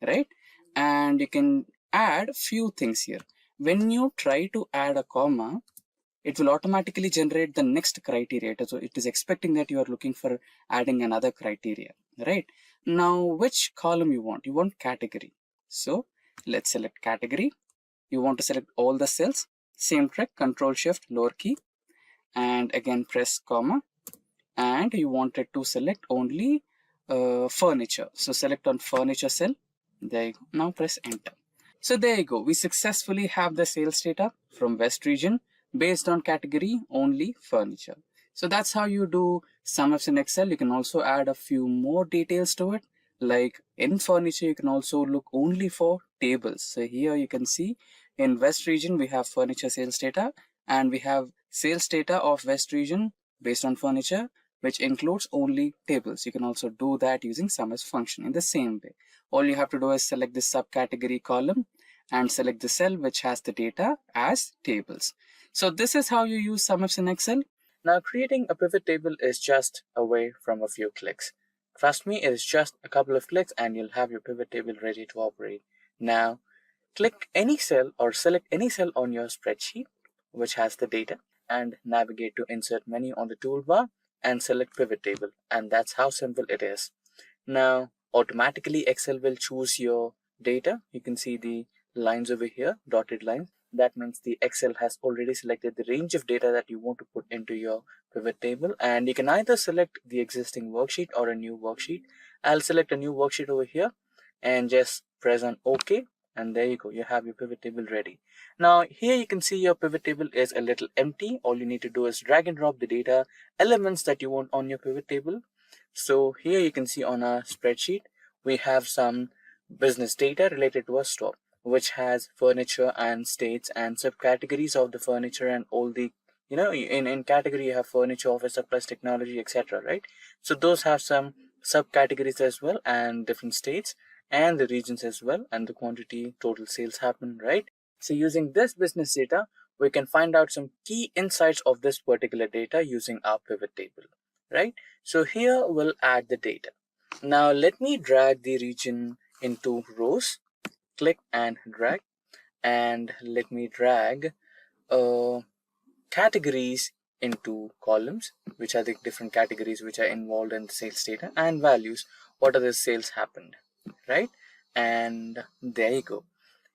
right? And you can add few things here. When you try to add a comma, it will automatically generate the next criteria. So it is expecting that you are looking for adding another criteria, right? Now, which column you want? You want category. So let's select category. You want to select all the cells. Same trick, Control Shift lower key, and again press comma. And you wanted to select only furniture. So select on furniture cell. There you go. Now press enter. So there you go. We successfully have the sales data from West region based on category only furniture. So that's how you do SumIfs in Excel. You can also add a few more details to it. Like in furniture, you can also look only for tables. So here you can see in West region, we have furniture sales data, and we have sales data of West region based on furniture, which includes only tables. You can also do that using SumIfs function in the same way. All you have to do is select the subcategory column and select the cell which has the data as tables. So this is how you use SumIfs in Excel. Now creating a pivot table is just away from a few clicks. Trust me, it is just a couple of clicks and you'll have your pivot table ready to operate. Now click any cell or select any cell on your spreadsheet which has the data and navigate to insert menu on the toolbar and select pivot table, and that's how simple it is. Now automatically Excel will choose your data. You can see the lines over here, dotted lines. That means the Excel has already selected the range of data that you want to put into your pivot table, and you can either select the existing worksheet or a new worksheet. I'll select a new worksheet over here and just press on OK, and there you go, you have your pivot table ready. Now here you can see your pivot table is a little empty. All you need to do is drag and drop the data elements that you want on your pivot table. So here you can see on our spreadsheet, we have some business data related to a store, which has furniture and states and subcategories of the furniture and all the, in category you have furniture, office supplies, technology, etc. Right? So those have some subcategories as well, and different states and the regions as well, and the quantity total sales happen, right? So using this business data, we can find out some key insights of this particular data using our pivot table, right? So here we'll add the data. Now let me drag the region into rows, click and drag, and let me drag categories into columns, which are the different categories which are involved in the sales data, and values, what are the sales happened, right? And there you go.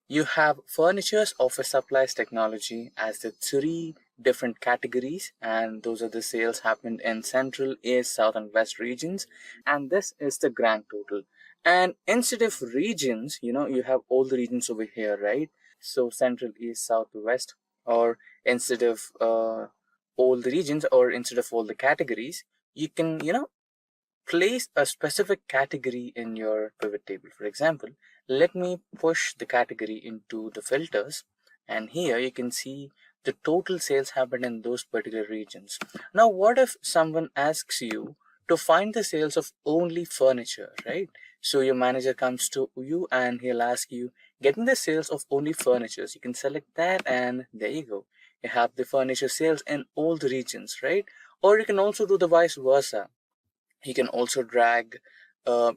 You have furnitures, office supplies, technology as the three different categories, and those are the sales happened in Central, East, South, and West regions. And this is the grand total. And instead of regions, you have all the regions over here, right? So Central, East, South, West, or instead of all the regions, or instead of all the categories, you can, place a specific category in your pivot table. For example, let me push the category into the filters, and here you can see the total sales happened in those particular regions. Now what if someone asks you to find the sales of only furniture, right? So your manager comes to you and he'll ask you, get me the sales of only furniture. So you can select that, and there you go, you have the furniture sales in all the regions, right? Or you can also do the vice versa. You can also drag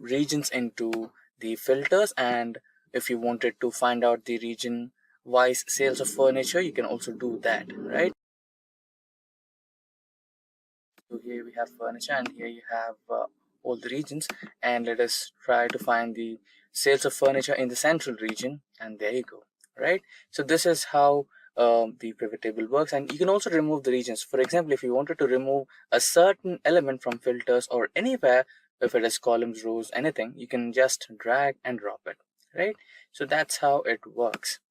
regions into the filters, and if you wanted to find out the region wise sales of furniture, you can also do that, right? So here we have furniture, and here you have all the regions, and let us try to find the sales of furniture in the central region, and there you go, right? So this is how the pivot table works. And you can also remove the regions. For example, if you wanted to remove a certain element from filters or anywhere, if it is columns, rows, anything, you can just drag and drop it, right? So that's how it works.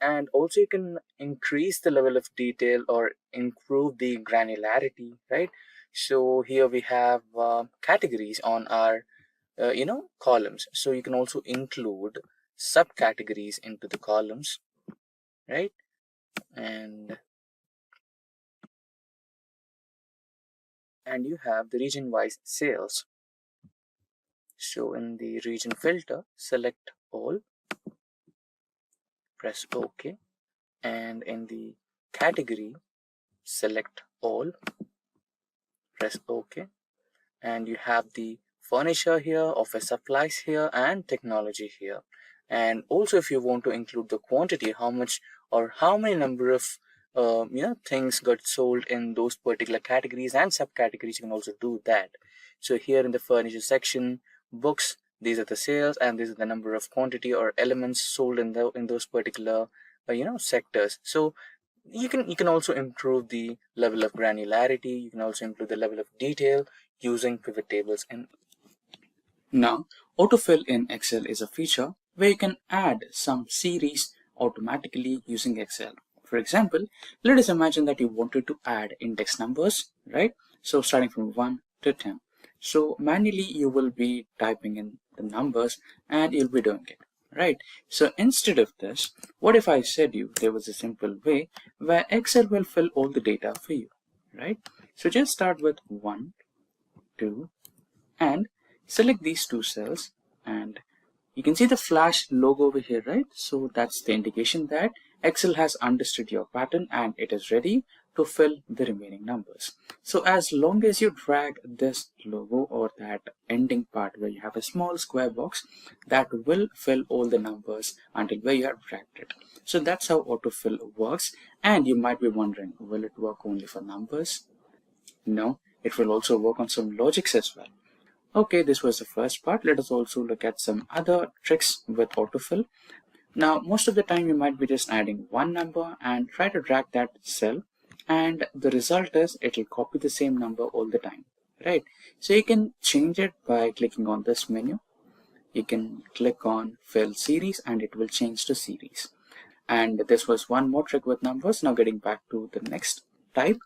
And also you can increase the level of detail or improve the granularity, right? So here we have categories on our columns, so you can also include subcategories into the columns, right? And you have the region wise sales. So in the region filter, select all, press OK, and in the category, select all, press OK, and you have the furniture here, office supplies here, and technology here. And also, if you want to include the quantity, how much or how many number of things got sold in those particular categories and subcategories, you can also do that. So here in the furniture section, books, these are the sales, and these are the number of quantity or elements sold in those particular sectors. So you can also improve the level of granularity. You can also improve the level of detail using pivot tables. And now, autofill in Excel is a feature where you can add some series automatically using Excel. For example, let us imagine that you wanted to add index numbers, right? So starting from 1 to 10. So manually you will be typing in the numbers and you'll be doing it, right? So instead of this, what if I said you there was a simple way where Excel will fill all the data for you, right? So just start with 1, 2, and select these two cells, and you can see the flash logo over here, right? So that's the indication that Excel has understood your pattern and it is ready to fill the remaining numbers. So as long as you drag this logo or that ending part where you have a small square box, that will fill all the numbers until where you have dragged it. So that's how autofill works. And you might be wondering, will it work only for numbers? No, it will also work on some logics as well. Okay, this was the first part. Let us also look at some other tricks with autofill. Now, most of the time you might be just adding one number and try to drag that cell, and the result is it will copy the same number all the time, right? So you can change it by clicking on this menu. You can click on fill series and it will change to series. And this was one more trick with numbers. Now getting back to the next type.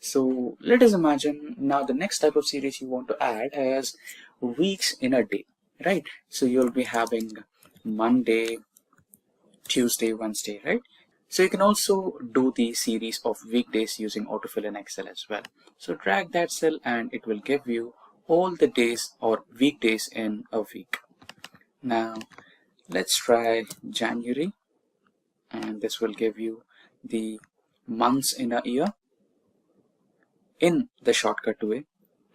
So let us imagine now the next type of series you want to add is weeks in a day, right? So you'll be having Monday, Tuesday, Wednesday, right? So you can also do the series of weekdays using autofill in Excel as well. So drag that cell and it will give you all the days or weekdays in a week. Now let's try January, and this will give you the months in a year in the shortcut way,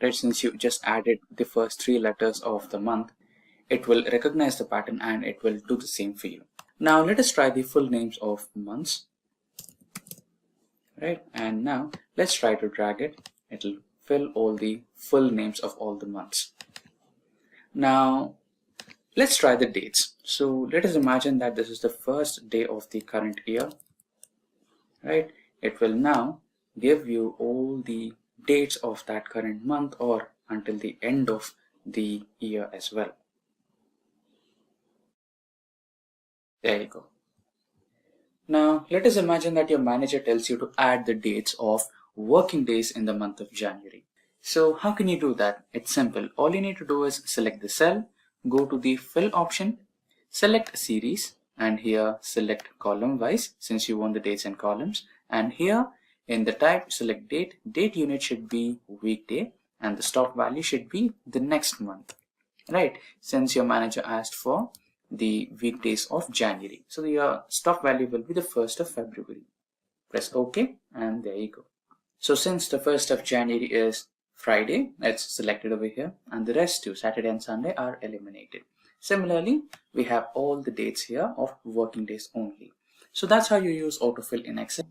right? Since you just added the first 3 letters of the month, it will recognize the pattern and it will do the same for you. Now let us try the full names of months, right? And now let's try to drag it. It'll fill all the full names of all the months. Now let's try the dates. So let us imagine that this is the first day of the current year, right? It will now give you all the dates of that current month or until the end of the year as well. There you go. Now let us imagine that your manager tells you to add the dates of working days in the month of January. So how can you do that? It's simple. All you need to do is select the cell, go to the fill option, select series, and here select column wise since you want the dates in columns, and here in the type select date. Date unit should be weekday and the stock value should be the next month, right? Since your manager asked for the weekdays of January, so your stock value will be the 1st of February. Press OK and there you go. So since the 1st of January is Friday, it's selected over here, and the rest too, Saturday and Sunday, are eliminated. Similarly, we have all the dates here of working days only. So that's how you use autofill in Excel.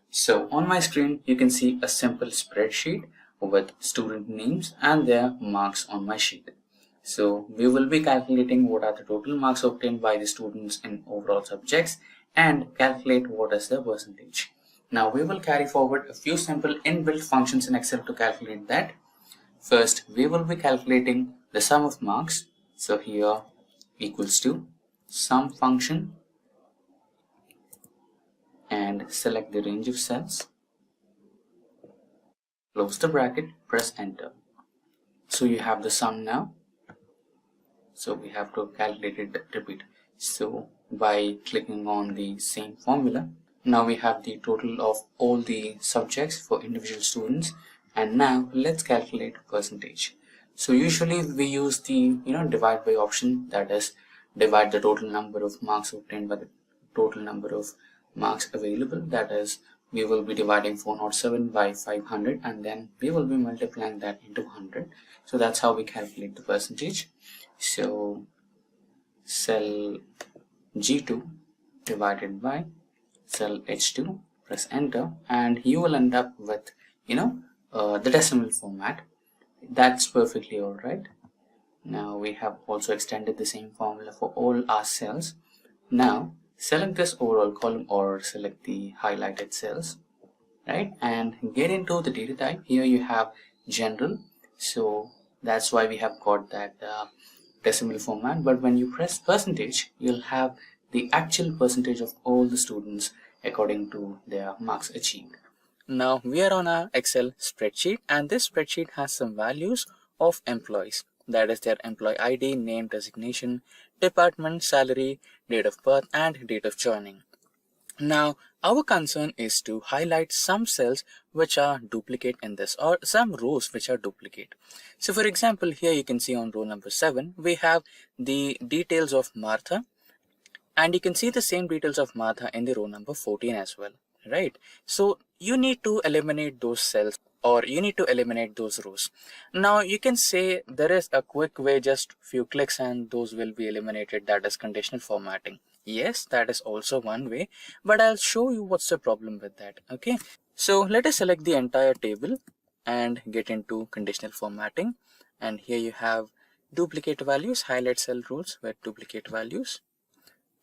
So on my screen, you can see a simple spreadsheet with student names and their marks on my sheet. So we will be calculating what are the total marks obtained by the students in overall subjects and calculate what is the percentage. Now we will carry forward a few simple inbuilt functions in Excel to calculate that. First, we will be calculating the sum of marks. So here equals to sum function, and select the range of cells, close the bracket, press enter. So you have the sum now. So we have to calculate it, repeat. So by clicking on the same formula, now we have the total of all the subjects for individual students. And now let's calculate percentage. So usually we use the divide by option, that is divide the total number of marks obtained by the total number of marks available. That is, we will be dividing 407 by 500 and then we will be multiplying that into 100. So that's how we calculate the percentage. So cell G2 divided by cell H2, press enter, and you will end up with the decimal format. That's perfectly alright. Now we have also extended the same formula for all our cells. Now select this overall column or select the highlighted cells, right, and get into the data type. Here you have general, so that's why we have got that decimal format. But when you press percentage, you'll have the actual percentage of all the students according to their marks achieved. Now we are on our Excel spreadsheet, and this spreadsheet has some values of employees. That is their employee ID, name, designation, department, salary, date of birth, and date of joining. Now our concern is to highlight some cells which are duplicate in this, or some rows which are duplicate. So for example, here you can see on row number 7 we have the details of Martha, and you can see the same details of Martha in the row number 14 as well, right? So you need to eliminate those cells, or you need to eliminate those rows. Now you can say there is a quick way, just few clicks and those will be eliminated, that is conditional formatting. Yes, that is also one way, but I'll show you what's the problem with that. Okay, so let us select the entire table and get into conditional formatting, and here you have duplicate values, highlight cell rules with duplicate values,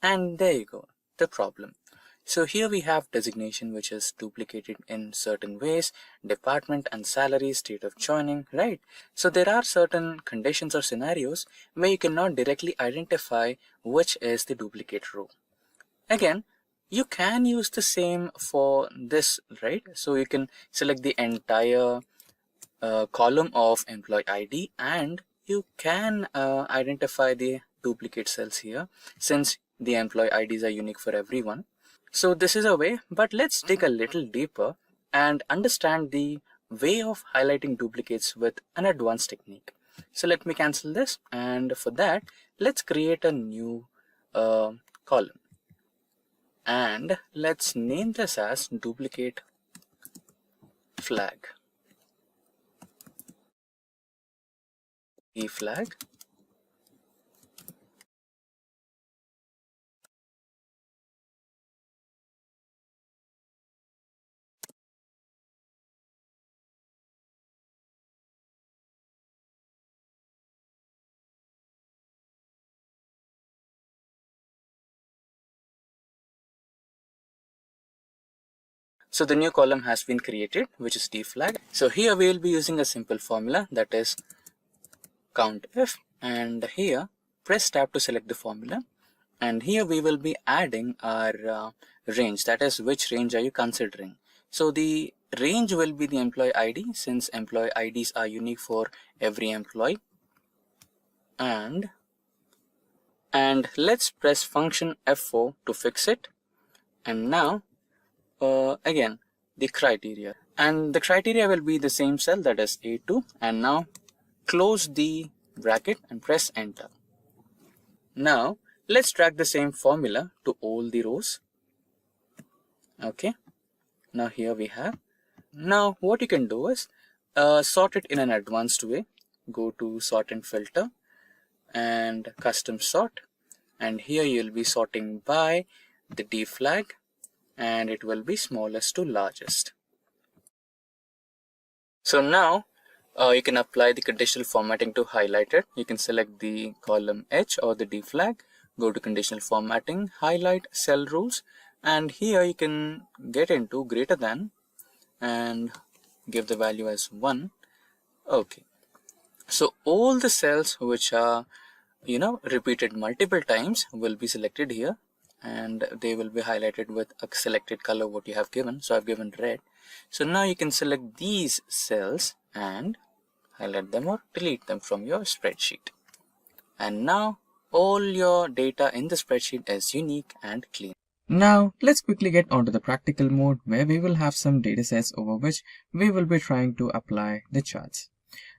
and there you go, the problem. So here we have designation which is duplicated in certain ways, department and salary, state of joining, right? So there are certain conditions or scenarios where you cannot directly identify which is the duplicate row. Again, you can use the same for this, right? So you can select the entire column of employee ID, and you can identify the duplicate cells here, since the employee IDs are unique for everyone. So this is a way, but let's dig a little deeper and understand the way of highlighting duplicates with an advanced technique. So let me cancel this, and for that let's create a new column, and let's name this as duplicate flag. The flag. So the new column has been created, which is D flag. So here we will be using a simple formula, that is COUNTIF, and here press tab to select the formula, and here we will be adding our range, that is which range are you considering. So the range will be the employee ID, since employee IDs are unique for every employee, and let's press function F4 to fix it. And now again the criteria, and the criteria will be the same cell, that is A2, and now close the bracket and press enter. Now let's drag the same formula to all the rows. Okay, now here we have. Now what you can do is sort it in an advanced way. Go to sort and filter and custom sort, and here you'll be sorting by the D flag, and it will be smallest to largest. So now you can apply the conditional formatting to highlight it. You can select the column H or the D flag, go to conditional formatting, highlight cell rules, and here you can get into greater than and give the value as 1. Okay, so all the cells which are repeated multiple times will be selected here, and they will be highlighted with a selected color what you have given. So I've given red. So now you can select these cells and highlight them or delete them from your spreadsheet, and now all your data in the spreadsheet is unique and clean. Now let's quickly get onto the practical mode, where we will have some datasets over which we will be trying to apply the charts.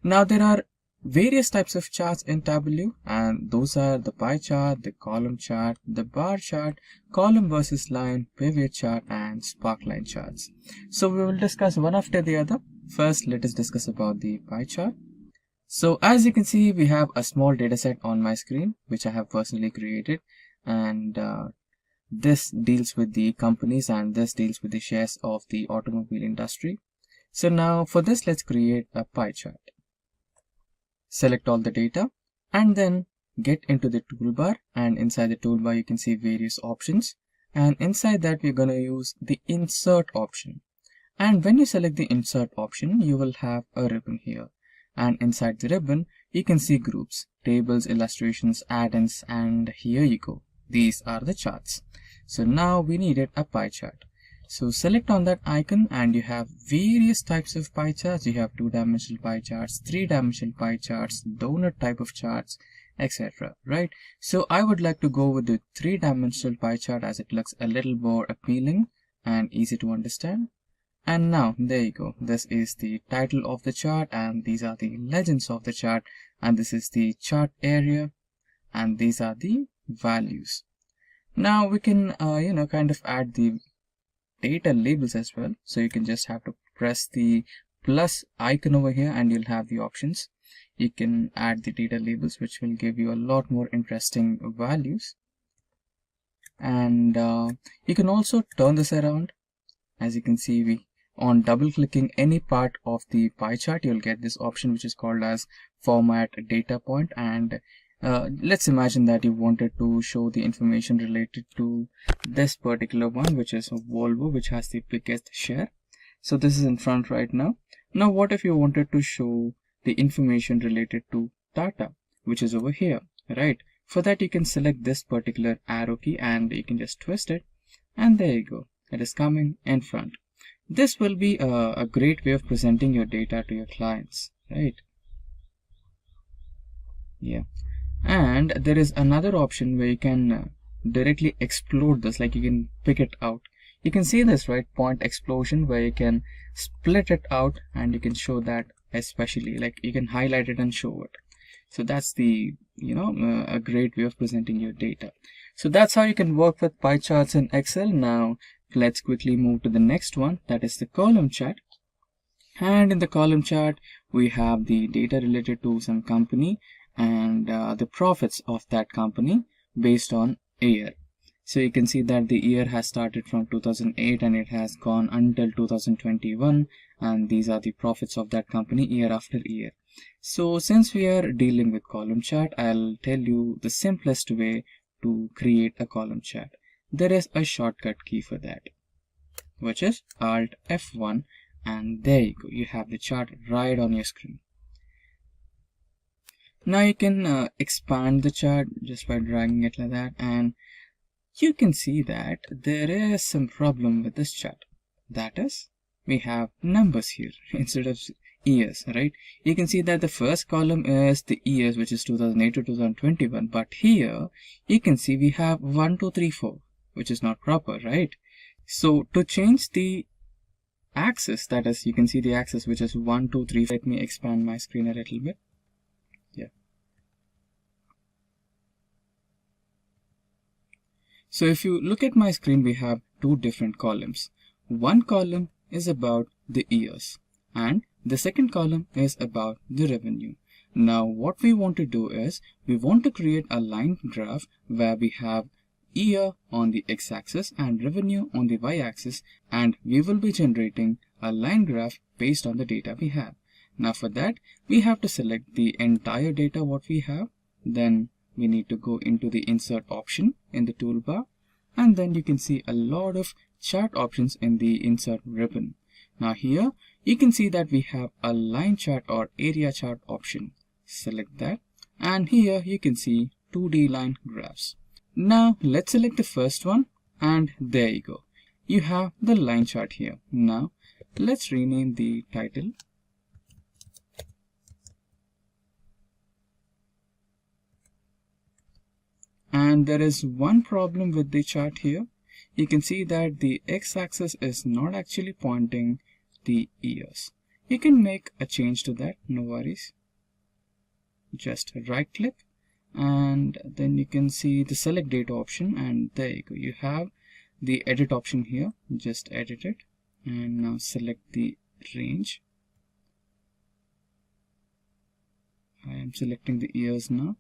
Now there are various types of charts in Tableau, and those are the pie chart, the column chart, the bar chart, column versus line, pivot chart, and sparkline charts. So we will discuss one after the other. First, let us discuss about the pie chart. So as you can see, we have a small dataset on my screen, which I have personally created, and this deals with the companies and this deals with the shares of the automobile industry. So now for this, let's create a pie chart. Select all the data and then get into the toolbar, and inside the toolbar you can see various options, and inside that we're going to use the insert option. And when you select the insert option, you will have a ribbon here, and inside the ribbon you can see groups, tables, illustrations, add-ins, and here you go, these are the charts. So now we needed a pie chart. So select on that icon and you have various types of pie charts. You have 2-dimensional pie charts, 3-dimensional pie charts, donut type of charts, etc. Right? So I would like to go with the 3-dimensional pie chart as it looks a little more appealing and easy to understand. And now there you go. This is the title of the chart and these are the legends of the chart, and this is the chart area and these are the values. Now we can kind of add the data labels as well. So you can just have to press the plus icon over here and you'll have the options. You can add the data labels, which will give you a lot more interesting values. And you can also turn this around. As you can see, on double clicking any part of the pie chart, you'll get this option which is called as format data point. And let's imagine that you wanted to show the information related to this particular one, which is Volvo, which has the biggest share. So this is in front right now. Now what if you wanted to show the information related to Tata, which is over here, right? For that you can select this particular arrow key and you can just twist it, and there you go, it is coming in front. This will be a great way of presenting your data to your clients, right? Yeah. And there is another option where you can directly explode this, like you can pick it out. You can see this, right? Point explosion, where you can split it out and you can show that, especially like you can highlight it and show it. So that's the a great way of presenting your data. So that's how you can work with pie charts in Excel. Now let's quickly move to the next one, that is the column chart. And in the column chart we have the data related to some company and the profits of that company based on a year. So you can see that the year has started from 2008 and it has gone until 2021, and these are the profits of that company year after year. So since we are dealing with column chart, I'll tell you the simplest way to create a column chart. There is a shortcut key for that, which is Alt F1, and there you go, you have the chart right on your screen. Now you can expand the chart just by dragging it like that, and you can see that there is some problem with this chart. That is, we have numbers here instead of years, right? You can see that the first column is the years, which is 2008 to 2021, but here you can see we have 1, 2, 3, 4, which is not proper, right? So to change the axis, that is, you can see the axis which is 1, 2, 3. Let me expand my screen a little bit. Yeah. So if you look at my screen, we have two different columns. One column is about the years and the second column is about the revenue. Now what we want to do is we want to create a line graph where we have year on the x-axis and revenue on the y-axis, and we will be generating a line graph based on the data we have. Now for that we have to select the entire data what we have, then we need to go into the insert option in the toolbar, and then you can see a lot of chart options in the insert ribbon. Now here you can see that we have a line chart or area chart option. Select that, and here you can see 2D line graphs. Now let's select the first one, and there you go, you have the line chart here. Now let's rename the title. And there is one problem with the chart here. You can see that the x-axis is not actually pointing the years. You can make a change to that, no worries. just right click, and then you can see the select data option, and there you go. You have the edit option here. Just edit it, and now select the range. I am selecting the years now.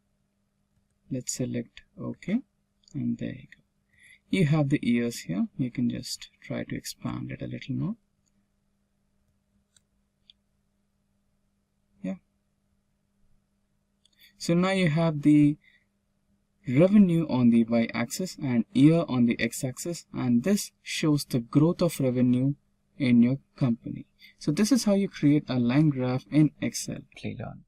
Let's select OK, and there you go. You have the years here. You can just try to expand it a little more. Yeah. So now you have the revenue on the y-axis and year on the x-axis, and this shows the growth of revenue in your company. So this is how you create a line graph in Excel. Simplilearn.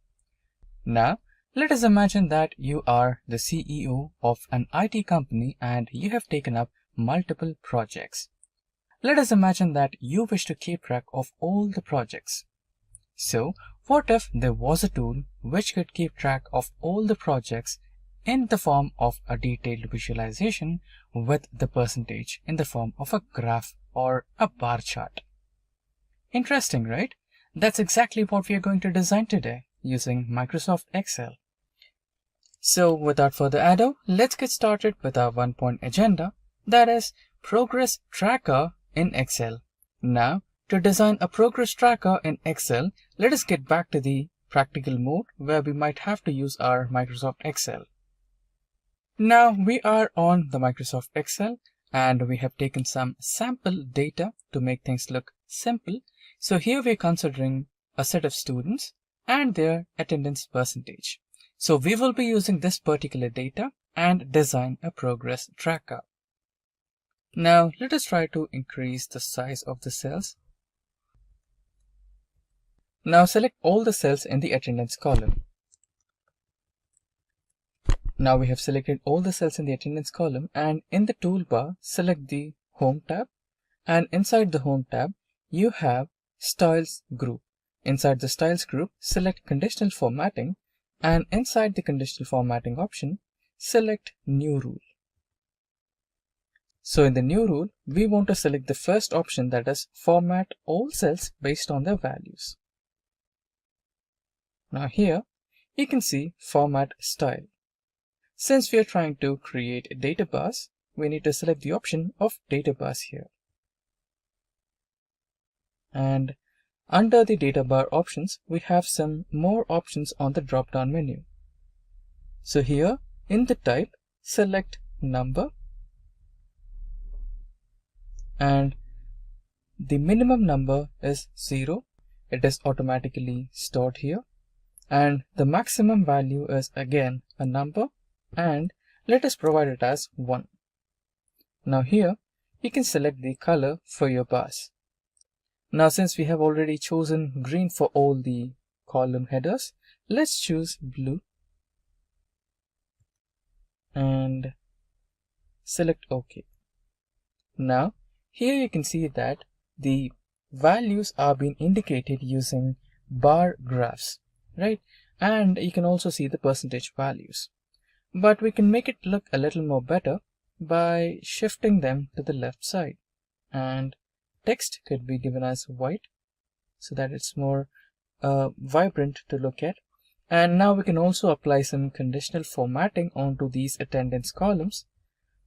Now, let us imagine that you are the CEO of an IT company and you have taken up multiple projects. Let us imagine that you wish to keep track of all the projects. So, what if there was a tool which could keep track of all the projects in the form of a detailed visualization with the percentage in the form of a graph or a bar chart? Interesting, right? That's exactly what we are going to design today using Microsoft Excel. So without further ado, let's get started with our 1-point agenda, that is progress tracker in Excel. Now, to design a progress tracker in Excel, let us get back to the practical mode where we might have to use our Microsoft Excel. Now we are on the Microsoft Excel and we have taken some sample data to make things look simple. So here we're considering a set of students and their attendance percentage. So we will be using this particular data and design a progress tracker. Now let us try to increase the size of the cells. Now select all the cells in the attendance column. Now we have selected all the cells in the attendance column, and in the toolbar select the Home tab, and inside the Home tab you have Styles group. Inside the Styles group select Conditional Formatting, and inside the Conditional Formatting option select New Rule. So in the New Rule we want to select the first option, that is Format all cells based on their values. Now here you can see Format Style. Since we are trying to create data bars, we need to select the option of data bars here. And under the data bar options, we have some more options on the drop down menu. So here in the type, select number, and the minimum number is 0. It is automatically stored here. And the maximum value is again a number, and let us provide it as 1. Now here you can select the color for your bars. Now since we have already chosen green for all the column headers, let's choose blue and select OK. Now here you can see that the values are being indicated using bar graphs, right? And you can also see the percentage values. But we can make it look a little more better by shifting them to the left side, and text could be given as white so that it's more vibrant to look at. And now we can also apply some conditional formatting onto these attendance columns.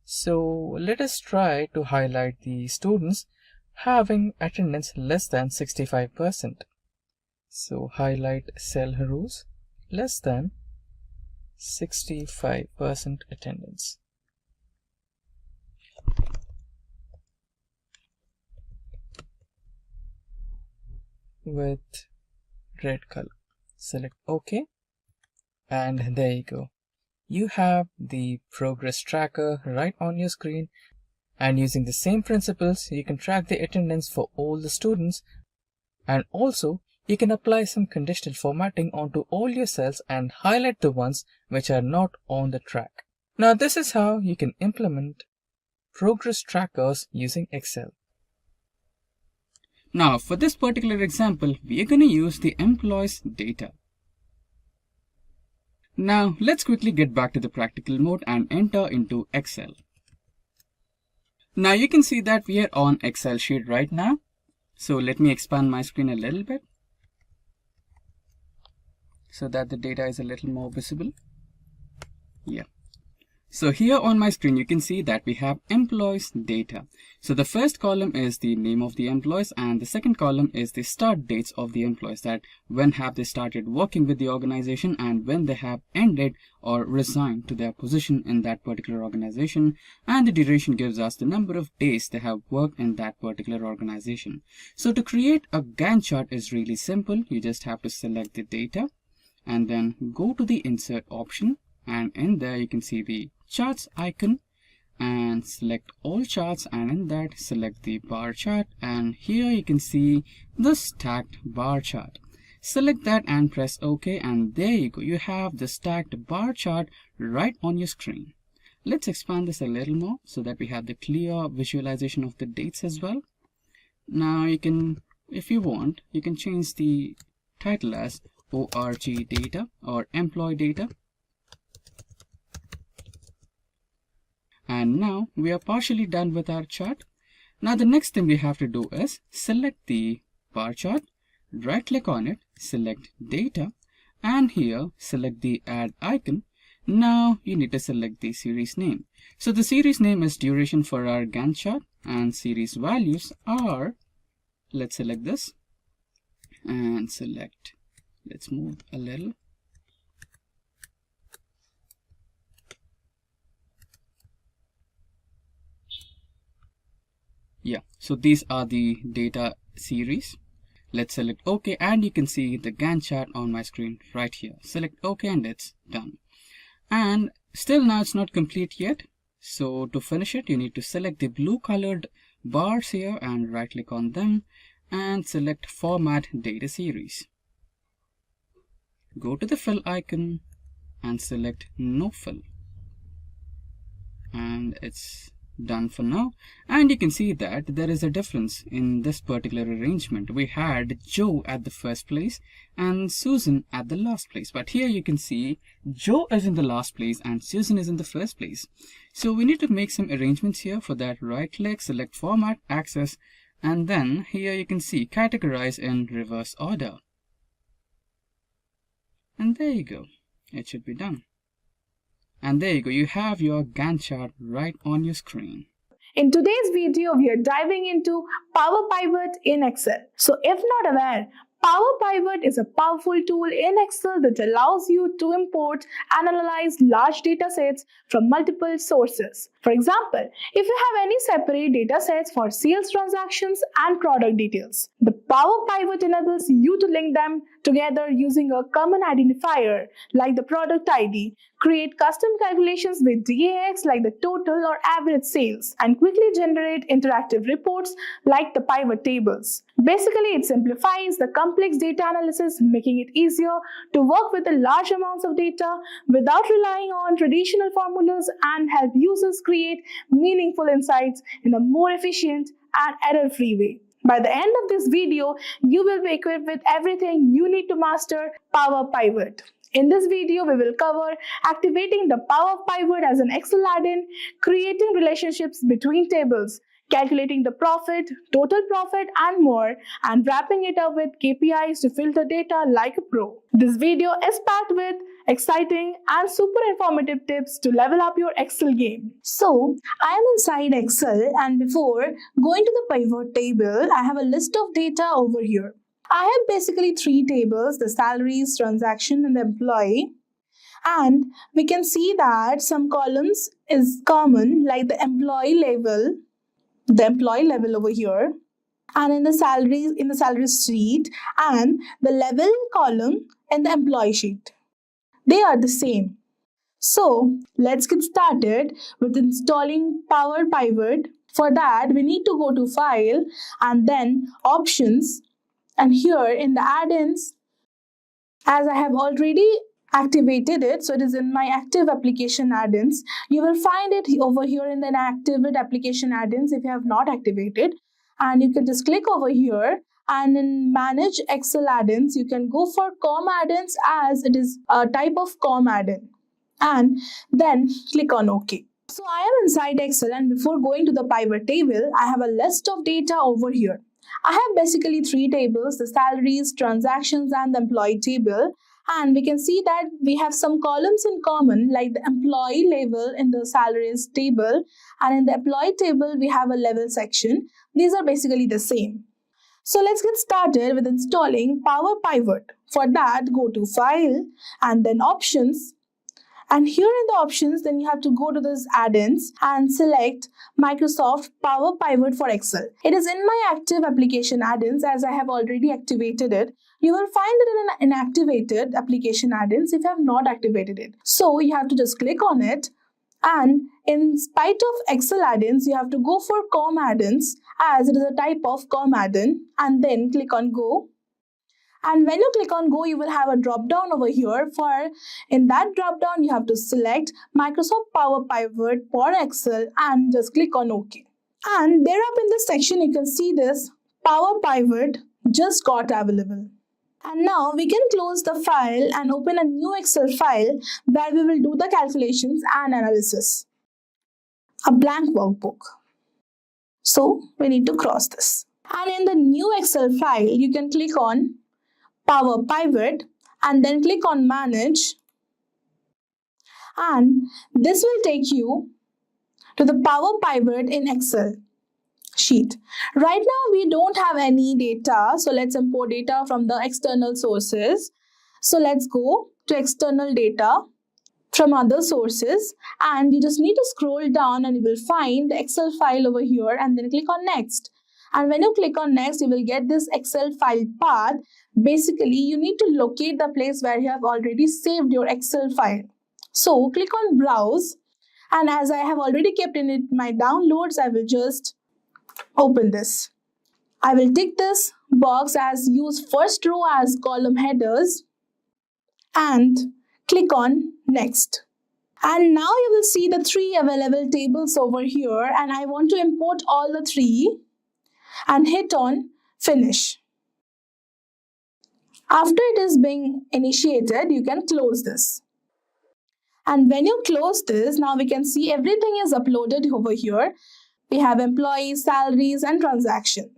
So let us try to highlight the students having attendance less than 65%. So highlight cell rows less than 65% attendance. With red color. Select OK, and there you go. You have the progress tracker right on your screen, and using the same principles you can track the attendance for all the students, and also you can apply some conditional formatting onto all your cells and highlight the ones which are not on the track. Now this is how you can implement progress trackers using Excel. Now for this particular example, we are going to use the employees data. Now let's quickly get back to the practical mode and enter into Excel. Now you can see that we are on Excel sheet right now. So let me expand my screen a little bit. so that the data is a little more visible. Yeah. So here on my screen, you can see that we have employees data. So the first column is the name of the employees, and the second column is the start dates of the employees, that when have they started working with the organization and when they have ended or resigned to their position in that particular organization. And the duration gives us the number of days they have worked in that particular organization. So to create a Gantt chart is really simple. You just have to select the data and then go to the insert option, and in there you can see the charts icon and select all charts, and in that select the bar chart, and here you can see the stacked bar chart. Select that and press OK, and there you go, you have the stacked bar chart right on your screen. Let's expand this a little more so that we have the clear visualization of the dates as well. Now you can, if you want, you can change the title as org data or employee data. And now we are partially done with our chart. Now the next thing we have to do is select the bar chart, right click on it, select data, and here select the add icon. Now you need to select the series name. So the series name is duration for our Gantt chart, and series values are, let's select this and select, let's move a little. Yeah, so these are the data series. Let's select OK, and you can see the Gantt chart on my screen right here. Select OK and it's done. And still now it's not complete yet. So to finish it, you need to select the blue colored bars here and right click on them and select Format Data Series. Go to the fill icon and select No Fill. And it's done for now, and you can see that there is a difference in this particular arrangement. We had Joe at the first place and Susan at the last place, but here you can see Joe is in the last place and Susan is in the first place. So we need to make some arrangements here. For that, right click, select Format, Access, and then here you can see Categorize in reverse order. And there you go, it should be done. And there you go, you have your Gantt chart right on your screen. In today's video, we are diving into Power Pivot in Excel. So if not aware, Power Pivot is a powerful tool in Excel that allows you to import and analyze large data sets from multiple sources. For example, if you have any separate data sets for sales transactions and product details, the Power Pivot enables you to link them together using a common identifier like the product ID, create custom calculations with DAX like the total or average sales, and quickly generate interactive reports like the pivot tables. Basically, it simplifies the complex data analysis, making it easier to work with the large amounts of data without relying on traditional formulas, and help users create meaningful insights in a more efficient and error-free way. By the end of this video, you will be equipped with everything you need to master Power Pivot. In this video, we will cover activating the Power Pivot as an Excel add-in, creating relationships between tables, calculating the profit, total profit, and more, and wrapping it up with KPIs to filter data like a pro. This video is packed with exciting and super informative tips to level up your Excel game. So, I am inside Excel, and before going to the pivot table, I have a list of data over here. I have basically three tables: the salaries, transaction, and the employee. And we can see that some columns is common, like the employee level over here, and in the salary sheet, and the level column in the employee sheet. They are the same. So let's get started with installing Power Pivot. For that, we need to go to File and then Options. And here in the add-ins, as I have already activated it, so it is in my active application add-ins. You will find it over here in the activate application add-ins if you have not activated. And you can just click over here, and in manage Excel add-ins, you can go for COM add-ins, as it is a type of COM add-in, and then click on OK. So I am inside Excel, and before going to the pivot table, I have a list of data over here. I have basically three tables: the salaries, transactions, and the employee table. And we can see that we have some columns in common, like the employee level in the salaries table, and in the employee table we have a level section. These are basically the same. So let's get started with installing Power Pivot. For that, go to File and then Options. And here in the options, then you have to go to this add-ins and select Microsoft Power Pivot for Excel. It is in my active application add-ins as I have already activated it. You will find it in inactivated application add-ins if you have not activated it. So you have to just click on it, and in spite of Excel add-ins, you have to go for COM add-ins as it is a type of COM add-in, and then click on Go. And when you click on Go, you will have a drop down over here. In that drop down, you have to select Microsoft Power Pivot for Excel and just click on OK. And there up in this section, you can see this Power Pivot just got available. And now we can close the file and open a new Excel file where we will do the calculations and analysis. A blank workbook. So we need to cross this. And in the new Excel file, you can click on Power Pivot and then click on Manage, and this will take you to the Power Pivot in Excel sheet. Right now we don't have any data, so let's import data from the external sources. So let's go to external data from other sources, and you just need to scroll down and you will find the Excel file over here and then click on Next. And when you click on Next, you will get this Excel file path. Basically, you need to locate the place where you have already saved your Excel file. So click on Browse, and as I have already kept in it my downloads, I will just open this. I will tick this box as use first row as column headers and click on Next. And now you will see the 3 available tables over here, and I want to import all the 3 and hit on Finish. After it is being initiated, you can close this. And when you close this, now we can see everything is uploaded over here. We have employees, salaries, and transaction.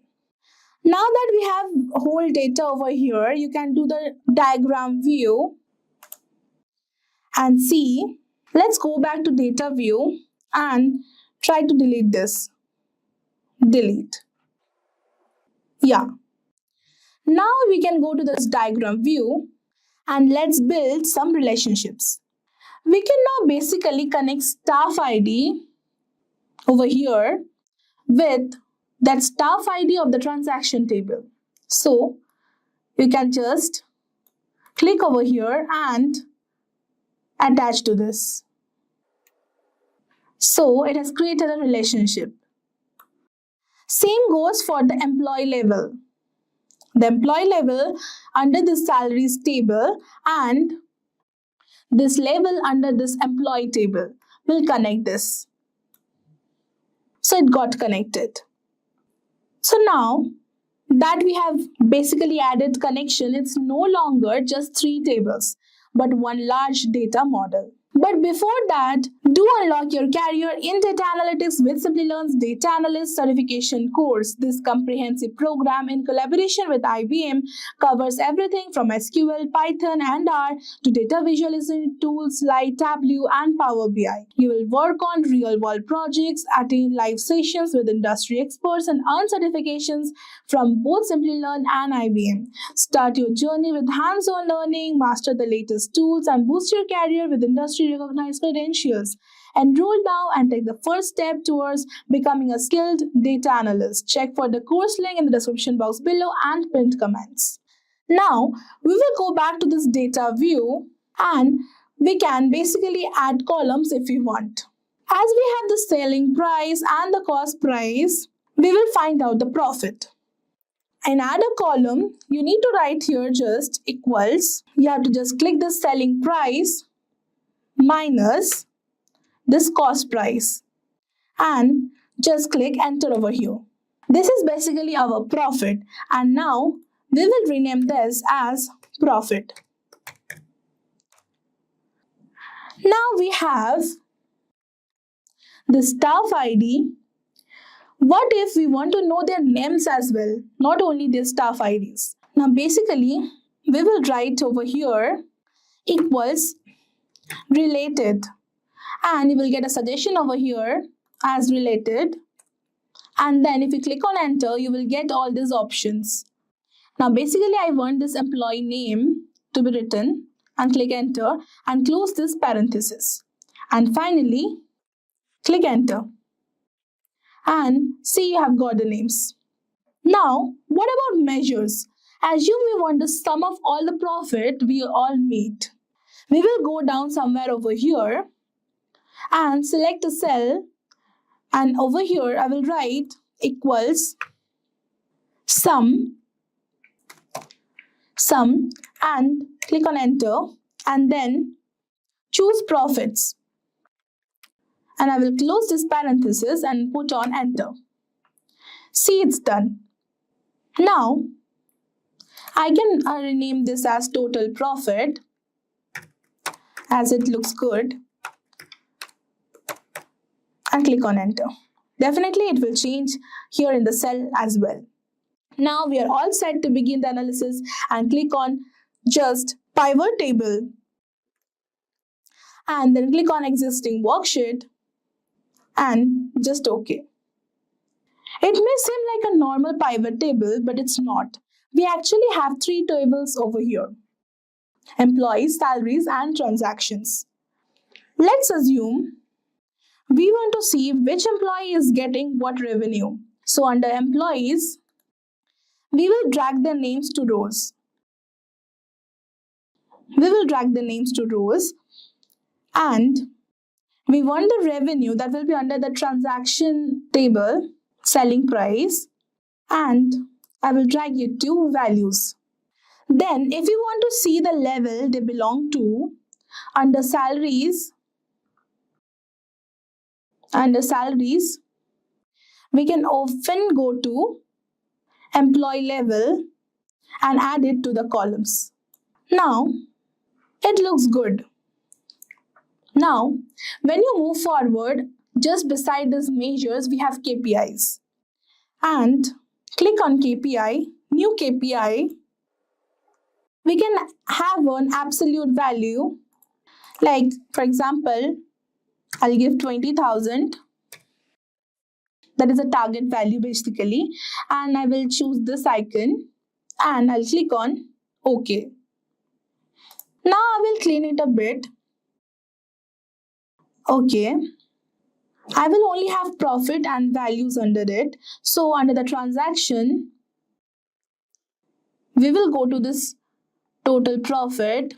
Now that we have whole data over here, you can do the diagram view and see. Let's go back to data view and try to delete this. Delete. Yeah. Now we can go to this diagram view and let's build some relationships. We can now basically connect staff ID over here with that staff ID of the transaction table. So you can just click over here and attach to this. So it has created a relationship. Same goes for the employee level. The employee level under this salaries table and this level under this employee table will connect this. So it got connected. So now that we have basically added connection, it's no longer just 3 tables, but one large data model. But before that, do unlock your career in data analytics with Simplilearn's Data Analyst Certification course. This comprehensive program in collaboration with IBM covers everything from SQL, Python, and R to data visualization tools like Tableau and Power BI. You will work on real-world projects, attend live sessions with industry experts, and earn certifications from both Simplilearn and IBM. Start your journey with hands-on learning, master the latest tools, and boost your career with industry-recognized credentials. Enroll now and take the first step towards becoming a skilled data analyst. Check for the course link in the description box below and pinned comments. Now, we will go back to this data view and we can basically add columns if we want. As we have the selling price and the cost price, we will find out the profit. And add a column, you need to write here just equals. You have to just click the selling price minus this cost price and just click enter over here. This is basically our profit, and now we will rename this as profit. Now we have the staff ID. What if we want to know their names as well, not only their staff IDs? Now basically we will write over here equals related, and you will get a suggestion over here as related, and then if you click on enter you will get all these options. Now basically I want this employee name to be written, and click enter and close this parenthesis, and finally click enter and see you have got the names. Now what about measures? Assume we want the sum of all the profit we all made. We will go down somewhere over here and select a cell, and over here I will write equals sum, and click on enter and then choose profits, and I will close this parenthesis and put on enter. See, it's done. Now I can rename this as total profit as it looks good and click on enter. Definitely it will change here in the cell as well. Now we are all set to begin the analysis and click on just pivot table and then click on existing worksheet and just OK. It may seem like a normal pivot table, but it's not. We actually have 3 tables over here: employees, salaries and transactions. Let's assume we want to see which employee is getting what revenue. So under employees, we will drag their names to rows. And we want the revenue that will be under the transaction table, selling price, and I will drag you 2 values. Then if you want to see the level they belong to, under salaries, we can often go to employee level and add it to the columns. Now it looks good. Now when you move forward, just beside these measures we have KPIs, and click on KPI, new KPI. We can have an absolute value, like for example I'll give 20,000. That is a target value basically, and I will choose this icon and I'll click on OK. Now I will clean it a bit. Okay, I will only have profit and values under it. So under the transaction, we will go to this total profit.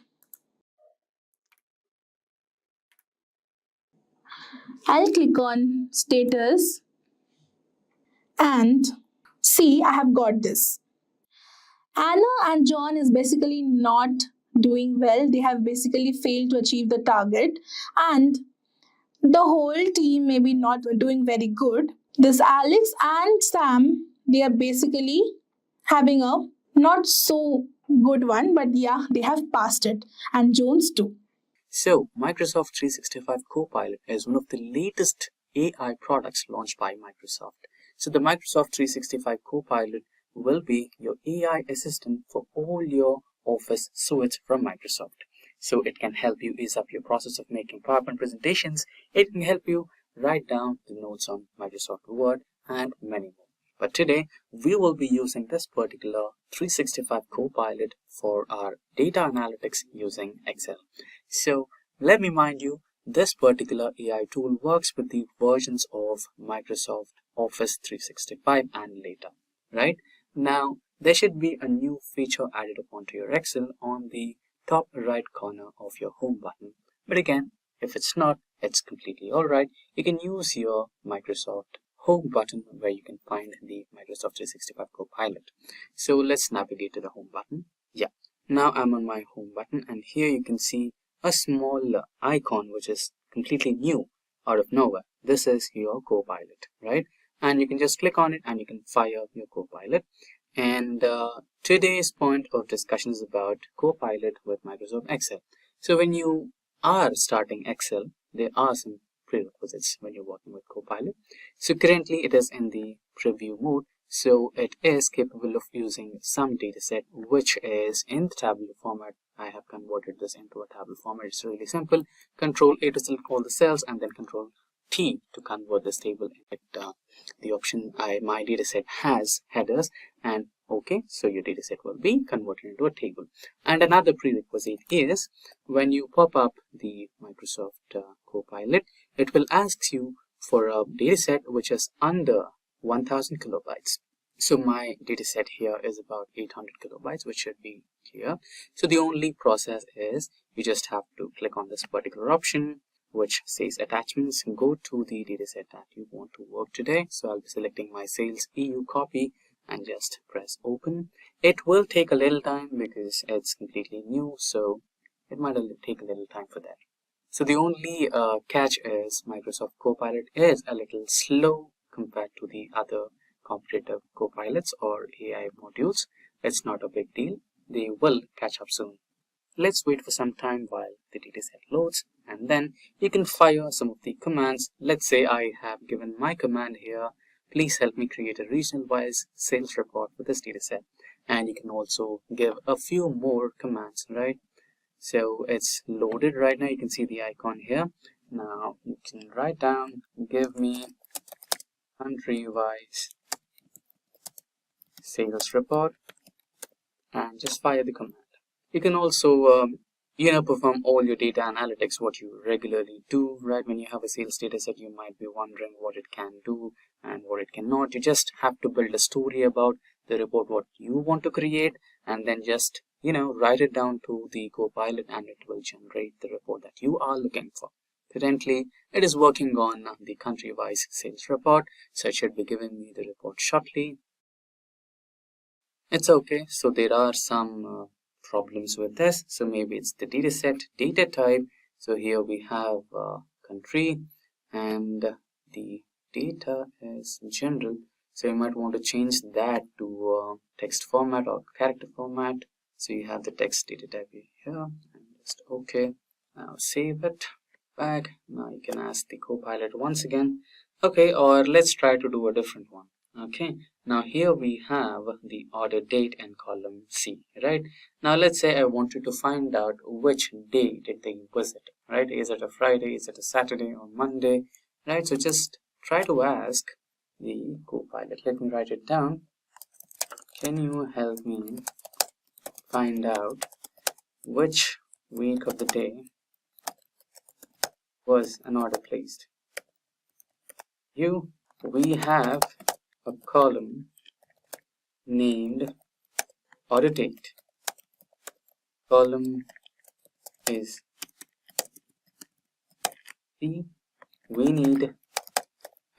I'll click on status and see I have got this. Anna and John is basically not doing well. They have basically failed to achieve the target, and the whole team may be not doing very good. This Alex and Sam, they are basically having a not so good one, but yeah, they have passed it, and Jones too. So, Microsoft 365 Copilot is one of the latest AI products launched by Microsoft. So, the Microsoft 365 Copilot will be your AI assistant for all your Office suites from Microsoft. So, it can help you ease up your process of making PowerPoint presentations. It can help you write down the notes on Microsoft Word and many more. But today, we will be using this particular 365 Copilot for our data analytics using Excel. So let me mind you, this particular AI tool works with the versions of Microsoft Office 365 and later, right? Now, there should be a new feature added onto your Excel on the top right corner of your home button. But again, if it's not, it's completely alright. You can use your Microsoft home button where you can find the Microsoft 365 Copilot. So let's navigate to the home button. Yeah, now I'm on my home button, and here you can see a small icon which is completely new out of nowhere. This is your Copilot, right? And you can just click on it and you can fire up your Copilot. And today's point of discussion is about Copilot with Microsoft Excel. So when you are starting Excel, there are some prerequisites when you're working with Copilot. So currently it is in the preview mode. So it is capable of using some dataset which is in the tabular format. I have converted this into a tabular format. It's really simple. Control A to select all the cells and then Control T to convert this table. The option my dataset has headers, and okay, so your dataset will be converted into a table. And another prerequisite is when you pop up the Microsoft Copilot, it will ask you for a dataset which is under 1000 kilobytes. So my dataset here is about 800 kilobytes, which should be here. So the only process is you just have to click on this particular option which says attachments, go to the dataset that you want to work today. So I'll be selecting my sales EU copy and just press open. It will take a little time because it's completely new, so it might take a little time for that. So the only catch is Microsoft Copilot is a little slow compared to the other competitive copilots or AI modules. It's not a big deal. They will catch up soon. Let's wait for some time while the dataset loads, and then you can fire some of the commands. Let's say I have given my command here, please help me create a regional wise sales report for this dataset. And you can also give a few more commands, right? So it's loaded right now. You can see the icon here. Now you can write down, give me country wise sales report, and just fire the command. You can also perform all your data analytics, what you regularly do, right? When you have a sales data set, you might be wondering what it can do and what it cannot. You just have to build a story about the report, what you want to create, and then just, write it down to the Copilot and it will generate the report that you are looking for. Currently, it is working on the country-wise sales report, so it should be giving me the report shortly. It's okay. So there are some problems with this. So maybe it's the dataset data type. So here we have country and the data is general. So you might want to change that to text format or character format. So you have the text data type here and just okay. Now save it back. Now you can ask the Copilot once again. Okay, or let's try to do a different one. Okay, now here we have the order date and column C, right? Now let's say I wanted to find out which day did they visit, right? Is it a Friday, is it a Saturday or Monday, right? So just try to ask the Copilot. Let me write it down. Can you help me find out which week of the day was an order placed? We have a column named order date. Column is C. We need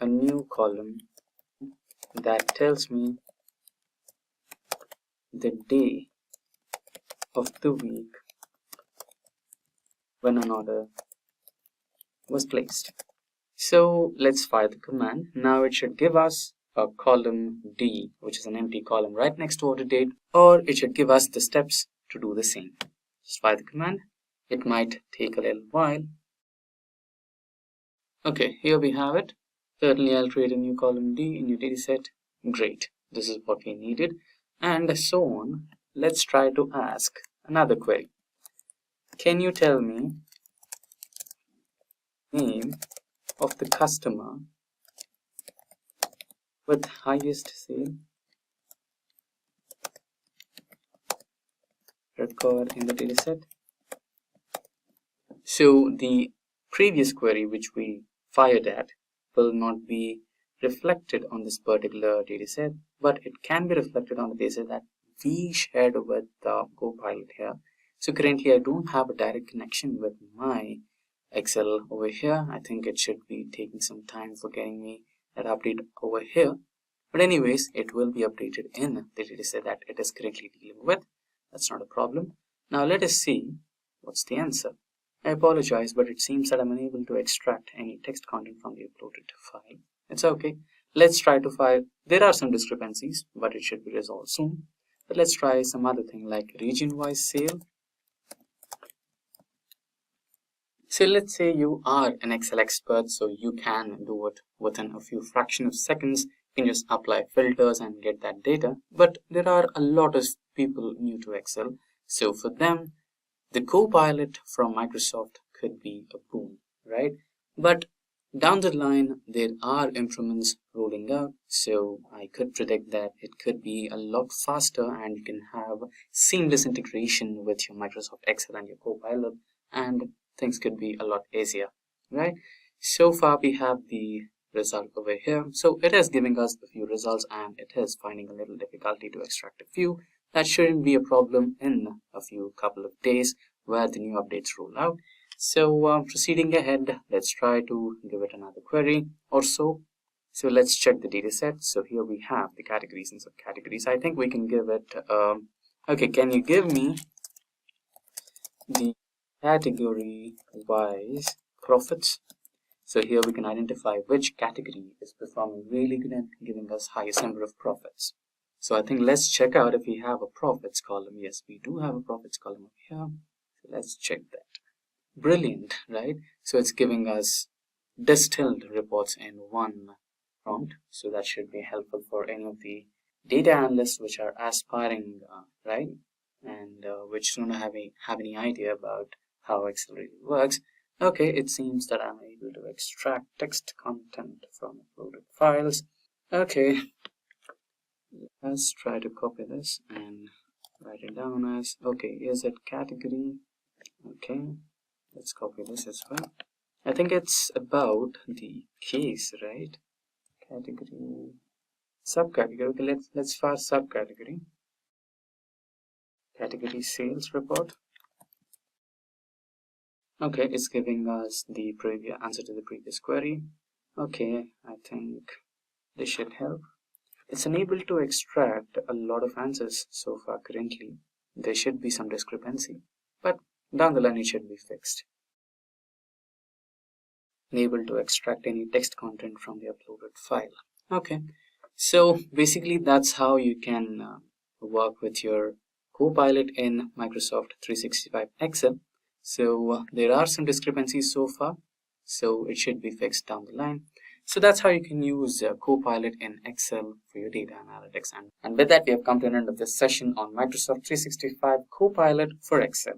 a new column that tells me the day of the week when an order was placed. So let's fire the command. Now it should give us a column D, which is an empty column right next to order date, or it should give us the steps to do the same. Just fire the command. It might take a little while. Okay, here we have it. Certainly I'll create a new column D in your dataset. Great, this is what we needed. And so on. Let's try to ask another query. Can you tell me name of the customer with highest sale record in the dataset? So the previous query which we fired at will not be reflected on this particular dataset, but it can be reflected on the dataset that we shared with the Copilot here. So currently I don't have a direct connection with my Excel over here. I think it should be taking some time for getting me that update over here. But anyways, it will be updated in the dataset that it is currently dealing with. That's not a problem. Now let us see what's the answer. I apologize, but it seems that I'm unable to extract any text content from the uploaded file. It's okay. Let's try to file. There are some discrepancies, but it should be resolved soon. But let's try some other thing like region-wise sale. So let's say you are an Excel expert, so you can do it within a few fraction of seconds. You can just apply filters and get that data. But there are a lot of people new to Excel. So for them, the Copilot from Microsoft could be a boon, right? But down the line, there are improvements rolling out, so I could predict that it could be a lot faster and you can have seamless integration with your Microsoft Excel and your Copilot, and things could be a lot easier, right? So far, we have the result over here. So it is giving us a few results and it is finding a little difficulty to extract a few. That shouldn't be a problem in a few couple of days where the new updates roll out. So proceeding ahead, let's try to give it another query or so. So let's check the data set. So here we have the categories and subcategories. I think we can give it, okay, can you give me the category wise profits? So here we can identify which category is performing really good and giving us highest number of profits. So I think let's check out if we have a profits column. Yes, we do have a profits column over here. So let's check that. Brilliant, right? So it's giving us distilled reports in one prompt. So that should be helpful for any of the data analysts which are aspiring, right? And which don't have any idea about how Excel really works. Okay, it seems that I'm able to extract text content from uploaded files. Okay, let's try to copy this and write it down as, okay, is it category? Okay, let's copy this as well. I think it's about the case, right? Category, subcategory. Okay, let's fire subcategory. Category sales report. Okay, it's giving us the previous answer to the previous query. Okay, I think this should help. It's unable to extract a lot of answers so far currently. There should be some discrepancy, but down the line it should be fixed. Unable to extract any text content from the uploaded file. Okay, so basically that's how you can work with your Copilot in Microsoft 365 Excel. So there are some discrepancies so far, so it should be fixed down the line. So that's how you can use Copilot in Excel for your data analytics. And with that, we have come to an end of this session on Microsoft 365 Copilot for Excel.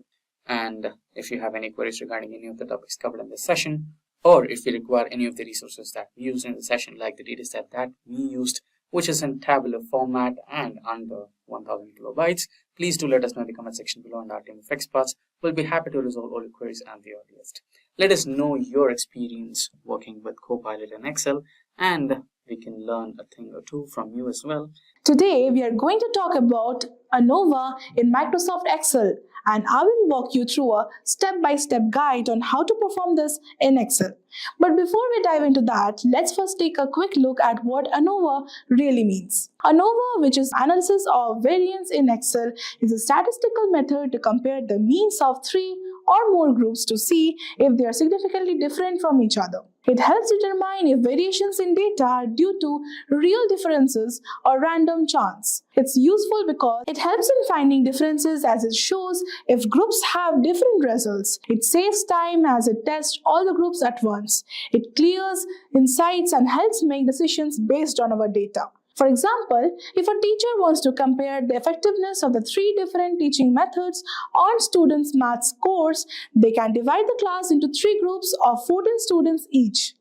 And if you have any queries regarding any of the topics covered in this session, or if you require any of the resources that we used in the session, like the dataset that we used, which is in tabular format and under 1000 kilobytes, please do let us know in the comment section below, and our team of experts will be happy to resolve all your queries at the earliest. Let us know your experience working with Copilot in Excel, and we can learn a thing or two from you as well. Today, we are going to talk about Anova in Microsoft Excel, and I will walk you through a step-by-step guide on how to perform this in Excel. But before we dive into that, let's first take a quick look at what Anova really means. Anova, which is analysis of variance in Excel, is a statistical method to compare the means of 3 or more groups to see if they are significantly different from each other. It helps determine if variations in data are due to real differences or random chance. It's useful because it helps in finding differences as it shows if groups have different results. It saves time as it tests all the groups at once. It clears insights and helps make decisions based on our data. For example, if a teacher wants to compare the effectiveness of the 3 different teaching methods on students' math scores, they can divide the class into 3 groups of 14 students each.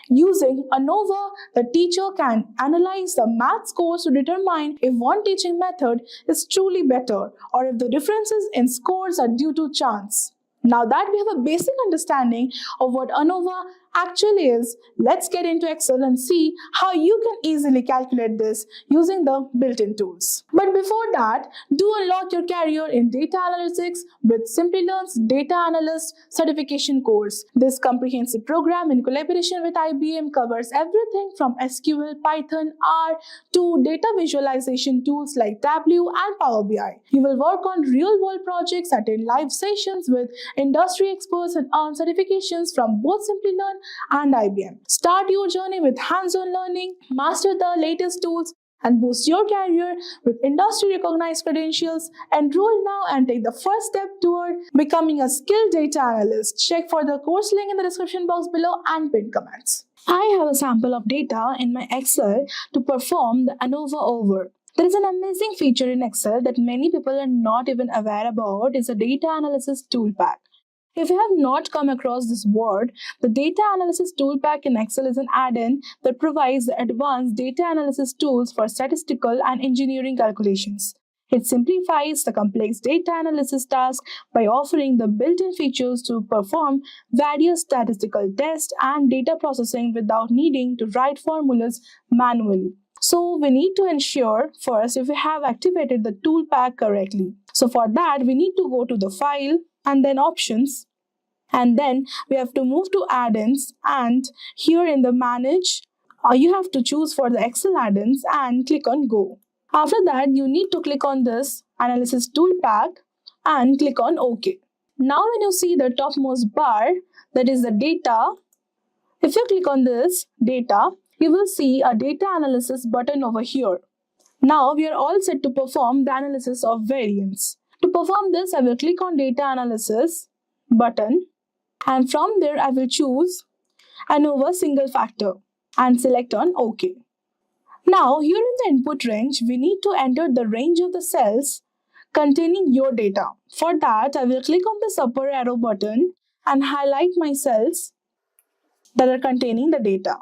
Using Anova, the teacher can analyze the math scores to determine if one teaching method is truly better or if the differences in scores are due to chance. Now that we have a basic understanding of what Anova actually is, let's get into Excel and see how you can easily calculate this using the built-in tools. But before that, do unlock your career in data analytics with Simplilearn's Data Analyst certification course. This comprehensive program in collaboration with IBM covers everything from SQL, Python, R to data visualization tools like Tableau and Power BI. You will work on real-world projects, attend live sessions with industry experts, and earn certifications from both Simplilearn and IBM. Start your journey with hands-on learning, master the latest tools, and boost your career with industry-recognized credentials. Enroll now and take the first step toward becoming a skilled data analyst. Check for the course link in the description box below and pinned comments. I have a sample of data in my Excel to perform the Anova over. There is an amazing feature in Excel that many people are not even aware about. It's a data analysis tool pack. If you have not come across this word, the data analysis tool pack in Excel is an add-in that provides the advanced data analysis tools for statistical and engineering calculations. It simplifies the complex data analysis task by offering the built-in features to perform various statistical tests and data processing without needing to write formulas manually. So we need to ensure first if we have activated the tool pack correctly. So for that, we need to go to the file and then options. And then we have to move to add-ins, and here in the manage, you have to choose for the Excel add-ins and click on go. After that, you need to click on this analysis tool pack and click on OK. Now when you see the topmost bar, that is the data, if you click on this data, you will see a data analysis button over here. Now we are all set to perform the analysis of variance. To perform this, I will click on data analysis button, and from there I will choose Anova single factor and select on OK. Now here in the input range, we need to enter the range of the cells containing your data. For that, I will click on this upper arrow button and highlight my cells that are containing the data.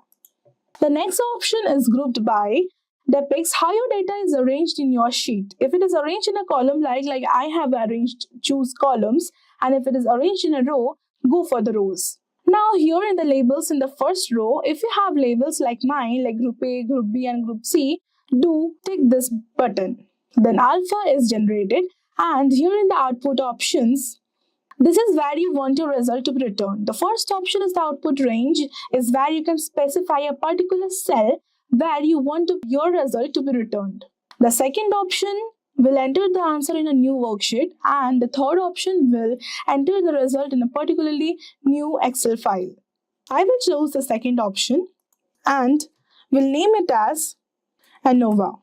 The next option is grouped by, depicts how your data is arranged in your sheet. If it is arranged in a column like I have arranged, choose columns, and if it is arranged in a row, go for the rows. Now here in the labels in the first row, if you have labels like mine, like group A, group B and group C, do tick this button. Then alpha is generated, and here in the output options, this is where you want your result to be returned. The first option is the output range, is where you can specify a particular cell where you want your result to be returned. The second option will enter the answer in a new worksheet, and the third option will enter the result in a particularly new Excel file. I will choose the second option and will name it as Annova.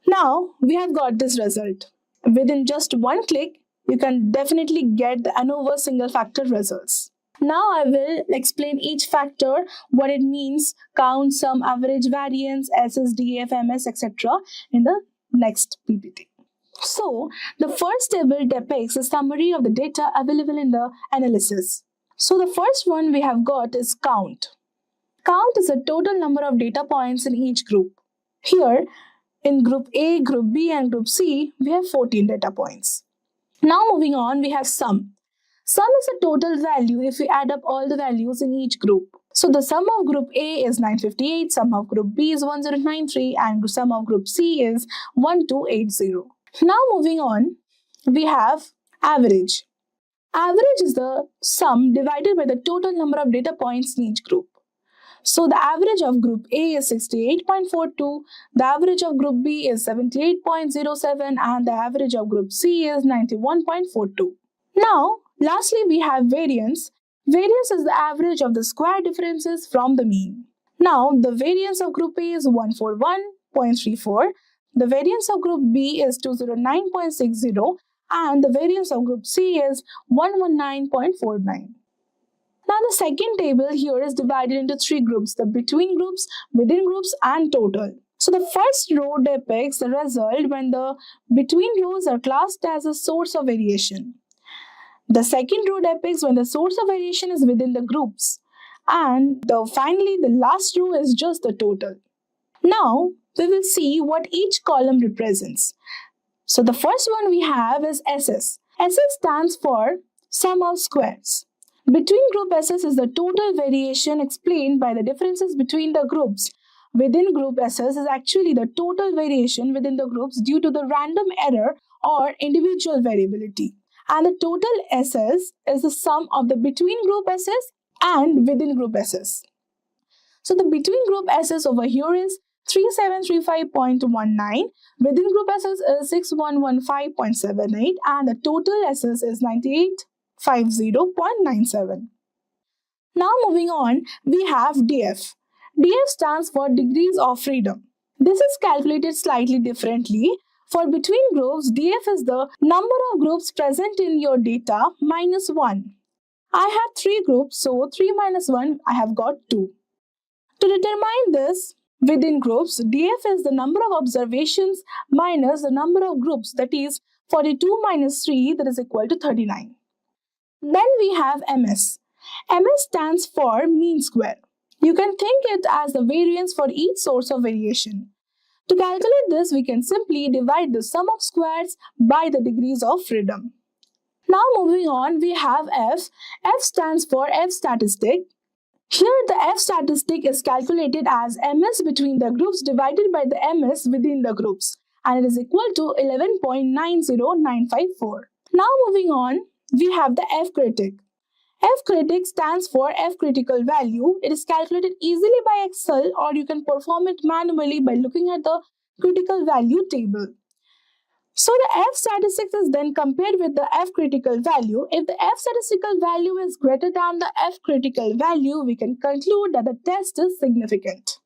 Now we have got this result. Within just one click, you can definitely get the Anova single factor results. Now I will explain each factor, what it means, count, sum, average, variance, SS, DF, MS, etc. in the next PPT. So the first table depicts a summary of the data available in the analysis. So the first one we have got is count. Count is the total number of data points in each group. Here, in group A, group B and group C, we have 14 data points. Now moving on, we have sum. Sum is the total value if we add up all the values in each group. So the sum of group A is 958, sum of group B is 1093 and sum of group C is 1280. Now moving on, we have average. Average is the sum divided by the total number of data points in each group. So the average of group A is 68.42, the average of group B is 78.07 and the average of group C is 91.42. Now, lastly we have variance. Variance is the average of the square differences from the mean. Now, the variance of group A is 141.34, the variance of group B is 209.60 and the variance of group C is 119.49. Now the second table here is divided into three groups, the between groups, within groups and total. So the first row depicts the result when the between rows are classed as a source of variation. The second row depicts when the source of variation is within the groups. And finally the last row is just the total. Now we will see what each column represents. So the first one we have is SS. SS stands for sum of squares. Between group SS is the total variation explained by the differences between the groups. Within group SS is actually the total variation within the groups due to the random error or individual variability. And the total SS is the sum of the between group SS and within group SS. So the between group SS over here is 3735.19, within group SS is 6115.78 and the total SS is 9850.97. Now moving on, we have DF. DF stands for degrees of freedom. This is calculated slightly differently. For between groups, DF is the number of groups present in your data minus 1. I have 3 groups, so 3 minus 1, I have got 2. To determine this, within groups, DF is the number of observations minus the number of groups, that is 42 minus 3, that is equal to 39. Then we have MS. MS stands for mean square. You can think it as the variance for each source of variation. To calculate this, we can simply divide the sum of squares by the degrees of freedom. Now moving on, we have F. F stands for F statistic. Here the F statistic is calculated as MS between the groups divided by the MS within the groups, and it is equal to 11.90954. Now moving on, we have the F critic. F critic stands for F critical value. It is calculated easily by Excel, or you can perform it manually by looking at the critical value table. So the F statistics is then compared with the F critical value. If the F statistical value is greater than the F critical value, we can conclude that the test is significant.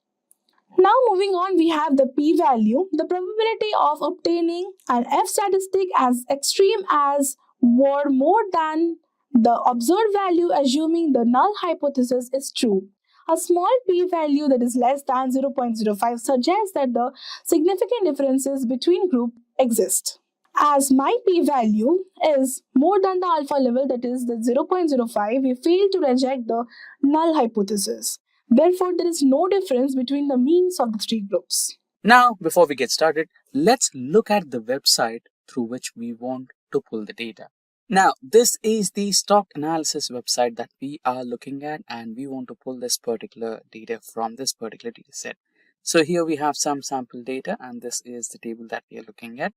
Now moving on, we have the p-value, the probability of obtaining an F statistic as extreme as or more than the observed value, assuming the null hypothesis is true. A small p-value that is less than 0.05 suggests that the significant differences between groups exist. As my p-value is more than the alpha level, that is the 0.05, we fail to reject the null hypothesis. Therefore, there is no difference between the means of the 3 groups. Now, before we get started, let's look at the website through which we want to pull the data. Now, this is the stock analysis website that we are looking at, and we want to pull this particular data from this particular data set. So here we have some sample data, and this is the table that we are looking at.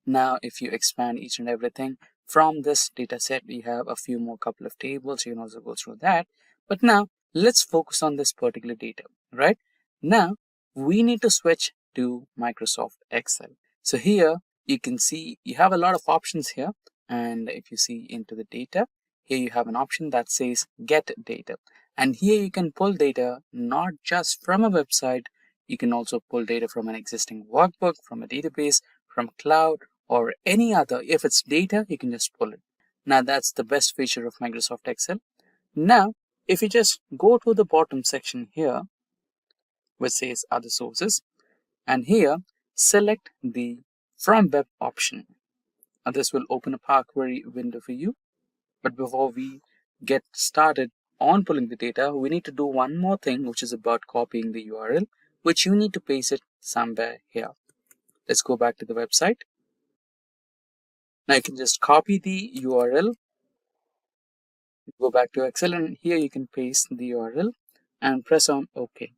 Now, if you expand each and everything from this data set, we have a few more couple of tables. You can also go through that. But now, let's focus on this particular data, right? Now, we need to switch to Microsoft Excel. So here, you can see you have a lot of options here. And if you see into the data, here you have an option that says Get Data. And here you can pull data not just from a website, you can also pull data from an existing workbook, from a database, from cloud, or any other. If it's data, you can just pull it. Now that's the best feature of Microsoft Excel. Now, if you just go to the bottom section here, which says Other Sources, and here select the From Web option. And this will open a Power Query window for you. But before we get started on pulling the data, we need to do one more thing, which is about copying the URL, which you need to paste it somewhere here. Let's go back to the website. Now you can just copy the URL, go back to Excel, and here you can paste the URL and press on OK.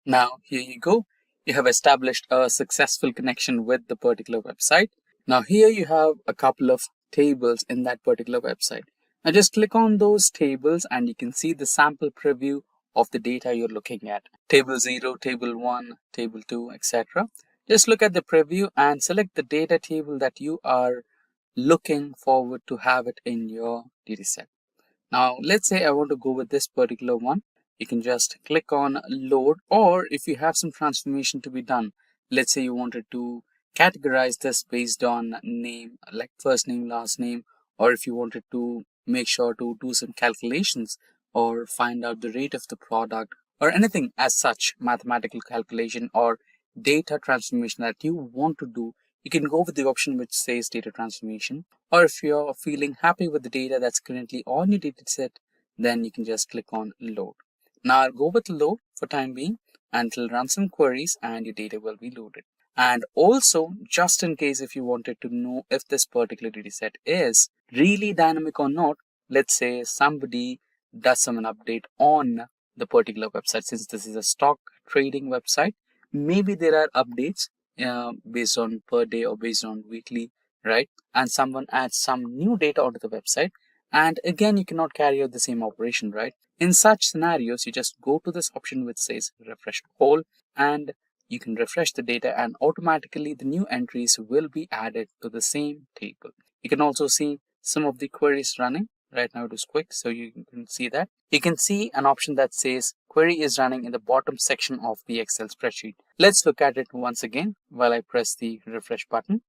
Now here you go. You have established a successful connection with the particular website. Now here you have a couple of tables in that particular website. Now just click on those tables and you can see the sample preview of the data you're looking at. Table 0, Table 1, Table 2, etc. Just look at the preview and select the data table that you are looking forward to have it in your dataset. Now let's say I want to go with this particular one. You can just click on Load, or if you have some transformation to be done, let's say you wanted to categorize this based on name, like first name, last name, or if you wanted to make sure to do some calculations or find out the rate of the product or anything as such, mathematical calculation or data transformation that you want to do, you can go with the option which says data transformation. Or if you're feeling happy with the data that's currently on your data set, then you can just click on Load. Now I'll go with Load for time being and it'll run some queries and your data will be loaded. And also, just in case if you wanted to know if this particular data set is really dynamic or not, let's say somebody does some update on the particular website. Since this is a stock trading website, maybe there are updates based on per day or based on weekly, right? And someone adds some new data onto the website. And again, you cannot carry out the same operation, right? In such scenarios, you just go to this option which says Refresh All, and you can refresh the data and automatically the new entries will be added to the same table. You can also see some of the queries running. Right now it is quick, so you can see that. You can see an option that says query is running in the bottom section of the Excel spreadsheet. Let's look at it once again while I press the refresh button.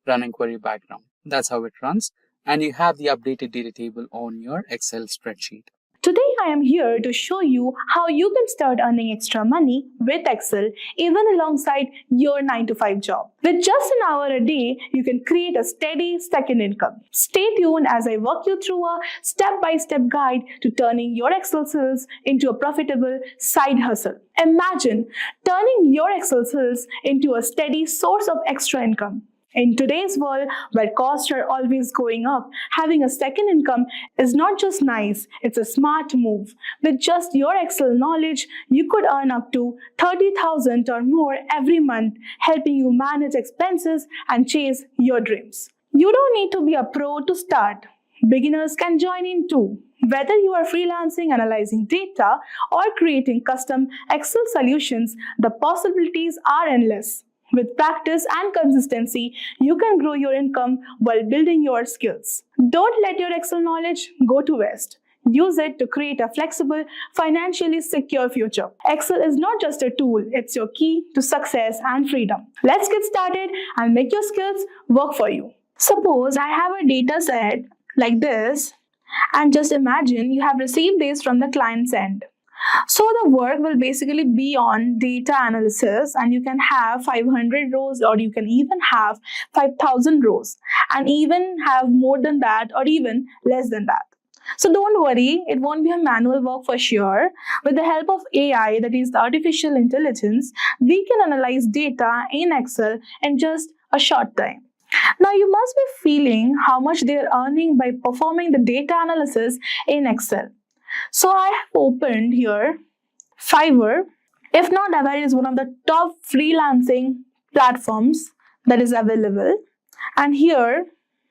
running query background. That's how it runs, and you have the updated data table on your Excel spreadsheet. Today, I am here to show you how you can start earning extra money with Excel even alongside your 9 to 5 job. With just an hour a day, you can create a steady second income. Stay tuned as I walk you through a step-by-step guide to turning your Excel skills into a profitable side hustle. Imagine turning your Excel skills into a steady source of extra income. In today's world, where costs are always going up, having a second income is not just nice, it's a smart move. With just your Excel knowledge, you could earn up to 30,000 or more every month, helping you manage expenses and chase your dreams. You don't need to be a pro to start. Beginners can join in too. Whether you are freelancing, analyzing data, or creating custom Excel solutions, the possibilities are endless. With practice and consistency, you can grow your income while building your skills. Don't let your Excel knowledge go to waste. Use it to create a flexible, financially secure future. Excel is not just a tool, it's your key to success and freedom. Let's get started and make your skills work for you. Suppose I have a data set like this, and just imagine you have received this from the client's end. So the work will basically be on data analysis, and you can have 500 rows or you can even have 5,000 rows and even have more than that or even less than that. So don't worry, it won't be a manual work for sure. With the help of AI, that is the artificial intelligence, we can analyze data in Excel in just a short time. Now you must be feeling how much they are earning by performing the data analysis in Excel. So I have opened here Fiverr. If not aware, is one of the top freelancing platforms that is available. And here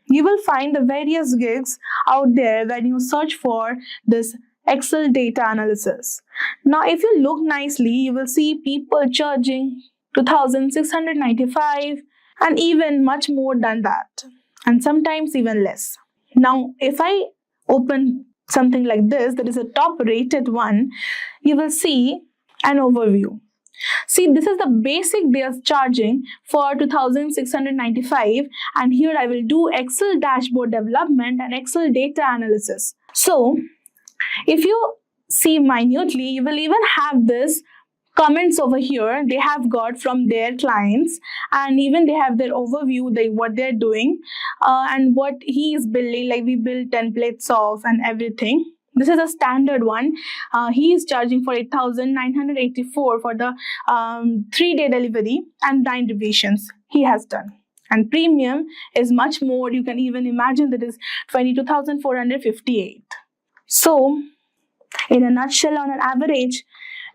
you will find the various gigs out there when you search for this Excel data analysis. Now if you look nicely, you will see people charging 2,695 and even much more than that, and sometimes even less. Now if I open something like this, that is a top rated one, you will see an overview. See, this is the basic they are charging for 2,695, and here I will do Excel dashboard development and Excel data analysis. So if you see minutely, you will even have this comments over here they have got from their clients, and even they have their overview, what they're doing and what he is building, like we build templates of and everything. This is a standard one. He is charging for 8,984 for the 3-day delivery and 9 revisions he has done. And premium is much more. You can even imagine that is 22,458. So in a nutshell, on an average,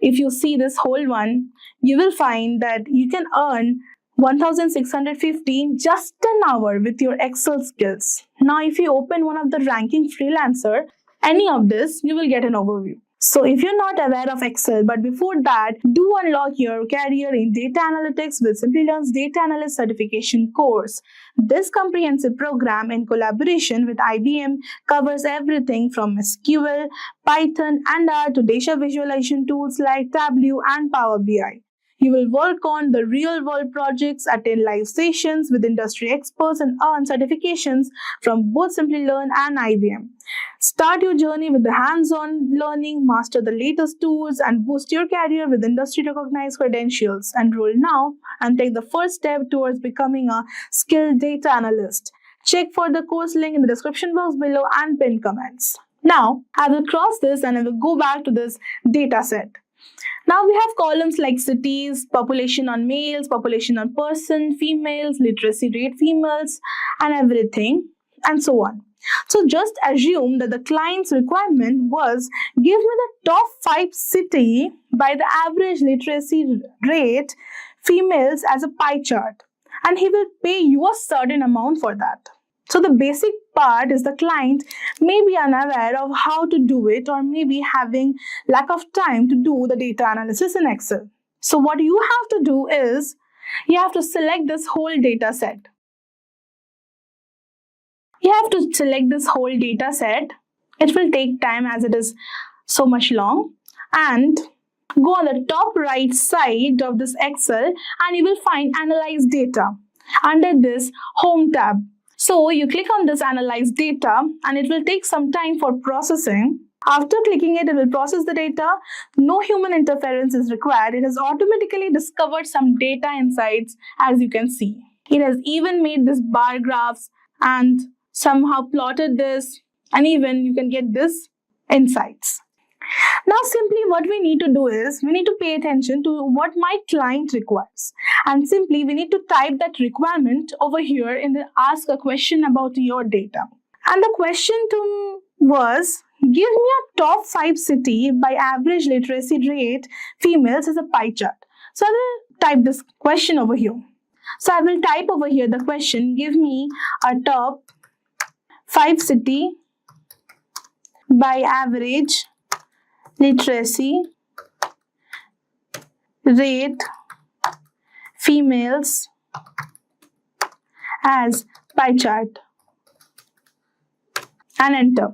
if you see this whole one, you will find that you can earn 1,615 just an hour with your Excel skills. Now, if you open one of the ranking freelancer, any of this, you will get an overview. So if you're not aware of Excel, but before that, do unlock your career in data analytics with Simplilearn's Data Analyst Certification course. This comprehensive program in collaboration with IBM covers everything from SQL, Python, and R to data visualization tools like Tableau and Power BI. You will work on the real-world projects, attend live sessions with industry experts, and earn certifications from both Simplilearn and IBM. Start your journey with the hands-on learning, master the latest tools, and boost your career with industry-recognized credentials. Enroll now and take the first step towards becoming a skilled data analyst. Check for the course link in the description box below and pinned comments. Now, I will cross this and I will go back to this data set. Now we have columns like cities, population on males, population on person, females, literacy rate females, and everything, and so on. So just assume that the client's requirement was, give me the top 5 city by the average literacy rate females as a pie chart, and he will pay you a certain amount for that. So the basic part is the client may be unaware of how to do it, or maybe having lack of time to do the data analysis in Excel. So what you have to do is, you have to select this whole data set. You have to select this whole data set. It will take time as it is so much long. And go on the top right side of this Excel and you will find Analyze Data. under this Home tab. So you click on this Analyze Data and it will take some time for processing. After clicking it will process the data. No human interference is required. It has automatically discovered some data insights, as you can see. It has even made this bar graphs and somehow plotted this, and even you can get this insights. Now simply what we need to do is we need to pay attention to what my client requires, and simply we need to type that requirement over here in the ask a question about your data. And the question was, give me a top 5 city by average literacy rate females as a pie chart. So I will type this question over here. So I will type over here the question, give me a top 5 city by average literacy rate females as pie chart, and enter,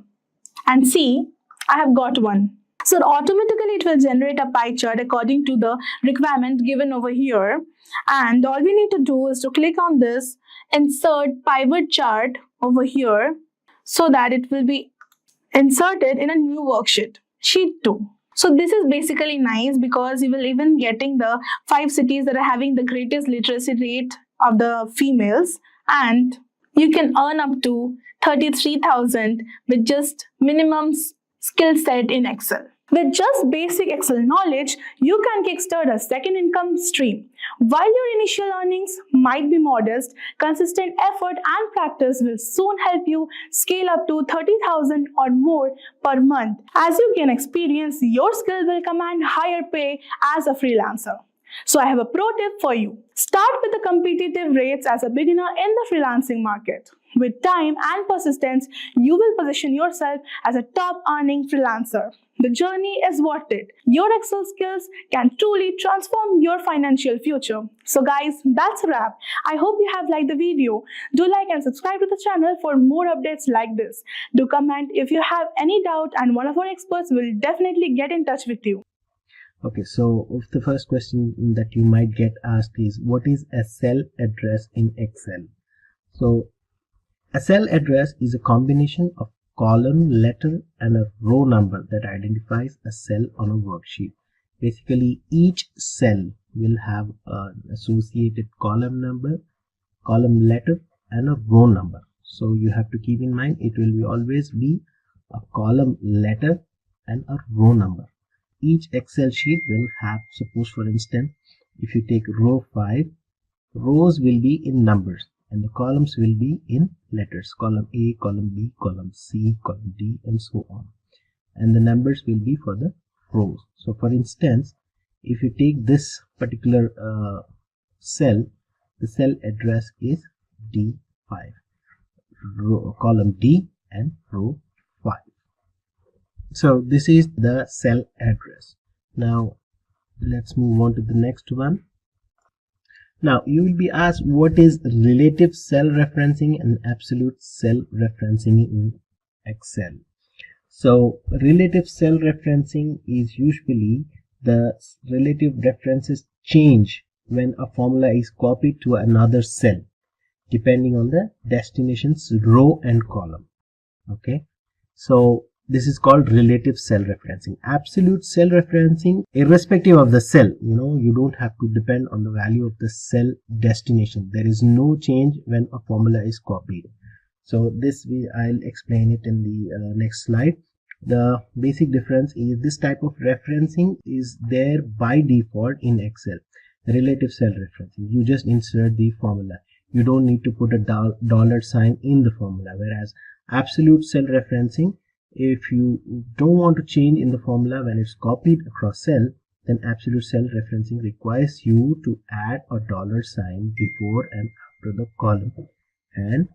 and see I have got one. So automatically it will generate a pie chart according to the requirement given over here, and all we need to do is to click on this insert pivot chart over here so that it will be inserted in a new worksheet, sheet 2. So this is basically nice because you will even getting the 5 cities that are having the greatest literacy rate of the females, and you can earn up to 33,000 with just minimum skill set in Excel. With just basic Excel knowledge, you can kickstart a second income stream. While your initial earnings might be modest, consistent effort and practice will soon help you scale up to 30,000 or more per month. As you gain experience, your skill will command higher pay as a freelancer. So I have a pro tip for you. Start with the competitive rates as a beginner in the freelancing market. With time and persistence, you will position yourself as a top earning freelancer. The journey is worth it. Your Excel skills can truly transform your financial future. So guys, that's a wrap. I hope you have liked the video. Do like and subscribe to the channel for more updates like this. Do comment if you have any doubt, and one of our experts will definitely get in touch with you. Okay, so the first question that you might get asked is, what is a cell address in Excel? So a cell address is a combination of column, letter and a row number that identifies a cell on a worksheet. Basically, each cell will have an associated column number, column letter and a row number. So you have to keep in mind it will always be a column letter and a row number. Each Excel sheet will have, suppose for instance, if you take row 5, rows will be in numbers and the columns will be in letters, column A, column B, column C, column D and so on, and the numbers will be for the rows. So for instance, if you take this particular cell, the cell address is D5, column D and row 5. So this is the cell address. Now let's move on to the next one. Now you will be asked, what is relative cell referencing and absolute cell referencing in Excel? So relative cell referencing is usually the relative references change when a formula is copied to another cell depending on the destination's row and column. Okay, so this is called relative cell referencing. Absolute cell referencing, irrespective of the cell, you don't have to depend on the value of the cell destination. There is no change when a formula is copied. So this I'll explain it in the next slide. The basic difference is this type of referencing is there by default in Excel. Relative cell referencing, you just insert the formula. You don't need to put a dollar sign in the formula. Whereas absolute cell referencing, if you don't want to change in the formula when it's copied across cell, then absolute cell referencing requires you to add a dollar sign before and after the column and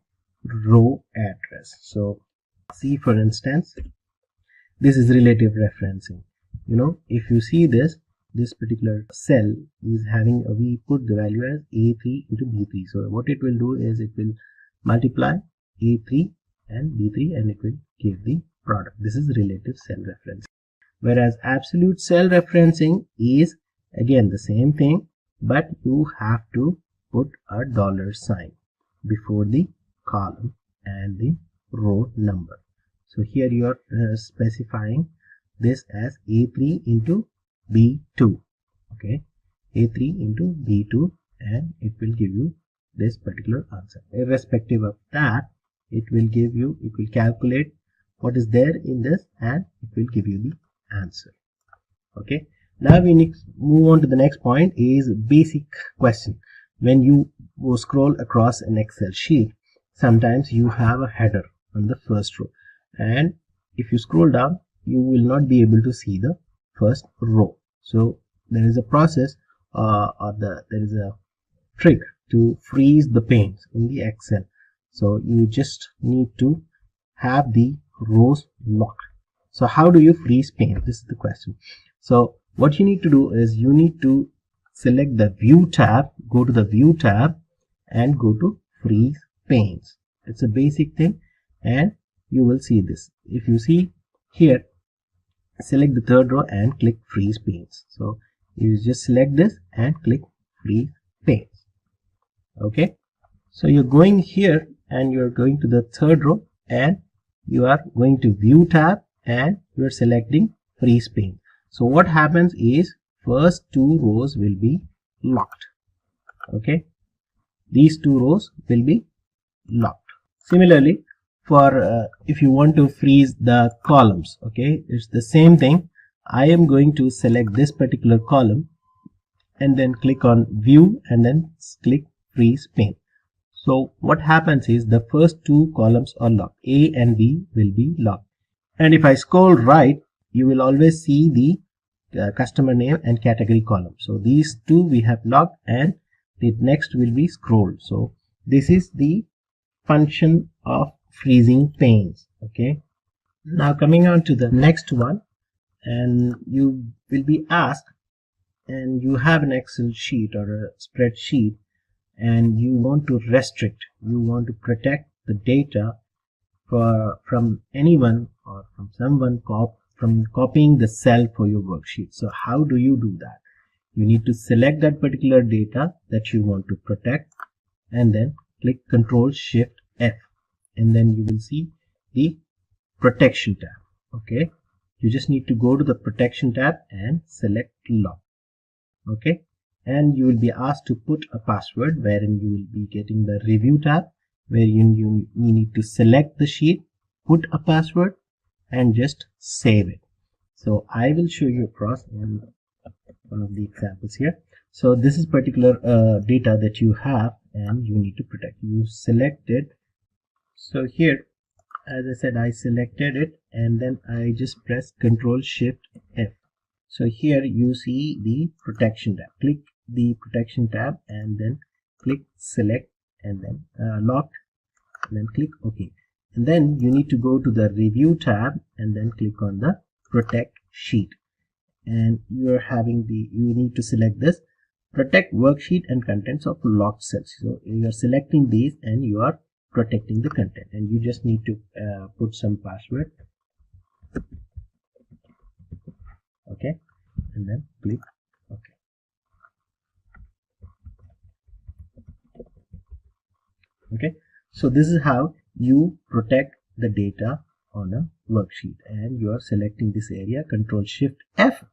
row address. So see, for instance, this is relative referencing. If you see this particular cell is having we put the value as A3 into B3. So what it will do is it will multiply A3 and B3 and it will give the product. This is relative cell referencing. Whereas absolute cell referencing is again the same thing, but you have to put a dollar sign before the column and the row number. So here you are specifying this as A3 into B2. Okay, A3 into B2, and it will give you this particular answer. Irrespective of that, it will calculate what is there in this and it will give you the answer. Okay, now we need to move on to the next point, is basic question. When you scroll across an Excel sheet, sometimes you have a header on the first row, and if you scroll down you will not be able to see the first row. So there is a process there is a trick to freeze the panes in the Excel. So you just need to have the rows locked. So how do you freeze panes? This is the question. So what you need to do is you need to select the view tab, go to the view tab and go to freeze panes. It's a basic thing and you will see this. If you see here, select the third row and click freeze panes. So you just select this and click freeze panes. Okay, so you're going here and you're going to the third row and you are going to view tab and you're selecting freeze pane. So what happens is first two rows will be locked. Okay, these two rows will be locked. Similarly, for if you want to freeze the columns, okay, it's the same thing. I am going to select this particular column and then click on view and then click freeze pane. So what happens is the first two columns are locked. A and B will be locked. And if I scroll right, you will always see the customer name and category column. So these two we have locked and the next will be scrolled. So this is the function of freezing panes. Okay. Now coming on to the next one, and you will be asked, and you have an Excel sheet or a spreadsheet and you want to restrict, you want to protect the data from anyone or from someone from copying the cell for your worksheet. So how do you do that? You need to select that particular data that you want to protect and then click Ctrl Shift F and then you will see the protection tab. Okay, you just need to go to the protection tab and select lock. Okay, and you will be asked to put a password, wherein you will be getting the review tab where you need to select the sheet, put a password and just save it. So I will show you across in one of the examples here. So this is particular data that you have and you need to protect. You select it. So here, as I said, I selected it and then I just press Ctrl Shift F. So here you see the protection tab. Click the protection tab and then click select and then locked and then click OK. And then you need to go to the review tab and then click on the protect sheet. And you need to select this protect worksheet and contents of locked cells. So you are selecting these and you are protecting the content, and you just need to put some password. Okay, and then click OK. Okay, so this is how you protect the data on a worksheet, and you are selecting this area, Ctrl Shift F,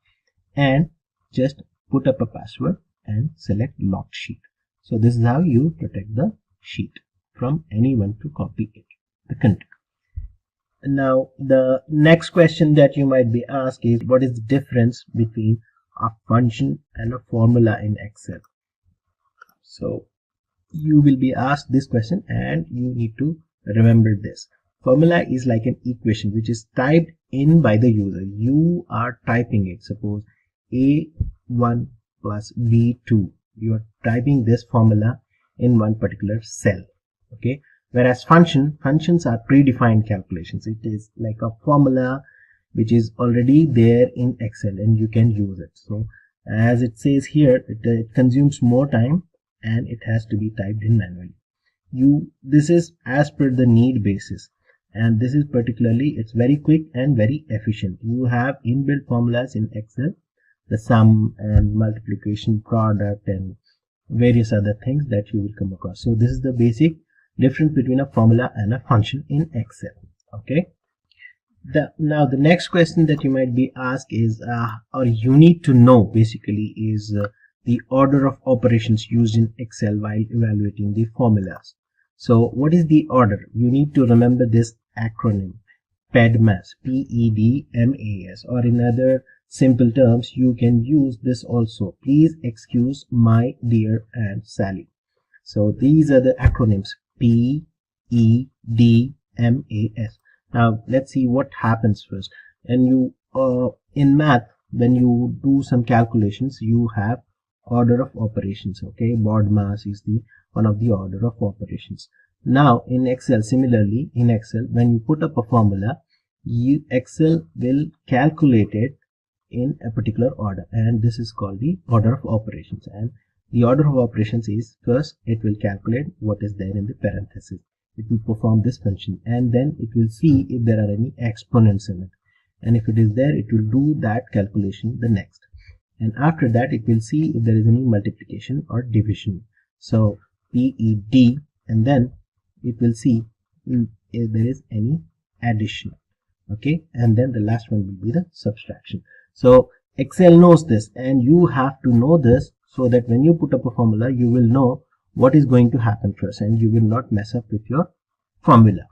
and just put up a password and select locked sheet. So this is how you protect the sheet from anyone to copy it, the content. Now the next question that you might be asked is, what is the difference between a function and a formula in Excel? So you will be asked this question and you need to remember this. Formula is like an equation which is typed in by the user. You are typing it. Suppose A1 plus B2. You are typing this formula in one particular cell. Okay, whereas functions are predefined calculations. It is like a formula which is already there in Excel and you can use it. So as it says here, it consumes more time and it has to be typed in manually. This is as per the need basis, and this is particularly, it's very quick and very efficient. You have inbuilt formulas in Excel, the sum and multiplication, product and various other things that you will come across. So this is the basic difference between a formula and a function in Excel. Okay. Now the next question that you might be asked is, or you need to know basically, is the order of operations used in Excel while evaluating the formulas. So what is the order? You need to remember this acronym, PEDMAS, PEDMAS, or in other simple terms, you can use this also. Please excuse my dear Aunt Sally. So these are the acronyms, PEDMAS. Now let's see what happens first. And you in math, when you do some calculations, you have order of operations. Okay, BODMAS is the one of the order of operations. Now in Excel, similarly in Excel, when you put up a formula, Excel will calculate it in a particular order, and this is called the order of operations. And the order of operations is, first it will calculate what is there in the parenthesis. It will perform this function, and then it will see if there are any exponents in it, and if it is there, it will do that calculation the next, and after that it will see if there is any multiplication or division. So PED, and then it will see if there is any addition. Okay, and then the last one will be the subtraction. So Excel knows this, and you have to know this so that when you put up a formula, you will know what is going to happen first, and you will not mess up with your formula.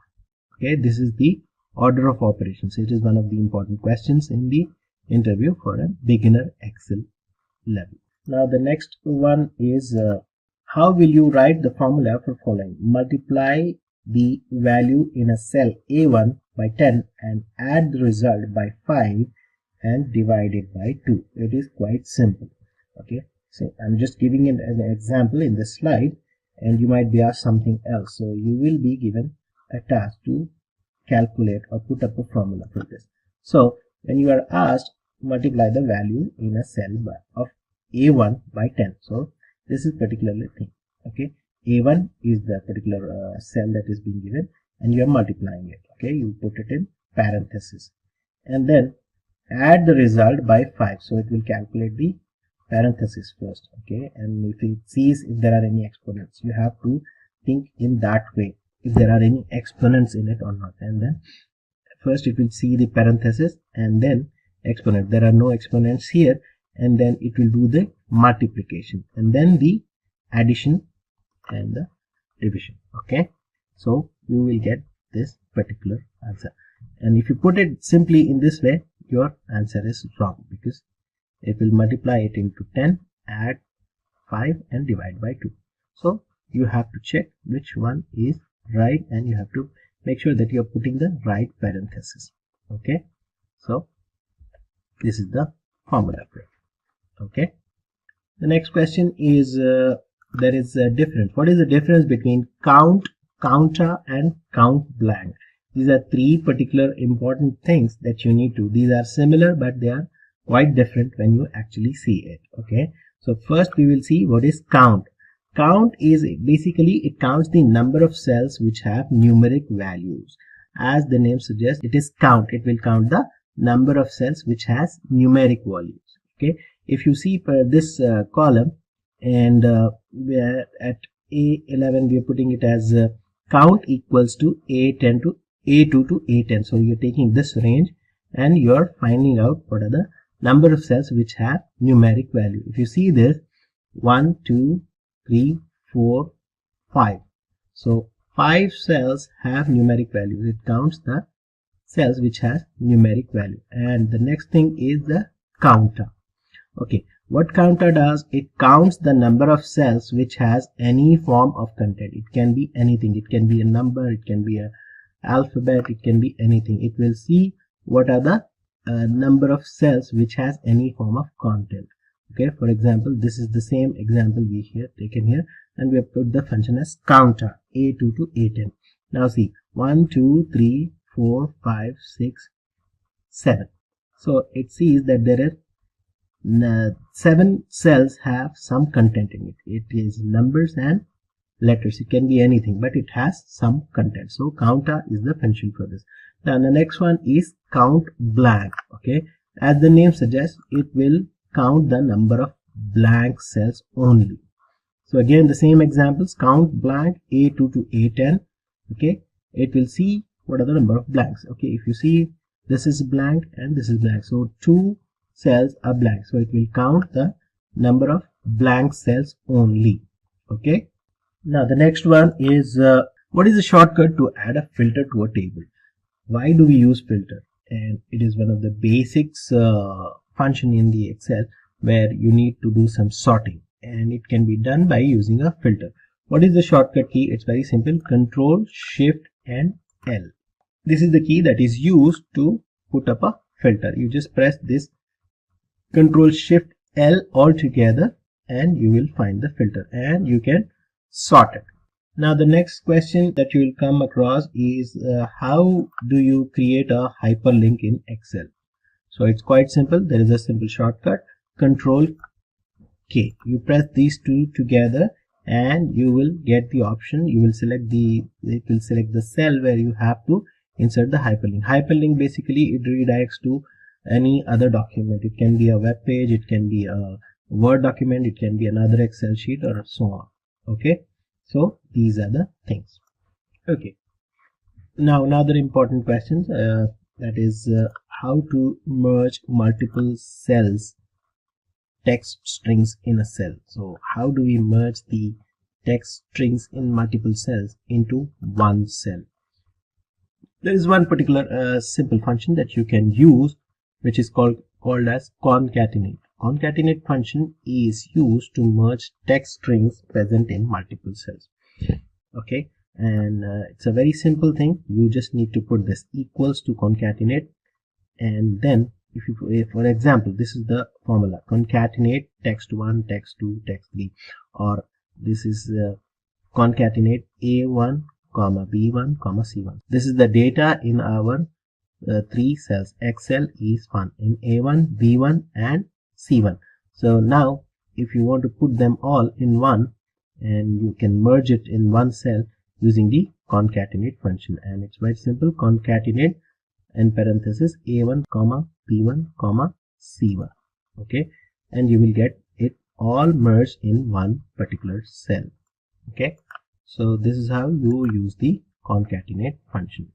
Okay, this is the order of operations. It is one of the important questions in the interview for a beginner Excel level. Now the next one is, how will you write the formula for following? Multiply the value in a cell A1 by 10 and add the result by 5 and divide it by 2. It is quite simple. Okay, so I'm just giving it an example in this slide, and you might be asked something else. So you will be given a task to calculate or put up a formula for this. So when you are asked, multiply the value in a cell of A1 by 10. So this is particularly thing. Okay, A1 is the particular cell that is being given, and you are multiplying it. Okay, you put it in parenthesis, and then add the result by 5. So it will calculate the parenthesis first. Okay, and if it sees if there are any exponents, you have to think in that way, if there are any exponents in it or not. And then first it will see the parenthesis and then exponent. There are no exponents here, and then it will do the multiplication and then the addition and the division. Okay, so you will get this particular answer. And if you put it simply in this way, your answer is wrong, because it will multiply it into 10, add 5 and divide by 2. So you have to check which one is right, and you have to make sure that you are putting the right parenthesis. Okay, so this is the formula for it. Okay, the next question is, there is a difference. What is the difference between count, counter and count blank? These are three particular important things that you need to. These are similar, but they are quite different when you actually see it. Okay, so first we will see what is count. Count is basically, it counts the number of cells which have numeric values. As the name suggests, it is count. It will count the number of cells which has numeric values. Okay, if you see this column, and we are at A11, we are putting it as count equals to A10 to A2 to A10. So you're taking this range and you're finding out what are the number of cells which have numeric value. If you see this, 1, 2, 3, 4, 5. So 5 cells have numeric values. It counts the cells which has numeric value. And the next thing is the counter. Okay, what counter does, it counts the number of cells which has any form of content. It can be anything. It can be a number, it can be a alphabet, it can be anything. It will see what are the number of cells which has any form of content. Okay, for example, this is the same example we here taken here, and we have put the function as counter A2 to A10. Now see, 1, 2, 3, 4, 5, 6, 7. So it sees that there are 7 cells have some content in it. It is numbers and letters. It can be anything, but it has some content. So counter is the function for this. Now the next one is count blank. Okay, as the name suggests, it will count the number of blank cells only. So again, the same examples, count blank A2 to A10. Okay, it will see what are the number of blanks. Okay, if you see this is blank and this is blank, so 2 cells are blank, so it will count the number of blank cells only. Okay, now the next one is what is the shortcut to add a filter to a table? Why do we use filter? And it is one of the basics function in the Excel where you need to do some sorting, and it can be done by using a filter. What is the shortcut key? It's very simple, Control Shift and L. This is the key that is used to put up a filter. You just press this Control Shift L all together and you will find the filter and you can sort it. Now the next question that you will come across is how do you create a hyperlink in Excel? So it's quite simple. There is a simple shortcut, Control K. You press these two together and you will get the option. You will select it will select the cell where you have to insert the hyperlink. Hyperlink basically it redirects to any other document. It can be a web page, it can be a Word document, it can be another Excel sheet or so on. Okay, so these are the things. Okay, now another important question that is how to merge multiple cells text strings in a cell. So how do we merge the text strings in multiple cells into one cell? There is one particular simple function that you can use which is called as concatenate. Concatenate function is used to merge text strings present in multiple cells. Okay, and it's a very simple thing. You just need to put this equals to concatenate, and then if you, for example, this is the formula, concatenate text1, text2, text3, or this is concatenate A1 comma B1 comma C1. This is the data in our 3 cells. Excel is fun in A1, B1 and C1. So now if you want to put them all in one, and you can merge it in one cell using the concatenate function, and it's very simple, concatenate in parenthesis A1 comma B1 comma C1. Okay, and you will get it all merged in one particular cell. Okay, so this is how you use the concatenate function.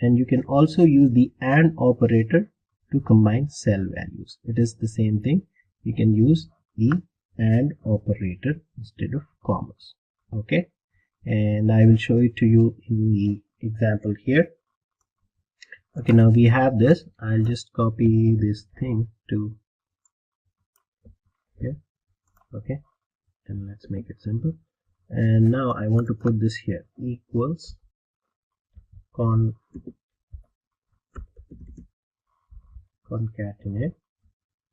And you can also use the AND operator to combine cell values. It is the same thing. You can use the AND operator instead of commas. Okay, and I will show it to you in the example here. Okay, now we have this. I'll just copy this thing to here. Okay, and let's make it simple. And now I want to put this here, equals concatenate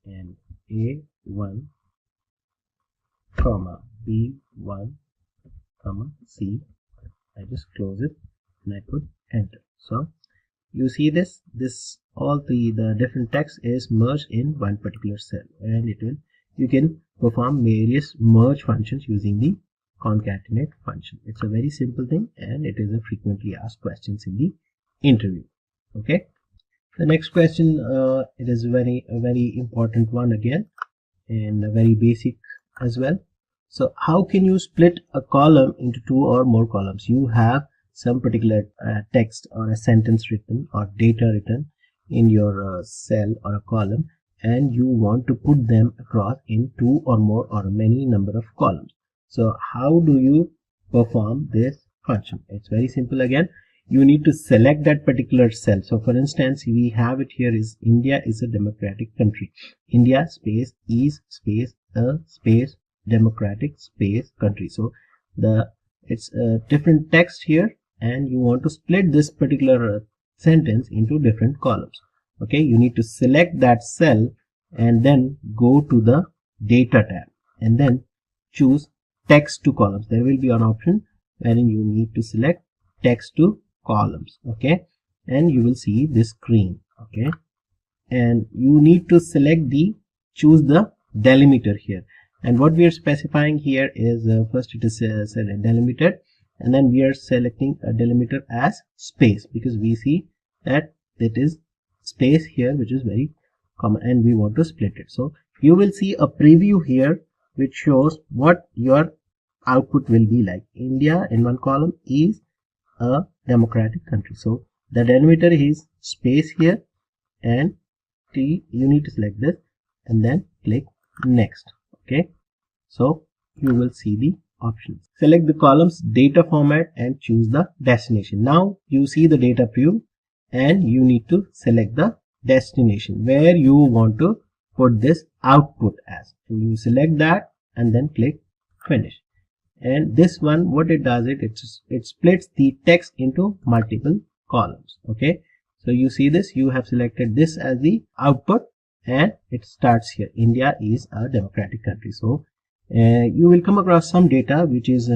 and A1 comma B1 comma C. I just close it and I put enter. So you see this all the different text is merged in one particular cell, and you can perform various merge functions using the concatenate function. It's a very simple thing, and it is a frequently asked questions in the interview. Okay, the next question it is a very important one again, and a very basic as well. So how can you split a column into 2 or more columns? You have some particular text or a sentence written or data written in your cell or a column, and you want to put them across in 2 or more or many number of columns. So how do you perform this function? It's very simple again. You need to select that particular cell. So for instance, we have it here is India is a democratic country. India space is space a space democratic space country. So it's a different text here, and you want to split this particular sentence into different columns. Okay, you need to select that cell and then go to the data tab and then choose text to columns. There will be an option wherein you need to select text to columns. Okay, and you will see this screen. Okay, and you need to choose the delimiter here, and what we are specifying here is first it is delimited, and then we are selecting a delimiter as space, because we see that it is space here which is very common and we want to split it. So you will see a preview here which shows what your output will be like. India in one column is a democratic country. So the delimiter is space here, and you need to select this and then click next. Okay, so you will see the options. Select the column's data format and choose the destination. Now you see the data preview, and you need to select the destination where you want to put this output as, and you select that and then click finish. And this one, what it does, it splits the text into multiple columns. Okay, so you see this, you have selected this as the output, and it starts here. India is a democratic country. So you will come across some data which is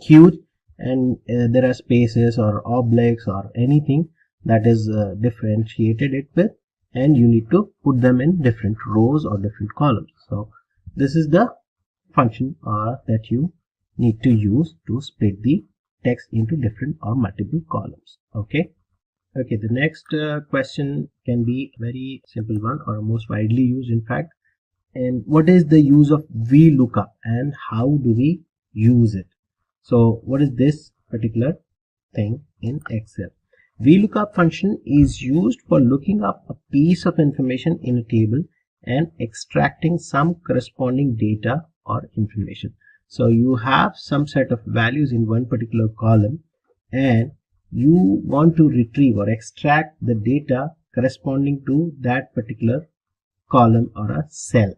huge, and there are spaces or obliques or anything that is differentiated it with, and you need to put them in different rows or different columns. So this is the function that you need to use to split the text into different or multiple columns. Okay, the next question can be very simple one, or most widely used in fact. And what is the use of VLOOKUP and how do we use it? So what is this particular thing in Excel? VLOOKUP function is used for looking up a piece of information in a table and extracting some corresponding data or information. So you have some set of values in one particular column, and you want to retrieve or extract the data corresponding to that particular column or a cell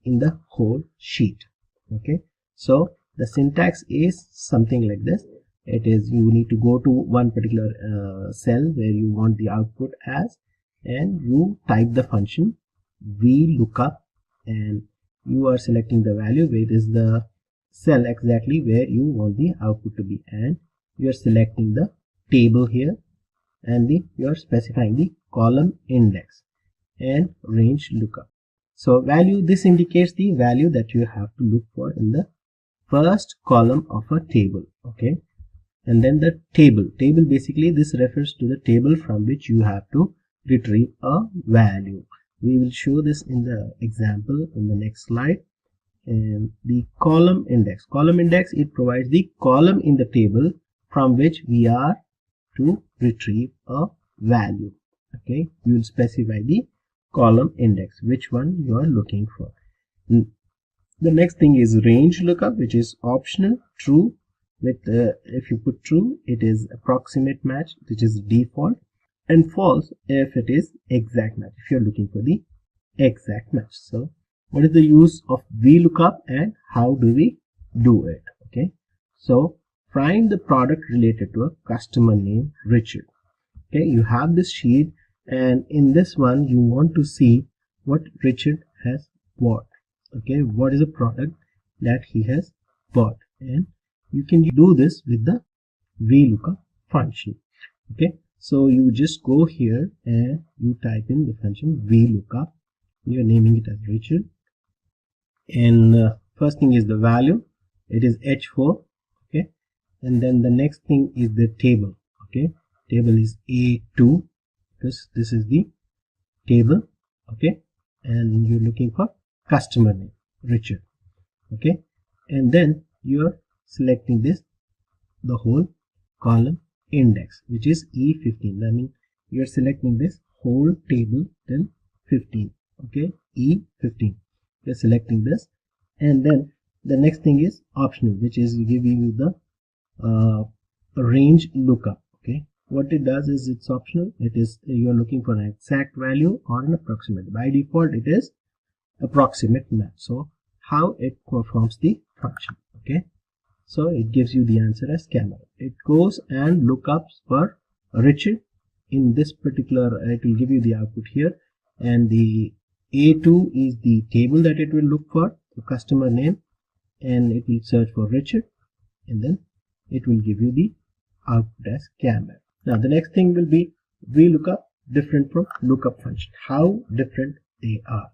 in the whole sheet. Okay, so the syntax is something like this. It is, you need to go to one particular cell where you want the output as, and you type the function VLOOKUP, and you are selecting the value where it is the cell exactly where you want the output to be, and you are selecting the table here, and you are specifying the column index and range lookup. So value, this indicates the value that you have to look for in the first column of a table. Okay, and then the table basically this refers to the table from which you have to retrieve a value. We will show this in the example in the next slide. And the column index, it provides the column in the table from which we are to retrieve a value. Okay, you will specify the column index, which one you are looking for. The next thing is range lookup, which is optional. True with if you put true, it is approximate match, which is default, and false if it is exact match, if you are looking for the exact match. So what is the use of VLOOKUP and how do we do it? Okay, so find the product related to a customer name Richard. Okay, you have this sheet, and in this one you want to see what Richard has bought. Okay, what is the product that he has bought, and you can do this with the VLOOKUP function. Okay, so you just go here and you type in the function VLOOKUP. You are naming it as Richard, and first thing is the value, it is H4. Okay, and then the next thing is the table. Okay, table is A2 because this is the table. Okay, and you're looking for customer name Richard. Okay, and then you're selecting this, the whole column index, which is E15. I mean, you're selecting this whole table till 15. Okay, E15. You're selecting this, and then the next thing is optional, which is giving you the range lookup. Okay, what it does is it's optional. It is, you're looking for an exact value or an approximate. By default it is approximate match. So how it performs the function? Okay, so it gives you the answer as camera. It goes and lookups for Richard. In this particular, it will give you the output here, and the A2 is the table that it will look for, the customer name, and it will search for Richard, and then it will give you the output as camera. Now the next thing will be VLOOKUP, different from lookup function. How different they are.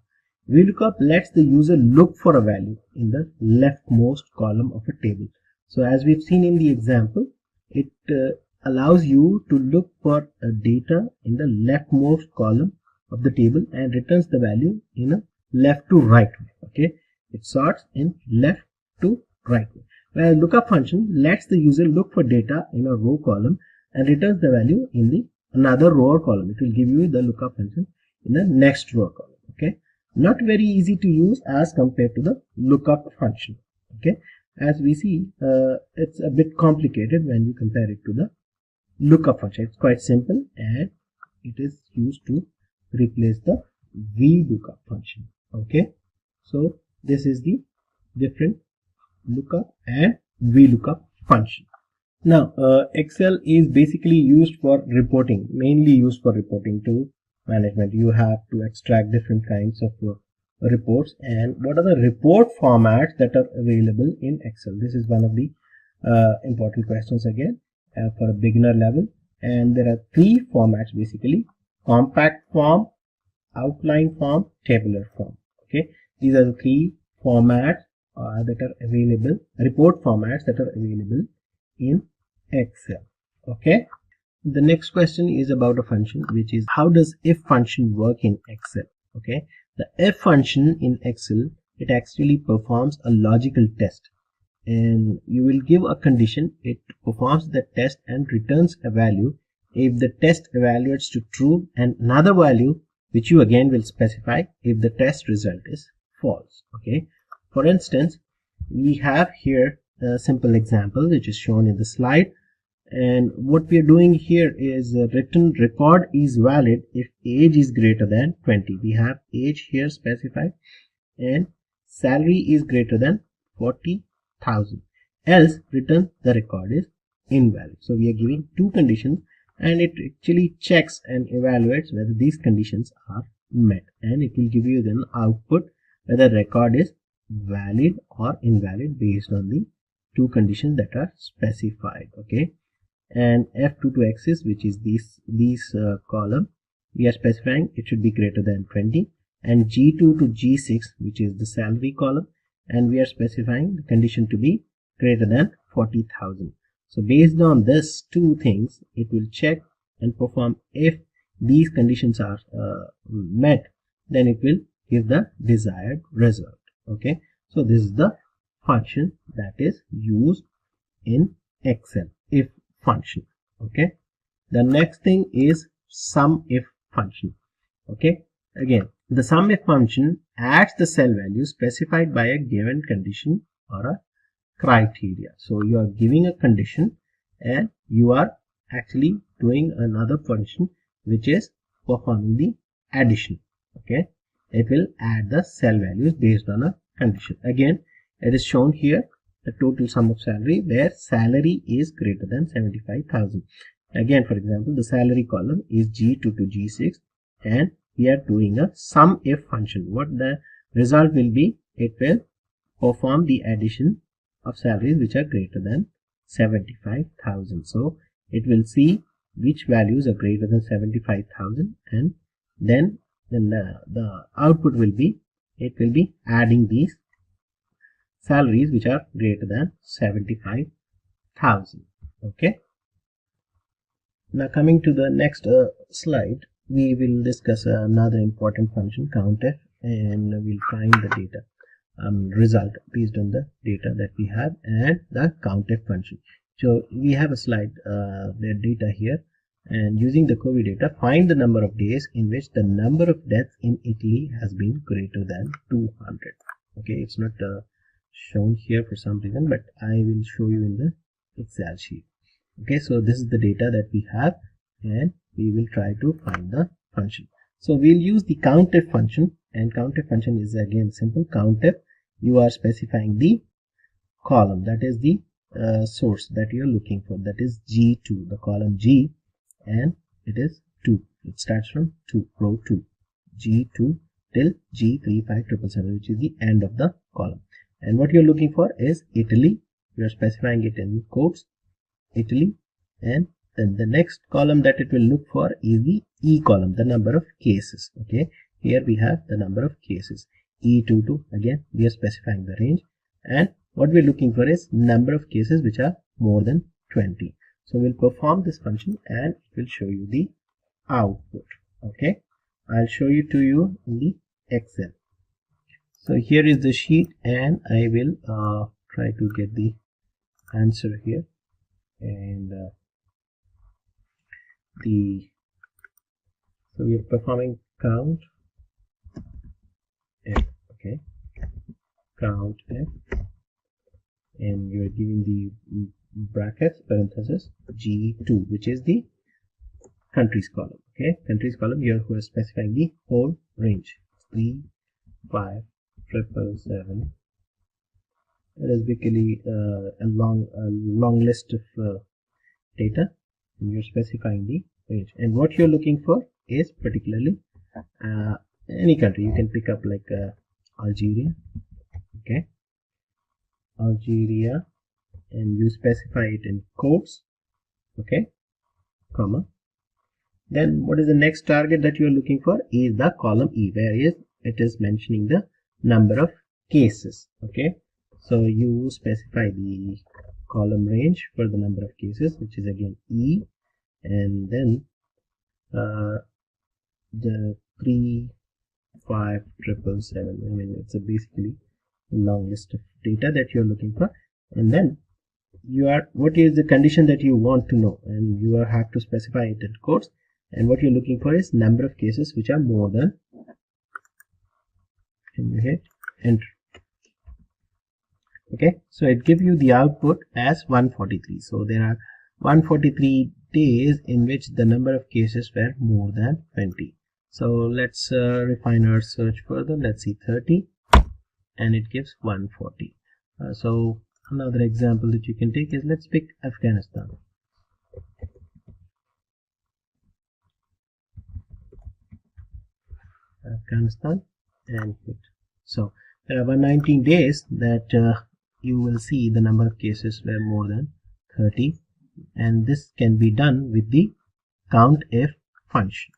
VLOOKUP lets the user look for a value in the leftmost column of a table. So as we've seen in the example, it allows you to look for a data in the leftmost column of the table and returns the value in a left to right way. Okay, it sorts in left to right way. Whereas lookup function lets the user look for data in a row column and returns the value in the another row or column. It will give you the lookup function in the next row or column. Okay, not very easy to use as compared to the lookup function. Okay, as we see, it's a bit complicated when you compare it to the lookup function. It's quite simple and it is used to replace the VLOOKUP function. Okay, so this is the different lookup and VLOOKUP function. Now, Excel is basically used for reporting, mainly used for reporting to management. You have to extract different kinds of reports, and what are the report formats that are available in Excel? This is one of the important questions again for a beginner level. And there are three formats basically: compact form, outline form, tabular form. Okay, these are the three formats that are available, report formats that are available in Excel. Okay, the next question is about a function, which is how does if function work in Excel? Okay, the if function in Excel, it actually performs a logical test, and you will give a condition, it performs the test and returns a value. If the test evaluates to true, and another value which you again will specify if the test result is false. Okay, for instance, we have here a simple example which is shown in the slide, and what we are doing here is written record is valid if age is greater than 20. We have age here specified, and salary is greater than 40,000, else return the record is invalid. So we are giving two conditions, and it actually checks and evaluates whether these conditions are met, and it will give you then output whether record is valid or invalid based on the two conditions that are specified. Okay, and F2 to axis, which is these column, we are specifying it should be greater than 20, and G2 to G6, which is the salary column, and we are specifying the condition to be greater than 40,000. So based on this two things, it will check and perform. If these conditions are met, then it will give the desired result. Okay, so this is the function that is used in Excel, if function. Okay, the next thing is SUMIF function. Okay, again, the SUMIF function adds the cell value specified by a given condition or a criteria. So you are giving a condition and you are actually doing another function which is performing the addition. Okay, it will add the cell values based on a condition. Again, it is shown here the total sum of salary where salary is greater than 75,000. Again, for example, the salary column is G2 to G6, and we are doing a SUMIF function. What the result will be, it will perform the addition of salaries which are greater than 75,000. So it will see which values are greater than 75,000, and then the output will be, it will be adding these salaries which are greater than 75,000. Okay, now coming to the next slide, we will discuss another important function, COUNTIF, and we'll find the data result based on the data that we have and the COUNTIF function. So we have a slide, the data here, and using the COVID data, find the number of days in which the number of deaths in Italy has been greater than 200. Okay, it's not shown here for some reason, but I will show you in the Excel sheet. Okay, so this is the data that we have, and we will try to find the function. So we'll use the COUNTIF function, and COUNTIF function is again simple. COUNTIF, you are specifying the column, that is the source that you are looking for, that is G2, the column G, and it is 2. It starts from 2, row 2, G2 till G35777, which is the end of the column. And what you're looking for is Italy. You are specifying it in quotes, Italy, and then the next column that it will look for is the E column, the number of cases. Okay, here we have the number of cases, E22. Again, we are specifying the range, and what we're looking for is number of cases which are more than 20. So we'll perform this function and it will show you the output. Okay, I'll show you to you in the Excel. So here is the sheet, and I will try to get the answer here, and so we are performing count f, okay, count f, and you are giving the brackets parenthesis G2, which is the countries column. Okay, countries column, you are specifying the whole range, 3, 5, 777. It is basically a long list of data, and you're specifying the range. And what you're looking for is particularly any country. You can pick up like Algeria, okay, Algeria, and you specify it in quotes, okay, comma. Then what is the next target that you are looking for is the column E, where it is mentioning the number of cases, okay. So you specify the column range for the number of cases, which is again E, and then the 3, 5, 777. I mean, it's basically a long list of data that you're looking for, and then what is the condition that you want to know, and you have to specify it in quotes. And what you're looking for is number of cases which are more than, and you hit enter. Okay, so it gives you the output as 143. So there are 143 days in which the number of cases were more than 20. So let's refine our search further. Let's see 30, and it gives 140. So another example that you can take is, let's pick Afghanistan. And hit. So there are 119 days that you will see the number of cases were more than 30, and this can be done with the countf function.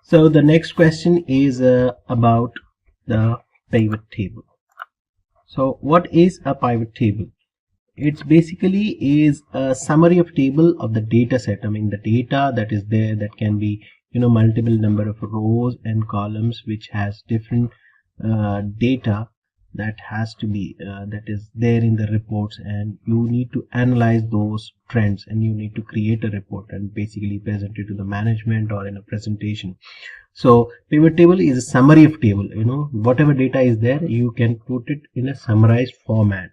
So the next question is about the pivot table. So what is a pivot table? It's basically is a summary of table of the data set. I mean, the data that is there, that can be, multiple number of rows and columns which has different data that has to be that is there in the reports, and you need to analyze those trends, and you need to create a report and basically present it to the management or in a presentation. So pivot table is a summary of table. Whatever data is there, you can put it in a summarized format.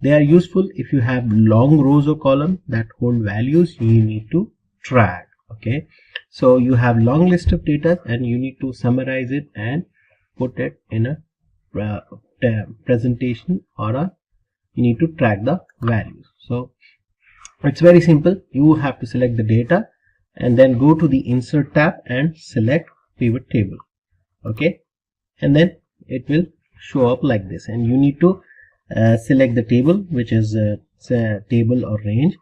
They are useful if you have long rows or columns that hold values you need to track. Okay, so you have long list of data and you need to summarize it and put it in a presentation, or you need to track the values. So it's very simple. You have to select the data and then go to the insert tab and select pivot table. Okay, and then it will show up like this, and you need to select the table, which is a table or range,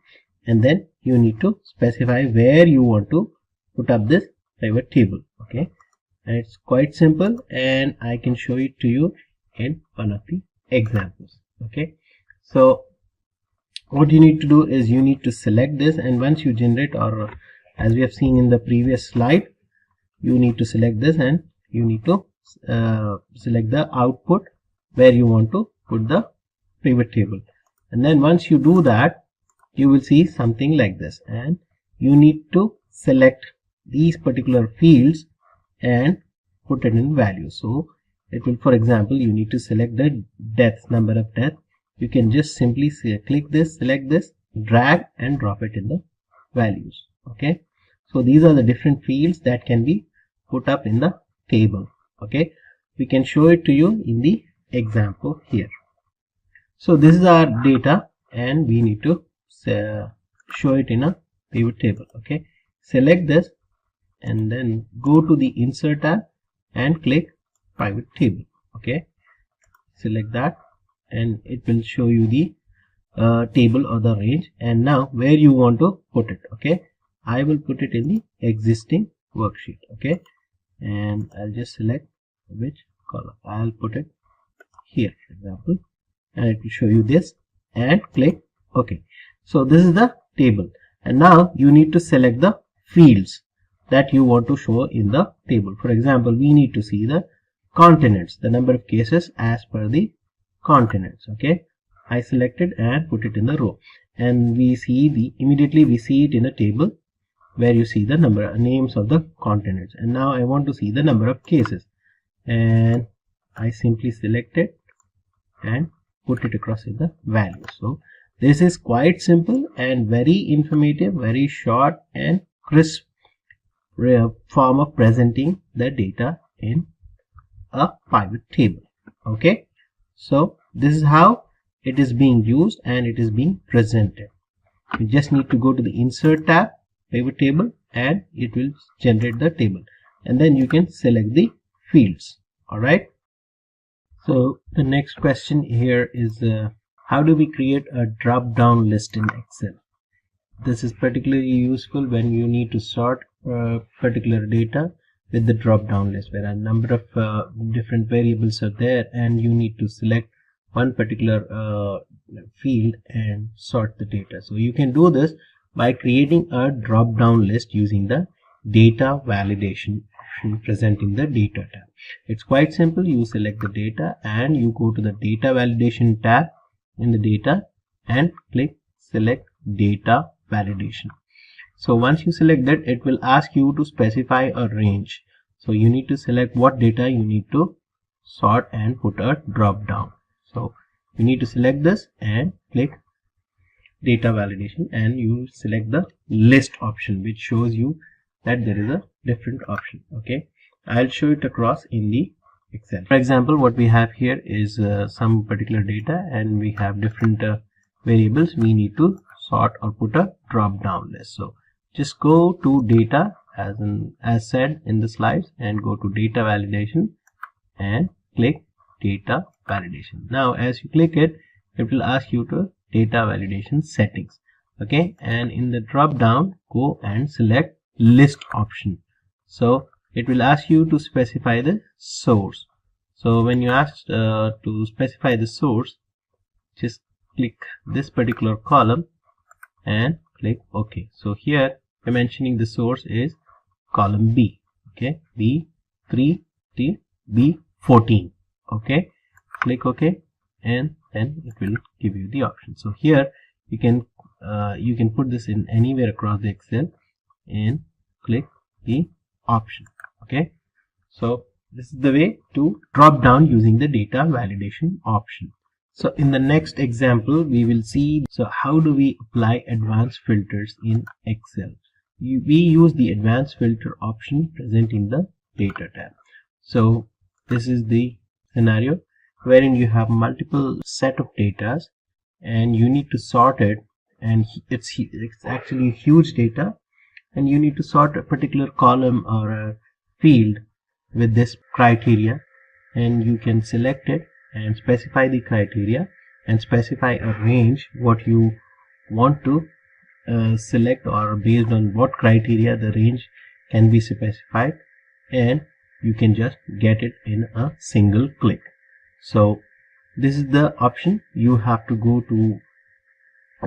and then you need to specify where you want to put up this pivot table. Okay, and it's quite simple, and I can show it to you in one of the examples. Okay, so what you need to do is you need to select this, and once you generate, or as we have seen in the previous slide, you need to select this and you need to select the output where you want to put the pivot table. And then once you do that, you will see something like this, and you need to select these particular fields and put it in values. So it will, for example, you need to select the deaths, number of deaths. You can just simply click this, select this, drag and drop it in the values. Okay, so these are the different fields that can be put up in the table. Okay, we can show it to you in the example here. So this is our data, and we need to show it in a pivot table. Okay, select this and then go to the insert tab and click pivot table. Okay, select that and it will show you the table or the range, and now where you want to put it. Okay, I will put it in the existing worksheet. Okay, and I'll just select which column. I'll put it here, for example, and it will show you this, and click OK. So this is the table, and now you need to select the fields that you want to show in the table. For example, we need to see the continents, the number of cases as per the continents. Okay, I selected and put it in the row, and we see immediately we see it in a table where you see the names of the continents. And now I want to see the number of cases, and I simply select it and put it across in the value. So this is quite simple and very informative, very short and crisp form of presenting the data in a pivot table. Okay, so this is how it is being used and it is being presented. You just need to go to the insert tab, pivot table, and it will generate the table, and then you can select the fields. All right, so the next question here is how do we create a drop down list in Excel? This is particularly useful when you need to sort particular data with the drop down list, where a number of different variables are there and you need to select one particular field and sort the data. So you can do this by creating a drop down list using the data validation option present in the data tab. It's quite simple. You select the data and you go to the data validation tab in the data and click select data validation. So once you select that, it will ask you to specify a range. So you need to select what data you need to sort and put a drop down. So you need to select this and click data validation, and you select the list option, which shows you that there is a different option. Okay, I'll show it across in the Excel. For example, what we have here is some particular data, and we have different variables we need to sort or put a drop down list. So just go to data as said in the slides and go to data validation and click data validation. Now as you click it, it will ask you to data validation settings. Okay, and in the drop down go and select list option. So it will ask you to specify the source. So when you ask to specify the source, just click this particular column and click OK. So here we're mentioning the source is column B. Okay, B3 to B14. Okay, click OK, and then it will give you the option. So here you can put this in anywhere across the Excel and click the option. Okay, so this is the way to drop down using the data validation option. So in the next example we will see how do we apply advanced filters in Excel. We use the advanced filter option present in the data tab. So this is the scenario wherein you have multiple set of data and you need to sort it, and it's actually huge data, and you need to sort a particular column or a field with this criteria, and you can select it and specify the criteria and specify a range what you want to select, or based on what criteria the range can be specified, and you can just get it in a single click. So this is the option. You have to go to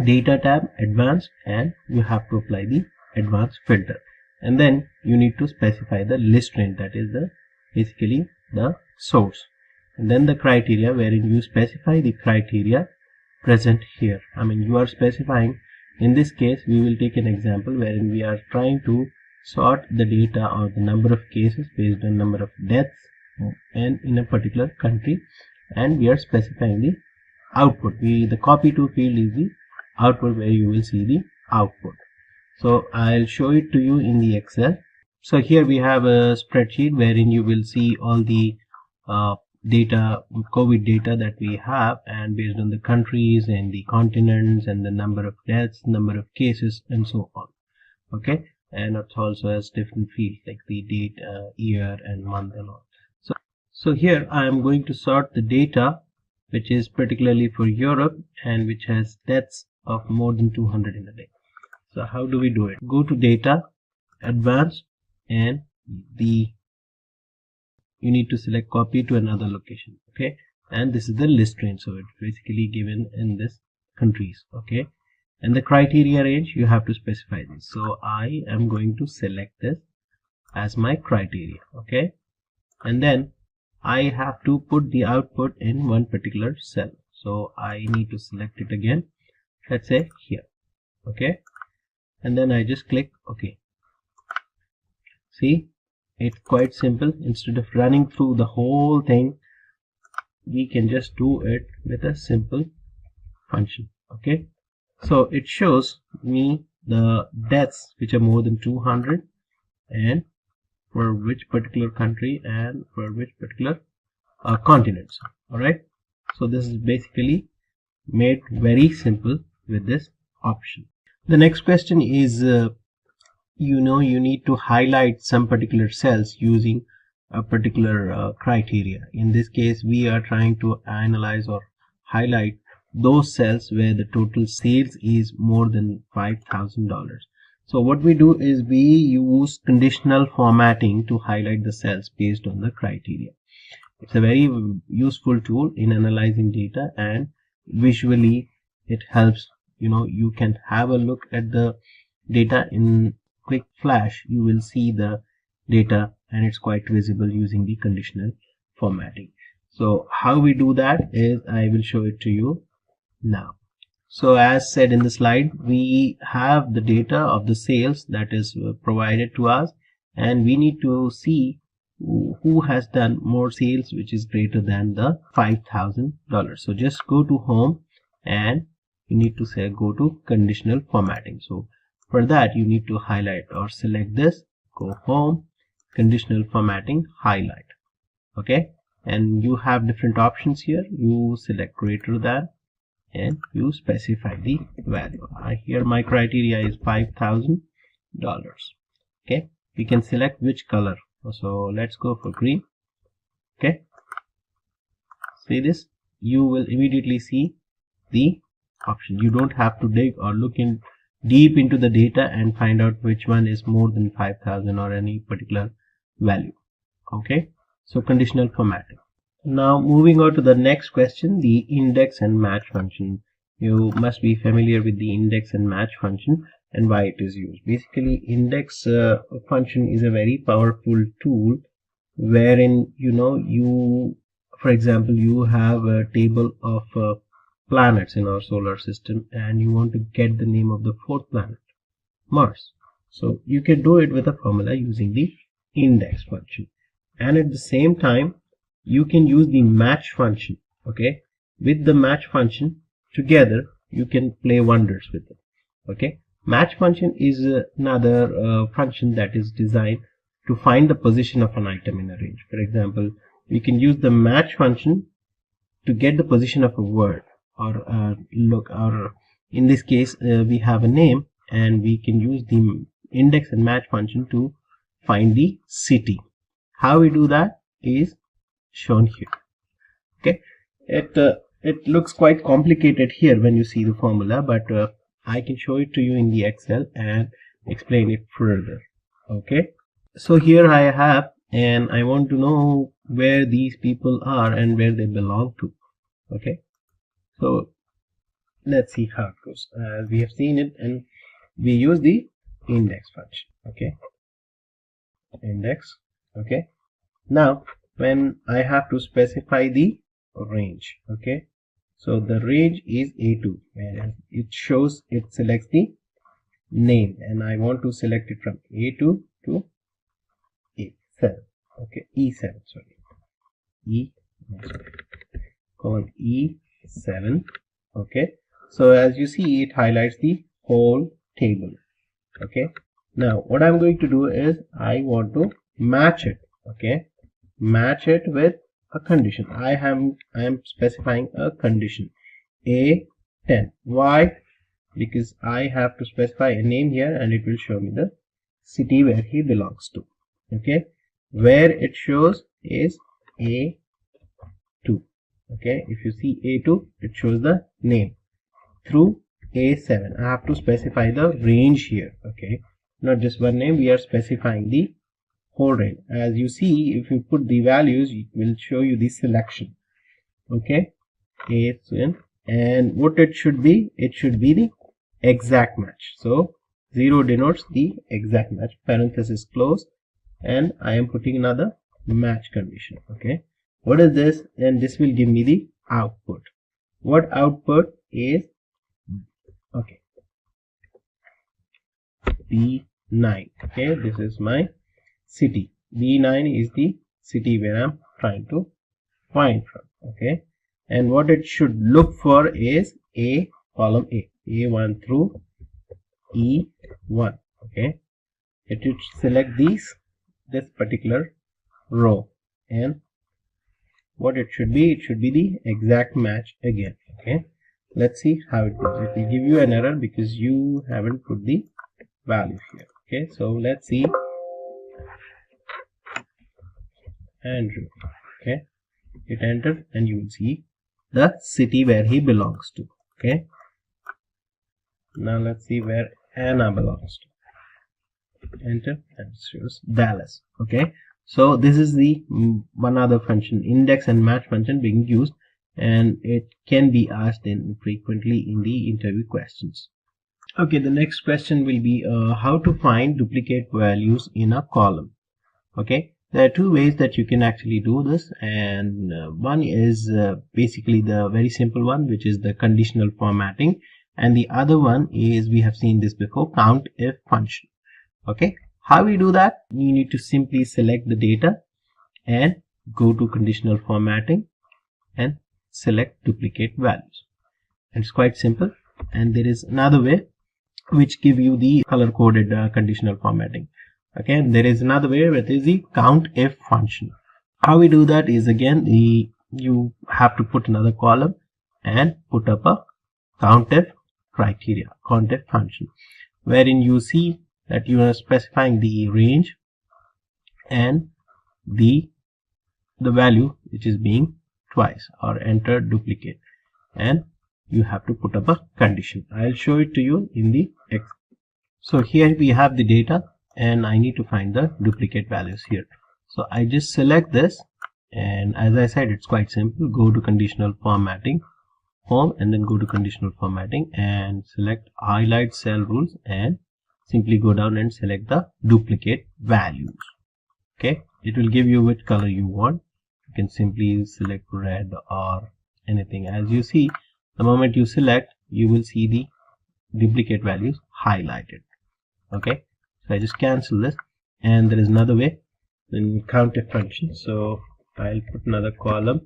data tab, advanced, and you have to apply the advanced filter, and then you need to specify the list range, that is basically the source, and then the criteria wherein you specify the criteria present here. I mean, you are specifying, in this case we will take an example wherein we are trying to sort the data or the number of cases based on number of deaths and in a particular country, and we are specifying the output. The copy to field is the output where you will see the output. So I'll show it to you in the Excel. So here we have a spreadsheet wherein you will see all the data, COVID data that we have, and based on the countries and the continents and the number of deaths, number of cases, and so on. Okay, and it also has different fields like the date, year, and month, and all. So here I am going to sort the data which is particularly for Europe and which has deaths of more than 200 in a day. So how do we do it? Go to data, advanced, and you need to select copy to another location. Okay, and this is the list range, so it's basically given in this countries. Okay, and the criteria range you have to specify this. So I am going to select this as my criteria. Okay, and then I have to put the output in one particular cell. so I need to select it again, let's say here. Okay, and then I just click OK. See, it's quite simple. Instead of running through the whole thing, we can just do it with a simple function. Okay, so it shows me the deaths which are more than 200 and for which particular country and for which particular continents. All right, so this is basically made very simple with this option. The next question is you need to highlight some particular cells using a particular criteria. In this case, we are trying to analyze or highlight those cells where the total sales is more than $5,000. So what we do is we use conditional formatting to highlight the cells based on the criteria. It's a very useful tool in analyzing data, and visually it helps. You can have a look at the data in quick flash. You will see the data and it's quite visible using the conditional formatting. So how we do that is I will show it to you now. So as said in the slide, we have the data of the sales that is provided to us, and we need to see who has done more sales which is greater than the $5,000. So just go to home and you need to say go to conditional formatting. So for that you need to highlight or select this, go home, conditional formatting, highlight. Okay, and you have different options here. You select greater than and you specify the value. Here my criteria is $5,000. Okay, we can select which color. So let's go for green. Okay, see this, you will immediately see the option. You don't have to dig or look in deep into the data and find out which one is more than 5,000 or any particular value. Okay, so conditional formatting. Now moving on to the next question, the index and match function. You must be familiar with the index and match function and why it is used. Basically, index function is a very powerful tool wherein you for example, you have a table of planets in our solar system and you want to get the name of the fourth planet, Mars. So you can do it with a formula using the index function, and at the same time you can use the match function. Okay, with the match function together you can play wonders with it. Okay, match function is another function that is designed to find the position of an item in a range. For example, we can use the match function to get the position of a word or look, or in this case we have a name, and we can use the index and match function to find the city. How we do that is shown here. Okay, it looks quite complicated here when you see the formula, but I can show it to you in the Excel and explain it further. Okay, so here I have, and I want to know where these people are and where they belong to. Okay, so let's see how it goes. We have seen it, and we use the index function. Okay, index. Okay, now when I have to specify the range. Okay, so the range is A2 and it selects the name, and I want to select it from A2 to A7. Okay, E7, sorry, E7. Okay, so as you see, it highlights the whole table. Okay, now what I'm going to do is I want to match it. Okay, match it with a condition. I am specifying a condition A10. Why? Because I have to specify a name here, and it will show me the city where he belongs to. Okay, where it shows is A2. Okay, if you see A2, it shows the name. Through A7, I have to specify the range here. Okay, not just one name, we are specifying the whole range. As you see, if you put the values, it will show you the selection. Okay, A7, and what it should be the exact match. So 0 denotes the exact match, parenthesis close, and I am putting another match condition. Okay, what is this? And this will give me the output. what output is, okay, B9. Okay, this is my city. B9 is the city where I'm trying to find from. Okay, and what it should look for is A, column A1 through E1. Okay, it should select this particular row, and what it should be the exact match again. Okay, let's see how it goes. It will give you an error because you haven't put the value here. Okay, so let's see. Andrew. Okay, hit enter and you will see the city where he belongs to. Okay, now let's see where Anna belongs to. Enter and it shows Dallas. Okay, so this is the one other function, index and match function, being used, and it can be asked frequently in the interview questions. Okay, the next question will be how to find duplicate values in a column. Okay, there are two ways that you can actually do this, and one is basically the very simple one, which is the conditional formatting, and the other one is, we have seen this before, COUNTIF function. Okay, how we do that? You need to simply select the data and go to conditional formatting and select duplicate values. And it's quite simple. And there is another way which give you the color coded conditional formatting. Okay, and there is another way, which is the COUNTIF function. How we do that is, again, you have to put another column and put up a COUNTIF criteria, COUNTIF function, wherein you see that you are specifying the range and the value which is being twice or entered duplicate, and you have to put up a condition. I'll show it to you in the Excel. So here we have the data and I need to find the duplicate values here. So I just select this, and as I said, it's quite simple. Go to conditional formatting, home, and then go to conditional formatting and select highlight cell rules and simply go down and select the duplicate values. Okay, it will give you which color you want. You can simply select red or anything. As you see, the moment you select, you will see the duplicate values highlighted. Okay, so I just cancel this, and there is another way, in COUNTIF function. So I'll put another column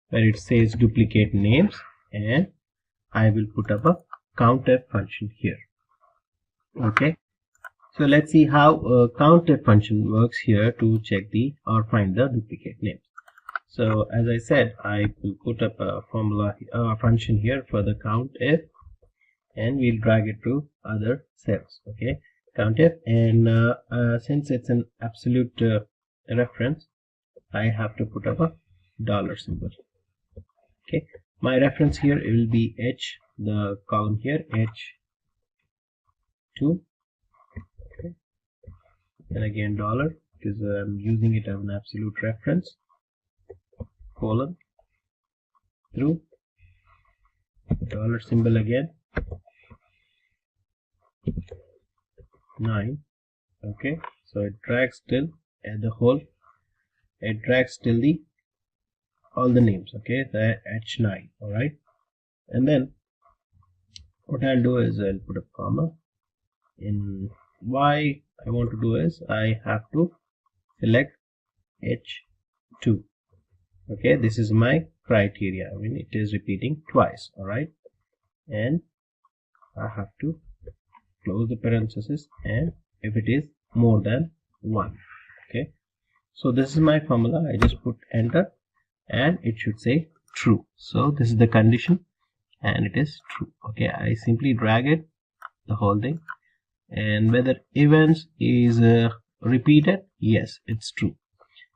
where it says duplicate names, and I will put up a COUNTIF function here. Okay, so let's see how a COUNTIF function works here to check or find the duplicate names. So as I said, I will put up a formula function here for the COUNTIF, and we'll drag it to other cells. Okay, COUNTIF, and since it's an absolute reference, I have to put up a dollar symbol. Okay, my reference here will be H, the column here, H2. Okay, and again dollar, because I'm using it as an absolute reference, colon through dollar symbol again, 9. Okay, so it drags till at the whole, it drags till all the names. Okay, the H9. All right, and then what I'll do is I'll put a comma. In why I want to do is I have to select H2. Okay, this is my criteria. I mean, it is repeating twice. All right, and I have to close the parenthesis, and if it is more than 1. Okay, so this is my formula. I just put enter and it should say true. So this is the condition and it is true. Okay, I simply drag it, the whole thing, and whether events is repeated, yes, it's true.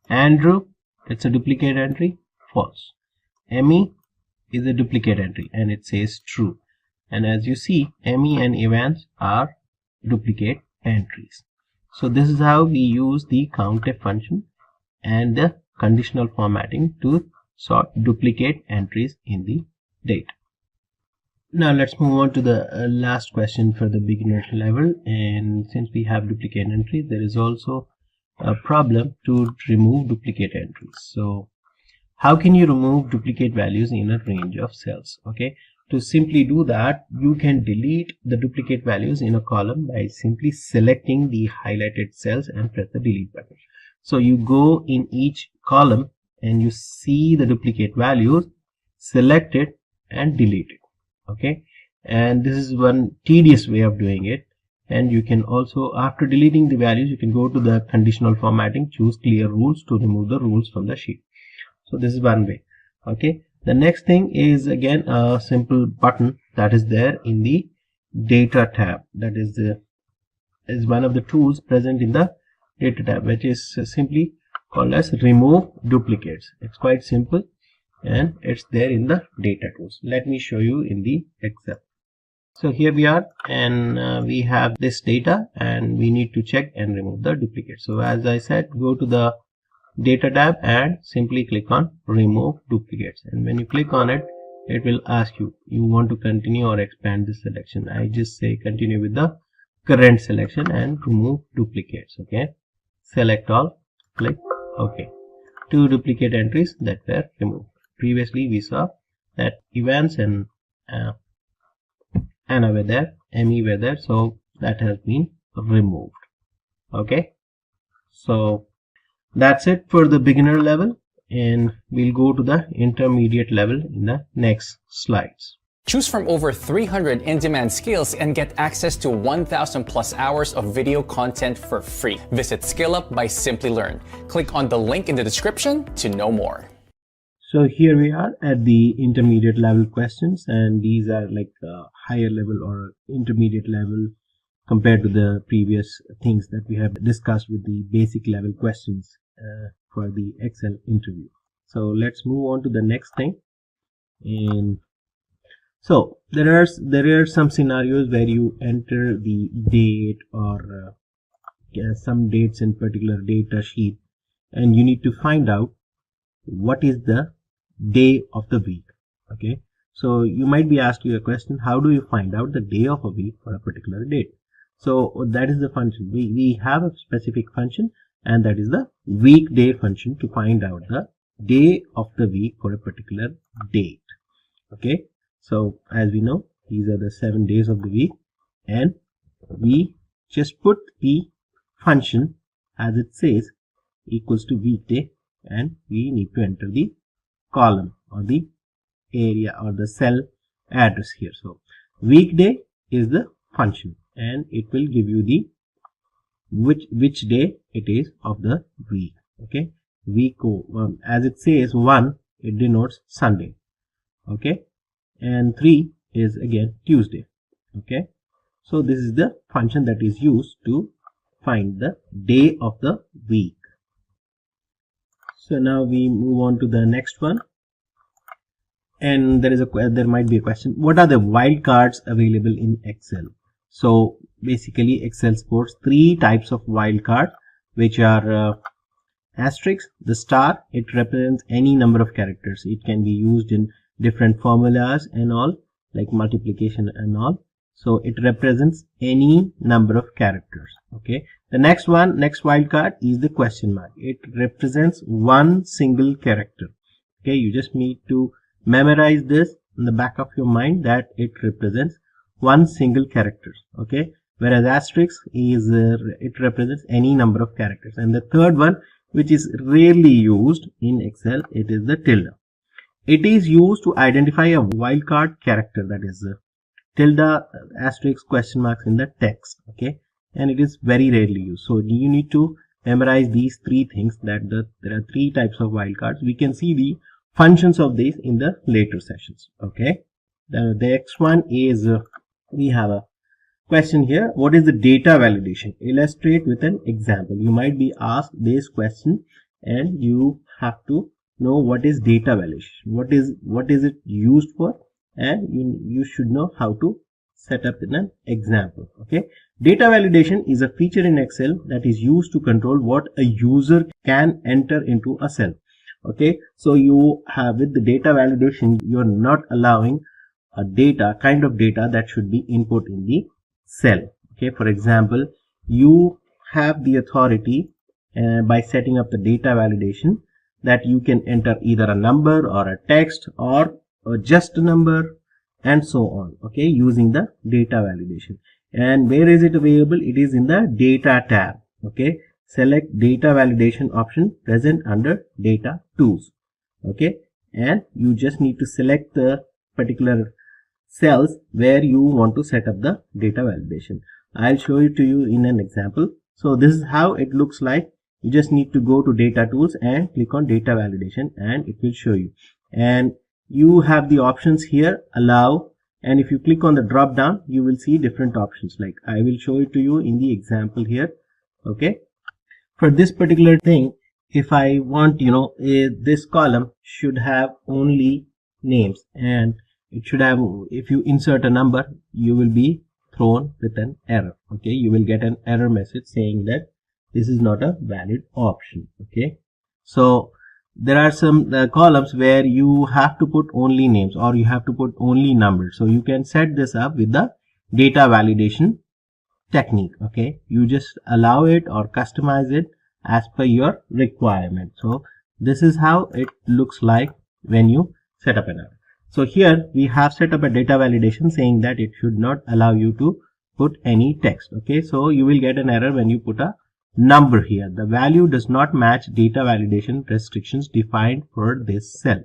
Andrew, it's a duplicate entry, false. Emmy is a duplicate entry and it says true. And as you see, Emmy and events are duplicate entries. So this is how we use the COUNTIF function and the conditional formatting to sort duplicate entries in the data. Now let's move on to the last question for the beginner level. And since we have duplicate entries, there is also a problem to remove duplicate entries. So how can you remove duplicate values in a range of cells? Okay, to simply do that, you can delete the duplicate values in a column by simply selecting the highlighted cells and press the delete button. So you go in each column and you see the duplicate values, select it and delete it. Okay, and this is one tedious way of doing it. And you can also, after deleting the values, you can go to the conditional formatting, choose clear rules to remove the rules from the sheet. So this is one way. Okay, the next thing is again a simple button that is there in the data tab. That is one of the tools present in the data tab, which is simply called as remove duplicates. It's quite simple and it's there in the data tools. Let me show you in the Excel. So here we are, and we have this data and we need to check and remove the duplicate. So as I said, go to the data tab and simply click on remove duplicates, and when you click on it, it will ask you want to continue or expand this selection. I just say continue with the current selection and remove duplicates. Okay, select all, click OK. 2 duplicate entries that were removed. Previously we saw that Evans and Anna were there, ME were there, so that has been removed. Okay, so that's it for the beginner level, and we'll go to the intermediate level in the next slides. Choose from over 300 in-demand skills and get access to 1,000 plus hours of video content for free. Visit SkillUp by Simplilearn. Click on the link in the description to know more. So here we are at the intermediate level questions, and these are like higher level or intermediate level compared to the previous things that we have discussed with the basic level questions for the Excel interview. So let's move on to the next thing. And so there are some scenarios where you enter the date or some dates in particular data sheet, and you need to find out what is the day of the week. Okay, so you might be asking a question, how do you find out the day of a week for a particular date? So that is the function. We have a specific function, and that is the weekday function to find out the day of the week for a particular date. Okay, so as we know, these are the 7 days of the week, and we just put the function as it says equals to weekday, and we need to enter the column or the area or the cell address here. So weekday is the function, and it will give you the which day it is of the week. Okay, week as it says 1, it denotes Sunday. Okay, and 3 is again Tuesday. Okay, so this is the function that is used to find the day of the week. So now we move on to the next one, and there might be a question, what are the wildcards available in Excel? So basically Excel supports 3 types of wildcard, which are asterisk, the star, it represents any number of characters. It can be used in different formulas and all, like multiplication and all. So it represents any number of characters. Okay, the next wildcard is the question mark. It represents one single character. Okay, you just need to memorize this in the back of your mind that it represents one single character. Okay, whereas asterisk is it represents any number of characters. And the third one, which is rarely used in Excel, it is the tilde. It is used to identify a wildcard character, that is tilde, asterisk, question marks in the text. Okay, and it is very rarely used. So you need to memorize these 3 things, that there are 3 types of wildcards. We can see the functions of these in the later sessions. Okay, the next one is we have a question here, what is the data validation? Illustrate with an example. You might be asked this question, and you have to know what is data validation, what is it used for, and you should know how to set up in an example. Okay, data validation is a feature in Excel that is used to control what a user can enter into a cell. Okay, so you have, with the data validation, you are not allowing a kind of data that should be input in the cell. Okay, for example, you have the authority by setting up the data validation that you can enter either a number or a text or just a number and so on, okay, using the data validation. And where is it available? It is in the data tab, okay. Select data validation option present under data tools, okay, and you just need to select the particular cells where you want to set up the data validation. I'll show it to you in an example. So this is how it looks like. You just need to go to data tools and click on data validation and it will show you. And you have the options here, allow, and if you click on the drop down, you will see different options. Like I will show it to you in the example here, okay. For this particular thing, if I want, this column should have only names, and it should have, if you insert a number, you will be thrown with an error, okay. You will get an error message saying that this is not a valid option, okay. So there are some columns where you have to put only names or you have to put only numbers. So you can set this up with the data validation technique, okay. You just allow it or customize it as per your requirement. So this is how it looks like when you set up an error. So here we have set up a data validation saying that it should not allow you to put any text, okay. So you will get an error when you put a number here. The value does not match data validation restrictions defined for this cell,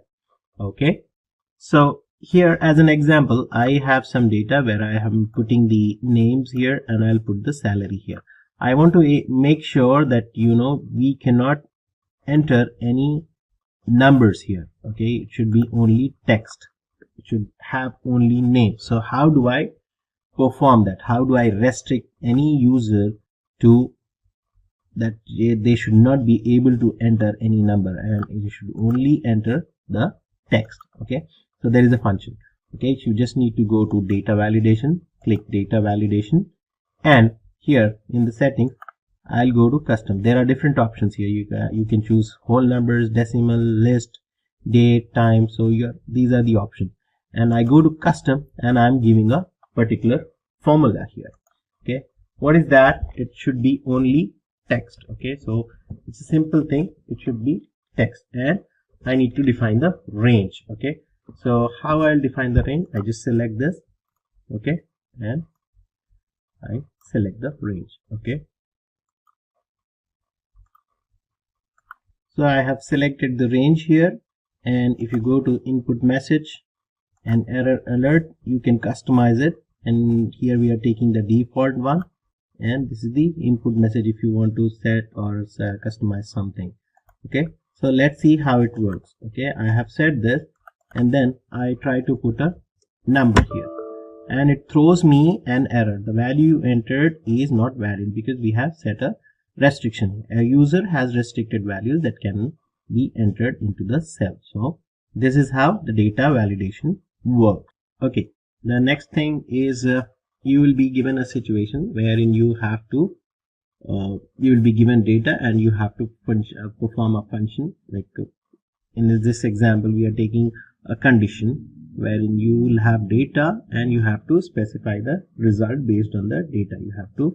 okay. So here as an example, I have some data where I am putting the names here and I'll put the salary here. I want to make sure that we cannot enter any numbers here, okay. It should be only text. It should have only names. So how do I perform that? How do I restrict any user to that they should not be able to enter any number and it should only enter the text, okay. So there is a function, okay. You just need to go to data validation, click data validation, and here in the settings I'll go to custom. There are different options here. You can choose whole numbers, decimal, list, date, time. So these are the options, and I go to custom and I'm giving a particular formula here, okay. What is that? It should be only text, okay. So it's a simple thing. It should be text, and I need to define the range, okay. So how I'll define the range? I just select this, okay, and I select the range, okay. So I have selected the range here, and if you go to input message and error alert, you can customize it, and here we are taking the default one, and this is the input message if you want to set or customize something, okay. So let's see how it works, okay. I have set this and then I try to put a number here and it throws me an error. The value you entered is not valid because we have set a restriction. A user has restricted values that can be entered into the cell. So this is how the data validation works, okay. The next thing is you will be given a situation wherein you have to you will be given data and you have to perform a function. Like in this example we are taking a condition wherein you will have data and you have to specify the result based on the data. You have to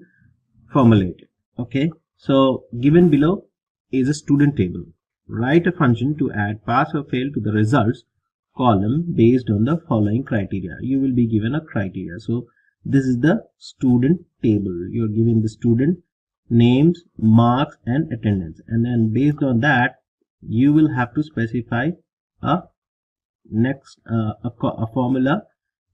formulate it, okay. So given below is a student table. Write a function to add pass or fail to the results column based on the following criteria. You will be given a criteria. So this is the student table. You are giving the student names, marks and attendance, and then based on that you will have to specify a formula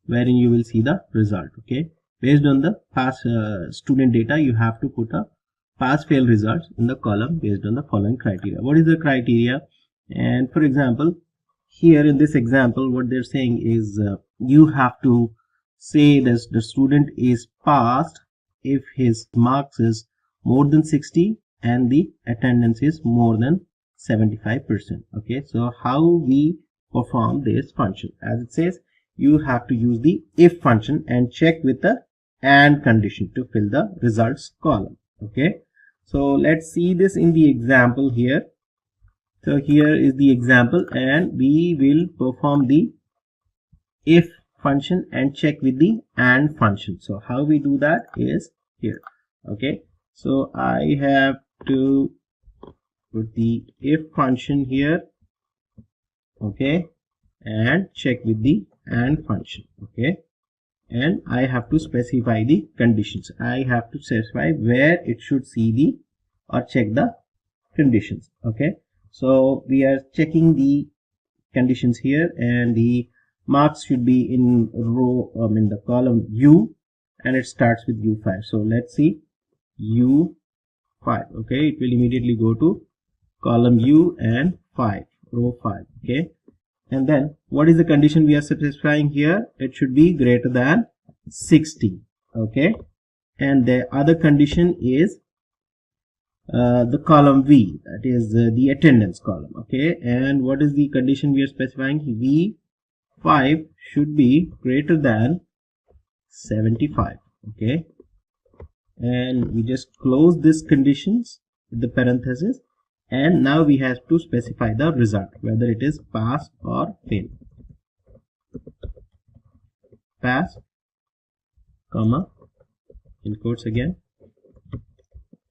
wherein you will see the result, okay. Based on the past student data, you have to put a pass fail results in the column based on the following criteria. What is the criteria? And for example, here in this example what they're saying is you have to say that the student is passed if his marks is more than 60 and the attendance is more than 75%, okay. So how we perform this function? As it says, you have to use the if function and check with the and condition to fill the results column, okay. So let's see this in the example here. So here is the example and we will perform the if function and check with the and function. So how we do that is here, okay. So I have to put the if function here, okay, and check with the AND function, okay, and I have to specify the conditions. I have to specify where it should see the or check the conditions, okay. So we are checking the conditions here, and the marks should be in row in the column U, and it starts with U5. So let's see U5, okay, it will immediately go to column U and 5, row 5, okay. And then what is the condition we are specifying here? It should be greater than 60, okay. And the other condition is the column V, that is the attendance column, okay. And what is the condition we are specifying? V5 should be greater than 75, okay. And we just close this conditions with the parenthesis, and now we have to specify the result, whether it is pass or fail. Pass, comma, in quotes again,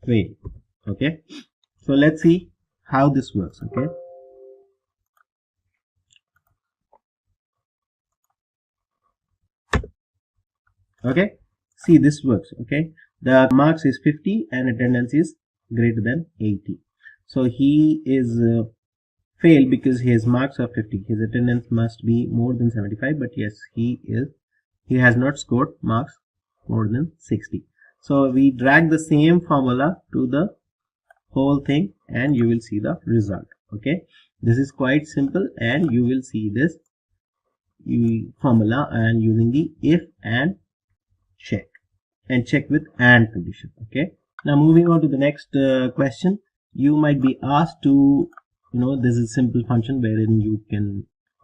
fail, okay. So let's see how this works, okay. Okay, see, this works, okay. The marks is 50 and attendance is greater than 80. So he is failed because his marks are 50. His attendance must be more than 75, but yes, he has not scored marks more than 60. So we drag the same formula to the whole thing, and you will see the result, okay. This is quite simple, and you will see this formula and using the if and check, and check with AND condition, okay. Now moving on to the next question. You might be asked to, this is a simple function wherein you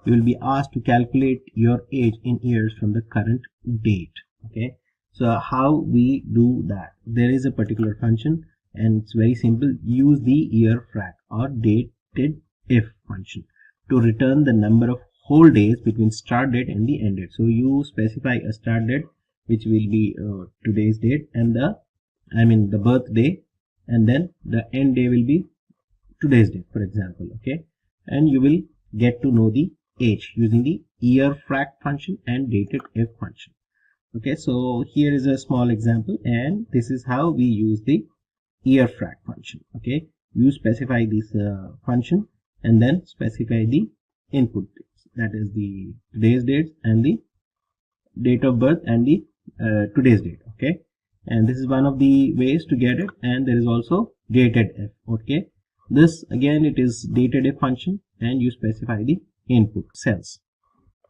will be asked to calculate your age in years from the current date, okay. So how we do that? There is a particular function, and it's very simple. Use the year frac or dated if function to return the number of whole days between start date and the end date. So you specify a start date, which will be today's date, and the birthday, and then the end day will be today's date, for example, okay. And you will get to know the age using the year frac function and dated if function, okay. So here is a small example, and this is how we use the year frac function, okay. You specify this function and then specify the input dates, that is the today's date and the date of birth and the today's date, okay. And this is one of the ways to get it. And there is also dated if, okay. This again, it is dated if function, and you specify the input cells,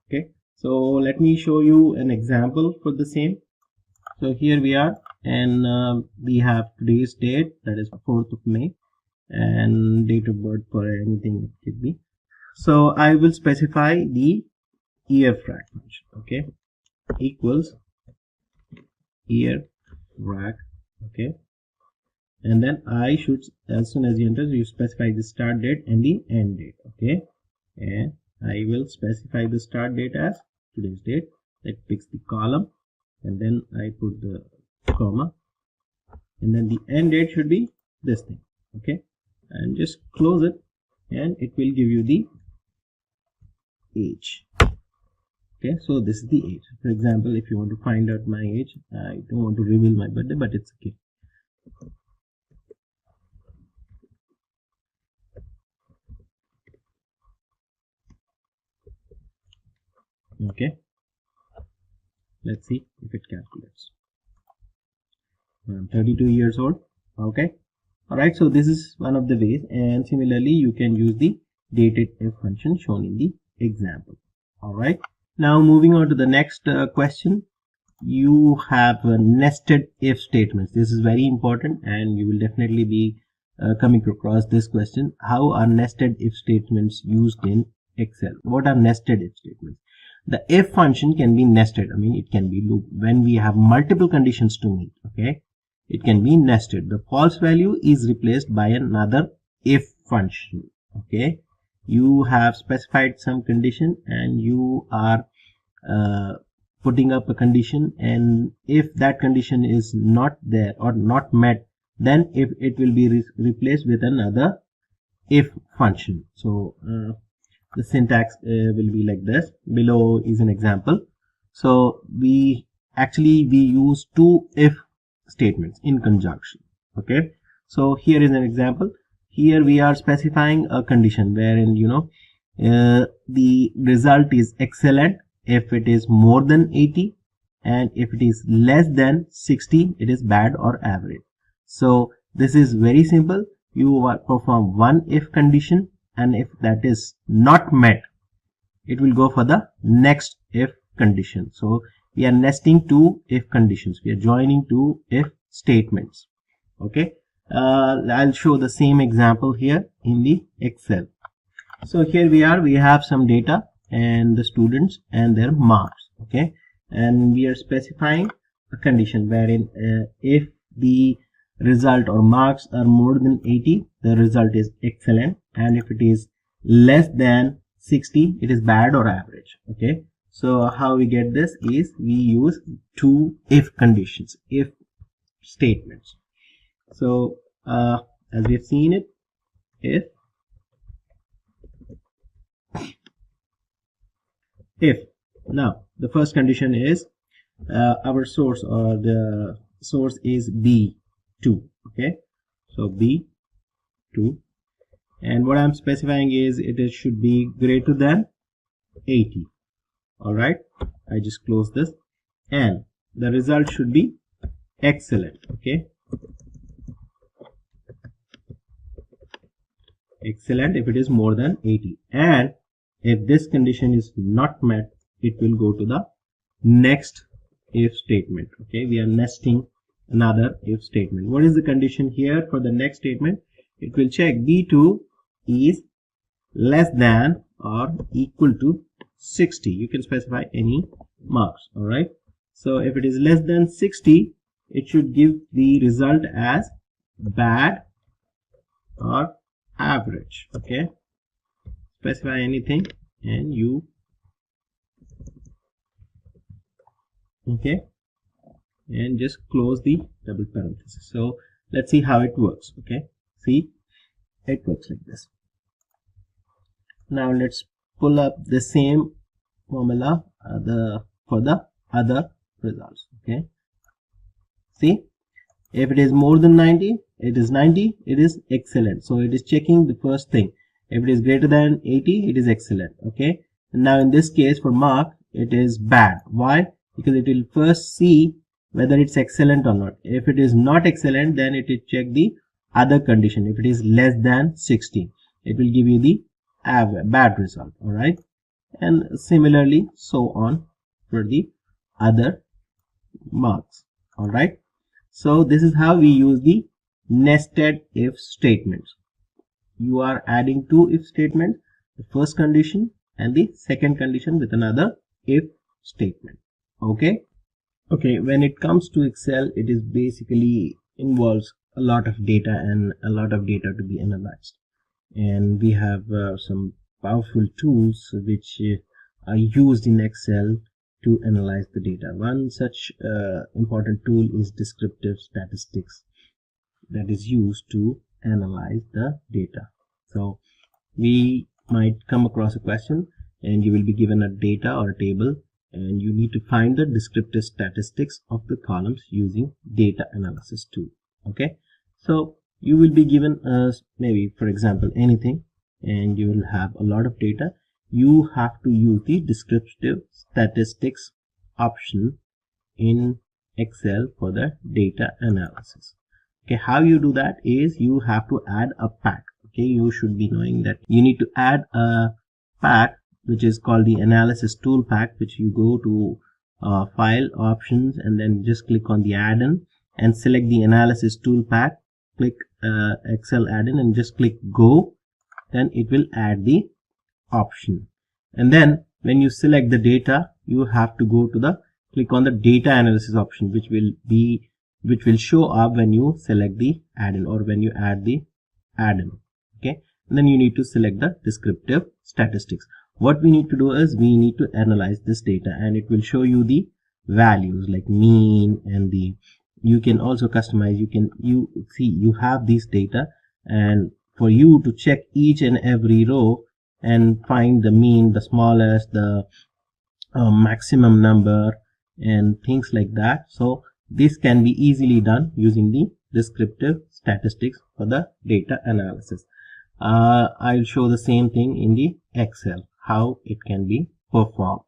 okay. So let me show you an example for the same. So here we are, and we have today's date, that is 4th of May, and date of birth for anything it could be. So I will specify the year frac function, okay, equals year frac, okay. And then I should, as soon as you enter, you specify the start date and the end date, okay. And I will specify the start date as today's date. That picks the column, and then I put the comma, and then the end date should be this thing, okay. And just close it, and it will give you the age, okay. So this is the age. For example, if you want to find out my age, I don't want to reveal my birthday, but it's okay. Okay, let's see if it calculates. I'm 32 years old, okay. Alright, so this is one of the ways, and similarly you can use the dated if function shown in the example. Alright, now moving on to the next question. You have nested if statements. This is very important, and you will definitely be coming across this question. How are nested if statements used in Excel? What are nested if statements? The if function can be nested. It can be loop. When we have multiple conditions to meet, okay, it can be nested. The false value is replaced by another if function, okay. You have specified some condition, and you are putting up a condition, and if that condition is not there or not met, then if it will be replaced with another if function. So the syntax will be like this. Below is an example. So we use two if statements in conjunction. Okay, so here is an example. Here we are specifying a condition wherein the result is excellent if it is more than 80, and if it is less than 60 it is bad or average. So this is very simple. You perform one if condition, and if that is not met, it will go for the next if condition. So we are nesting two if conditions. We are joining two if statements. Okay, I'll show the same example here in the Excel. So here we have some data and the students and their marks. Okay, and we are specifying a condition wherein if the result or marks are more than 80, the result is excellent, and if it is less than 60, it is bad or average. Okay, so how we get this is we use two if conditions, if statements. So as we have seen it, if now the first condition is our source, or the source is B2. Okay, so B2, and what I'm specifying is it should be greater than 80. All right, I just close this, and the result should be excellent. Okay, excellent if it is more than 80, and if this condition is not met, it will go to the next if statement. Okay, we are nesting another if statement. What is the condition here for the next statement? It will check B2 is less than or equal to 60. You can specify any marks. All right, so if it is less than 60, it should give the result as bad or average. Okay, specify anything and you okay, and just close the double parenthesis. So let's see how it works. Okay, see, it works like this. Now let's pull up the same formula for the other results. Okay, see, if it is more than 90, it is 90, it is excellent. So it is checking the first thing. If it is greater than 80, it is excellent. Okay, and now in this case for mark, it is bad. Why? Because it will first see whether it's excellent or not. If it is not excellent, then it will check the other condition. If it is less than 60, it will give you the bad result. All right, and similarly so on for the other marks. All right, so this is how we use the nested if statements. You are adding two if statements, the first condition and the second condition with another if statement. Okay, when it comes to Excel, it is basically involves a lot of data and a lot of data to be analyzed, and we have some powerful tools which are used in Excel to analyze the data. One such important tool is descriptive statistics, that is used to analyze the data. So we might come across a question and you will be given a data or a table, and you need to find the descriptive statistics of the columns using data analysis tool. Okay, so you will be given maybe for example anything, and you will have a lot of data. You have to use the descriptive statistics option in Excel for the data analysis. Okay, how you do that is you have to add a pack. Okay, you should be knowing that you need to add a pack which is called the analysis tool pack, which you go to file options and then just click on the add-in and select the analysis tool pack, click Excel add-in and just click go. Then it will add the option, and then when you select the data, you have to go to the click on the data analysis option, which will show up when you select the add-in or when you add the add-in. Okay, and then you need to select the descriptive statistics. What we need to do is we need to analyze this data, and it will show you the values like mean, and you can also customize. You have these data, and for you to check each and every row and find the mean, the smallest, the maximum number, and things like that. So this can be easily done using the descriptive statistics for the data analysis. I'll show the same thing in the Excel, how it can be performed.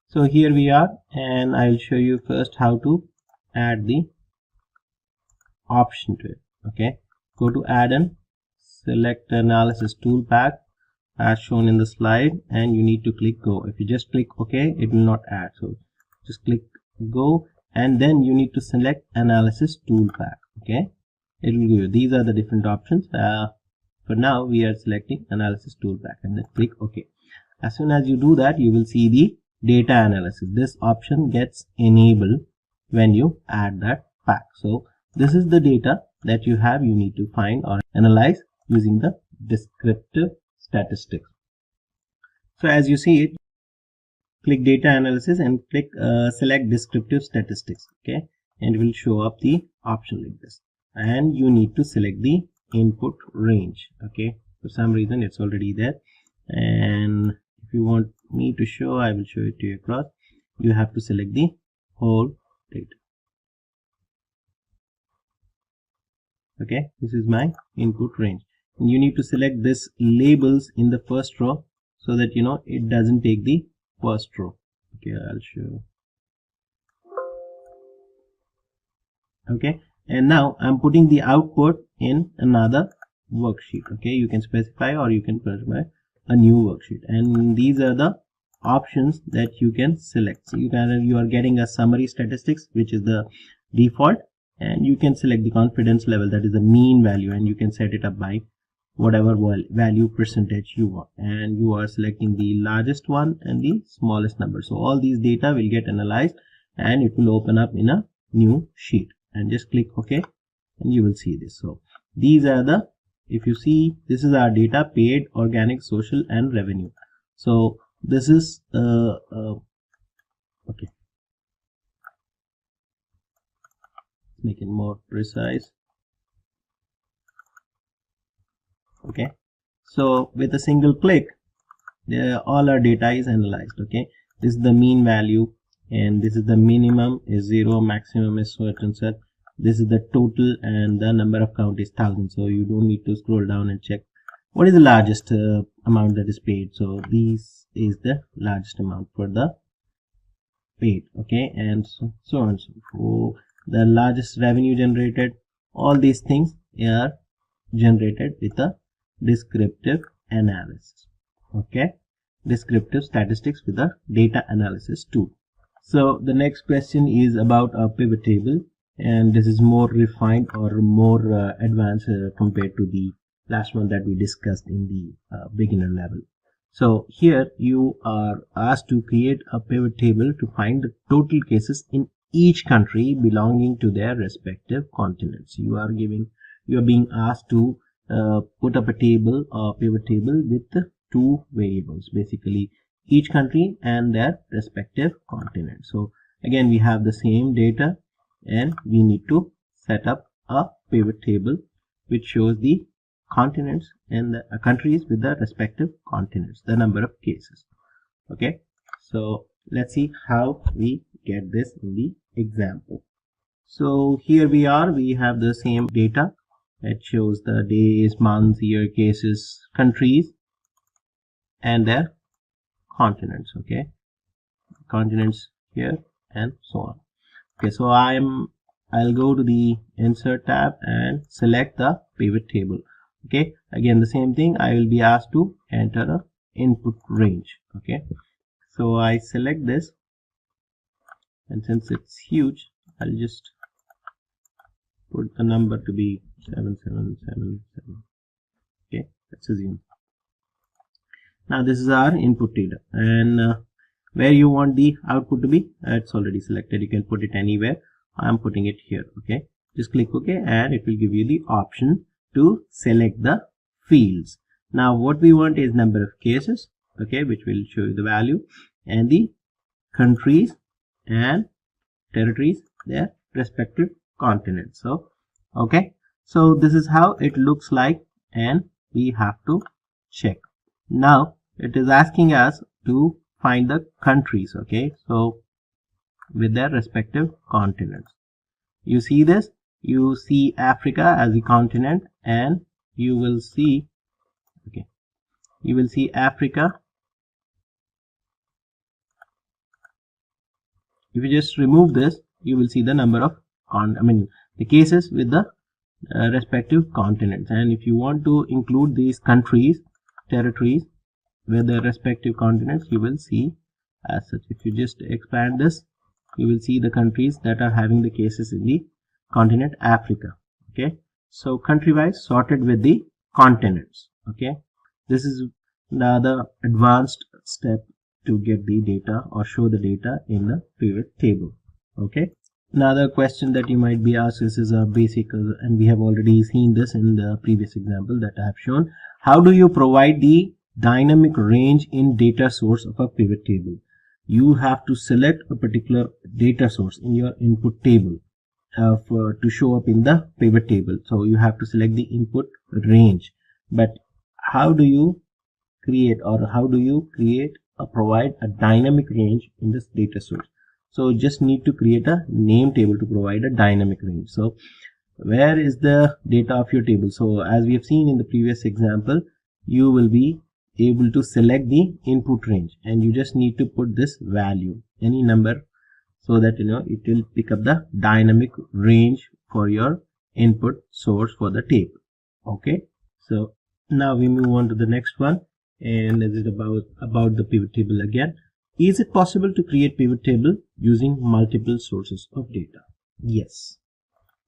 So here we are, and I'll show you first how to add the option to it. Okay, go to add and select analysis tool pack as shown in the slide, and you need to click go. If you just click OK, it will not add, so just click go, and then you need to select analysis tool pack. Okay, it will give you, these are the different options. For now we are selecting analysis tool pack, and then click OK. As soon as you do that, you will see the data analysis. This option gets enabled when you add that pack. So this is the data that you have, you need to find or analyze using the descriptive statistics. So as you see it, click data analysis and click select descriptive statistics. Okay, and it will show up the option like this, and you need to select the input range. Okay, for some reason it's already there, and if you want me to show, I will show it to you across. You have to select the whole data. Okay, this is my input range, and you need to select this labels in the first row so that you know it doesn't take the first row. Okay, I'll show. Okay, and now I'm putting the output in another worksheet. Okay, you can specify or you can specify a new worksheet, and these are the options that you can select. So you are getting a summary statistics, which is the default, and you can select the confidence level, that is the mean value, and you can set it up by whatever value percentage you want, and you are selecting the largest one and the smallest number. So all these data will get analyzed and it will open up in a new sheet, and just click OK, and you will see this. So these are the, if you see, this is our data: paid, organic, social, and revenue. So this is okay, make it more precise. Okay, so with a single click, all our data is analyzed. Okay, this is the mean value, and this is the minimum is 0, maximum is certain set. This is the total, and the number of count is 1000. So you don't need to scroll down and check what is the largest amount that is paid. So this is the largest amount for the paid. Okay, and so on. So the largest revenue generated, all these things are generated with a descriptive analysis. Okay, descriptive statistics with a data analysis tool. So the next question is about a pivot table, and this is more refined or more advanced compared to the last one that we discussed in the beginner level. So here you are asked to create a pivot table to find the total cases in each country belonging to their respective continents. You are being asked to put up a table or pivot table with two variables, basically each country and their respective continent. So again, we have the same data, and we need to set up a pivot table which shows the continents and the countries with the respective continents, the number of cases. Okay, so let's see how we get this in the example. So here we are, we have the same data. It shows the days, months, year, cases, countries, and their continents. Okay, continents here and so on. Okay, so I'll go to the insert tab and select the pivot table. Okay, again the same thing, I will be asked to enter a input range. Okay, so I select this, and since it's huge, I'll just put the number to be 7777. Okay, let's assume. Now this is our input data, and where you want the output to be, it's already selected. You can put it anywhere. I'm putting it here. Okay, just click OK, and it will give you the option to select the fields. Now what we want is number of cases, okay, which will show you the value, and the countries and territories, their respective continents. So okay, so this is how it looks like, and we have to check. Now it is asking us to find the countries. Okay, so with their respective continents. You see this, you see Africa as a continent, and you will see, okay, you will see Africa. If you just remove this, you will see the number of the cases with the respective continents. And if you want to include these countries, territories with their respective continents, you will see as such. If you just expand this, you will see the countries that are having the cases in the continent Africa. Okay, so country wise sorted with the continents. Okay, this is the other advanced step to get the data or show the data in the pivot table. Okay, another question that you might be asked, this is a basic and we have already seen this in the previous example that I have shown. How do you provide the dynamic range in data source of a pivot table? You have to select a particular data source in your input table to show up in the pivot table. So you have to select the input range. But how do you create or provide a dynamic range in this data source? So just need to create a name table to provide a dynamic range. So where is the data of your table? So as we have seen in the previous example, you will be able to select the input range, and you just need to put this value, any number, so that it will pick up the dynamic range for your input source for the table. Okay, so now we move on to the next one, and this is about the pivot table again. Is it possible to create pivot table using multiple sources of data? Yes,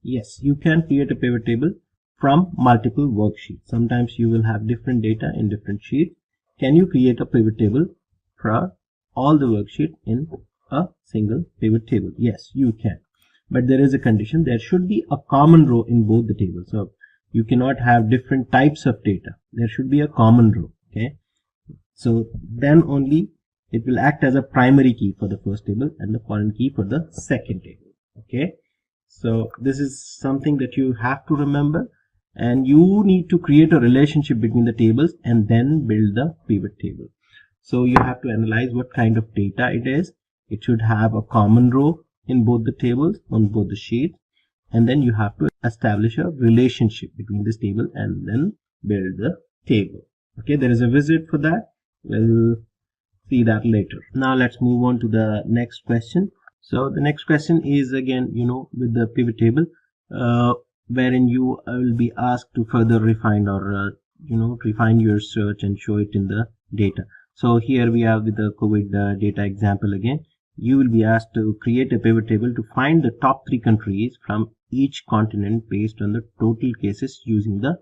you can create a pivot table from multiple worksheets. Sometimes you will have different data in different sheets. Can you create a pivot table for all the worksheets in a single pivot table? Yes, you can, but there is a condition. There should be a common row in both the tables. So you cannot have different types of data. There should be a common row. Okay, so then only it will act as a primary key for the first table and the foreign key for the second table. Okay, so this is something that you have to remember, and you need to create a relationship between the tables and then build the pivot table. So you have to analyze what kind of data it is. It should have a common row in both the tables on both the sheets, and then you have to establish a relationship between this table and then build the table. Okay, there is a wizard for that. We'll see that later. Now let's move on to the next question. So the next question is again, with the pivot table, wherein you will be asked to further refine or refine your search and show it in the data. So here we have with the COVID data example again. You will be asked to create a pivot table to find the top 3 countries from each continent based on the total cases using the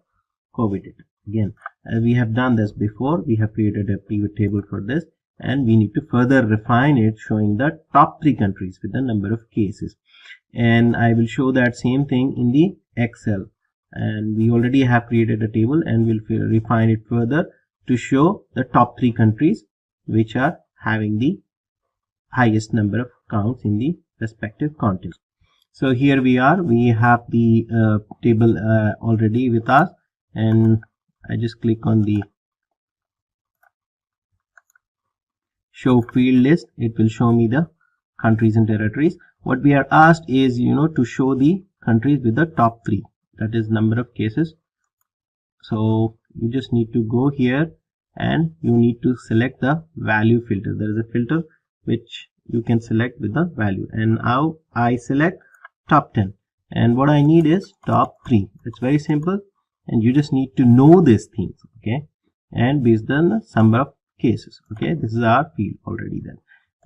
COVID data. Again, as we have done this before, we have created a pivot table for this, and we need to further refine it, showing the top 3 countries with the number of cases. And I will show that same thing in the Excel, and we already have created a table, and we'll refine it further to show the top 3 countries which are having the highest number of counts in the respective continents. So here we have the table already with us, and I just click on the show field list. It will show me the countries and territories. What we are asked is to show the countries with the top 3, that is number of cases. So you just need to go here and you need to select the value filter. There is a filter which you can select with the value, and now I select top 10, and what I need is top 3. It's very simple, and you just need to know these things. Okay, and based on the number of cases. Okay, this is our field already. Then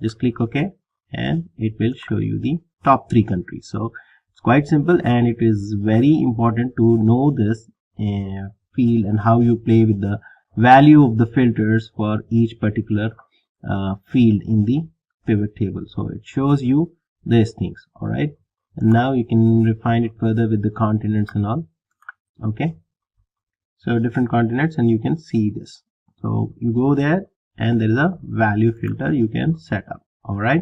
just click OK, and it will show you the top 3 countries. So it's quite simple, and it is very important to know this field and how you play with the value of the filters for each particular field in the pivot table. So it shows you these things. All right, and now you can refine it further with the continents and all. Okay, so different continents, and you can see this. So you go there, and there is a value filter you can set up. All right,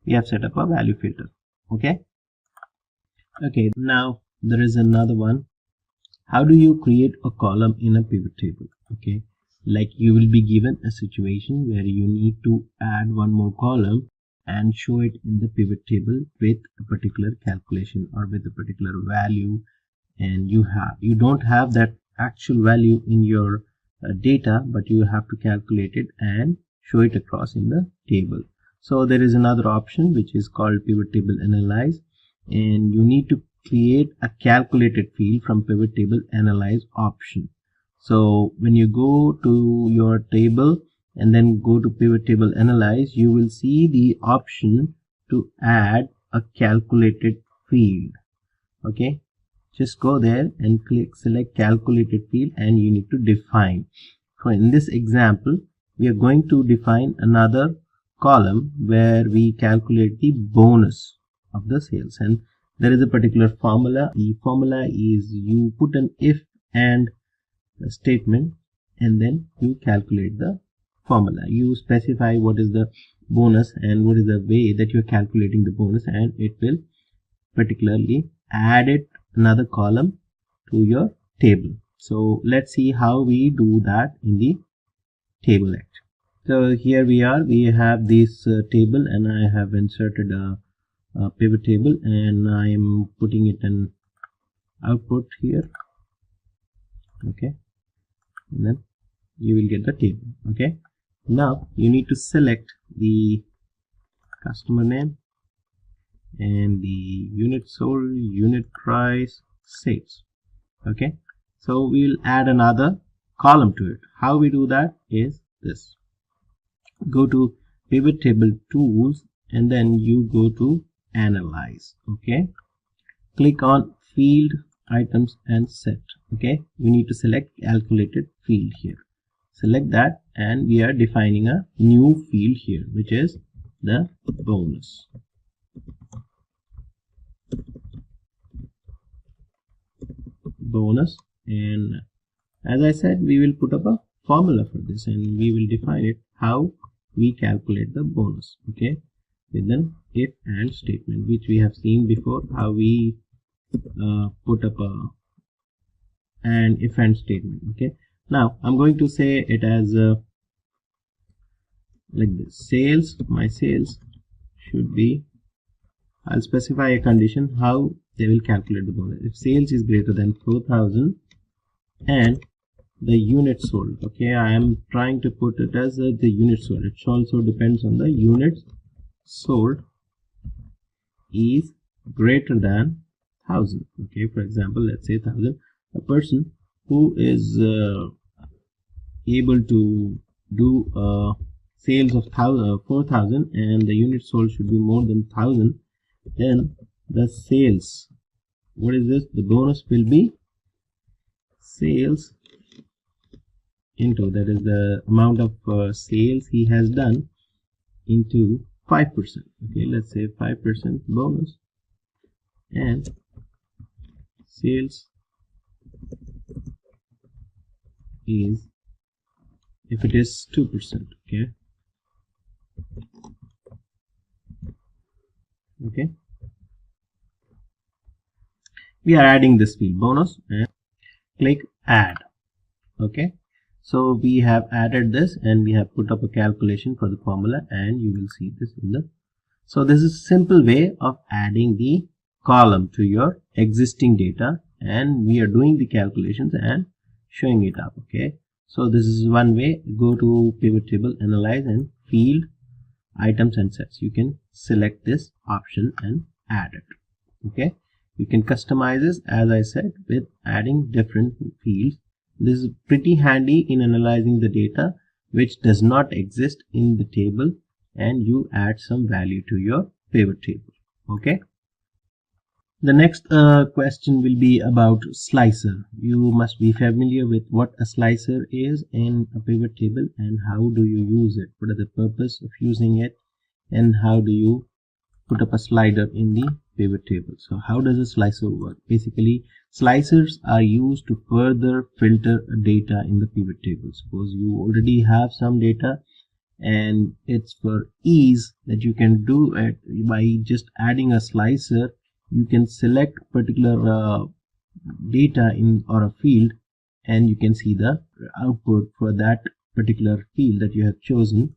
we have set up a value filter. Okay, now there is another one how do you create a column in a pivot table? Okay, like you will be given a situation where you need to add one more column and show it in the pivot table with a particular calculation or with a particular value, and you don't have that actual value in your data, but you have to calculate it and show it across in the table. So there is another option which is called pivot table analyze, and you need to create a calculated field from pivot table analyze option. So when you go to your table and then go to pivot table analyze, you will see the option to add a calculated field. Okay, just go there and select calculated field, and you need to define. So in this example, we are going to define another column where we calculate the bonus of the sales, and there is a particular formula. The formula is you put an if and statement, and then you calculate the formula. You specify what is the bonus and what is the way that you're calculating the bonus, and it will particularly add it another column to your table. So let's see how we do that in the table act. So here we have this table, and I have inserted a pivot table, and I am putting it in output here. Okay, and then you will get the table. Okay, now you need to select the customer name and the unit sold, unit price, sales. Okay, so we'll add another column to it. How we do that is this: go to pivot table tools, and then you go to analyze. Okay, click on field, items and set. Okay, you need to select calculated field here. Select that, and we are defining a new field here, which is the bonus. Bonus, and as I said, we will put up a formula for this, and we will define it how we calculate the bonus. Okay, with an if and statement, which we have seen before, how we put up an if and statement. Okay, now I'm going to say it as like this: sales, my sales should be, I'll specify a condition how they will calculate the bonus. If sales is greater than 4,000 and the unit sold, okay, I am trying to put it as the unit sold. It also depends on the units sold is greater than 1,000. Okay, for example, let's say 1,000. A person who is able to do sales of 4,000 and the unit sold should be more than 1,000, then the sales, what is this? The bonus will be sales into, that is the amount of sales he has done, into 5%. Okay, let's say 5% bonus, and sales is, if it is 2%. Okay, okay, we are adding this field bonus and click add. Okay, so we have added this, and we have put up a calculation for the formula, and you will see this in the, so this is a simple way of adding the column to your existing data, and we are doing the calculations and showing it up. Okay, so this is one way. Go to pivot table analyze and field, items and sets. You can select this option and add it. Okay, you can customize this, as I said, with adding different fields. This is pretty handy in analyzing the data which does not exist in the table, and you add some value to your pivot table. Okay, the next question will be about slicer. You must be familiar with what a slicer is in a pivot table, and how do you use it, what are the purpose of using it, and how do you put up a slider in the pivot table. So how does a slicer work? Basically, slicers are used to further filter data in the pivot table. Suppose you already have some data, and it's for ease that you can do it by just adding a slicer. You can select particular data in or a field, and you can see the output for that particular field that you have chosen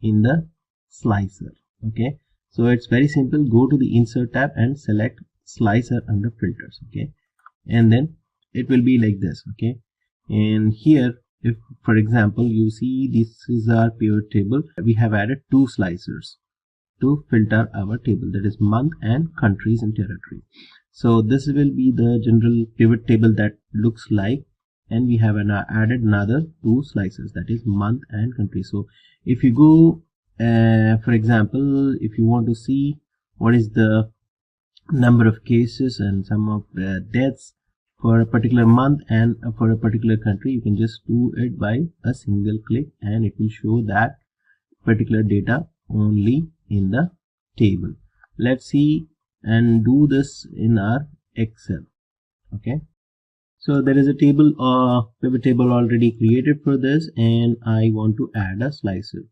in the slicer. Okay, so it's very simple. Go to the insert tab and select slicer under filters. Okay, and then it will be like this. Okay, and here, if for example you see this is our pivot table, we have added 2 slicers to filter our table, that is month and countries and territory. So this will be the general pivot table that looks like, and we have added another 2 slicers, that is month and country. So if you go for example, if you want to see what is the number of cases and some of deaths for a particular month and for a particular country, you can just do it by a single click and it will show that particular data only in the table. Let's see and do this in our Excel. Okay, so there is a table pivot table already created for this, and I want to add a slicer.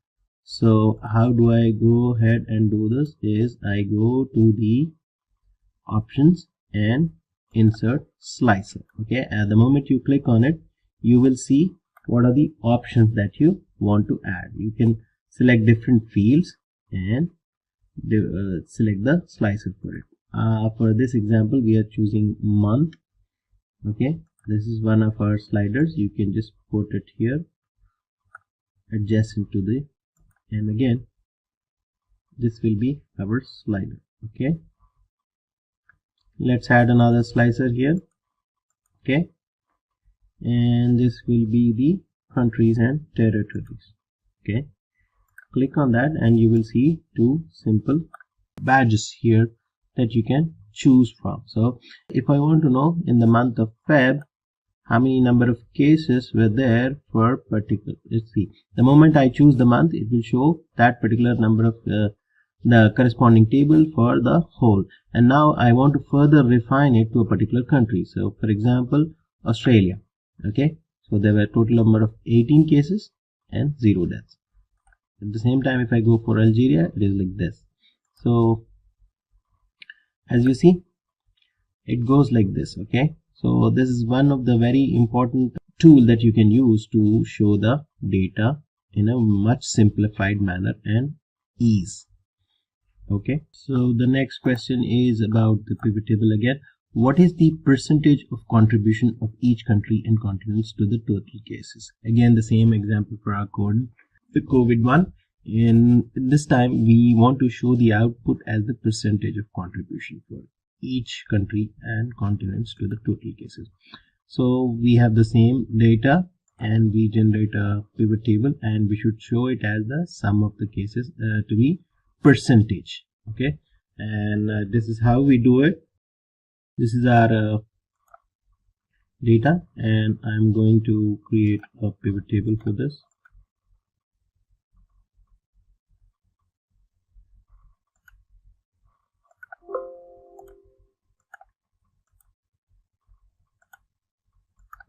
So how do I go ahead and do this? Is I go to the options and insert slicer. Okay, at the moment you click on it, you will see what are the options that you want to add. You can select different fields and select the slicer for it. For this example, we are choosing month. Okay, this is one of our sliders. You can just put it here adjacent to the, and again this will be our slider. Okay, let's add another slicer here. Okay, and this will be the countries and territories. Okay, click on that and you will see 2 simple badges here that you can choose from. So if I want to know in the month of Feb how many number of cases were there for particular, let's see, the moment I choose the month, it will show that particular number of the corresponding table for the whole. And now I want to further refine it to a particular country. So for example, Australia. Okay, so there were a total number of 18 cases and 0 deaths. At the same time, if I go for Algeria, it is like this. So as you see, it goes like this. Okay, so this is one of the very important tool that you can use to show the data in a much simplified manner and ease. Okay, so the next question is about the pivot table again. What is the percentage of contribution of each country and continents to the total cases? Again, the same example for our code, the COVID one. In this time, we want to show the output as the percentage of contribution for each country and continents to the total cases. So we have the same data and we generate a pivot table, and we should show it as the sum of the cases to be percentage. Okay, and this is how we do it. This is our data, and I'm going to create a pivot table for this.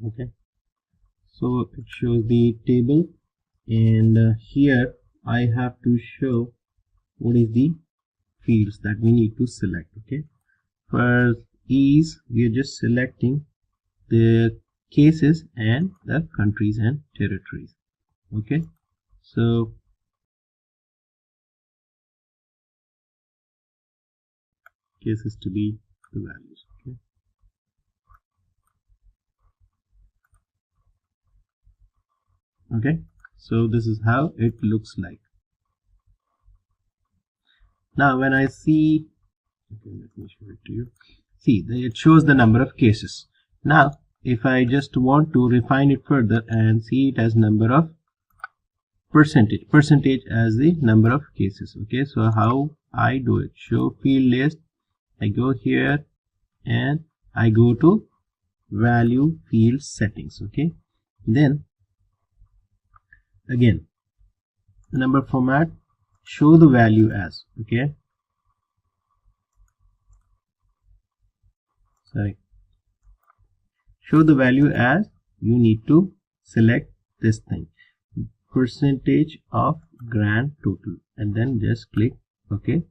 Okay, so it shows the table, and here I have to show what is the fields that we need to select. Okay, for ease, we are just selecting the cases and the countries and territories. Okay, so cases to be the values. Okay, okay, so this is how it looks like. Now when I see, okay, let me show it to you. See, it shows the number of cases. Now if I just want to refine it further and see it as number of percentage as the number of cases. Okay, so how I do it? Show field list. I go here and I go to value field settings. Okay, then again number format, show the value as, okay, show the value as, you need to select this thing, percentage of grand total, and then just click OK,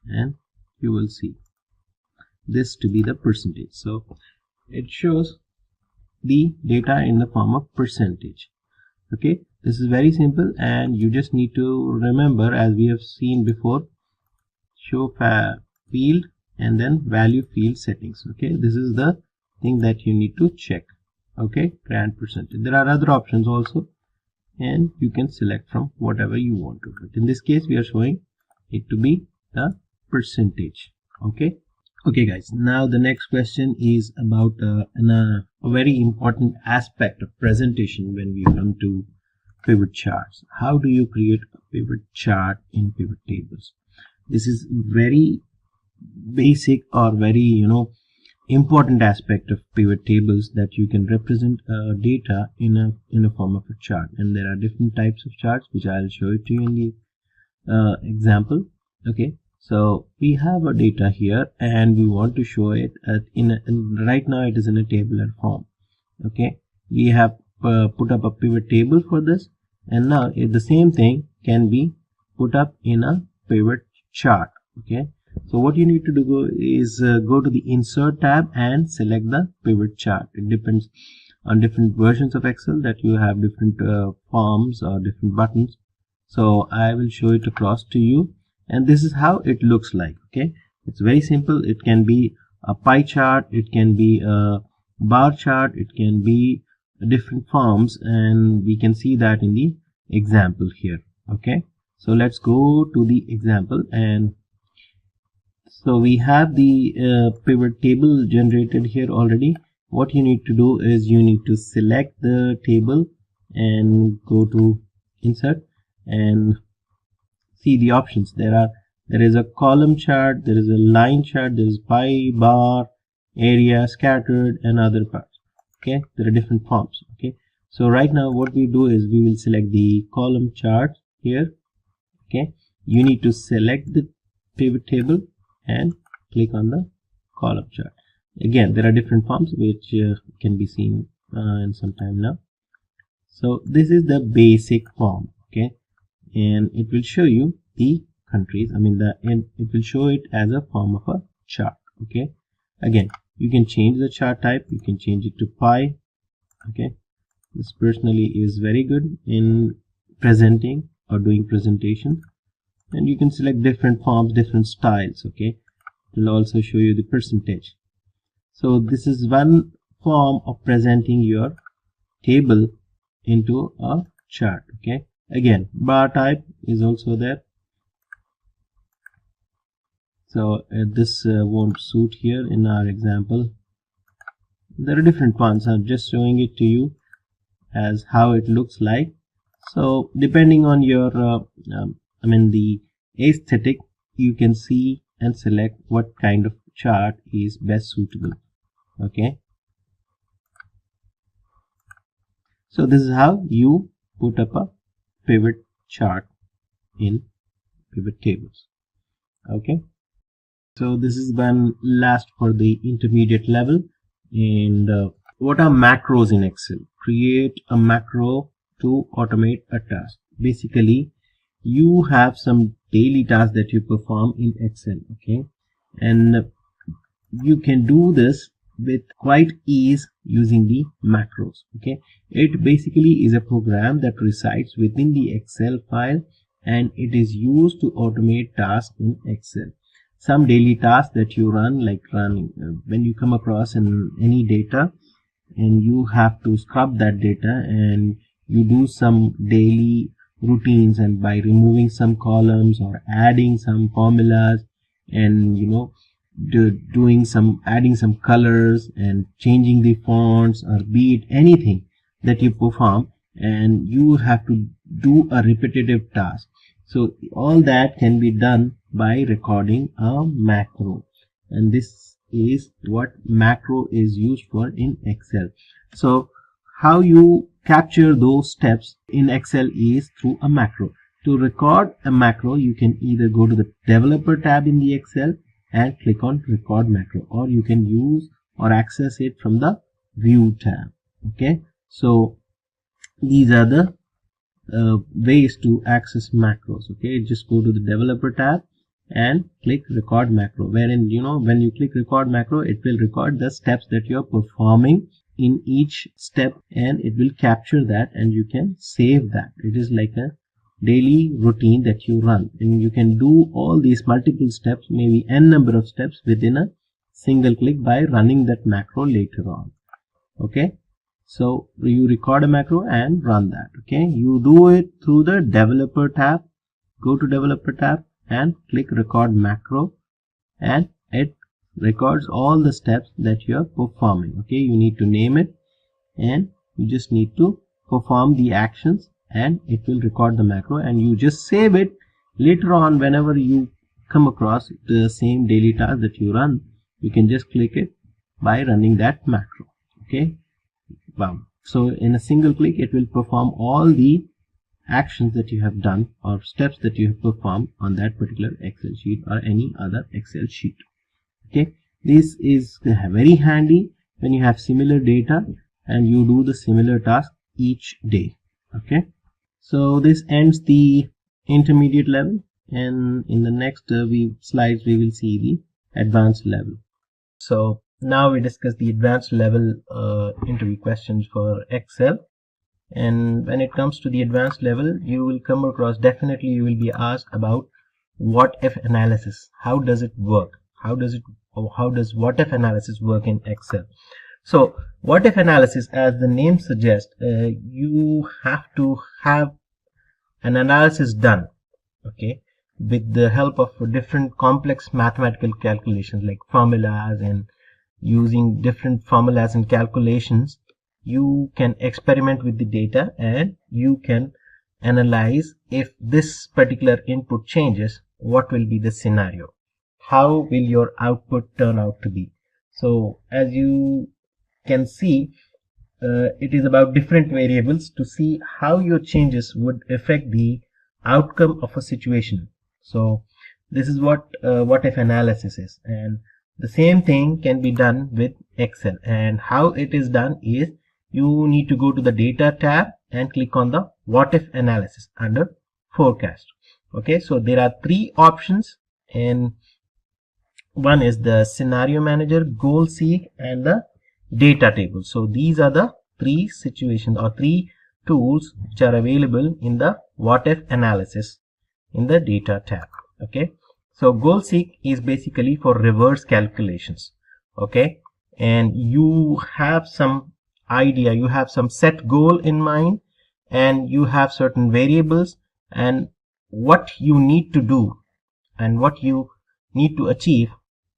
and you will see this to be the percentage. So it shows the data in the form of percentage. Okay, this is very simple, and you just need to remember, as we have seen before, show field and then value field settings. Okay, this is the thing that you need to check. Okay, grant percentage. There are other options also, and you can select from whatever you want to. But in this case, we are showing it to be the percentage. Okay. Okay guys, now the next question is about a very important aspect of presentation when we come to pivot charts. How do you create a pivot chart in pivot tables? This is very basic or very important aspect of pivot tables, that you can represent data in a form of a chart, and there are different types of charts which I'll show it to you in the example. Okay, so we have a data here and we want to show it right now it is in a tabular form. Okay, we have put up a pivot table for this, and now the same thing can be put up in a pivot chart. Okay, so what you need to do is go to the insert tab and select the pivot chart. It depends on different versions of Excel that you have different forms or different buttons. So I will show it across to you, and this is how it looks like. Okay, it's very simple. It can be a pie chart, it can be a bar chart, it can be different forms, and we can see that in the example here. Okay, so let's go to the example, and so we have the pivot table generated here already. What you need to do is you need to select the table and go to insert and see the options. There is a column chart, there is a line chart, there is pie, bar, area, scattered, and other parts. Okay, there are different forms. Okay, so right now what we do is we will select the column chart here. Okay, you need to select the pivot table and click on the column chart. Again, there are different forms which can be seen in some time now. So this is the basic form. Okay, and it will show you the countries. And it will show it as a form of a chart. Okay, again, you can change the chart type. You can change it to pie. Okay, this personally is very good in presenting or doing presentation, and you can select different forms, different styles. Okay, it will also show you the percentage. So this is one form of presenting your table into a chart. Okay, again, bar type is also there. So this won't suit here in our example. There are different ones. I'm just showing it to you as how it looks like. So depending on your the aesthetic, you can see and select what kind of chart is best suitable. Okay, so this is how you put up a pivot chart in pivot tables. Okay, so this is one last for the intermediate level. And what are macros in Excel? Create a macro to automate a task. Basically, you have some daily tasks that you perform in Excel. Okay, and you can do this with quite ease using the macros. Okay, it basically is a program that resides within the Excel file, and it is used to automate tasks in Excel. Some daily tasks that you run, like when you come across any data and you have to scrub that data, and you do some daily routines, and by removing some columns or adding some formulas, and adding some colors and changing the fonts, or be it anything that you perform, and you have to do a repetitive task. So all that can be done by recording a macro, and this is what macro is used for in Excel. So how you capture those steps in Excel is through a macro. To record a macro, you can either go to the developer tab in the Excel and click on record macro, or you can use or access it from the view tab. Okay, so these are the ways to access macros. Okay, just go to the developer tab and click record macro, wherein when you click record macro, it will record the steps that you're performing in each step, and it will capture that, and you can save that. It is like a daily routine that you run, and you can do all these multiple steps, maybe n number of steps, within a single click by running that macro later on. Okay, so you record a macro and run that. Okay, you do it through the developer tab. Go to developer tab and click record macro, and it records all the steps that you are performing. Okay, you need to name it, and you just need to perform the actions, and it will record the macro, and you just save it later on. Whenever you come across the same daily task that you run, you can just click it by running that macro. Okay, wow. So in a single click, it will perform all the actions that you have done or steps that you have performed on that particular Excel sheet or any other Excel sheet. Okay, this is very handy when you have similar data and you do the similar task each day. Okay, so this ends the intermediate level, and in the next slides we will see the advanced level. So now we discuss the advanced level interview questions for Excel. And when it comes to the advanced level, you will come across, definitely you will be asked about what if analysis. How does it work? How does what if analysis work in Excel? So what if analysis, as the name suggests, you have to have an analysis done, okay, with the help of different complex mathematical calculations like formulas, and using different formulas and calculations you can experiment with the data, and you can analyze if this particular input changes, what will be the scenario, how will your output turn out to be. So as you can see, it is about different variables to see how your changes would affect the outcome of a situation. So this is what if analysis is, and the same thing can be done with Excel. And how it is done is, you need to go to the data tab and click on the what if analysis under forecast. Okay, so there are three options, and one is the scenario manager, goal seek, and the data table. So these are the three situations or three tools which are available in the what if analysis in the data tab. Okay, so goal seek is basically for reverse calculations. Okay, and you have some idea, you have some set goal in mind, and you have certain variables and what you need to do and what you need to achieve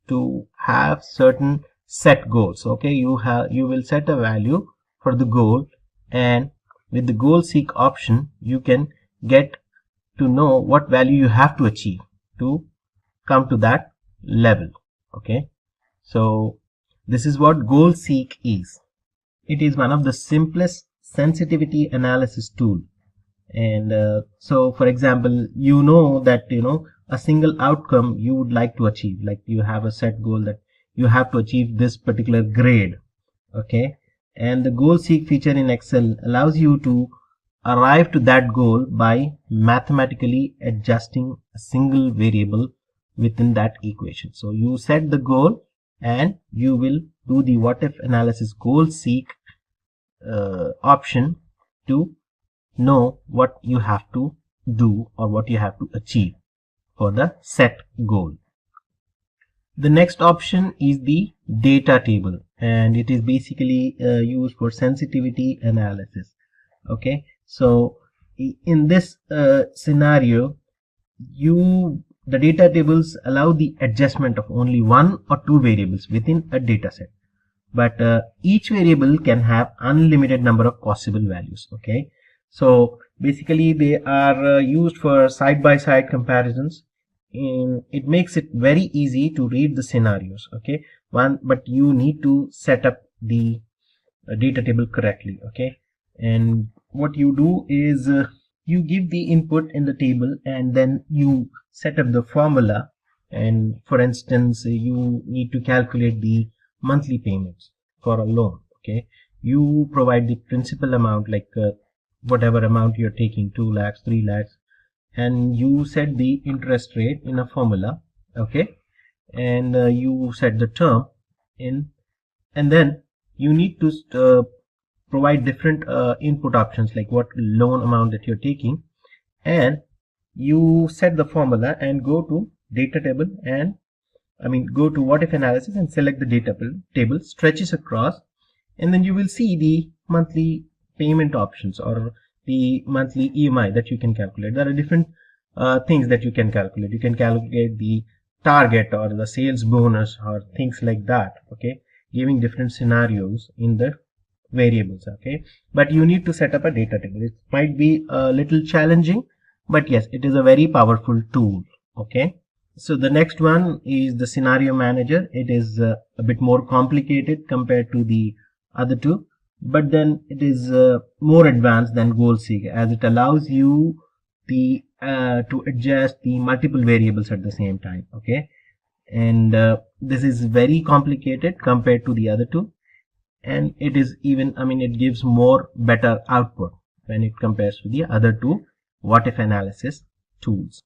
to have certain set goals. Okay, you will set a value for the goal, and with the goal seek option you can get to know what value you have to achieve to come to that level. Okay, so this is what goal seek is. It is one of the simplest sensitivity analysis tool. And so for example, you know that a single outcome you would like to achieve, like you have a set goal that you have to achieve this particular grade. Okay, and the goal seek feature in Excel allows you to arrive to that goal by mathematically adjusting a single variable within that equation. So you set the goal and you will do the what if analysis goal seek option to know what you have to do or what you have to achieve for the set goal. The next option is the data table, and it is basically used for sensitivity analysis. Okay, so in this scenario, the data tables allow the adjustment of only one or two variables within a data set, but each variable can have unlimited number of possible values. Okay, so basically they are used for side-by-side comparisons. It makes it very easy to read the scenarios. Okay, but you need to set up the data table correctly. Okay, and what you do is you give the input in the table, and then you set up the formula. And for instance, you need to calculate the monthly payments for a loan. Okay, you provide the principal amount, like whatever amount you're taking, 2 lakhs, 3 lakhs, and you set the interest rate in a formula, okay, and you set the term in, and then you need to provide different input options like what loan amount that you're taking, and you set the formula and go to data table, and go to what if analysis and select the data table, stretches across, and then you will see the monthly payment options or the monthly EMI that you can calculate. There are different things that you can calculate. You can calculate the target or the sales bonus or things like that, okay, giving different scenarios in the variables, okay. But you need to set up a data table. It might be a little challenging, but yes, it is a very powerful tool, okay. So the next one is the scenario manager. It is a bit more complicated compared to the other two, but then it is more advanced than goal seeker, as it allows you to adjust the multiple variables at the same time, okay. And this is very complicated compared to the other two, and it is even, it gives more better output when it compares to the other two what if analysis tools.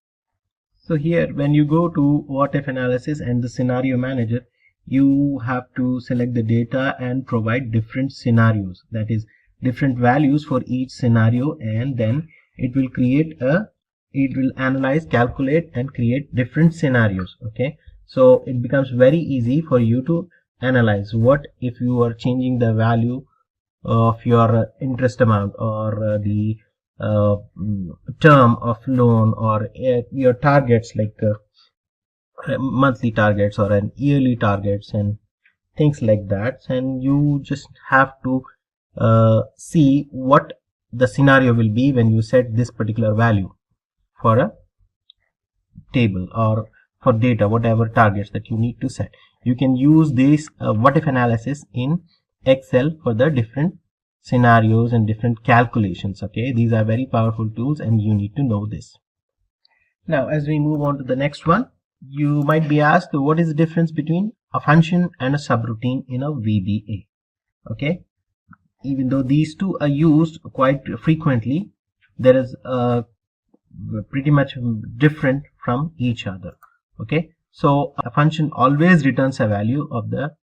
So here, when you go to what if analysis and the scenario manager, you have to select the data and provide different scenarios, that is different values for each scenario, and then it will analyze, calculate, and create different scenarios, okay. So it becomes very easy for you to analyze what if you are changing the value of your interest amount or the term of loan, or your targets like monthly targets or an yearly targets and things like that, and you just have to see what the scenario will be when you set this particular value for a table or for data, whatever targets that you need to set. You can use this what if analysis in Excel for the different scenarios and different calculations, okay. These are very powerful tools and you need to know this. Now as we move on to the next one, you might be asked what is the difference between a function and a subroutine in a VBA, okay. Even though these two are used quite frequently, there is pretty much different from each other, okay. So a function always returns a value of the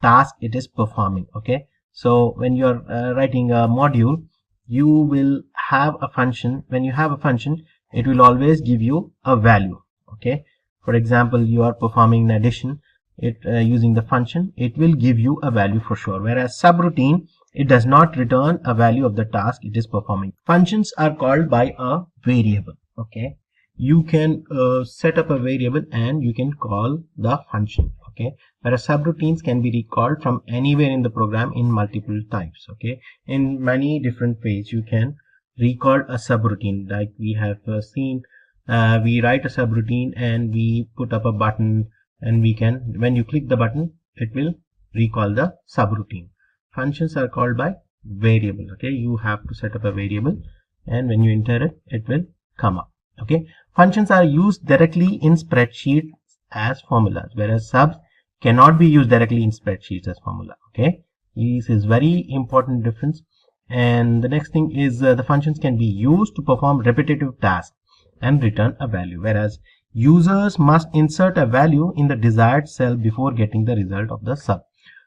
task it is performing, okay. So when you are writing a module, you will have a function. When you have a function, it will always give you a value, okay. For example, you are performing an addition, using the function, it will give you a value for sure, whereas subroutine, it does not return a value of the task it is performing. Functions are called by a variable, okay. You can set up a variable and you can call the function, okay, whereas subroutines can be recalled from anywhere in the program in multiple types, okay. In many different ways you can recall a subroutine, like we have seen. We write a subroutine and we put up a button, and we can, when you click the button, it will recall the subroutine. Functions are called by variable, okay. You have to set up a variable, and when you enter it, it will come up, okay. Functions are used directly in spreadsheets as formulas, whereas subs cannot be used directly in spreadsheets as formula, okay. This is very important difference. And the next thing is the functions can be used to perform repetitive tasks and return a value, whereas users must insert a value in the desired cell before getting the result of the sub.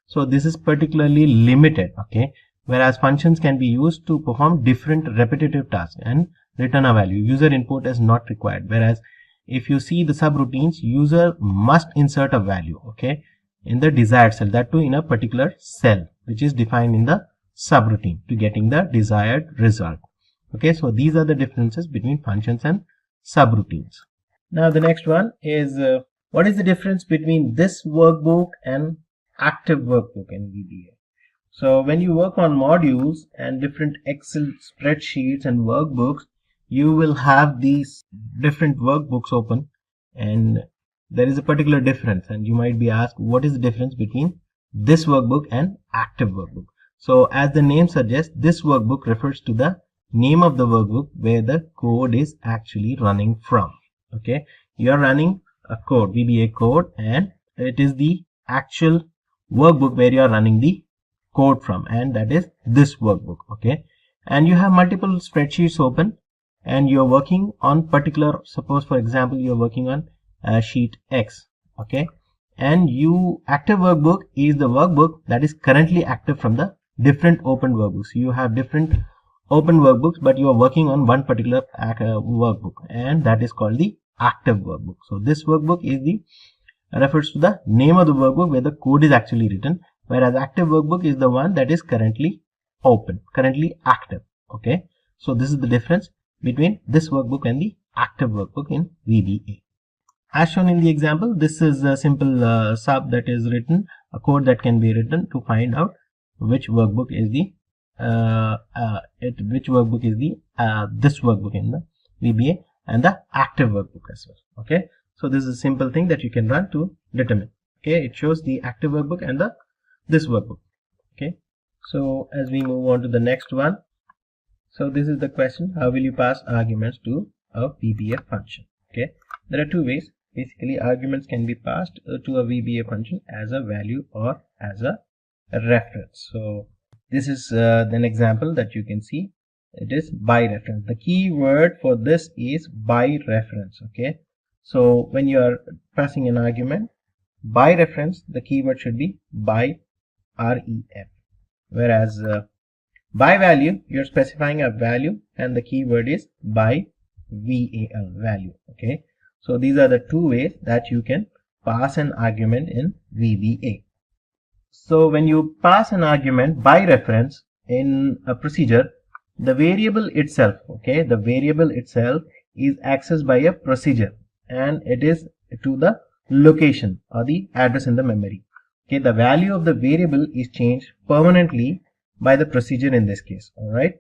So this is particularly limited, okay, whereas functions can be used to perform different repetitive tasks and return a value. User input is not required, whereas if you see the subroutines, user must insert a value, okay, in the desired cell, that too in a particular cell which is defined in the subroutine to getting the desired result, okay. So these are the differences between functions and subroutines. Now the next one is what is the difference between this workbook and active workbook in VBA. So when you work on modules and different Excel spreadsheets and workbooks, you will have these different workbooks open, and there is a particular difference, and you might be asked what is the difference between this workbook and active workbook. So as the name suggests, this workbook refers to the name of the workbook where the code is actually running from, okay. You are running a code, VBA code, and it is the actual workbook where you are running the code from, and that is this workbook, okay. And you have multiple spreadsheets open, and you're working on particular, suppose for example you're working on sheet X, okay, and active workbook is the workbook that is currently active from the different open workbooks. You have different open workbooks, but you are working on one particular workbook, and that is called the active workbook. So this workbook refers to the name of the workbook where the code is actually written, whereas active workbook is the one that is currently open, currently active. Okay, so this is the difference between this workbook and the active workbook in VBA. As shown in the example, this is a simple sub that is written, a code that can be written to find out which workbook is the this workbook in the VBA and the active workbook as well. Okay, so this is a simple thing that you can run to determine. Okay, it shows the active workbook and this workbook. Okay, so as we move on to the next one, so this is the question: how will you pass arguments to a VBA function? Okay, there are two ways. Basically, arguments can be passed to a VBA function as a value or as a reference. So this is an example that you can see. It is by reference. The key word for this is by reference. Okay, so when you are passing an argument by reference, the keyword should be by ref, whereas by value, you're specifying a value and the keyword is by val, value. Okay, so these are the two ways that you can pass an argument in VBA. So when you pass an argument by reference in a procedure, the variable itself, okay, the variable itself is accessed by a procedure, and it is to the location or the address in the memory. Okay, the value of the variable is changed permanently by the procedure in this case. All right.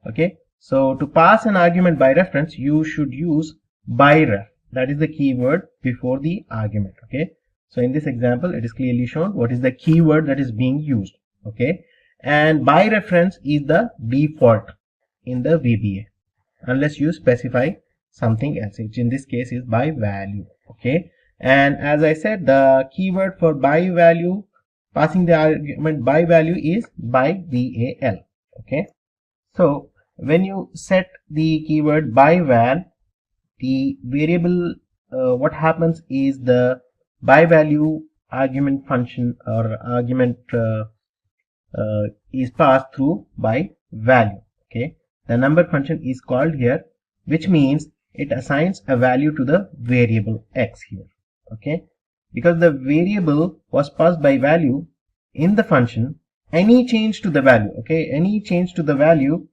Okay, so to pass an argument by reference, you should use by ref. That is the keyword before the argument. Okay, so in this example, it is clearly shown what is the keyword that is being used. Okay, and by reference is the default in the VBA unless you specify something else, which in this case is by value. Okay, and as I said, the keyword for by value, passing the argument by value, is by val. Okay, so when you set the keyword by val, the variable, what happens is the by value argument function or argument is passed through by value. Okay, the number function is called here, which means it assigns a value to the variable x here. Okay, because the variable was passed by value in the function, any change to the value, okay, any change to the value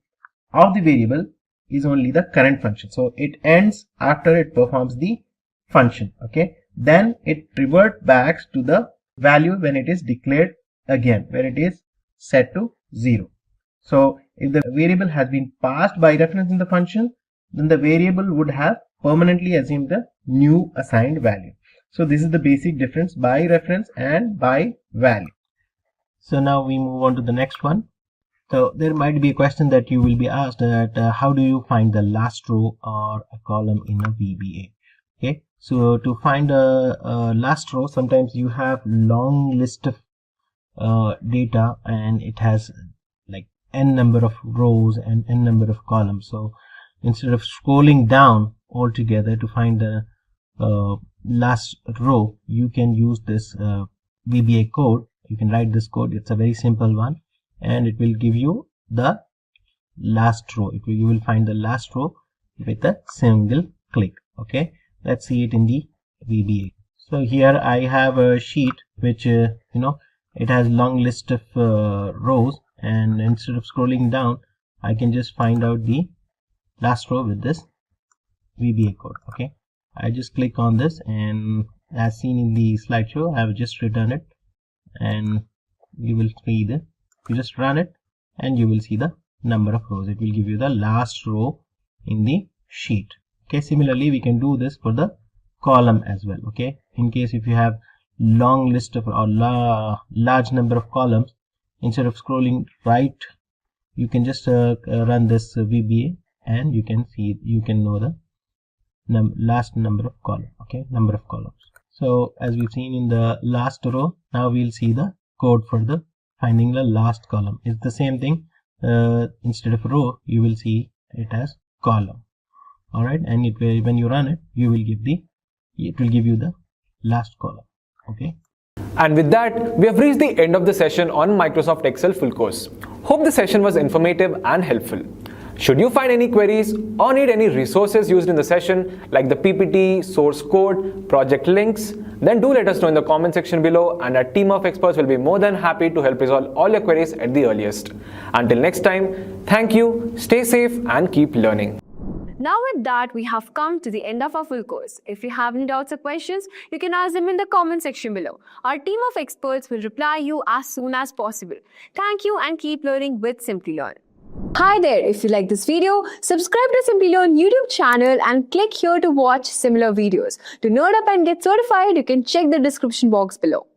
of the variable is only the current function. So it ends after it performs the function. Okay, then it reverts back to the value when it is declared again, where it is set to 0. So if the variable has been passed by reference in the function, then the variable would have permanently assumed the new assigned value. So this is the basic difference by reference and by value. So now we move on to the next one. So there might be a question that you will be asked that how do you find the last row or a column in a VBA? Okay, so to find a last row, sometimes you have long list of data and it has like n number of rows and n number of columns. So instead of scrolling down altogether to find the last row, you can use this VBA code. You can write this code. It's a very simple one, and it will give you the last row. You will find the last row with a single click. Okay, let's see it in the VBA. So here I have a sheet which it has long list of rows, and instead of scrolling down, I can just find out the last row with this VBA code. Okay, I just click on this, and as seen in the slideshow, I have just written it, and you will see you just run it and you will see the number of rows. It will give you the last row in the sheet. Okay, similarly we can do this for the column as well. Okay, in case if you have long list of or large number of columns, instead of scrolling right, you can just run this VBA, and you can know the last number of columns. Okay, number of columns. So as we've seen in the last row, now we'll see the code for the finding the last column. It's the same thing. Instead of row, you will see it as column. All right, and when you run it, it will give you the last column. Okay. And with that, we have reached the end of the session on Microsoft Excel full course. Hope the session was informative and helpful. Should you find any queries or need any resources used in the session like the PPT, source code, project links, then do let us know in the comment section below, and our team of experts will be more than happy to help resolve all your queries at the earliest. Until next time, thank you, stay safe and keep learning. Now with that, we have come to the end of our full course. If you have any doubts or questions, you can ask them in the comment section below. Our team of experts will reply you as soon as possible. Thank you and keep learning with Simplilearn. Hi there, if you like this video, subscribe to Simplilearn YouTube channel and click here to watch similar videos. To nerd up and get certified, you can check the description box below.